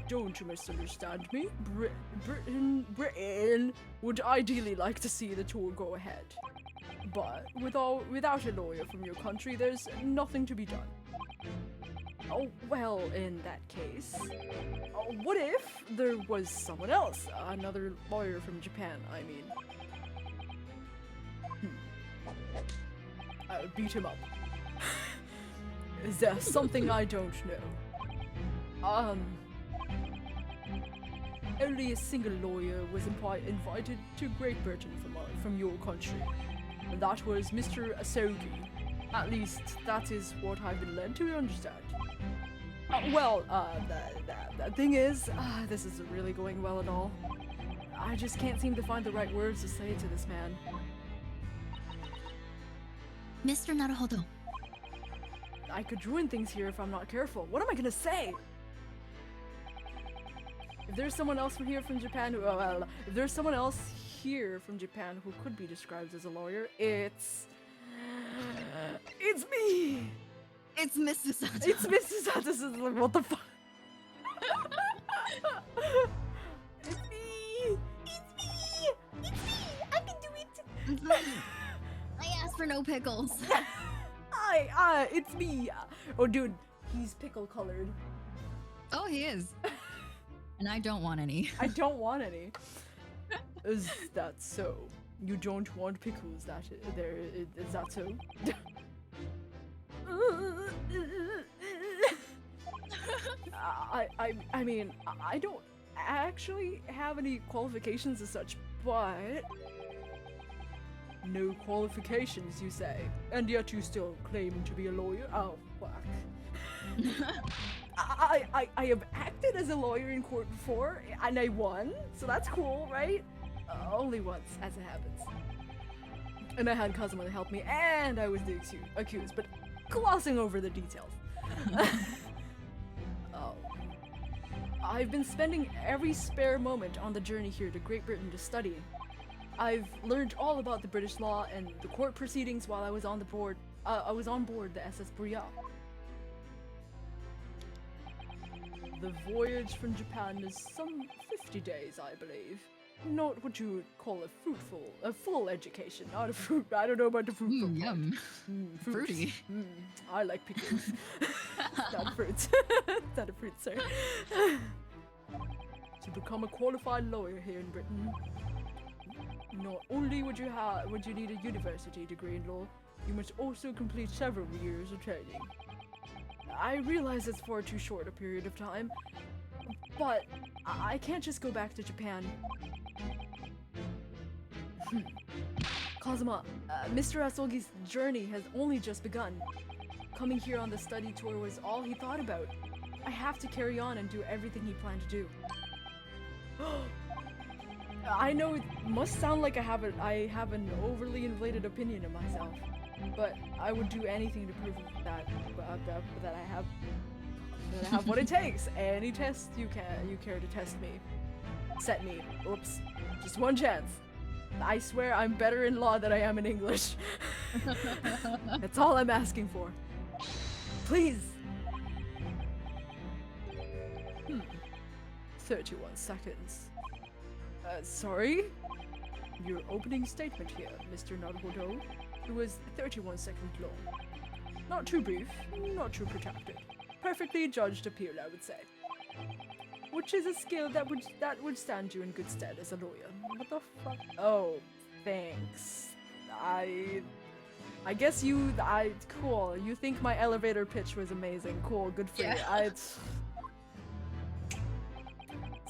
Don't misunderstand me. Britain would ideally like to see the tour go ahead. But without a lawyer from your country, there's nothing to be done. Oh, well, in that case, what if there was someone else? Another lawyer from Japan, I mean. I'll beat him up. Is there something I don't know? Only a single lawyer was invited to Great Britain from your country. And that was Mr. Asogi. At least, that is what I've been led to understand. The thing is, this isn't really going well at all. I just can't seem to find the right words to say to this man. Mr. Naruhodo. I could ruin things here if I'm not careful. What am I gonna say? If there's someone else from Japan who, if there's someone else here from Japan who could be described as a lawyer, it's me. It's Mrs. Sato. It's Mrs. Sato. Like, what the fuck? It's me. It's me. It's me. I can do it. I asked for no pickles. It's me. Oh, dude, he's pickle colored. Oh, he is. And I don't want any. I don't want any. Is that so? You don't want pickles? Is that so? I mean, I don't actually have any qualifications as such, but... No qualifications, you say? And yet you still claim to be a lawyer? Oh, fuck. I have acted as a lawyer in court before, and I won, so that's cool, right? Only once, as it happens. And I had Kazuma to help me, and I was the accused, but glossing over the details. Oh. I've been spending every spare moment on the journey here to Great Britain to study. I've learned all about the British law and the court proceedings while I was on board the SS Boreal. The voyage from Japan is some 50 days, I believe. Not what you would call a full education, not a fruit. I don't know about the fruit. Yum. Fruity. I like pickles. It's not a fruit. It's not a fruit, sir. To become a qualified lawyer here in Britain, not only would you need a university degree in law, you must also complete several years of training. I realize it's for too short a period of time, but I can't just go back to Japan. Kazuma, Mr. Asogi's journey has only just begun. Coming here on the study tour was all he thought about. I have to carry on and do everything he planned to do. I know it must sound like I have an overly inflated opinion of myself, but I would do anything to prove that I have what it takes. Any test you care to test me, set me. Oops, just one chance. I swear I'm better in law than I am in English. That's all I'm asking for. Please. 31 seconds. Sorry? Your opening statement here, Mr. Naruhodo, it was 31 seconds long. Not too brief, not too protracted. Perfectly judged appeal, I would say. Which is a skill that would stand you in good stead as a lawyer. What the fuck? Oh, thanks. I guess cool. You think my elevator pitch was amazing. Cool, good for you.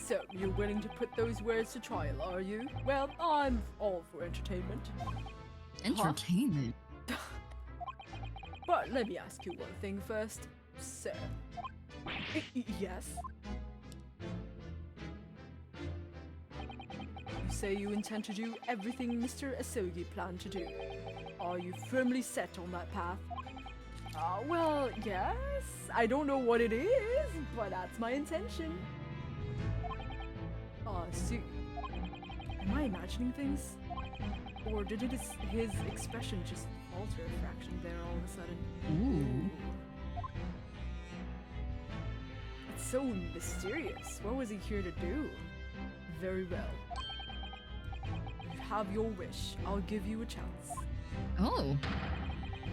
So, you're willing to put those words to trial, are you? Well, I'm all for entertainment. Entertainment? Huh? But let me ask you one thing first, sir. Yes? You say you intend to do everything Mr. Asogi planned to do. Are you firmly set on that path? Well, yes. I don't know what it is, but that's my intention. See, am I imagining things? Or did his expression just alter a fraction there all of a sudden? Ooh. It's so mysterious. What was he here to do? Very well. You have your wish. I'll give you a chance. Oh.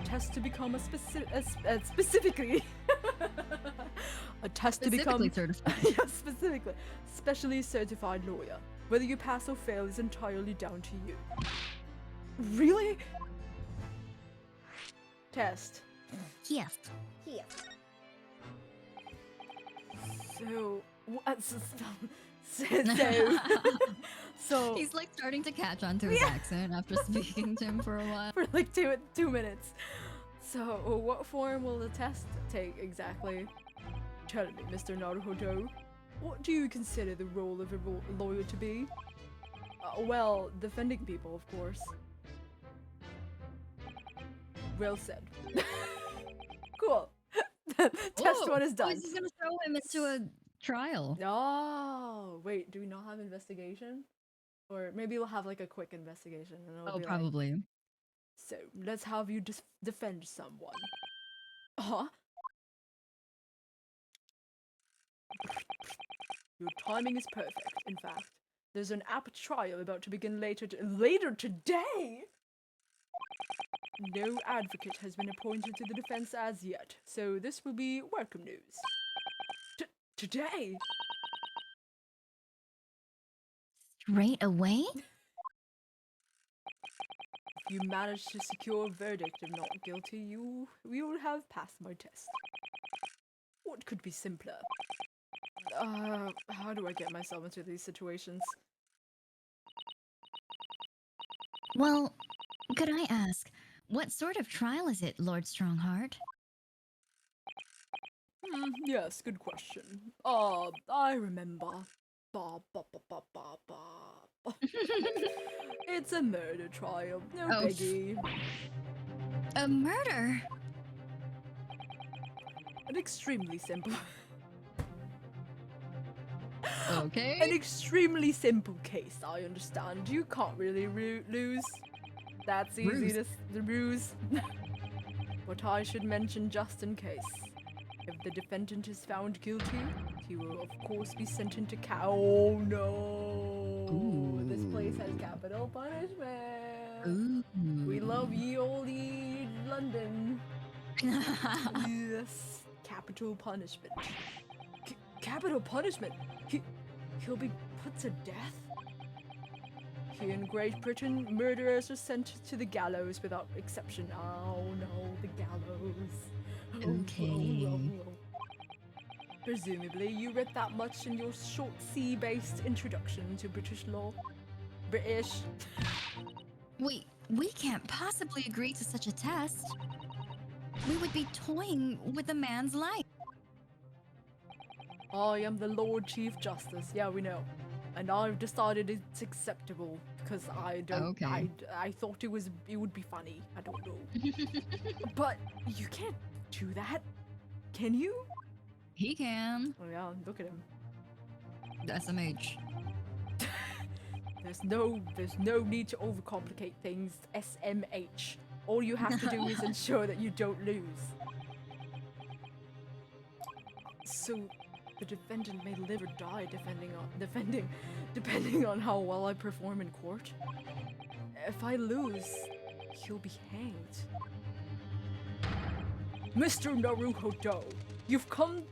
Test to become specifically a test to become certified. Yeah, specifically specially certified lawyer. Whether you pass or fail is entirely down to you. Really? Test. Yes. So what? So He's like starting to catch on to his accent after speaking to him for a while. For like two minutes. So what form will the test take exactly? Tell me, Mr. Naruhodo, what do you consider the role of a lawyer to be? Well, defending people, of course. Well said. Cool. Test one is done. He's gonna throw him into a trial. Oh, wait, do we not have investigation? Or maybe we'll have like a quick investigation. And it'll be probably. Like, so, let's have you defend someone. Huh? Your timing is perfect, in fact. There's an apt trial about to begin later today? No advocate has been appointed to the defense as yet, so this will be welcome news. Today? Straight away? If you manage to secure a verdict of not guilty, you will have passed my test. What could be simpler? How do I get myself into these situations? Well, could I ask, what sort of trial is it, Lord Strongheart? Yes, good question. I remember. It's a murder trial. No biggie. A murder? An extremely simple. Okay. An extremely simple case, I understand. You can't really lose. That's easy to ruse. But I should mention just in case. If the defendant is found guilty, he will of course be sent into Oh no! Ooh. This place has capital punishment. Ooh. We love ye olde London. Yes, capital punishment. Capital punishment. He'll be put to death. Here in Great Britain, murderers are sent to the gallows without exception. Oh no, the gallows. Okay. Presumably, you read that much in your short C-based introduction to British law. British. We can't possibly agree to such a test. We would be toying with a man's life. I am the Lord Chief Justice. Yeah, we know. And I've decided it's acceptable because I don't. Okay. I thought it would be funny. I don't know. But you can't do that, can you? He can. Oh yeah, look at him. SMH. There's no need to overcomplicate things. SMH. All you have to do is ensure that you don't lose. So the defendant may live or die depending on how well I perform in court. If I lose, he'll be hanged. Mr. Naruhodo, you've come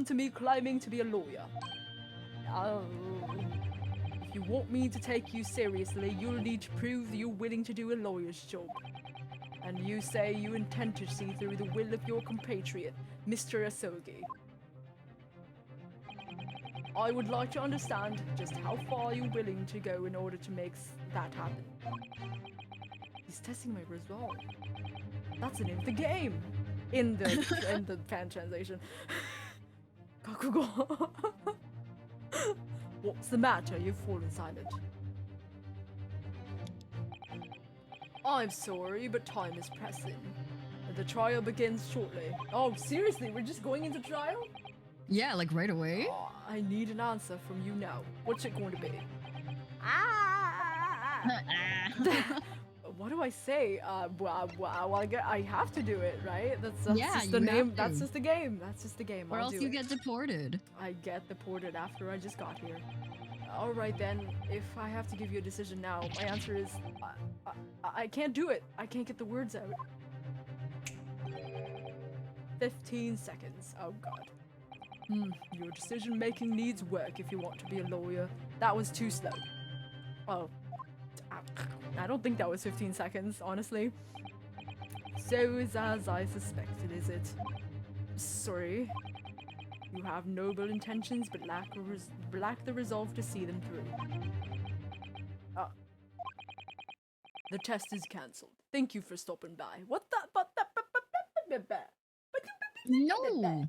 to me claiming to be a lawyer. If you want me to take you seriously, you'll need to prove you're willing to do a lawyer's job. And you say you intend to see through the will of your compatriot, Mr. Asogi. I would like to understand just how far you're willing to go in order to make that happen. He's testing my resolve. That's the name of the game! In the fan translation. Kakugo. What's the matter? You've fallen silent. I'm sorry, but time is pressing. The trial begins shortly. Oh, seriously? We're just going into trial? Yeah, like right away. I need an answer from you now. What's it going to be? What do I say? Well, I have to do it, right? That's yeah, just the name. That's just the game. That's just the game. Or else you get deported. I get deported after I just got here. All right then. If I have to give you a decision now, my answer is I can't do it. I can't get the words out. 15 seconds. Oh god. Your decision making needs work if you want to be a lawyer. That was too slow. Oh. I don't think that was 15 seconds, honestly. So is as I suspected, is it? Sorry. You have noble intentions, but lack the resolve to see them through. The test is cancelled. Thank you for stopping by. What the? No.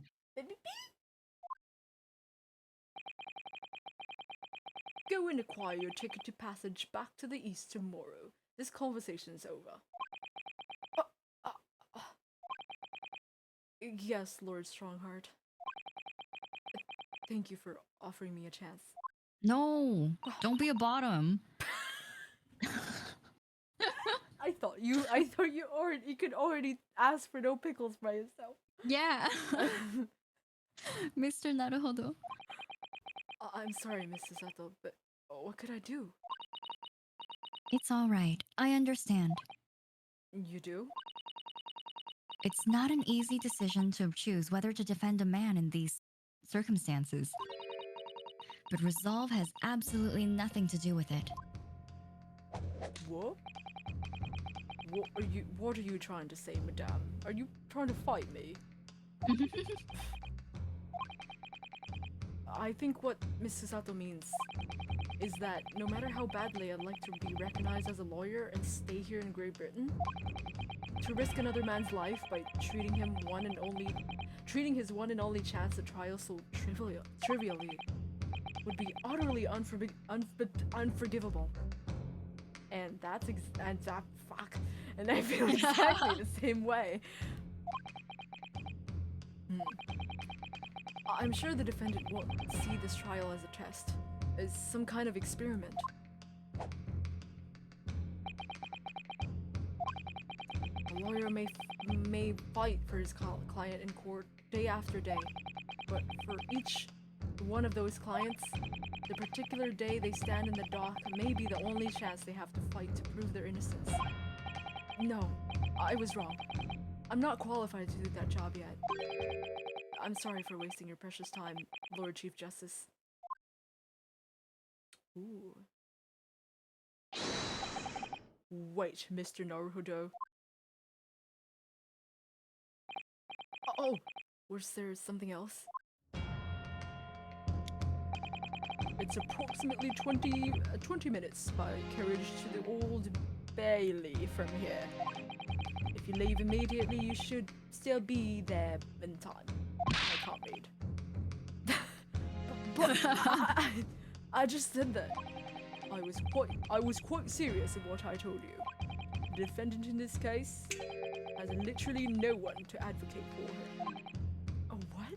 Go and acquire your ticket to passage back to the east tomorrow. This conversation's over. Yes, Lord Strongheart. Thank you for offering me a chance. No, don't be a bottom. I thought you could already ask for no pickles by yourself. Yeah. Mr. Naruhodo. I'm sorry, Mrs. Sato, but what could I do? It's all right. I understand. You do? It's not an easy decision to choose whether to defend a man in these circumstances. But resolve has absolutely nothing to do with it. What? What are you trying to say, madame? Are you trying to fight me? I think what Miss Susato means is that no matter how badly I'd like to be recognized as a lawyer and stay here in Great Britain, to risk another man's life by treating his one and only chance at trial so trivially would be utterly unforgivable. And and I feel exactly the same way. I'm sure the defendant won't see this trial as a test, as some kind of experiment. A lawyer may fight for his client in court day after day, but for each one of those clients, the particular day they stand in the dock may be the only chance they have to fight to prove their innocence. No, I was wrong. I'm not qualified to do that job yet. I'm sorry for wasting your precious time, Lord Chief Justice. Ooh. Wait, Mr. Naruhodo. Oh, was there something else? It's approximately 20 minutes by carriage to the Old Bailey from here. If you leave immediately, you should still be there in time. I can't read. but I just said that. I was quite serious in what I told you. The defendant in this case has literally no one to advocate for him. Oh, what?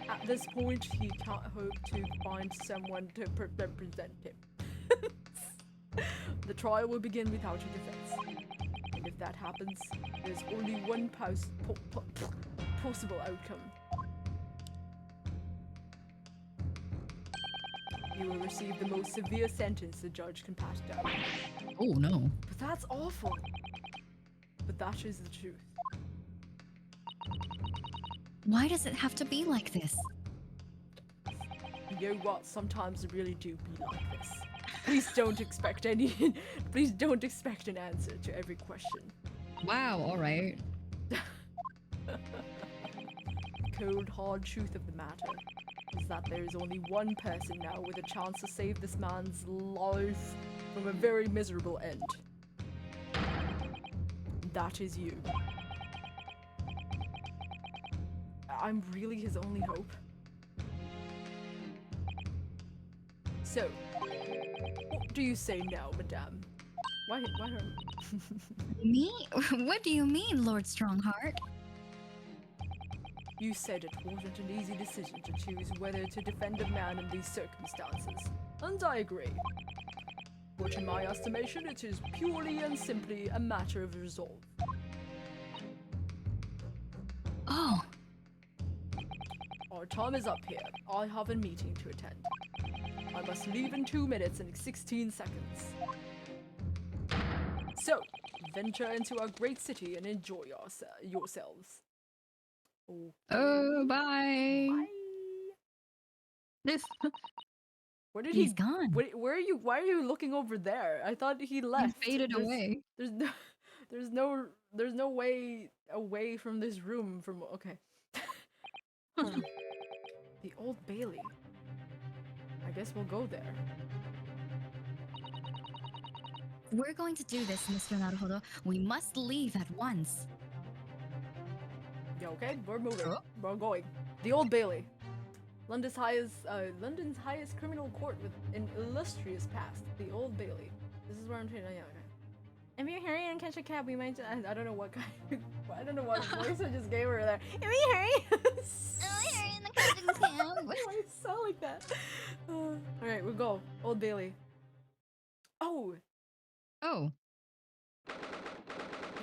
At this point, he can't hope to find someone to represent him. The trial will begin without a defense. And if that happens, there's only one possible outcome. You will receive the most severe sentence the judge can pass down. Oh no. But that's awful. But that is the truth. Why does it have to be like this? You know what? Sometimes it really do be like this. Please don't expect an answer to every question. Wow, alright. Cold, hard truth of the matter is that there is only one person now with a chance to save this man's life from a very miserable end. That is you. I'm really his only hope. So, what do you say now, madame? Why her? Me? What do you mean, Lord Strongheart? You said it wasn't an easy decision to choose whether to defend a man in these circumstances, and I agree. But in my estimation, it is purely and simply a matter of resolve. Oh. Our time is up here. I have a meeting to attend. I must leave in 2 minutes and 16 seconds. So, venture into our great city and enjoy yourselves. Okay. Oh, bye. Bye. Where did He's gone. Where are you? Why are you looking over there? I thought he left. He faded away. There's no way away from this room. Okay. The Old Bailey. I guess we'll go there. We're going to do this, Mr. Naruhodo. We must leave at once. Yeah, okay, we're moving. Oh. We're going. The Old Bailey. London's highest criminal court with an illustrious past. The Old Bailey. This is where I'm taking. Yeah, okay. If you hurry and catch a cab, we might. I don't know what kind. I don't know what voice I just gave her there. If you hurry. and catch a cab. Why do I sound like that? All right, we'll go. Old Bailey. Oh. Oh.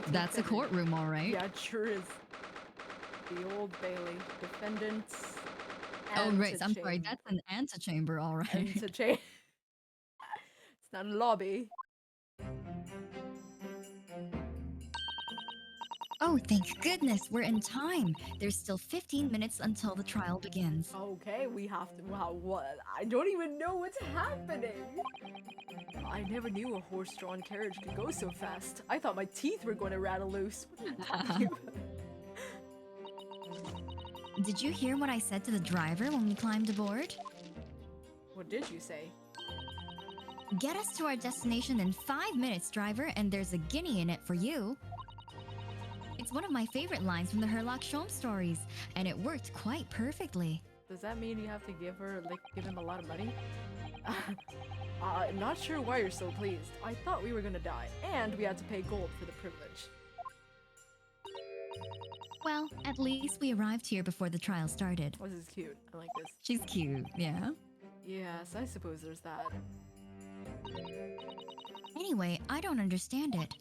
That's a courtroom, alright. Yeah, it sure is. The Old Bailey. Defendants. Oh, right. I'm sorry. That's an antechamber, alright. Antechamber. It's not a lobby. Oh, thank goodness, we're in time. There's still 15 minutes until the trial begins. Okay, we have to. Wow, what? I don't even know what's happening. I never knew a horse-drawn carriage could go so fast. I thought my teeth were going to rattle loose. What are you talking about? Did you hear what I said to the driver when we climbed aboard? What did you say? Get us to our destination in 5 minutes, driver, and there's a guinea in it for you. It's one of my favorite lines from the Herlock Sholmes stories, and it worked quite perfectly. Does that mean you have to give him a lot of money? I'm not sure why you're so pleased. I thought we were gonna die, and we had to pay gold for the privilege. Well, at least we arrived here before the trial started. Oh, this is cute. I like this. She's cute, yeah. Yes, I suppose there's that. Anyway, I don't understand it.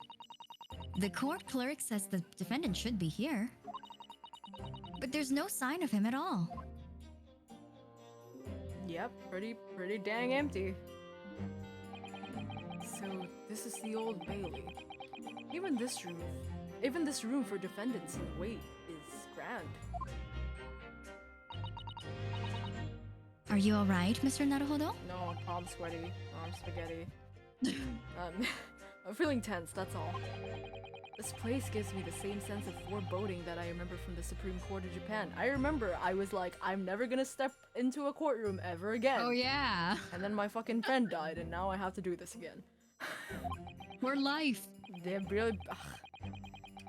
The court clerk says the defendant should be here. But there's no sign of him at all. Yep, pretty dang empty. So, this is the Old Bailey. Even this room for defendants in wait is grand. Are you alright, Mr. Naruhodo? No, palm sweaty, arm spaghetti. I'm feeling tense, that's all. This place gives me the same sense of foreboding that I remember from the Supreme Court of Japan. I remember I was like, I'm never gonna step into a courtroom ever again. Oh yeah. And then my fucking friend died, and now I have to do this again. For life. They're really...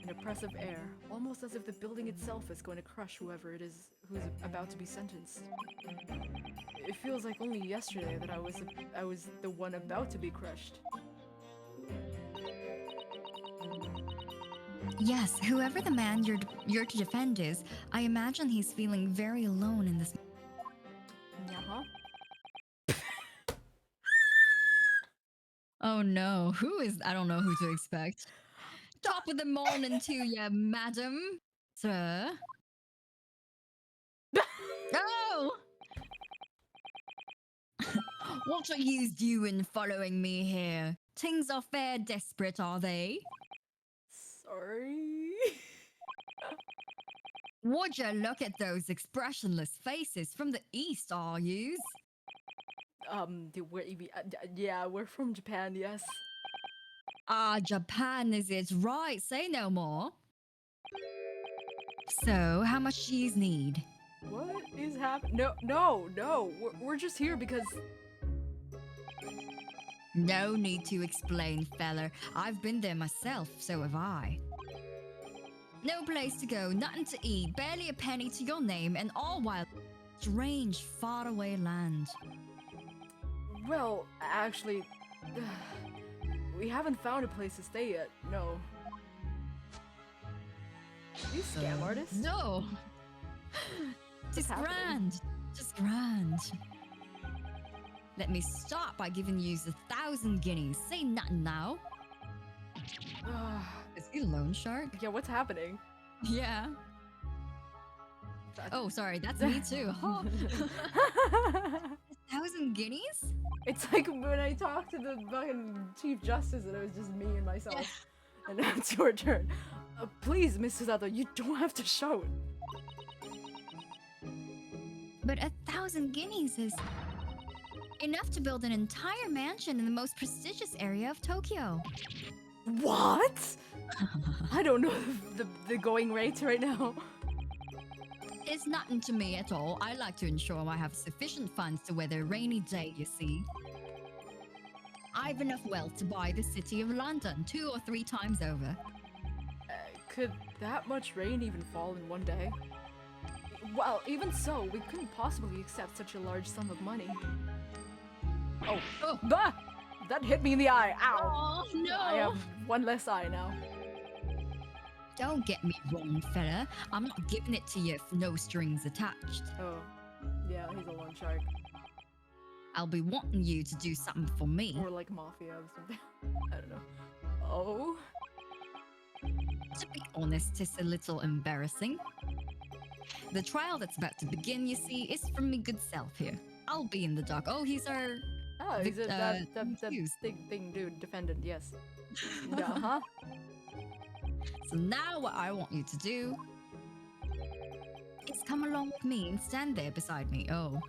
An oppressive air, almost as if the building itself is going to crush whoever it is who's about to be sentenced. It feels like only yesterday that I was the one about to be crushed. Yes, whoever the man you're to defend is, I imagine he's feeling very alone in this. Oh no, I don't know who to expect. Top of the morning to you, madam. Sir. Oh! What are you doing following me here? Things are fair desperate, are they? Sorry. Would you look at those expressionless faces from the east, are yous? Yeah, we're from Japan, yes. Ah, Japan is it, right? Say no more. So, how much do yous need? What is happening? No. We're just here because... No need to explain, fella. I've been there myself, so have I. No place to go, nothing to eat, barely a penny to your name, and all while strange, faraway land. Well, actually, we haven't found a place to stay yet. No. Are you scam artists? No. Just grand. Just grand. Let me start by giving you 1,000 guineas. Say nothing now. Is he a loan shark? Yeah, what's happening? Yeah. Oh, sorry, that's me too. 1,000 guineas? It's like when I talked to the fucking Chief Justice and it was just me and myself. Yeah. And now it's your turn. Please, Mrs. Sato, you don't have to shout. But 1,000 guineas is enough to build an entire mansion in the most prestigious area of Tokyo. What? I don't know the going rates right now. It's nothing to me at all. I like to ensure I have sufficient funds to weather a rainy day, you see. I've enough wealth to buy the city of London 2 or 3 times over. Could that much rain even fall in one day? Well, even so, we couldn't possibly accept such a large sum of money. Oh, bah! That hit me in the eye. Ow! Oh, no! I have one less eye now. Don't get me wrong, fella. I'm not giving it to you for no strings attached. Oh, yeah, he's a loan shark. I'll be wanting you to do something for me. Or like mafia or something. I don't know. Oh? To be honest, it's a little embarrassing. The trial that's about to begin, you see, is from me good self here. I'll be in the dock. Oh, he's our... Oh, he's that thing dude, defendant, yes. Uh-huh. So now what I want you to do is come along with me and stand there beside me. Oh.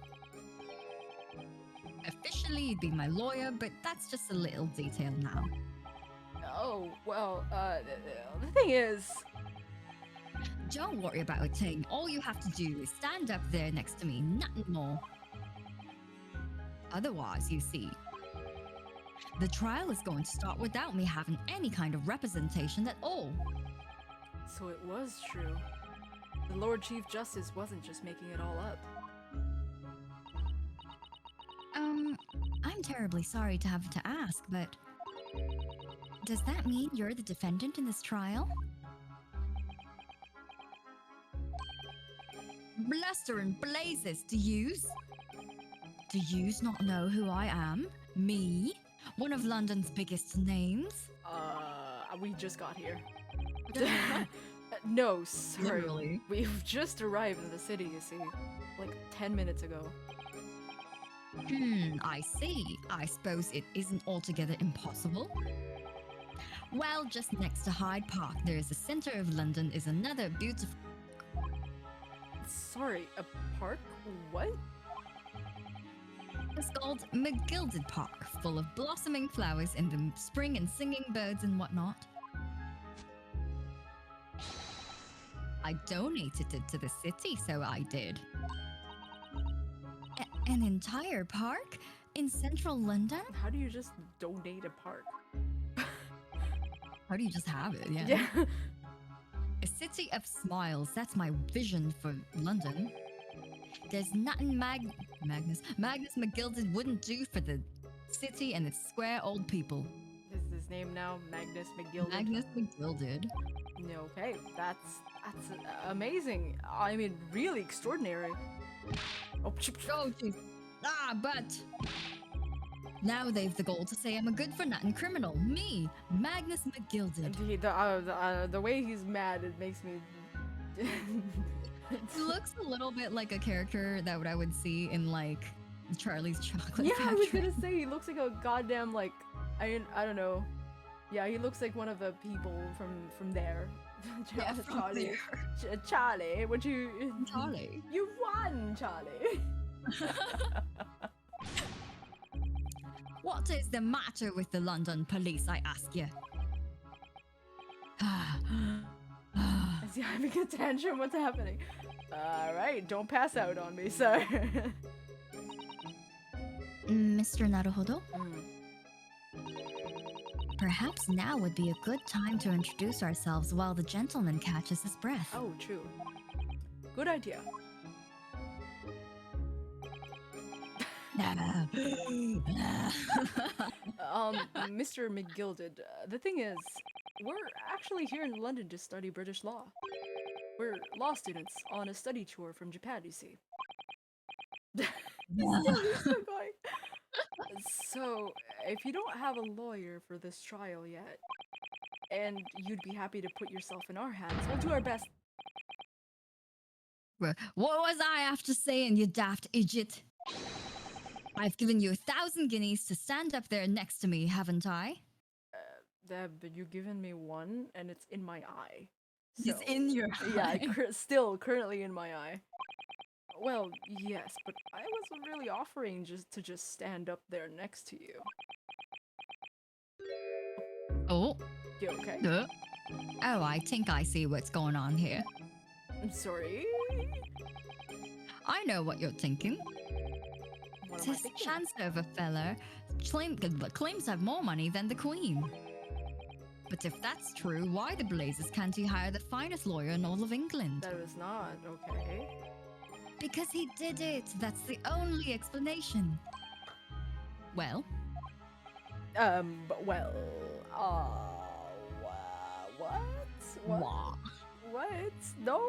Officially, you'd be my lawyer, but that's just a little detail now. Oh, well, the thing is... Don't worry about a thing. All you have to do is stand up there next to me, nothing more. Otherwise, you see, the trial is going to start without me having any kind of representation at all. So it was true. The Lord Chief Justice wasn't just making it all up. I'm terribly sorry to have to ask, but does that mean you're the defendant in this trial? Bluster and blazes, do yous not know who I am? Me? One of London's biggest names? We just got here. No, sorry. Literally. We've just arrived in the city, you see. Like 10 minutes ago. I see. I suppose it isn't altogether impossible. Well, just next to Hyde Park, there is the center of London, is another beautiful... Sorry, a park? What? It's called McGilded Park, full of blossoming flowers in the spring and singing birds and whatnot. I donated it to the city, so I did. An entire park? In central London? How do you just donate a park? How do you just have it? Yeah. A city of smiles, that's my vision for London. There's nothing Magnus McGilded wouldn't do for the city and its square old people. Is his name now Magnus McGilded? Magnus McGilded. Okay, that's amazing. I mean, really extraordinary. Oh, jeez. But now they've the goal to say I'm a good-for-nothing criminal. Me, Magnus McGilded. The way he's mad, it makes me... He looks a little bit like a character that I would see in, like, Charlie's Chocolate Factory. I was gonna say, he looks like a goddamn, like... I don't know. Yeah, he looks like one of the people from there. Yeah, from Charlie. there. Charlie, would you... Charlie. You won, Charlie. What is the matter with the London police, I ask you? Is he having a tantrum? What's happening? Alright, don't pass out on me, sir. Mr. Naruhodo? Perhaps now would be a good time to introduce ourselves while the gentleman catches his breath. Oh, true. Good idea. Mr. McGilded, the thing is, we're actually here in London to study British law. We're law students on a study tour from Japan, you see. Still going. So, if you don't have a lawyer for this trial yet, and you'd be happy to put yourself in our hands, we'll do our best. What was I after saying, you daft idiot? I've given you 1,000 guineas to stand up there next to me, haven't I? But you've given me one, and it's in my eye. So, it's in your eye? Yeah, still currently in my eye. Well, yes, but I wasn't really offering to just stand up there next to you. Oh. You okay? Oh, I think I see what's going on here. I'm sorry? I know what you're thinking. This chancellor of a fella claims to have more money than the Queen. But if that's true, why the blazes can't he hire the finest lawyer in all of England? That is not okay. Because he did it. That's the only explanation. Well? What? What? No?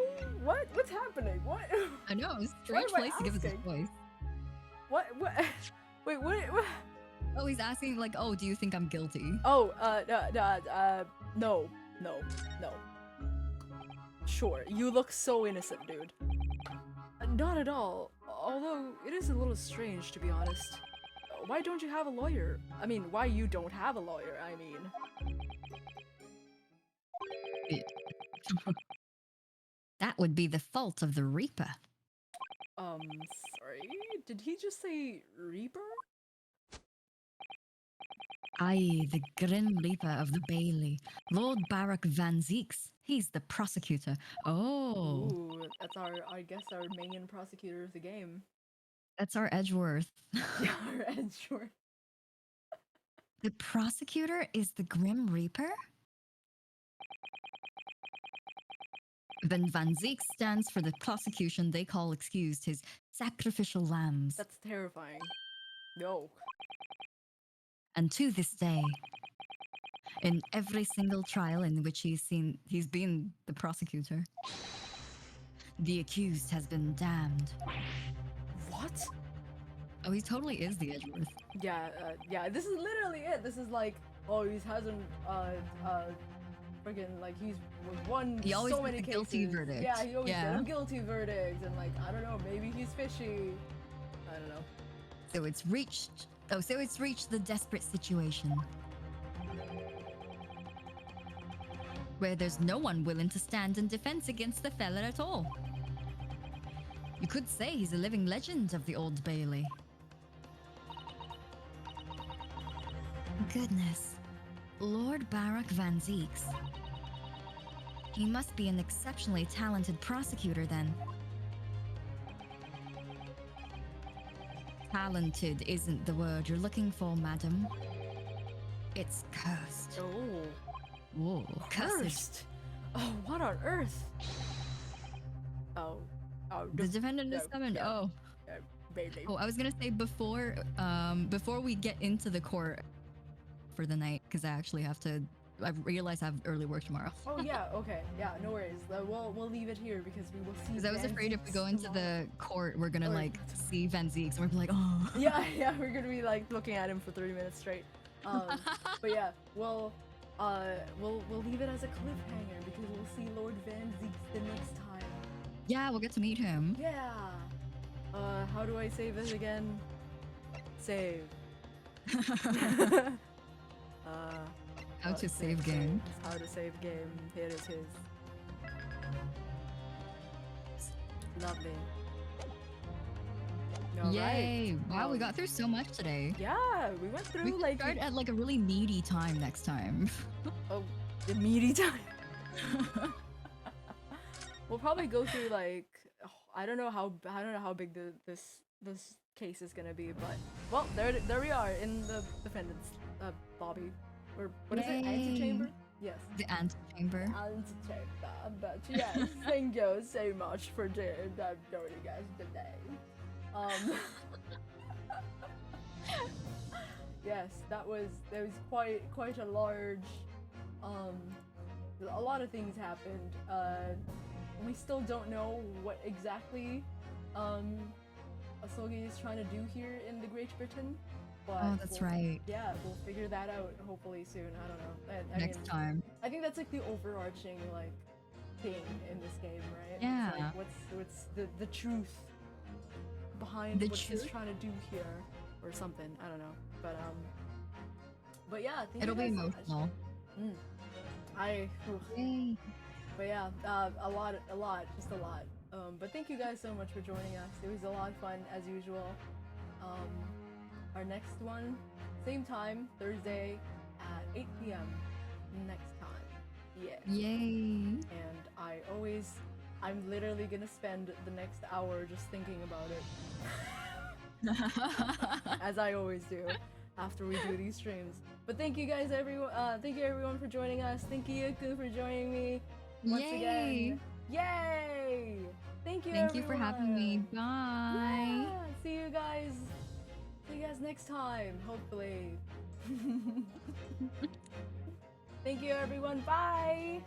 What? What's happening? What? I know, it's a strange place to give us his voice. What? Wait, what? Oh, he's asking, like, oh, do you think I'm guilty? Oh, no. Sure, you look so innocent, dude. Not at all. Although, it is a little strange, to be honest. Why don't you have a lawyer? I mean, why you don't have a lawyer, I mean. That would be the fault of the Reaper. Sorry? Did he just say Reaper? Aye, the Grim Reaper of the Bailey. Lord Barak Van Zeeks. He's the prosecutor. Oh. Ooh, that's I guess our main prosecutor of the game. That's our Edgeworth. Yeah, our Edgeworth. The prosecutor is the Grim Reaper? Then Van Zeek stands for the prosecution they call excused, his sacrificial lambs. That's terrifying. No. And to this day, in every single trial in which he's been the prosecutor, the accused has been damned. What? Oh, he totally is the Edgeworth. Yeah, yeah, this is literally it. This is like, oh, he hasn't, friggin', like, he's won he always so many gets a cases. guilty verdict. Yeah, he always gets a guilty verdict, and like, I don't know, maybe he's fishy. I don't know. So it's reached the desperate situation where there's no one willing to stand in defense against the fella at all. You could say he's a living legend of the Old Bailey. Goodness. Lord Barak Van Zeeks. He must be an exceptionally talented prosecutor then. Talented isn't the word you're looking for, madam. It's cursed. Oh. Whoa, Cursed? Oh, what on earth? Oh. Oh, the defendant is summoned. Yeah. Oh. Baby. Oh, I was gonna say before we get into the court for the night, because I realize I have early work tomorrow. Oh yeah, okay, yeah, no worries. We'll leave it here because we will see. Because I was afraid if we go into the court, we're gonna like see Van Zeeks, and we're like, oh. Yeah, we're gonna be like looking at him for 30 minutes straight. But yeah, we'll leave it as a cliffhanger because we'll see Lord Van Zeeks the next time. Yeah, we'll get to meet him. Yeah. How do I save it again? Save. How to save game. How to save game. Here it is. Lovely. All Yay! right. Wow, we got through so much today. Yeah, we went through We can like start at like a really meaty time next time. Oh, the meaty time. We'll probably go through like I don't know how big this case is gonna be, but well, there we are in the defendant's lobby, or what is it, antechamber? Yes. The antechamber. Antechamber, but yes, thank you so much for joining us today. Yes, that was quite a large. A lot of things happened. We still don't know what exactly Asogi is trying to do here in the Great Britain. But Oh, that's right. Yeah, we'll figure that out hopefully soon. I don't know. I Next mean, time. I think that's like the overarching like thing in this game, right? Yeah. It's like, what's the truth behind what she's trying to do here, or something. I don't know. But yeah, thank It'll you be guys so much. emotional. Yay. But yeah, a lot, just a lot. But thank you guys so much for joining us. It was a lot of fun as usual. Our next one, same time, Thursday at 8 p.m. next time. Yeah. Yay. And I'm literally gonna spend the next hour just thinking about it. As I always do after we do these streams. But thank you guys, everyone. Thank you everyone for joining us. Thank you, Yaku, for joining me once again. Yay! Thank you. Thank you for having me. Bye. Yeah, see you guys next time, hopefully. Thank you, everyone. Bye.